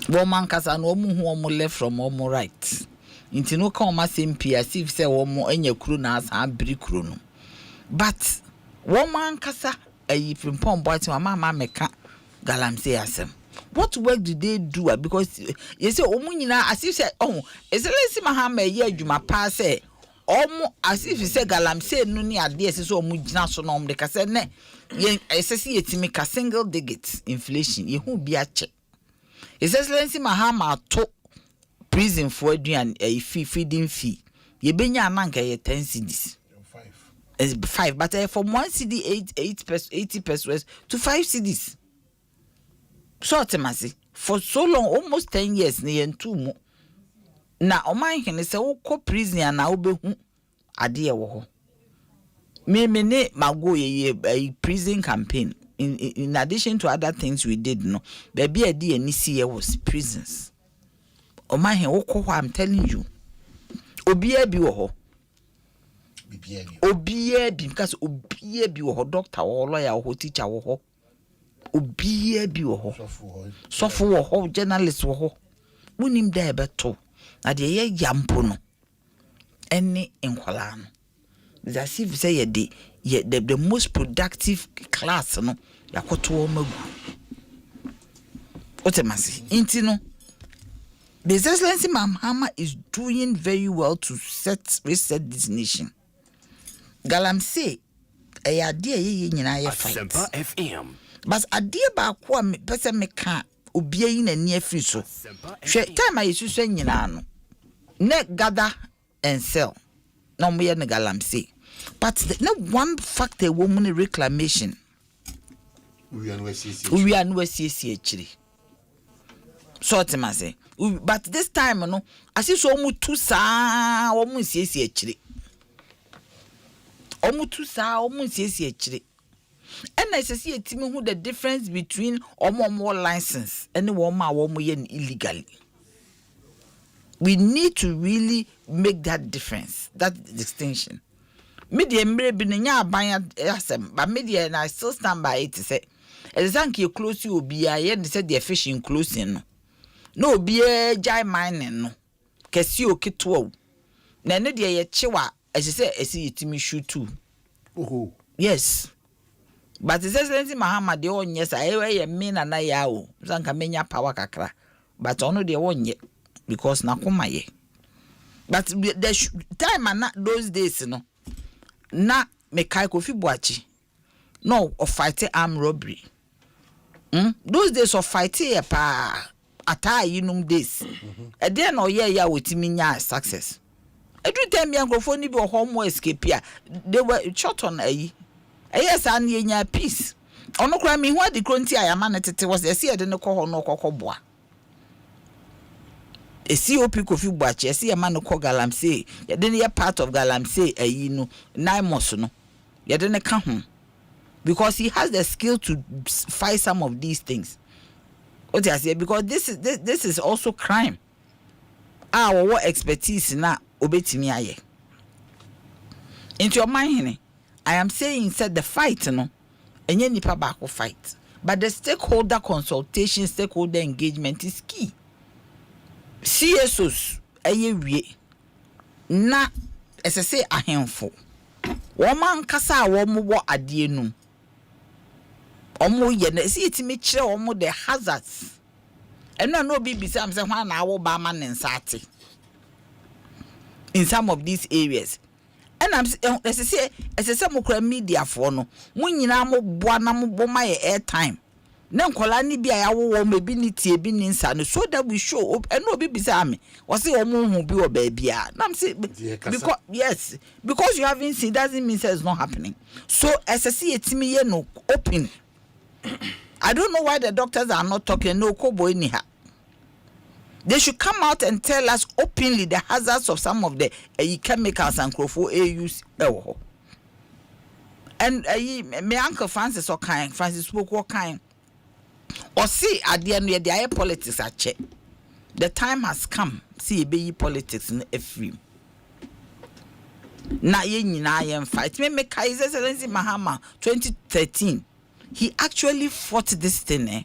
One man kasa no mu hu omo left from omo right. Inti no come masem pi as if say omo enya kru na asa abiri kru no. But one man kasa ayi pimpon boy to mama meka Galamsey Asem. What work do they do? Because you say Omunina as if say it's a Mahama ye Juma pass as if you say Galamsey no ni ade so Omujina so no de kase ne ye SSC etimi ka single digit inflation ye hu bia che. His Excellency Mahama to prison for aduan feeding fee. Ye benya ananka ye 10 cedis. 5 but from 1 cedi 80 pesos to 5 cedis. So temasi for so long almost 10 years ni yentu mu na Omanhene se wo ko prison na wo behu ade ye wo ho me ne mago ye prison campaign in addition to other things we did no baby ade ani see was prisons. Omanhene wo ko ho, I'm telling you obia bi wo ho obia bi because obia bi wo ho doctor wo lawyer wo teacher wo ho obia bi wo ho sofo wo ho journalist wo ho munim da beto na de ye yampo no ene enkwala no as if say the most productive class no yakoto o magu otemasi inti no the Excellency Mahama is doing very well to reset this nation. Galamsey ayade ye nyina ye fight Asempa FM. But adie ba ko a pese me ka obia yi na ni afiri so hwe time ayesu so nyina no ne gather and sell no mo ye ne Galamsey but no one factor wo mu ne reclamation we are no see actually so temase but this time no asiso mu tu saa wo mu see actually omutu saa omu see actually. And I see a team who the difference between more license and one illegally. We need to really make that difference, that distinction. Media may be but media and I still stand by it to say, exactly you close you be I said they're fishing closing. No be a jai mining no. Casio kitwo. Nanedia ye chewa, as you say, I see it to me shoot too. Oh, yes. But the Excellency Mahama de on yes I mean na ya o zanka menya power kakra but ono de on ye because na koma ye but the time na those days no na me kai Kofi Boachi no of fighting armed robbery those days of fighting pa ata yinum days e dey na oye ya wetimi nya success every time yankofo ni bi ho escape ya they were shot on ayi. Yes, and ye peace. Ono kra me hu de kronti ayama ne tete was ese de ne ko no kokobua. E COP Kofi Boachi ese yama no ko Galamsey. Ye de ne part of Galamsey ayi no 9 months no. Ye de ne ka ho. Because he has the skill to fight some of these things. What I say because this is also crime. What expertise na obetimi aye. Into your mind I am saying said the fight no enye nipa ba ko fight but the stakeholder consultation stakeholder engagement is key. CSOs eye wie na esese ahemfo wo man kasa wo mo wo ade enum omo ye na esi etimi kire wo mo the hazards eno na obi bisa am say hwan na wo ba ma ne nsate in some of these areas. And I'm say mukra media for no munyina mo boa na mo boma ye airtime na nkola ni bia ya wo mebi ni tie bi ni nsa no so that we show and no be bisa me was say omo hu bi o ba bia na am say because yes because you haven't seen doesn't mean it's not happening so SSC etimi ye no open. I don't know why the doctors are not talking no kobo ni ha They should come out and tell us openly the hazards of some of the chemicals and crofo use. And my uncle Francis spoke what kind. Or see at the end of the eye politics at check. The time has come. See be politics in every. Na ye fight. Me Kaiser Excellency Mahama 2013. He actually fought this thing.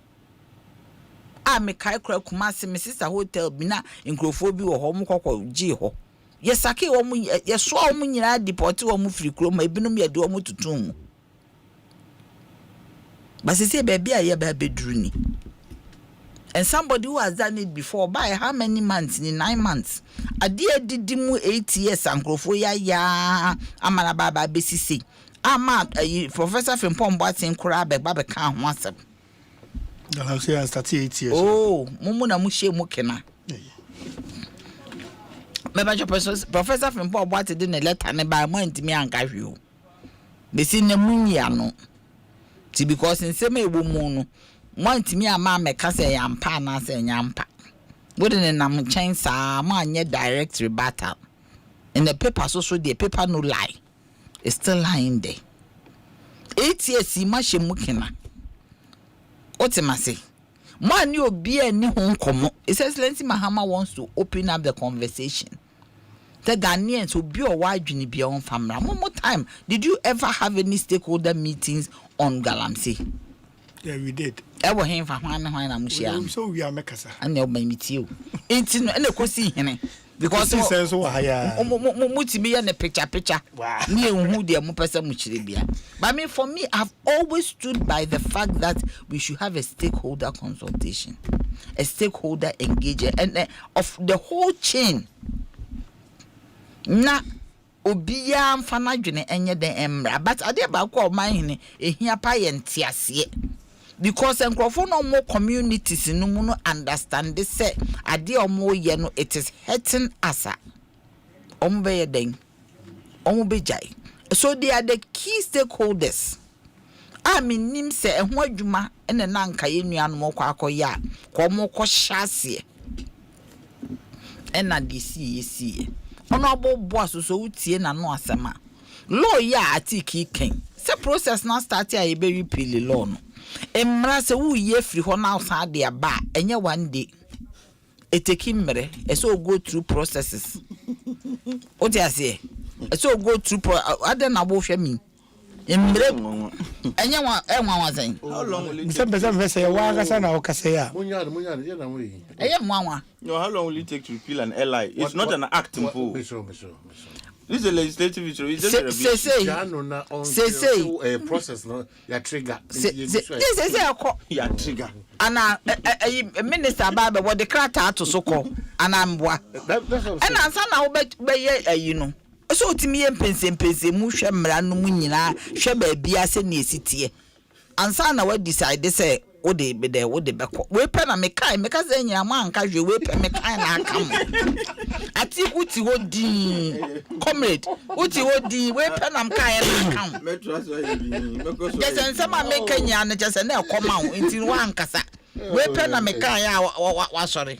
Me kai kra Kumasi me sister hotel bina nkrofo bi wo ho mo kokko gi ho. Ye sake wo mu ye so wo mu nyina deport wo mu free kro ma ebinum ye de wo mu tutum. But say baby aye ba bedru ni. And somebody who has done it before by how many months? In 9 months. Adia didimu 8 years nkrofo ya amana baba besisi. Ama Professor Frimpong Boatin kura be ba be kan ho asem. I'm saying 38 years. Oh, mumu na muhye mukena. Meba Professor Frimpong Boatin de letter ne ba mo ntimi anka hwe o. Be si na munya no. Ti because nsem ewo mu no, mo ntimi ama meka se yampa na se nyampa. Wode ne nam chen sa mo anye direct rebuttal. In the paper so the paper no lie. It's still lying there. 8 years ma hye mukena. Otimase. Man you be any home komo. His Excellency Mahama wants to open up the conversation. The Ghanaians will be a wide journey beyond family. One more time. Did you ever have any stakeholder meetings on Galamsey? Yeah, we did. Ever him from one so we are Mekasa. And they'll meet you. Ain't in any question. Because so higher. Multi and the picture. Wow. Me who dear Mupasa Muchiribia. But I mean, for me, I've always stood by the fact that we should have a stakeholder consultation, a stakeholder engagement, and of the whole chain. Na Obia mfana dwene enye den emra, but ade ba kwa Omanhene ehia pa ye ntiase. Because enkrofo no more communities no mu no understand this say ade omo ye no it is hurting us. Omo be ye den omo be jai. So they are the key stakeholders. I mean nim say ehho adwuma ene na nka ye nuanu mo kwa akoya ko mo ko hyase ena disi yesi honorable boss so utie na no asema law ya atiki ken se process na start ya be repeal law no emra se wo ye free ho na outside dia ba enye one day eteki mmere so go through processes o ti ase so go through ade na bo hwe mi emre enye wa wazan how long will it take say wa ga sana o kase ya munya ye na we eye mwa no how long will it take to repeal an LI? It's not an act impo. This is a legislative issue. It's just a process no ya trigger ya trigger ana minister baba what the krata to soko ana mbwa and ansa na wo be ye ayi no so otimi ye mpense mu hwe mra no mu nyina hwe ba bia se na esitie ansa na we decide say wo de be there wo de be ko we pe na meka say nyina ma anka hwe we pe meka na aka mo ati uti wo di comrade uti wo di we pe na mka ya na aka mo metro so ye bi yes and ma meka nya na just na ekoma wo nti wa ankasa we pe na meka ya wa sorry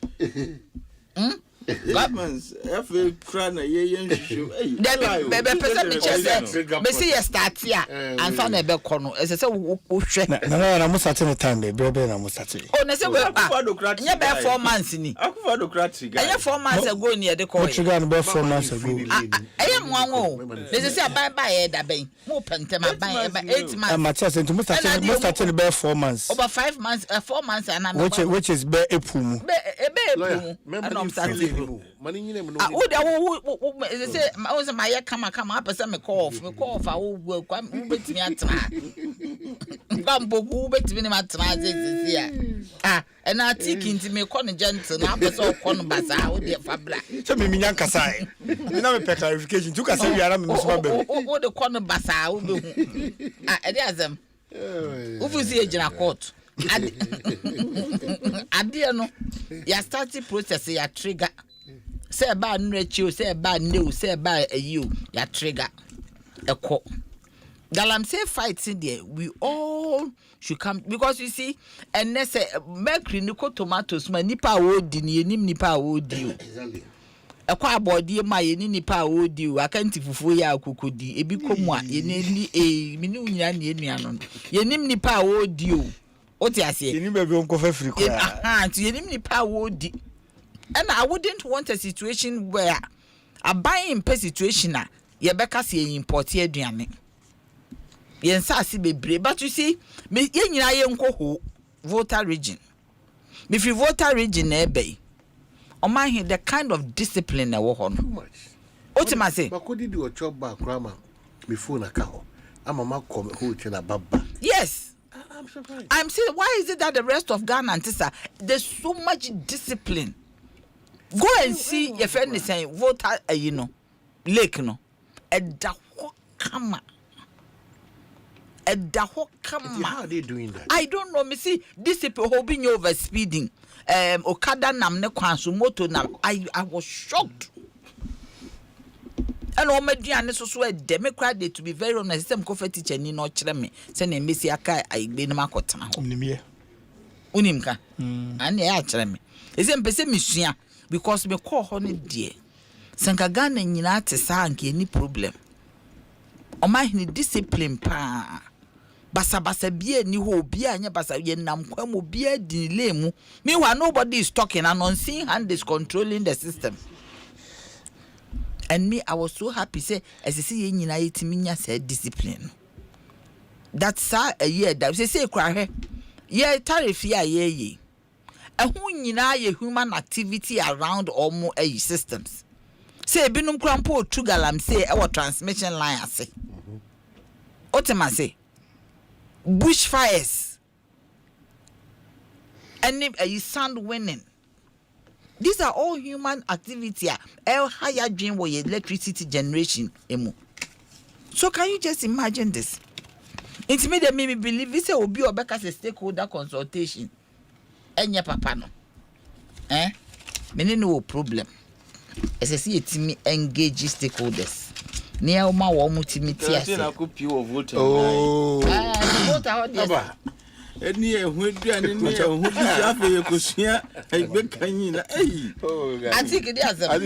governments every crana ye nshu be person me chese be see you start here and fa na be ko no ese se wo hwe na mo start no time be na mo start oh na se we nya be 4 months ni akufa democratic guy anya 4 months ago ni e de ko trigger no be 4 months ago aya mwanwo ese se ba ye da ben mo pentem aban 8 months Matthias into mo start no be 4 months over 5 months 4 months and which is be epumu and I'm starting money nyine mo they say my kama apesa me call off wo kwa betimi atra bambo wo betimi ni matra zezia and I take into me call gentle na apesa okọ no basa wo de fabra so me nyan kasa me na me clarification tu kasa wiara me so ba wo de kọ no basa wo be hu e dey azam wo fu si ejina court ade no ya start process ya trigger say ba nrechi o say ba new say ba ayu ya trigger eko Galamsey fights in there. We all should come because you see, and they say mercury niko tomatoes ma nipa wodi ni enim nipa wodi o. Exactly. Ekwa body ma yeni nipa wodi o akanti fufu ya akokodi ebi komu a yeni mini unya na enuano. Yenim nipa wodi o. Oti ase. Yenim be onko fafiri kwa. Yenim nipa wodi. And I wouldn't want a situation where a buying per situation na yebeka se import aduane. Yensa si bebre, but you see me yenyina yenko ho voter region. Me fi voter region na ebe. Omanhene the kind of discipline na wo ho no. Too much. Otima say. But could do a job back grandma before na ka ho. Amama come ho na baba. Yes. I'm surprised. I'm saying why is it that the rest of Ghana antisa there's so much discipline. Go and see your friend is saying voter you know lake no. Eda ho kama. How are they doing that? I don't know. Me see this people hoping you over speeding. Okada nam ne kwanso moto nam. I was shocked. And all my dear so democrat to be very honest. Some coffee teacher ni no chere me. Say na mesi aka I be na makotana ho. Unimka. And ya chere me. Ese mpese misua because me call ho ne die. Sanka Ghana nyina te sa anke ni problem. Omanhene discipline pa. Basa bia ni ho bia anya basa ye nam kwam bia dinile mu. Meanwhile nobody is talking and unseen hand is controlling the system. And me I was so happy say as I see ye nyina yetimi nya say discipline. That's a year that say kra he. Ye tariff ya ye. Ehun nyina ye human activity around omo systems. Say binum krampo tu Galamsey e transmission line ase. Otima say bushfires and sand winning. These are all human activity. Higher dream for electricity generation. So can you just imagine this? It made me believe this will be a better stakeholder consultation. And your papa no. No problem. As I see it me engage stakeholders. Near my warm multimedia. Any when do and who have a Kosia, a big canina. I think it is. I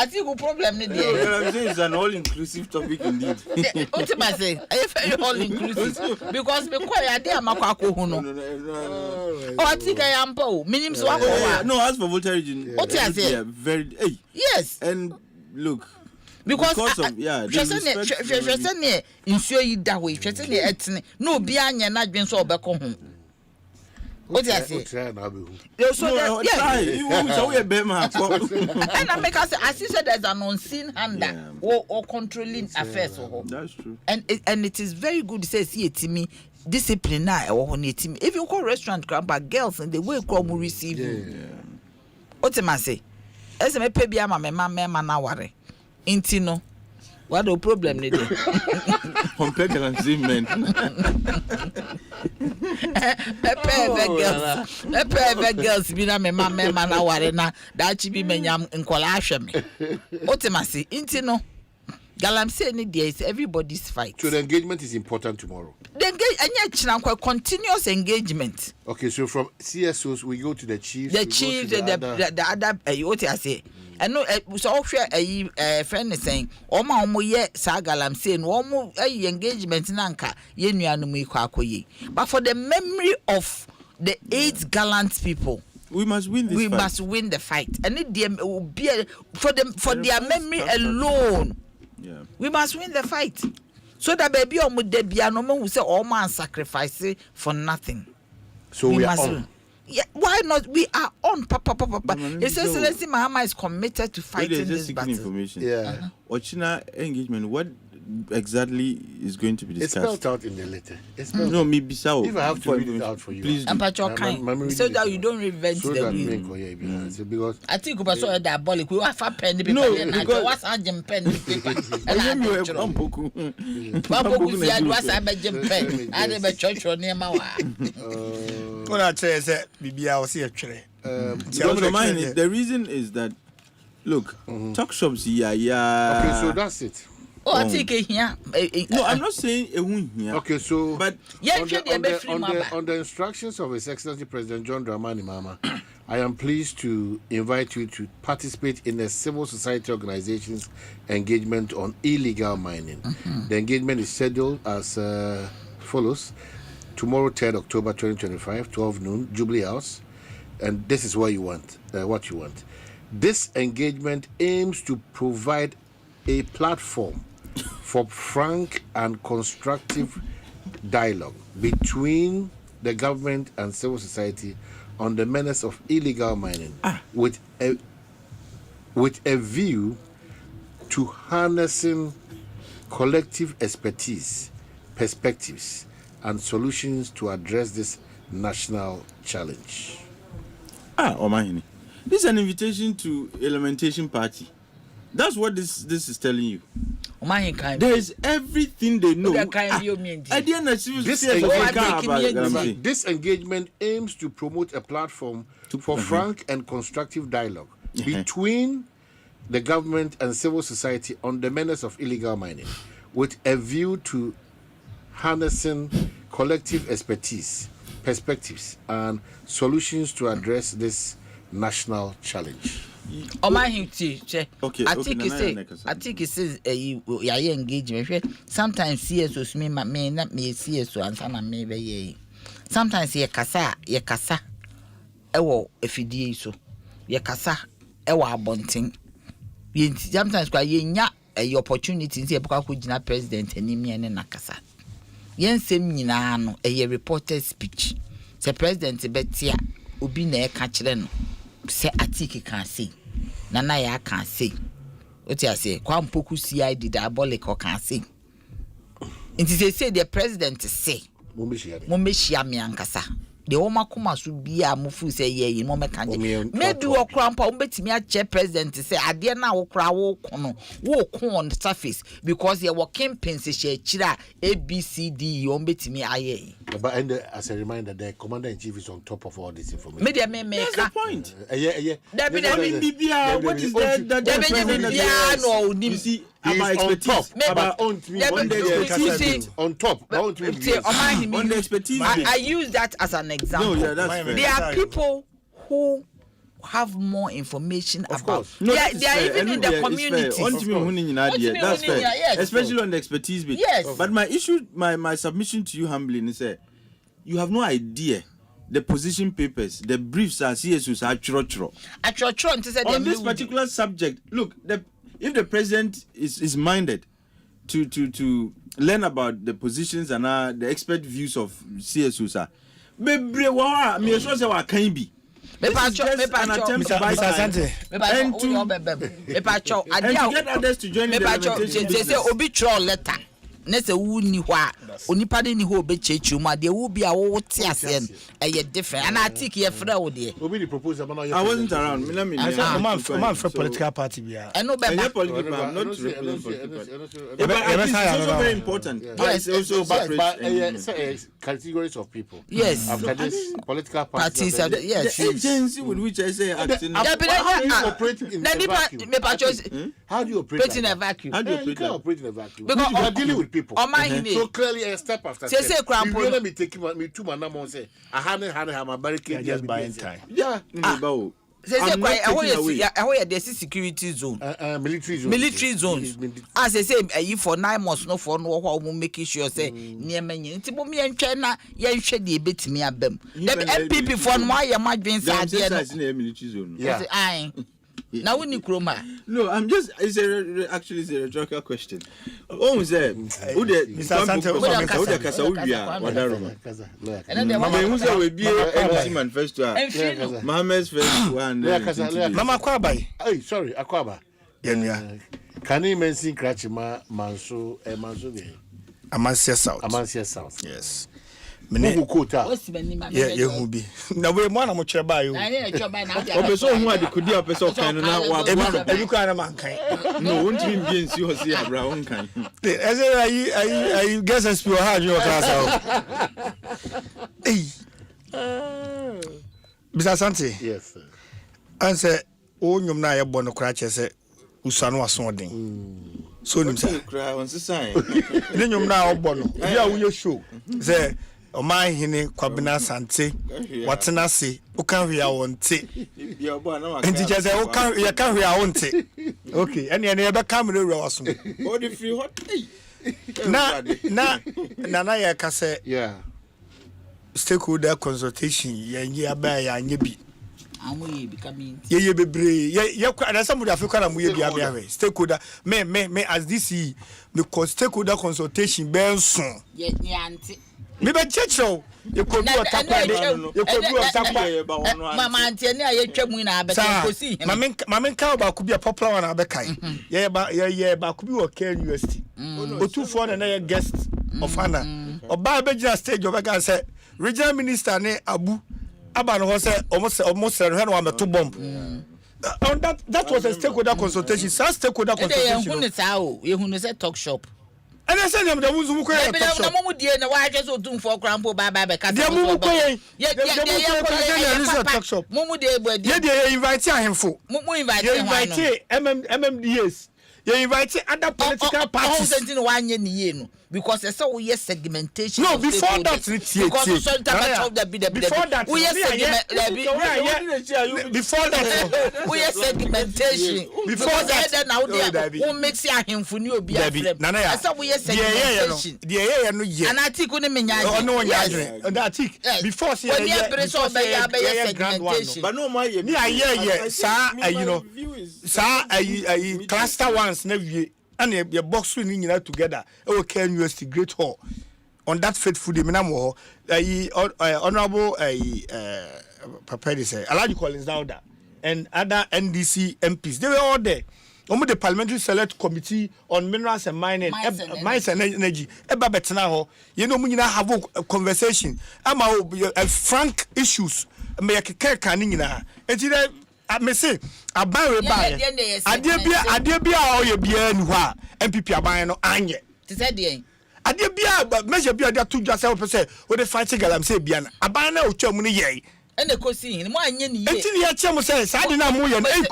think the problem is an all inclusive topic indeed. What am I saying? I feel all inclusive because me quite a Makako Huno. Oh, I think I am Poe. Minimum no, as for voter region, what I say? Very yes. And look. Because of Chesene insure you that way. Chesene etne no be anya na dwen so obeko ho. What I say? So we be man. And I make us as you said there's an unseen hand or controlling affairs. That's true. And it is very good to say see me discipline na e wo ho na team. If you call restaurant grandpa girls and the way come receive you. What am I say? Ese me pe bia ma me ma na ware. Intino. What the problem ni dey? Compare men. Pepe girls bi na me ma na ware na that chi bi menyam nkola ahwe me. Otimasi intino. Galamsey ni there is everybody's fight. So the engagement is important tomorrow. The continuous engagement. Okay, so from CSOs we go to the chiefs. The chiefs, the other what I say. I know so a friend is saying, Oma ye sa Galamsey no omo engagement nanka ye nuanu mu kwakoye. But for the memory of the 8 gallant people, we must win this fight. Must win the fight. And it will be for their memory alone. Yeah. We must win the fight. So that baby omo de bia no man will say all man sacrifice for nothing. So we are on. Yeah, why not? We are on, papa. His Excellency Mahama is committed to fighting this battle. Information. Yeah. Ochina engagement, what exactly is going to be discussed? It's spelled out in the letter. No, maybe so. If I have to read it out for you, please. And your kind, so that you don't revenge the wheel. So because I think we saw diabolic. We have a pen the paper. No, because what's a gem pen the paper? And I know Bamboku. Bamboku said was a gem pen. I never church or near my What I say is that Bibi, I will see a tray. The reason is that look, talk shops, yeah. Okay, so that's it. Oh, I take it here. No, I'm not saying here. Okay, so but on the instructions of His Excellency President John Dramani Mahama, I am pleased to invite you to participate in a civil society organization's engagement on illegal mining. The engagement is scheduled as follows: tomorrow, 3rd October 2025, 12 noon, Jubilee House, and this is what you want. This engagement aims to provide a platform for frank and constructive dialogue between the government and civil society on the menace of illegal mining, with a view to harnessing collective expertise, perspectives, and solutions to address this national challenge. Omanhene, this is an invitation to a lamentation party. That's what this is telling you. There is everything they know. This engagement aims to promote a platform for frank and constructive dialogue between the government and civil society on the menace of illegal mining, with a view to harnessing collective expertise, perspectives, and solutions to address this national challenge. Okay. I think it says engagement. Sometimes CSOs may not be CSO and some may be. Sometimes ye kasa ewo efidie so ye kasa ewo abonten. Sometimes kwa ye nya a opportunity say epaka ko gina president anim ye ne nakasa. Yensem nyina no a reported speech. Say president betia obi na e ka kire no. Say atiki can say nana ya can say what you say kwampoku CID diabolic or can say it is say the president say mumbeshia me ankasa the woman kuma so bia mufu say ye mo meka maybe wo krampa umbetimi a chair president say ade na wo kra wo kono wo kon on the surface because you working pense share chira ABCD umbetimi aye. But as a reminder, the commander in chief is on top of all this information. That's the point. What is that? You see, about expertise. On top. On the expertise. I use that as an example. No, yeah, that's fair. There are people who have more information about. No, they are even in the community. That's fair. Yes, especially on the expertise bit. Yes. But my issue, my submission to you humbly is you have no idea the position papers, the briefs are CSUs are chro. On this particular subject, look, if the president is minded to learn about the positions and the expert views of CSUs, Mr. Asante. And to get others to join the lamentation. Letter. Nese wuni hwa onipa de ni ho be chechu ma de wo bia wo te ase different and I think ye frɛ wo de obi the proposal man I wasn't around man for political party bia no be political party not to represent political party it's also very important yes it's also categories of people yes after this political parties yes the agency with which I say acting how do you operate in a vacuum? How do you operate in a vacuum? You can't operate in a vacuum because you are dealing with people. So clearly a step after step. You really be taking me to my number and say, I have a barricade just buying time. Yeah. I'm not taking away. There's a security zone. Military zones. As I say, for 9 months, no for no one making sure say near many. It's about me and China. You should be a bit me a bem. MPP for my might military zone. Yeah. Now we need chroma. No, I'm just. It's a rhetorical question. Oh, say, who the Mr. Asante, who the Kasawubia, Wadaroma. And then Mama Musa will be a manifesto. Mohammed's first one. Mama Kwabai. Hey, sorry, Akwaba. Yeah. Can you mention Krachima, Manso, Amansia South? Yes. Mene kota. Yeah, who be. Na we mo na mo kire ba yo. Opeso hu ade kudi opeso kan na wa ebi kan na man kan. No, won't be nsi ho se abra won kan. I say I guess I speak hard your class. Hey. Mr. Asante. Yes, sir. Answer o nyum na ye bo no kra che se usanu aso den. So nim say. Ne nyom na obo no. Bia wo ye show. Say Omanhene Kwabena Asante. Watena se, o kan hwe a wonte. Enti je say o kan ye kan hwe a wonte. Okay, ene ye be kam no rewa so. O the free hot. Na ye ka say yeah. Stakeholder consultation ye aba ya anye bi. Amoye becoming Ye bebre ye and somebody Africa na moye bi abia stakeholder me as DC because stakeholder consultation ben son ye anti me be checho ye ko bi otakwa ye ko bi otakwa mama anti ne aye twam na abeka kosi mama nka ba ku bi popular one abeka ye ba ku bi wo Ken University otufo na ye guest of honor oba be just stage obeka say regional minister ne abu Aban was almost no to bomb. That was a stakeholder consultation. Stakeholder consultation. You say talk shop. And I said them the ones who talk shop. Why just do for crampo baba because they talk shop. They invite him for. Invite MMDS. You invite other political parties. Because I saw we segmentation. No, before that, before that, we segmentation. Before that, now who makes him for new be a flip. I saw we segmentation. And I think only before segmentation. But no, my sir, you know, sir, cluster ones never. And your box winning together. Oh, Ken University Great Hall. On that fateful day, Minamo, Honorable Papa say, Alaji Collins down there, and other NDC MPs. They were all there. The Parliamentary Select Committee on Minerals and Mining, Mines and Energy. Eba betena you know, we have a conversation. I'm a frank issues. Me a keke kanina. And I may say, I buy a buy. I dear be all your beer and wha, MPP are buying no anye. I dear be but measure be there 2% with the fighting I'm say Bian. I buy no Germany ye. And the cosin, one yen. Until your chum says, I did not move your name.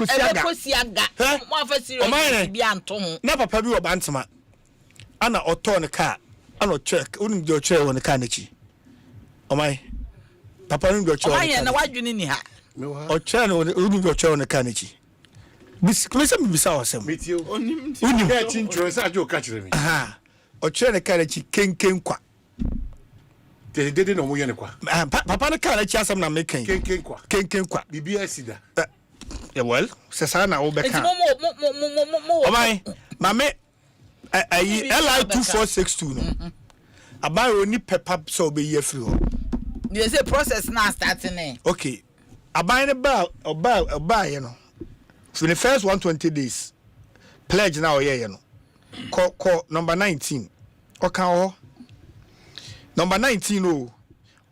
Never Pabu or Bantama. Anna or torn a car. I don't check, wouldn't your chair on the carnage. Oh my Papa, your chair. I why you need her. Or channel your chair on the carnage. Miss Ourselves. Meet you. Only catching your catcher. Aha. Or chair carnage came qua. They didn't know when Papa the carnage has some making came qua. BBS. Well, Sasana Obeka. Mamma, I LI 2462. A buy only pepper so be ye free. There's a process now starting. Okay. I buy a buy, you know. For the first 120 days, pledge now, yeah, you know. Call number 19. Okay, number 19, oh,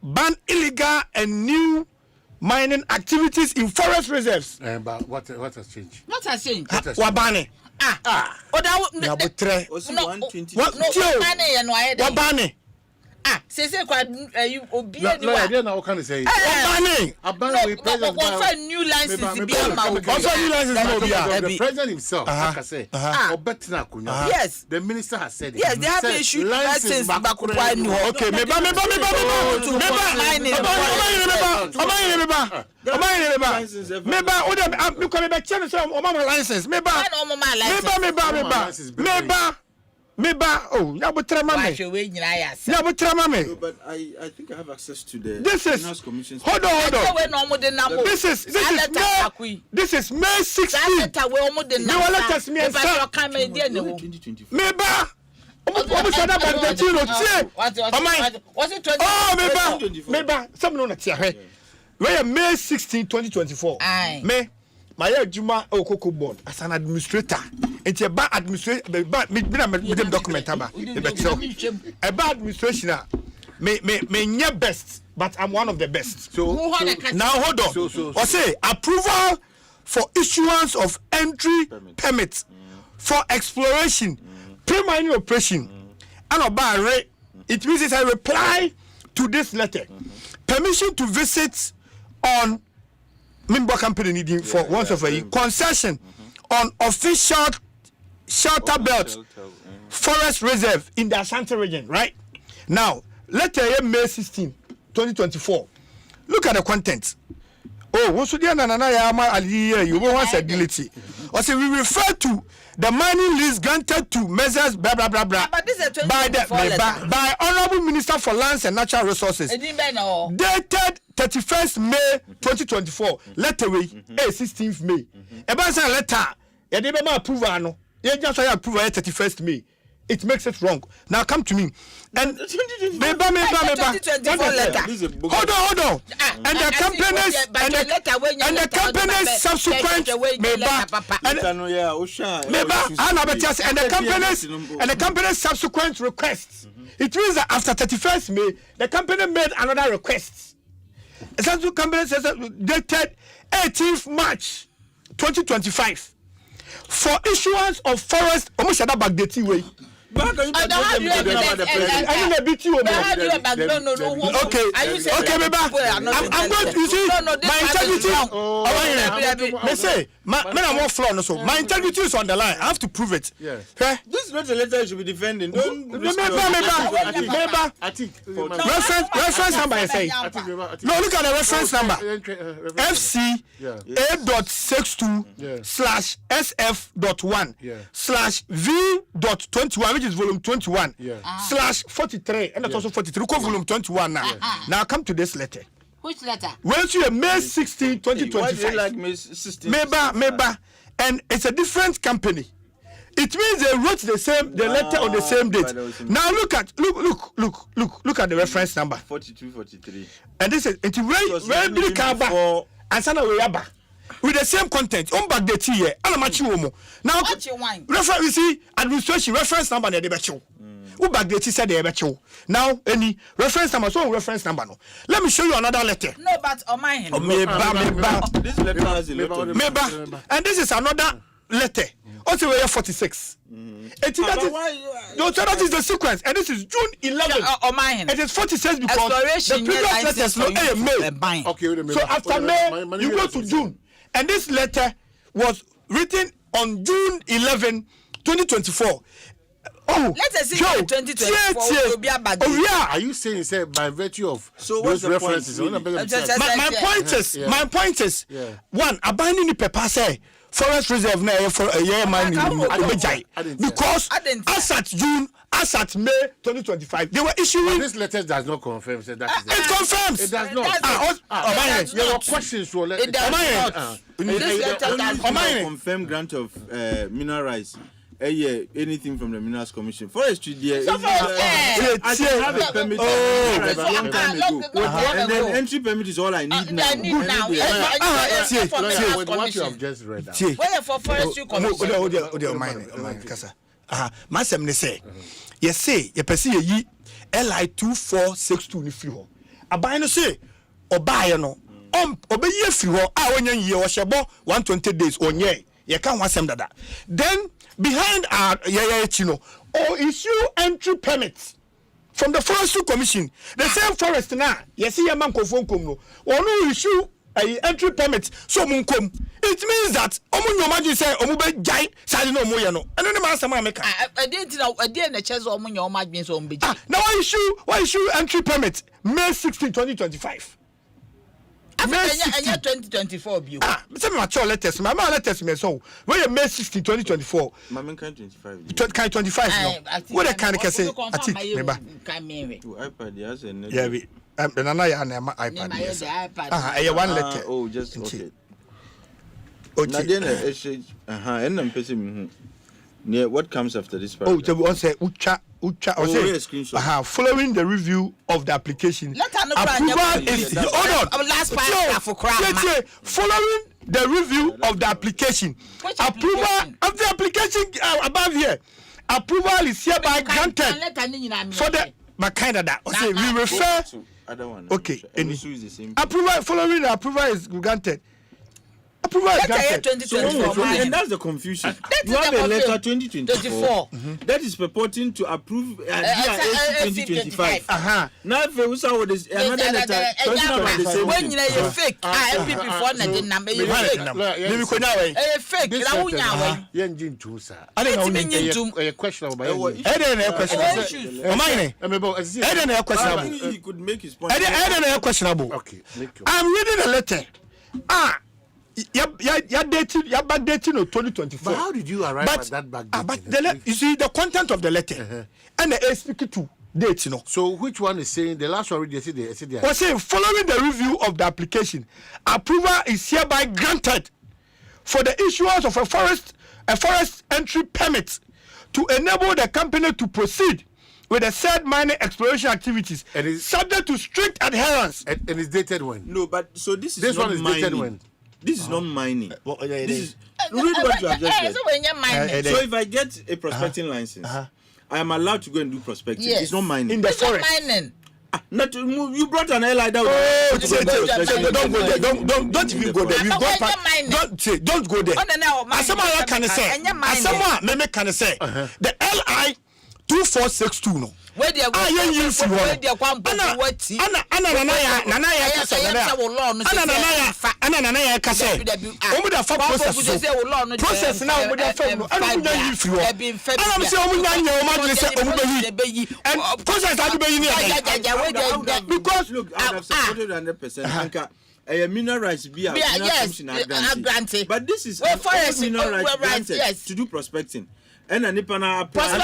ban illegal and new mining activities in forest reserves. But what has changed? What has changed? Wabane. Wabane. Say you obey no idea now what can I say? New license the president himself like I say yes the minister has said it. Yes, they have issued license back okay Meba, oh, ya butra mame. Ya butra mame. But I think I have access to the Finance Commission. Hold on. This is May 16th. You will let us me and Meba. Meba. Some no na tia he. We May 16, 2024. May my Juma Okoko board as an administrator. It's a bad administration. Bad document about a bad administration. May best, but I'm one of the best. So now hold on. Or say approval for issuance of entry permits for exploration, pre-mining operation, and about it means it's a reply to this letter. Permission to visit on Mimbo company needing for once of a concession on official shelter belt, forest reserve in the Asante region, right? Now, letter May 16, 2024. Look at the content. Oh, what's the you want ability? Or say we refer to the mining lease granted to measures blah blah blah blah by Honorable Minister for Lands and Natural Resources. Dated 31st May 2024. Letter way 16th May. About letter. You didn't approve no. You just approve 31st May. It makes it wrong. Now come to me. And hold on. And the company's subsequent and the company's subsequent requests. It means that after 31st May, the company made another request. The subsequent company says dated 18th March 2025 for issuance of forest almost at that backdated way. Okay, Meba. I'm going to, you see, my integrity. My integrity is on the line. I have to prove it. Yeah. Okay? This is not a letter you should be defending. Don't Meba. Reference number, I say. No, look at the reference number. FC A.6.2/SF.1/V.21, which is volume 21 /43, and that's also 43. Call volume 21 now. Now come to this letter. Which letter? When you May 16, 2025. Why do you like May 16? Meba, and it's a different company. It means they wrote the letter on the same date. Now look at the reference number. 4243. And this is it's very big kaba and sana weyaba with the same content. On back the tea now reference, you see, administration reference number na dey becho. Who back the tea said dey becho. Now any reference number, so reference number no. Let me show you another letter. No, but Omanhene. Meba. This letter has a lot of Meba. And this is another letter. Also, we are 46. That is the sequence, and this is June 11. It is 46 because the previous letters no May. Okay, so after May, you go to June, and this letter was written on June 11, 2024. Oh, let us see 2024 will be a bad. Oh yeah, are you saying by virtue of those references? My point is, one, abandoning the paper say forest reserve na for a year man because as at June, as at May 2025, they were issuing. But this letter does not confirm. It confirms. It does not. There were questions. It does not. This letter does not confirm grant of mineral rights. Anything from the Minerals Commission. Forestry, I have a permit a long time ago. And then entry permit is all I need now. What you have just read. Where for Forestry Commission? Masem say, yes, say, you perceive ye LI 2462 ni free ho. Abai no say, obai no, obey ye free ho, when ye or shabo 120 days on ye. You can't want some dada. Then behind our or issue entry permits from the Forestry Commission. The same forest now. Yes, see a man phone come no. Or no issue a entry permit. So munkom. It means that omun imagine say omube jai sadi no moya no. And no man sama make. I didn't know I didn't check omun your imagine so ombe. Now why issue entry permit May 16, 2025. May 2024 view. Some mature letters. My letters me so. When you May 16, 2024. My man can 25. Can 25 no. What I can say? I think remember. iPad yes and yeah we. Nana ya na iPad yes. One letter. Oh just okay. Na then and I'm pessing near what comes after this part. Oh, they will say ucha following the review of the application. Approval is hold on. Last paragraph following the review of the application. Approval of the application above here. Approval is hereby granted for the kind of that. Okay, we refer. Okay, approval following the approval is granted. Approval is granted. 2024. And that's the confusion. You have a letter 2024 that is purporting to approve DIA 2025. Now, if we saw this another letter, when you are fake, MPP for the number you fake. Fake. I don't know. A question about he could make his point. Questionable. Okay. I'm reading a letter. You're backdating 2024. But how did you arrive at that backdating? But you see the content of the letter and the speaking to date, So which one is saying the last one? They said was saying following the review of the application, approval is hereby granted for the issuance of a forest entry permit to enable the company to proceed with the said mining exploration activities, and subject to strict adherence. And it's dated when? No, but so this one is dated when? This is not mining. This is read what you have just said. So if I get a prospecting license, I am allowed to go and do prospecting. Yes. It's not mining. In the forest. Mining. Not you brought an air like that. Don't go there. Don't even go there. Don't go there. Asema can say. Asema meme can say. The LI 2462 no. Where they go? Where they go? Because look, I have supported 100%. A mineral rights be granted. But this is mineral rights granted to do prospecting. And a nipana apply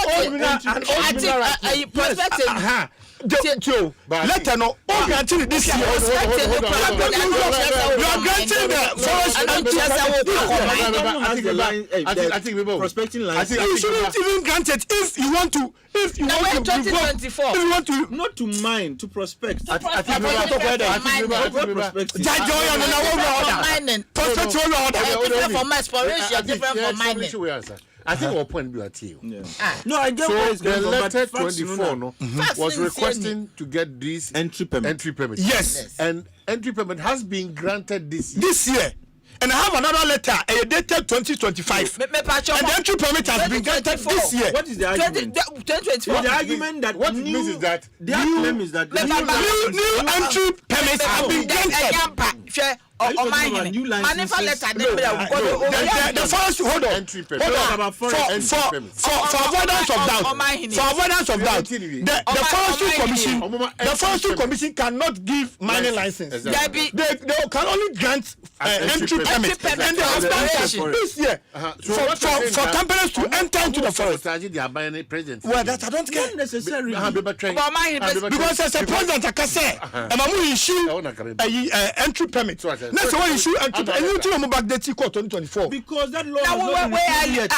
letter no granting this year. You are granting the forest. I think we both prospecting lines. You shouldn't even grant it if you want to. If you want to, not to mine, to prospect. I think I think our point be at you. No, I get so the letter 24 was requesting to get this entry permit. Yes. And entry permit has been granted this year. And I have another letter dated 2025. And the entry permit has been granted this year. What is the argument? The argument that what means is that the claim is that new entry permits have been granted. The first hold on. For avoidance of doubt, the forestry commission cannot give mining license. They can only grant entry permit, and they have done this year for companies to enter into the forest. Well, that I don't care. Not necessarily. Because as a president, I can say, I'm issue entry permit. That's why you should back the 2024. Because that law is not repealed.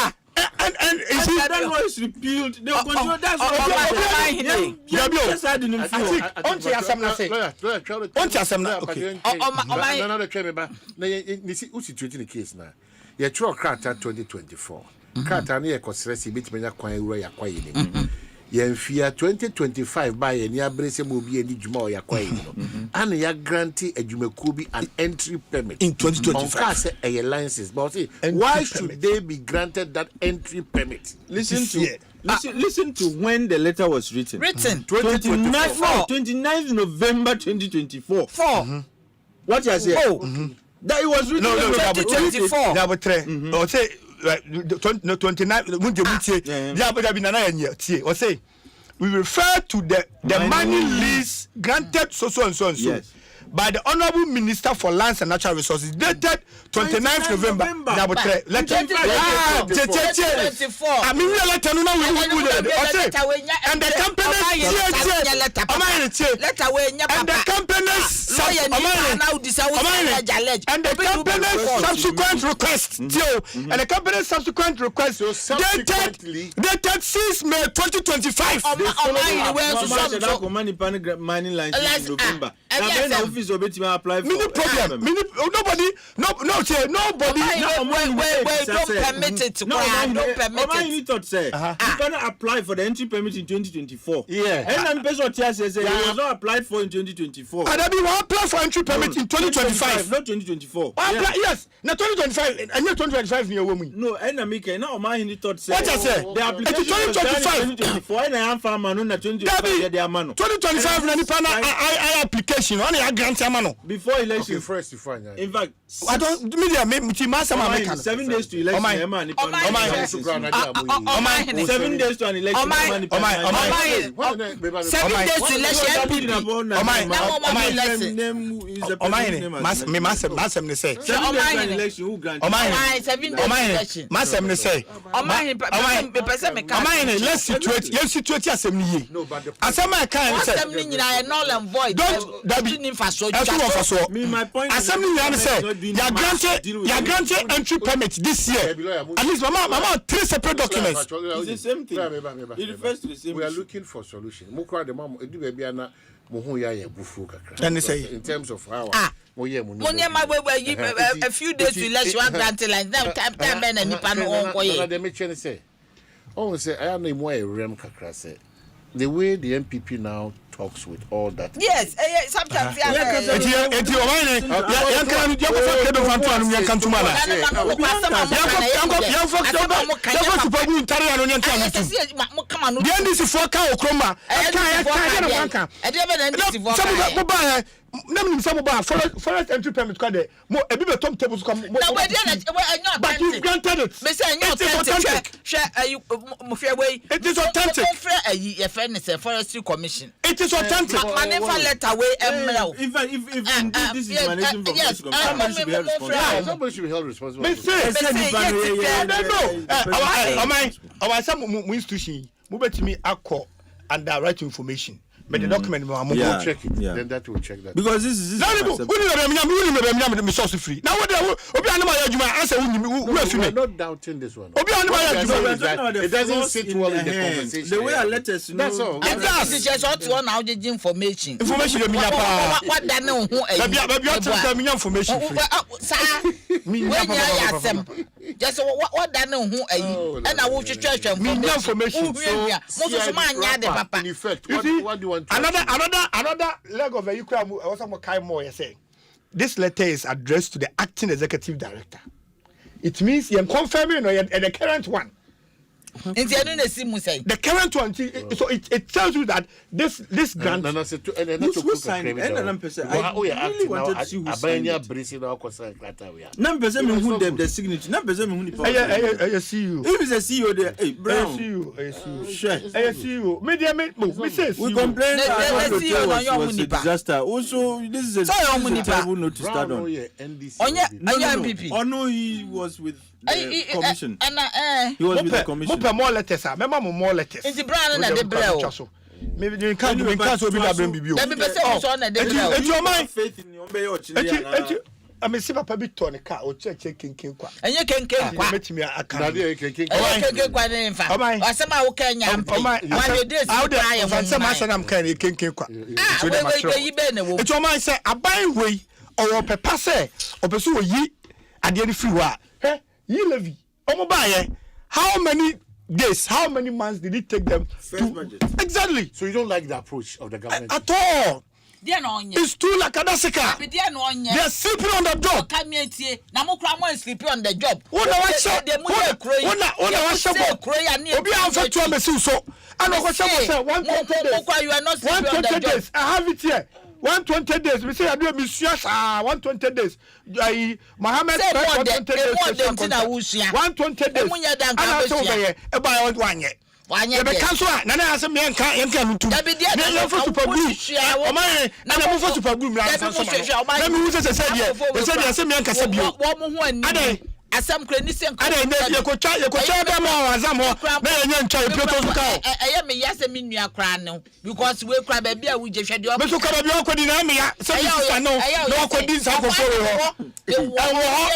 And that law is repealed. They will control that. Yemfia 2025 by any abrese mobi any juma or yakwai no and ya grantee adwumakuo an entry permit in 2025 a license but see why should they be granted that entry permit? Listen to when the letter was written 29th November 2024. What you say? That it was written in 2024. Say 29 we refer to the money lease granted so yes. by the Honorable Minister for Lands and Natural Resources dated 29th November. And the company's subsequent request dated 6 May 2025. Nobody. Don't permit it. Don't permit it. You thought say you cannot apply for the entry permit in 2024. Yeah. And I'm person says he was not applied for in 2024. And I mean, apply for entry permit in 2025. Not 2024. Yes, na 2025 and 2025 near woman. No, and I make now Omanhene thought say. What I say? The application 2024 and I am for man na 2025 they are man. 2025 na nipa na I application on ya grant amano. Before election. Okay, first define. In fact, I don't media me masa ma make 7 days to election. 7 days to an election. 7 days to election. Me masem ne say. 7 masem ne say. Let's situate asem ni ye. Asem I can say. Asem ni nyina null and void. Don't that be infrastructure. My point is asem ni nyina say you granted entry permit this year. At least mama 3 separate documents. It's the same thing. It refers to the same. We are looking for solution. Mukra the mama edu baby ana mo hu ya ye bufu kakra. And say in terms of how mo ye mo a few days to election one grant like that time ben nipa no on koye. They make sure say oh say I know mo e rem kakra say the way the MPP now talks with all that. Yes, sometimes Omanhene yan kan you go for kedo fanto anu yan kan tuma na. The NDC for ka okroma. Forest entry permit kwade mo ebi be tom tables come but you granted it. Me say it is authentic. It is authentic. Your friend is a forestry commission. It is authentic. Letter way if this is managing from this commission, somebody should be held responsible. Me say our some institution mo betimi akọ and the right information. But the document we'll check it. Then that will check that. Because this is source free. Now what we're not doubting this one. It doesn't sit well in the conversation. The way I let us know. That's all. It does. It's just what one now the information. Information what that no information free. When you asem just what that no who and I will church information. Papa. In effect, what do you want? Another leg of a Ukraine also more say this letter is addressed to the acting executive director. It means you're confirming the current one. The current one, so it tells you that this grant. Who signed it? I really wanted to see who signed it. The signature. I see you. If it's a CEO there, hey, Brown. I see you. Media, we complain that the hotel was a disaster. Also, this is a terrible note to start on. No, he was with the commission. He was with the commission. More letters, remember more letters. It's the brand and the bell. Maybe you can't be bring BBO. It's your mind. Faith in your mayor. I mean, see Papa bit on a car or check king. And you can met me a car. It's your mind, say, a buying way or passe or pursue ye at the end free war. Hey, ye levy. How many days, how many months did it take them to budget? Exactly. So you don't like the approach of the government at all? It's too like a Dasika. They're sleeping on the job. Sleeping on the job. What I have it here. 120 days. We say I do a Messias. 120 days. Mohammed 120 days. 120 days. And I saw here about 1 year. The council, Nana has a man can't to super glue. I'm for super glue. Let me use as I said, yes. They said, yes, a man can sub you. Asam krenisen ko ba mo azamo na yenye ncha epiotos ka me yase me nua kra no because we kra ba bia we je hwede o me so kra bia okodi na me ya se bi sa no na okodi sa ko foro ho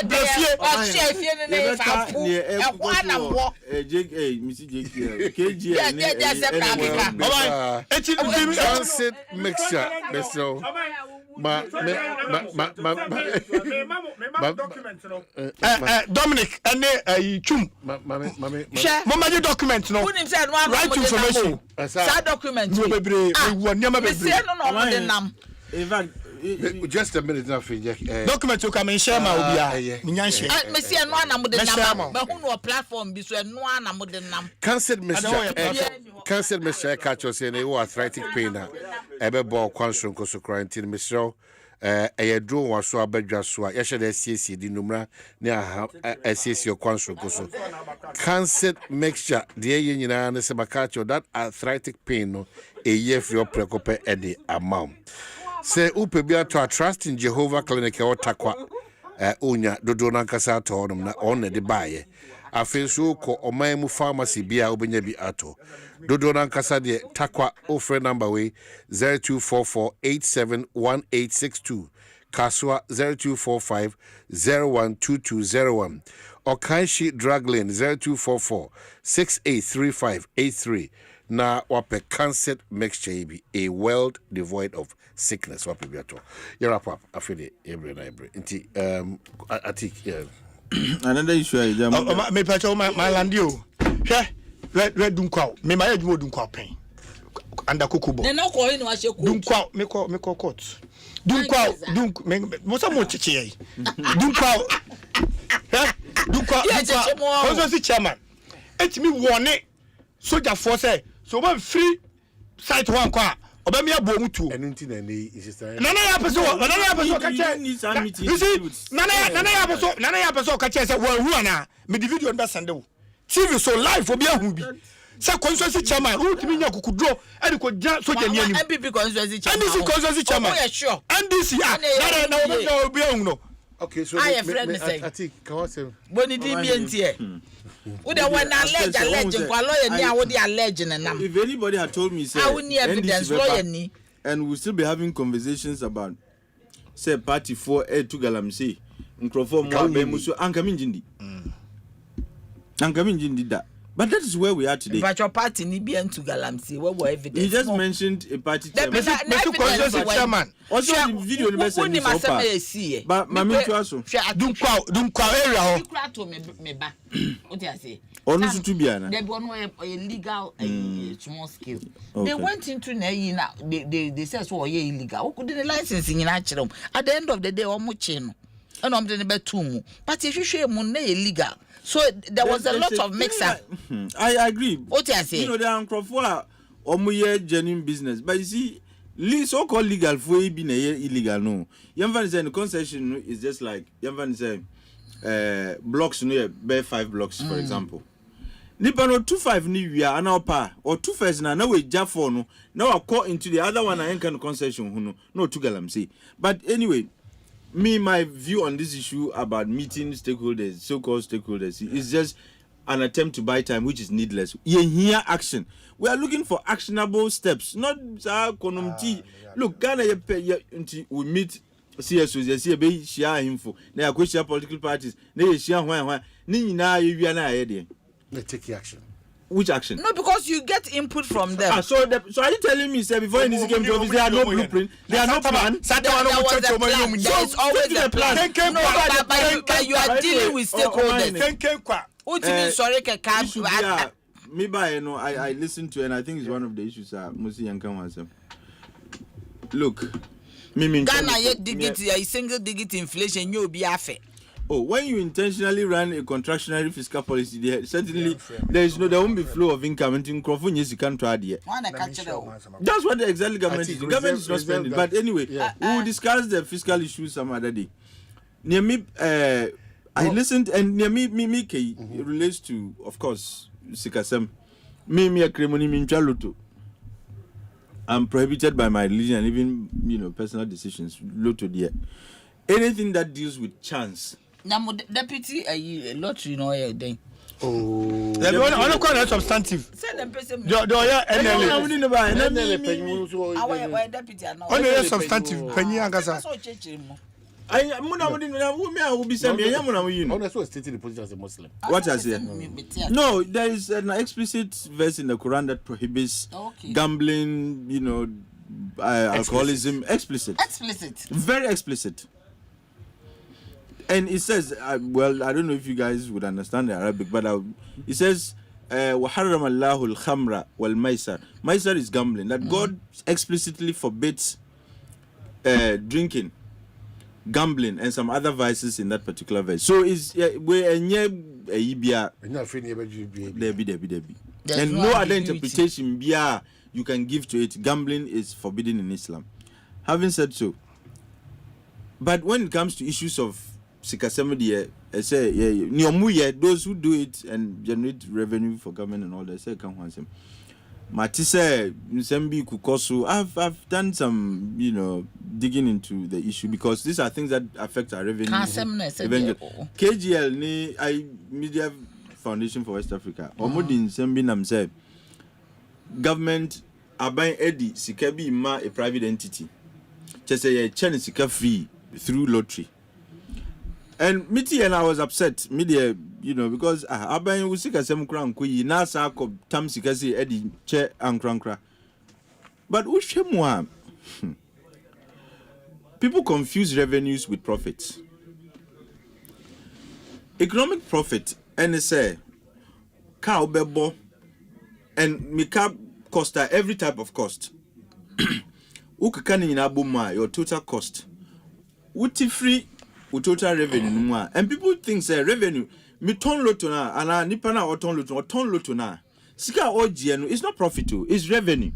blefie o che fie ne fa fu e kwa na mo misi KG eti transit mixture beso Dominic and Chum. Mama document no. Right information. That document. In fact, Just a minute now, document you come and share my obia. Minyanshi. Me see no ana mo de nam. Me hu no platform bi so no ana mo de nam. Cancelled Mr. Catcher saying they were arthritic pain. Ebe ball constant koso quarantine Mr. A draw was so abedra so. Yesterday CC the numera near SCC or constant koso. Cancelled mixture. The union and Semakacho that arthritic pain no a year for your precope eddy amount. Say upebia to trust in Jehovah Clinic or Takwa Unya Dodona Casa to on the buy. I feel so ko Omaemu pharmacy bia obenya bi ato. Dodona Casa de Takwa offer number way 0244871862. Kaswa 0245012201. Okanshi Drug Lane 0244683583. Na wape cancer mixture be a world devoid of sickness. Wape biato. You wrap up. I feel it every night. Inti I think another issue is me pacho my landio. Red dunkwa. Me my edwo dunkwa pen. Anda kukubo. Ne no ko inu ahye ko. Dunkwa me ko court. Dunkwa me mosa mo chichi yi. Dunkwa. Dunkwa. Ozo si chairman. Etimi wone soldier force so one free site one kwa obemi abo mutu anything na ni sister nana ya person ka che you see nana ya person ka che say one who na me the video na send wo TV so live obi ahu bi say constituency chairman who timi nya kukudro e ko ja soldier ni anim MPP constituency chairman oh yeah sure NDC na obi ahu no okay so I think can say boni di mi entie we the one allege kwa lawyer ni awo dey allege nam. If anybody had told me say I would need evidence lawyer ni and we'll still be having conversations about say party 4 to galamsey nkrofo mo abemu so ankaminjindi da. But that is where we are today. But your party ni be into galamsey what were evidence. You just mentioned a party chairman. Chairman. Also the video the best but mami to aso. Dunkwa area ho. Ikura to me ba. What you say? Onu so to bia na. They be on a legal small scale. They went into na they say so illegal. Who did the license in actually. At the end of the day omo che no. And I'm the be two mu. But if you share mo na illegal. So there was a lot of mix-up. I agree. What you say? You know, there are Crawford or genuine business. But you see, so-called legal for being illegal, no. Yamvan say the concession is just like, Yamvan say, blocks, no, bare 5 blocks, for example. Nipa no 25 ni we are now pa or 2 first na we jafo no now I call into the other one I can concession no to galam say. But anyway, my view on this issue about meeting stakeholders, so-called stakeholders, is just an attempt to buy time, which is needless. Here action. We are looking for actionable steps, not Look, Ghana, we meet CSOs, share info. Now, question political parties. They share why. Let's take action. Which action? No, because you get input from them. So are you telling me, sir, before this came to office, there are no blueprint, there are no plan? There is always a plan. No, but you are dealing with stakeholders. What do you mean, sorry, maybe I listen to, and I think it's one of the issues. Musi Yankan. Look, Ghana yet digit a single digit inflation, you'll be affair. Oh, when you intentionally run a contractionary fiscal policy, certainly there won't be flow of income until you can't try it. That's what the exactly government is. The government is not spending. But anyway, we will discuss the fiscal issues some other day. Near me, I listened, and near me, it relates to, of course, Sikasem. Me a cremoni minchaluto. I'm prohibited by my religion and even personal decisions. Loto dear. Anything that deals with chance. Now, deputy, a lottery, then. Oh, the one call that substantive. Send them person. Only substantive. Penny Agasa. Will be sent me. Also stating the position as a Muslim. What has here? No, there is an explicit verse in the Quran that prohibits gambling, alcoholism. Explicit. Very explicit. And it says, well, I don't know if you guys would understand the Arabic, but it says, وَحَرَّمَ اللَّهُ الْخَمْرَ وَالْمَيْسَرِ. Maisar is gambling. That God explicitly forbids drinking, gambling, and some other vices in that particular verse. So is we and no other interpretation you can give to it. Gambling is forbidden in Islam. Having said so, but when it comes to issues of Sikasemedi, I say those who do it and generate revenue for government and all that say come once. Matisse Nsembi Kukosu, I've done some, digging into the issue because these are things that affect our revenue. KGL Media Foundation for West Africa. Omudi Nsembi Namse government aban edi sikabi ma a private entity. Just say channel sika free through lottery. And Mitty and I was upset, media, because aban usika sem kran kuyi na sa ko tam sika si edi che ankrankra. But ushemwa people confuse revenues with profits. Economic profit and say cow bebo and mika costa every type of cost. Ukakani in abuma your total cost. Uti free with total revenue. And people think say revenue mi ton lotona ana nipana or ton lotona. Sika ojienu it's not profit too, it's revenue.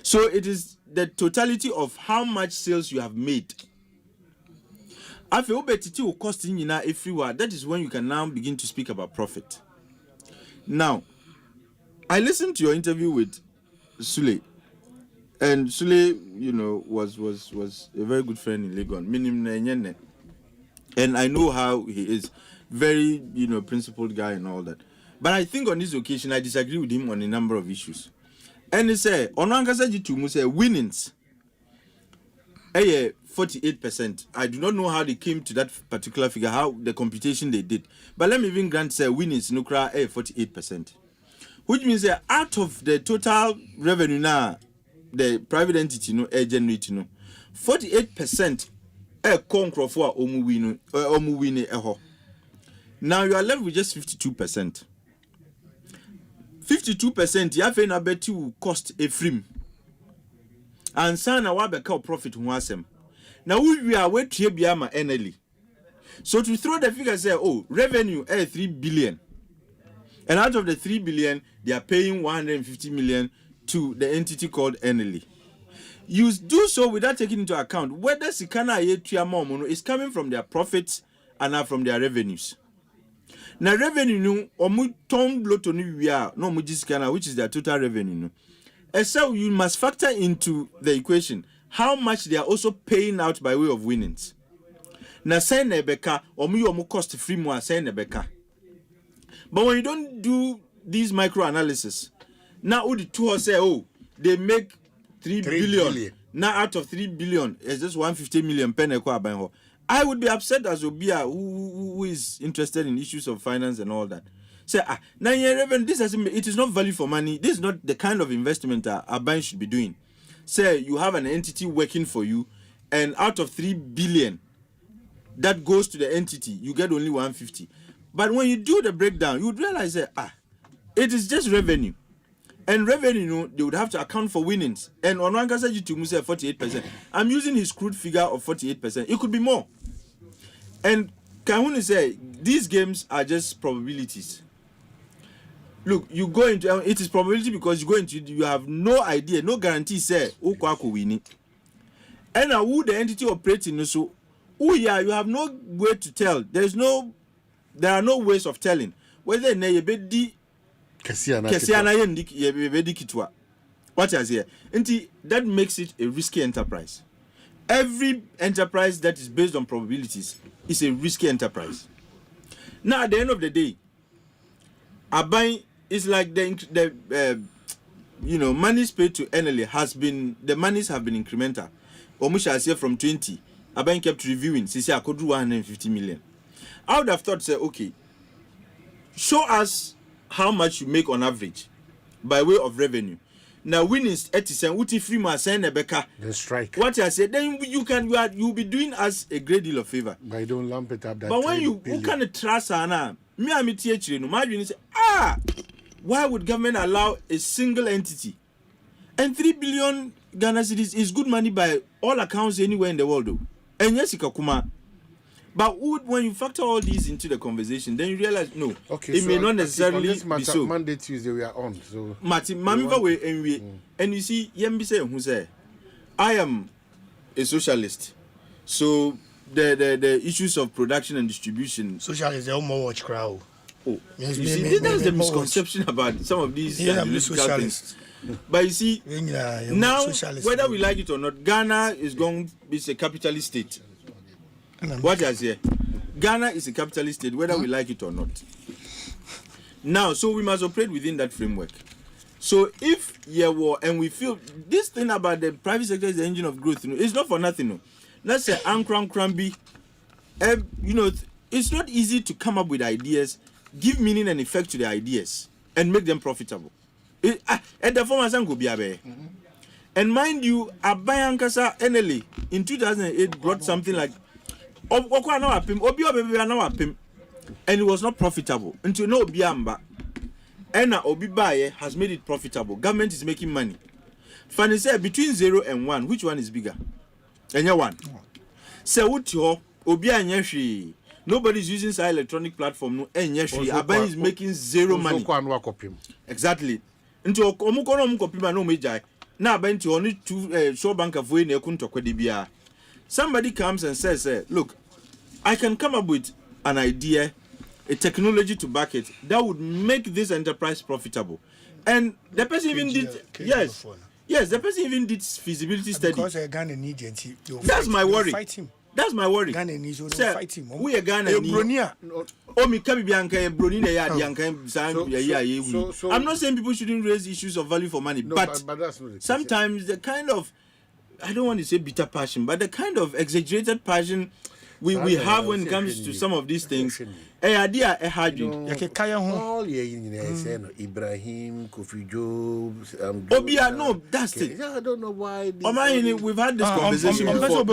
So it is the totality of how much sales you have made. After obetiti will cost in everywhere. That is when you can now begin to speak about profit. Now, I listened to your interview with Sule, and Sule, was a very good friend in Legon. And I know how he is, very principled guy and all that. But I think on this occasion I disagree with him on a number of issues. And he said, "Onangasa Jitumu say winnings, 48%. I do not know how they came to that particular figure, how the computation they did. But let me even grant say winnings nukra 48%. Which means that out of the total revenue now, the private entity generate 48% conquer for omu win eho. Now you are left with just 52%. 52% you have na bet you cost a frame. And sana wa beka profit ho asem. Now we are wait to biama NLE. So to throw the figure say revenue 3 billion. And out of the 3 billion, they are paying 150 million to the entity called NLE. You do so without taking into account whether Sikana Yetuamono is coming from their profits and not from their revenues. Now revenue omu ton lotoni wia no mujisikana, which is their total revenue. And so you must factor into the equation how much they are also paying out by way of winnings. Now say nebeka omu cost free more say nebeka. But when you don't do these micro analysis, now the two say, they make 3 billion. Now out of 3 billion, it's just 150 million pen. I would be upset as Obia who is interested in issues of finance and all that. Say, now it is not value for money. This is not the kind of investment a bank should be doing. Say you have an entity working for you, and out of 3 billion that goes to the entity, you get only 150. But when you do the breakdown, you would realize that it is just revenue. And revenue, they would have to account for winnings. And on one case, you say 48%. I'm using his crude figure of 48%. It could be more. And Kahuni say these games are just probabilities. Look, you go into it is probability because you go into you have no idea, no guarantee. Say Ukwaku winning. And who the entity operating so you have no way to tell. There are no ways of telling whether you be what is here. That makes it a risky enterprise. Every enterprise that is based on probabilities is a risky enterprise. Now, at the end of the day, Abai is like the monies paid to NLA the monies have been incremental. Omusha say from 20, Abai kept reviewing. Sisi I could do 150 million. I would have thought, say, okay, show us how much you make on average by way of revenue. Now, winnings 80%, uti free ma say nebeka. The strike. What I said, then you'll be doing us a great deal of favor. But you don't lump it up that. But when you kind of trust Anna, me and me TH, no, my say, why would government allow a single entity and 3 billion Ghana cedis is good money by all accounts anywhere in the world, though. And yes, Ikakuma. But when you factor all these into the conversation, then you realize no, it may not necessarily be so. Monday, Tuesday, we are on. So, Martin, and you see, Yembise who say, I am a socialist. So the issues of production and distribution. Socialist, they more watch crowd. Oh, you see, that's the misconception about some of these things. But you see, now whether we like it or not, Ghana is going to be a capitalist state. What is here? Ghana is a capitalist state, whether we like it or not. Now, so we must operate within that framework. So if and we feel this thing about the private sector is the engine of growth, it's not for nothing. No. Let's say Cramby, it's not easy to come up with ideas, give meaning and effect to the ideas, and make them profitable. And the former go be abe. And mind you, Abayankasa NLA in 2008 brought something like and it was not profitable until no Biamba. And Obibaye has made it profitable. Government is making money. Fanny said between 0 and 1, which one is bigger? And one. So what you Obi nobody's using some electronic platform. No, and Abaye is making zero money. Exactly. Until Omukono Mukopima no major. Now Abaye to only 2 show bank of way near Kuntokwe. Somebody comes and says, look, I can come up with an idea, a technology to back it that would make this enterprise profitable. And the person even did, the person even did feasibility study. Because Ghana needs it. That's my worry. That's my worry. Ghana needs to fight him. We are Ghana. I'm not saying people shouldn't raise issues of value for money, but sometimes the kind of, I don't want to say bitter passion, but the kind of exaggerated passion we have when it comes to some of these things. Idea Ibrahim, Kofi Jobs, Obia, no, that's it. I don't know why. We've had this conversation before.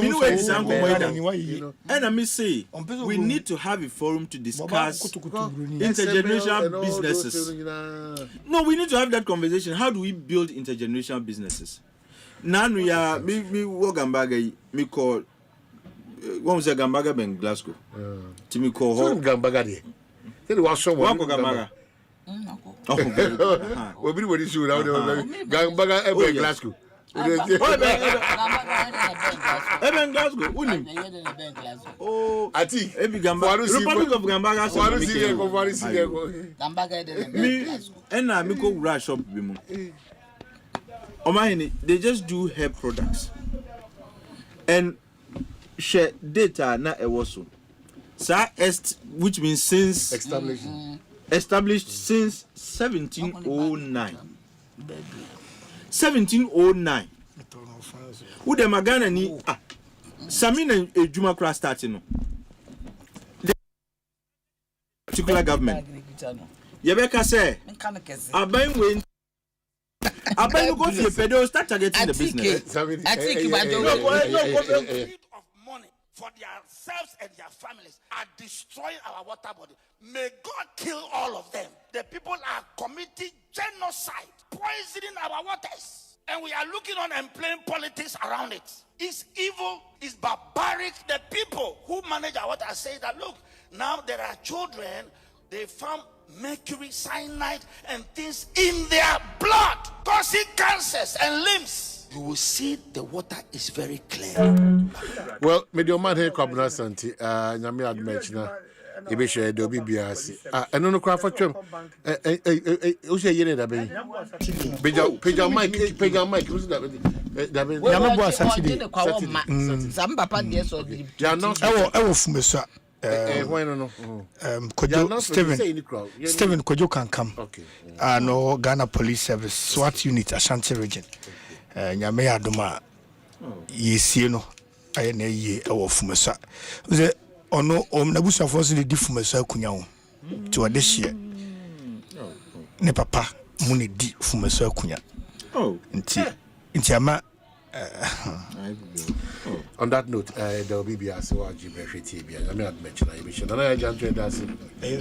And I may say, we need to have a forum to discuss intergenerational businesses. No, we need to have that conversation. How do we build intergenerational businesses? Now we are me work Gambaga, me call. What was a Gambaga in Glasgow? To me call home Gambaga. There was someone Gambaga. Everybody should have Gambaga ever in Glasgow. Eben Glasgow, oh, I think every Republic of Gambaga. And I go rush up. Omanhene, they just do hair products and share data na ewoso. Which means since established since 1709. 1709. Who the Magana ni Samina Ejuma class starting no. The particular government. Yebeka say Abayin we Abayin go to pedo start targeting the business. I think of money for themselves and their families are destroying our water body. May God kill all of them. The people are committing genocide, poisoning our waters. And we are looking on and playing politics around it. It's evil, it's barbaric. The people who manage our water say that, look, now there are children, they found mercury, cyanide, and things in their blood, causing cancers and limbs. You will see the water is very clear. Well, me do man here Kwabena Asante, nyame admechna. Ebe share do bibiasi. Eno no kwa for twem. O se yene da ben. Pega mic, who's that? Nyame bo Saturday. Some papa dey so di. Ya no. Ewo fumesa. No. Kojo Steven Kojo can come. Okay. No Ghana Police Service SWAT unit Asante region. Nyame adoma. Yesie no. Aye na ye ewo fumesa. Ze ono omnabusa force de fumesa kunya ho. Ti wade hye. Ne papa mu ne di fumesa kunya. Oh. Nti ama on that note, there will be a so TV. I mean, mention I mentioned. And I jump to that. The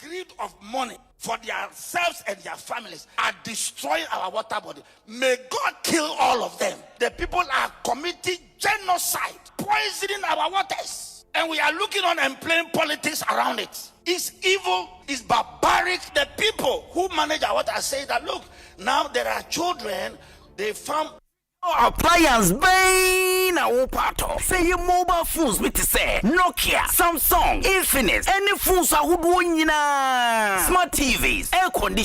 greed of money for themselves and their families are destroying our water body. May God kill all of them. The people are committing genocide, poisoning our waters. And we are looking on and playing politics around it. It's evil, it's barbaric. The people who manage our water say that, look, now there are children, they found appliance bang na wo pato say your mobile phones with say Nokia, Samsung, Infinix, any phones ahodo nyina, smart TVs, air conditioning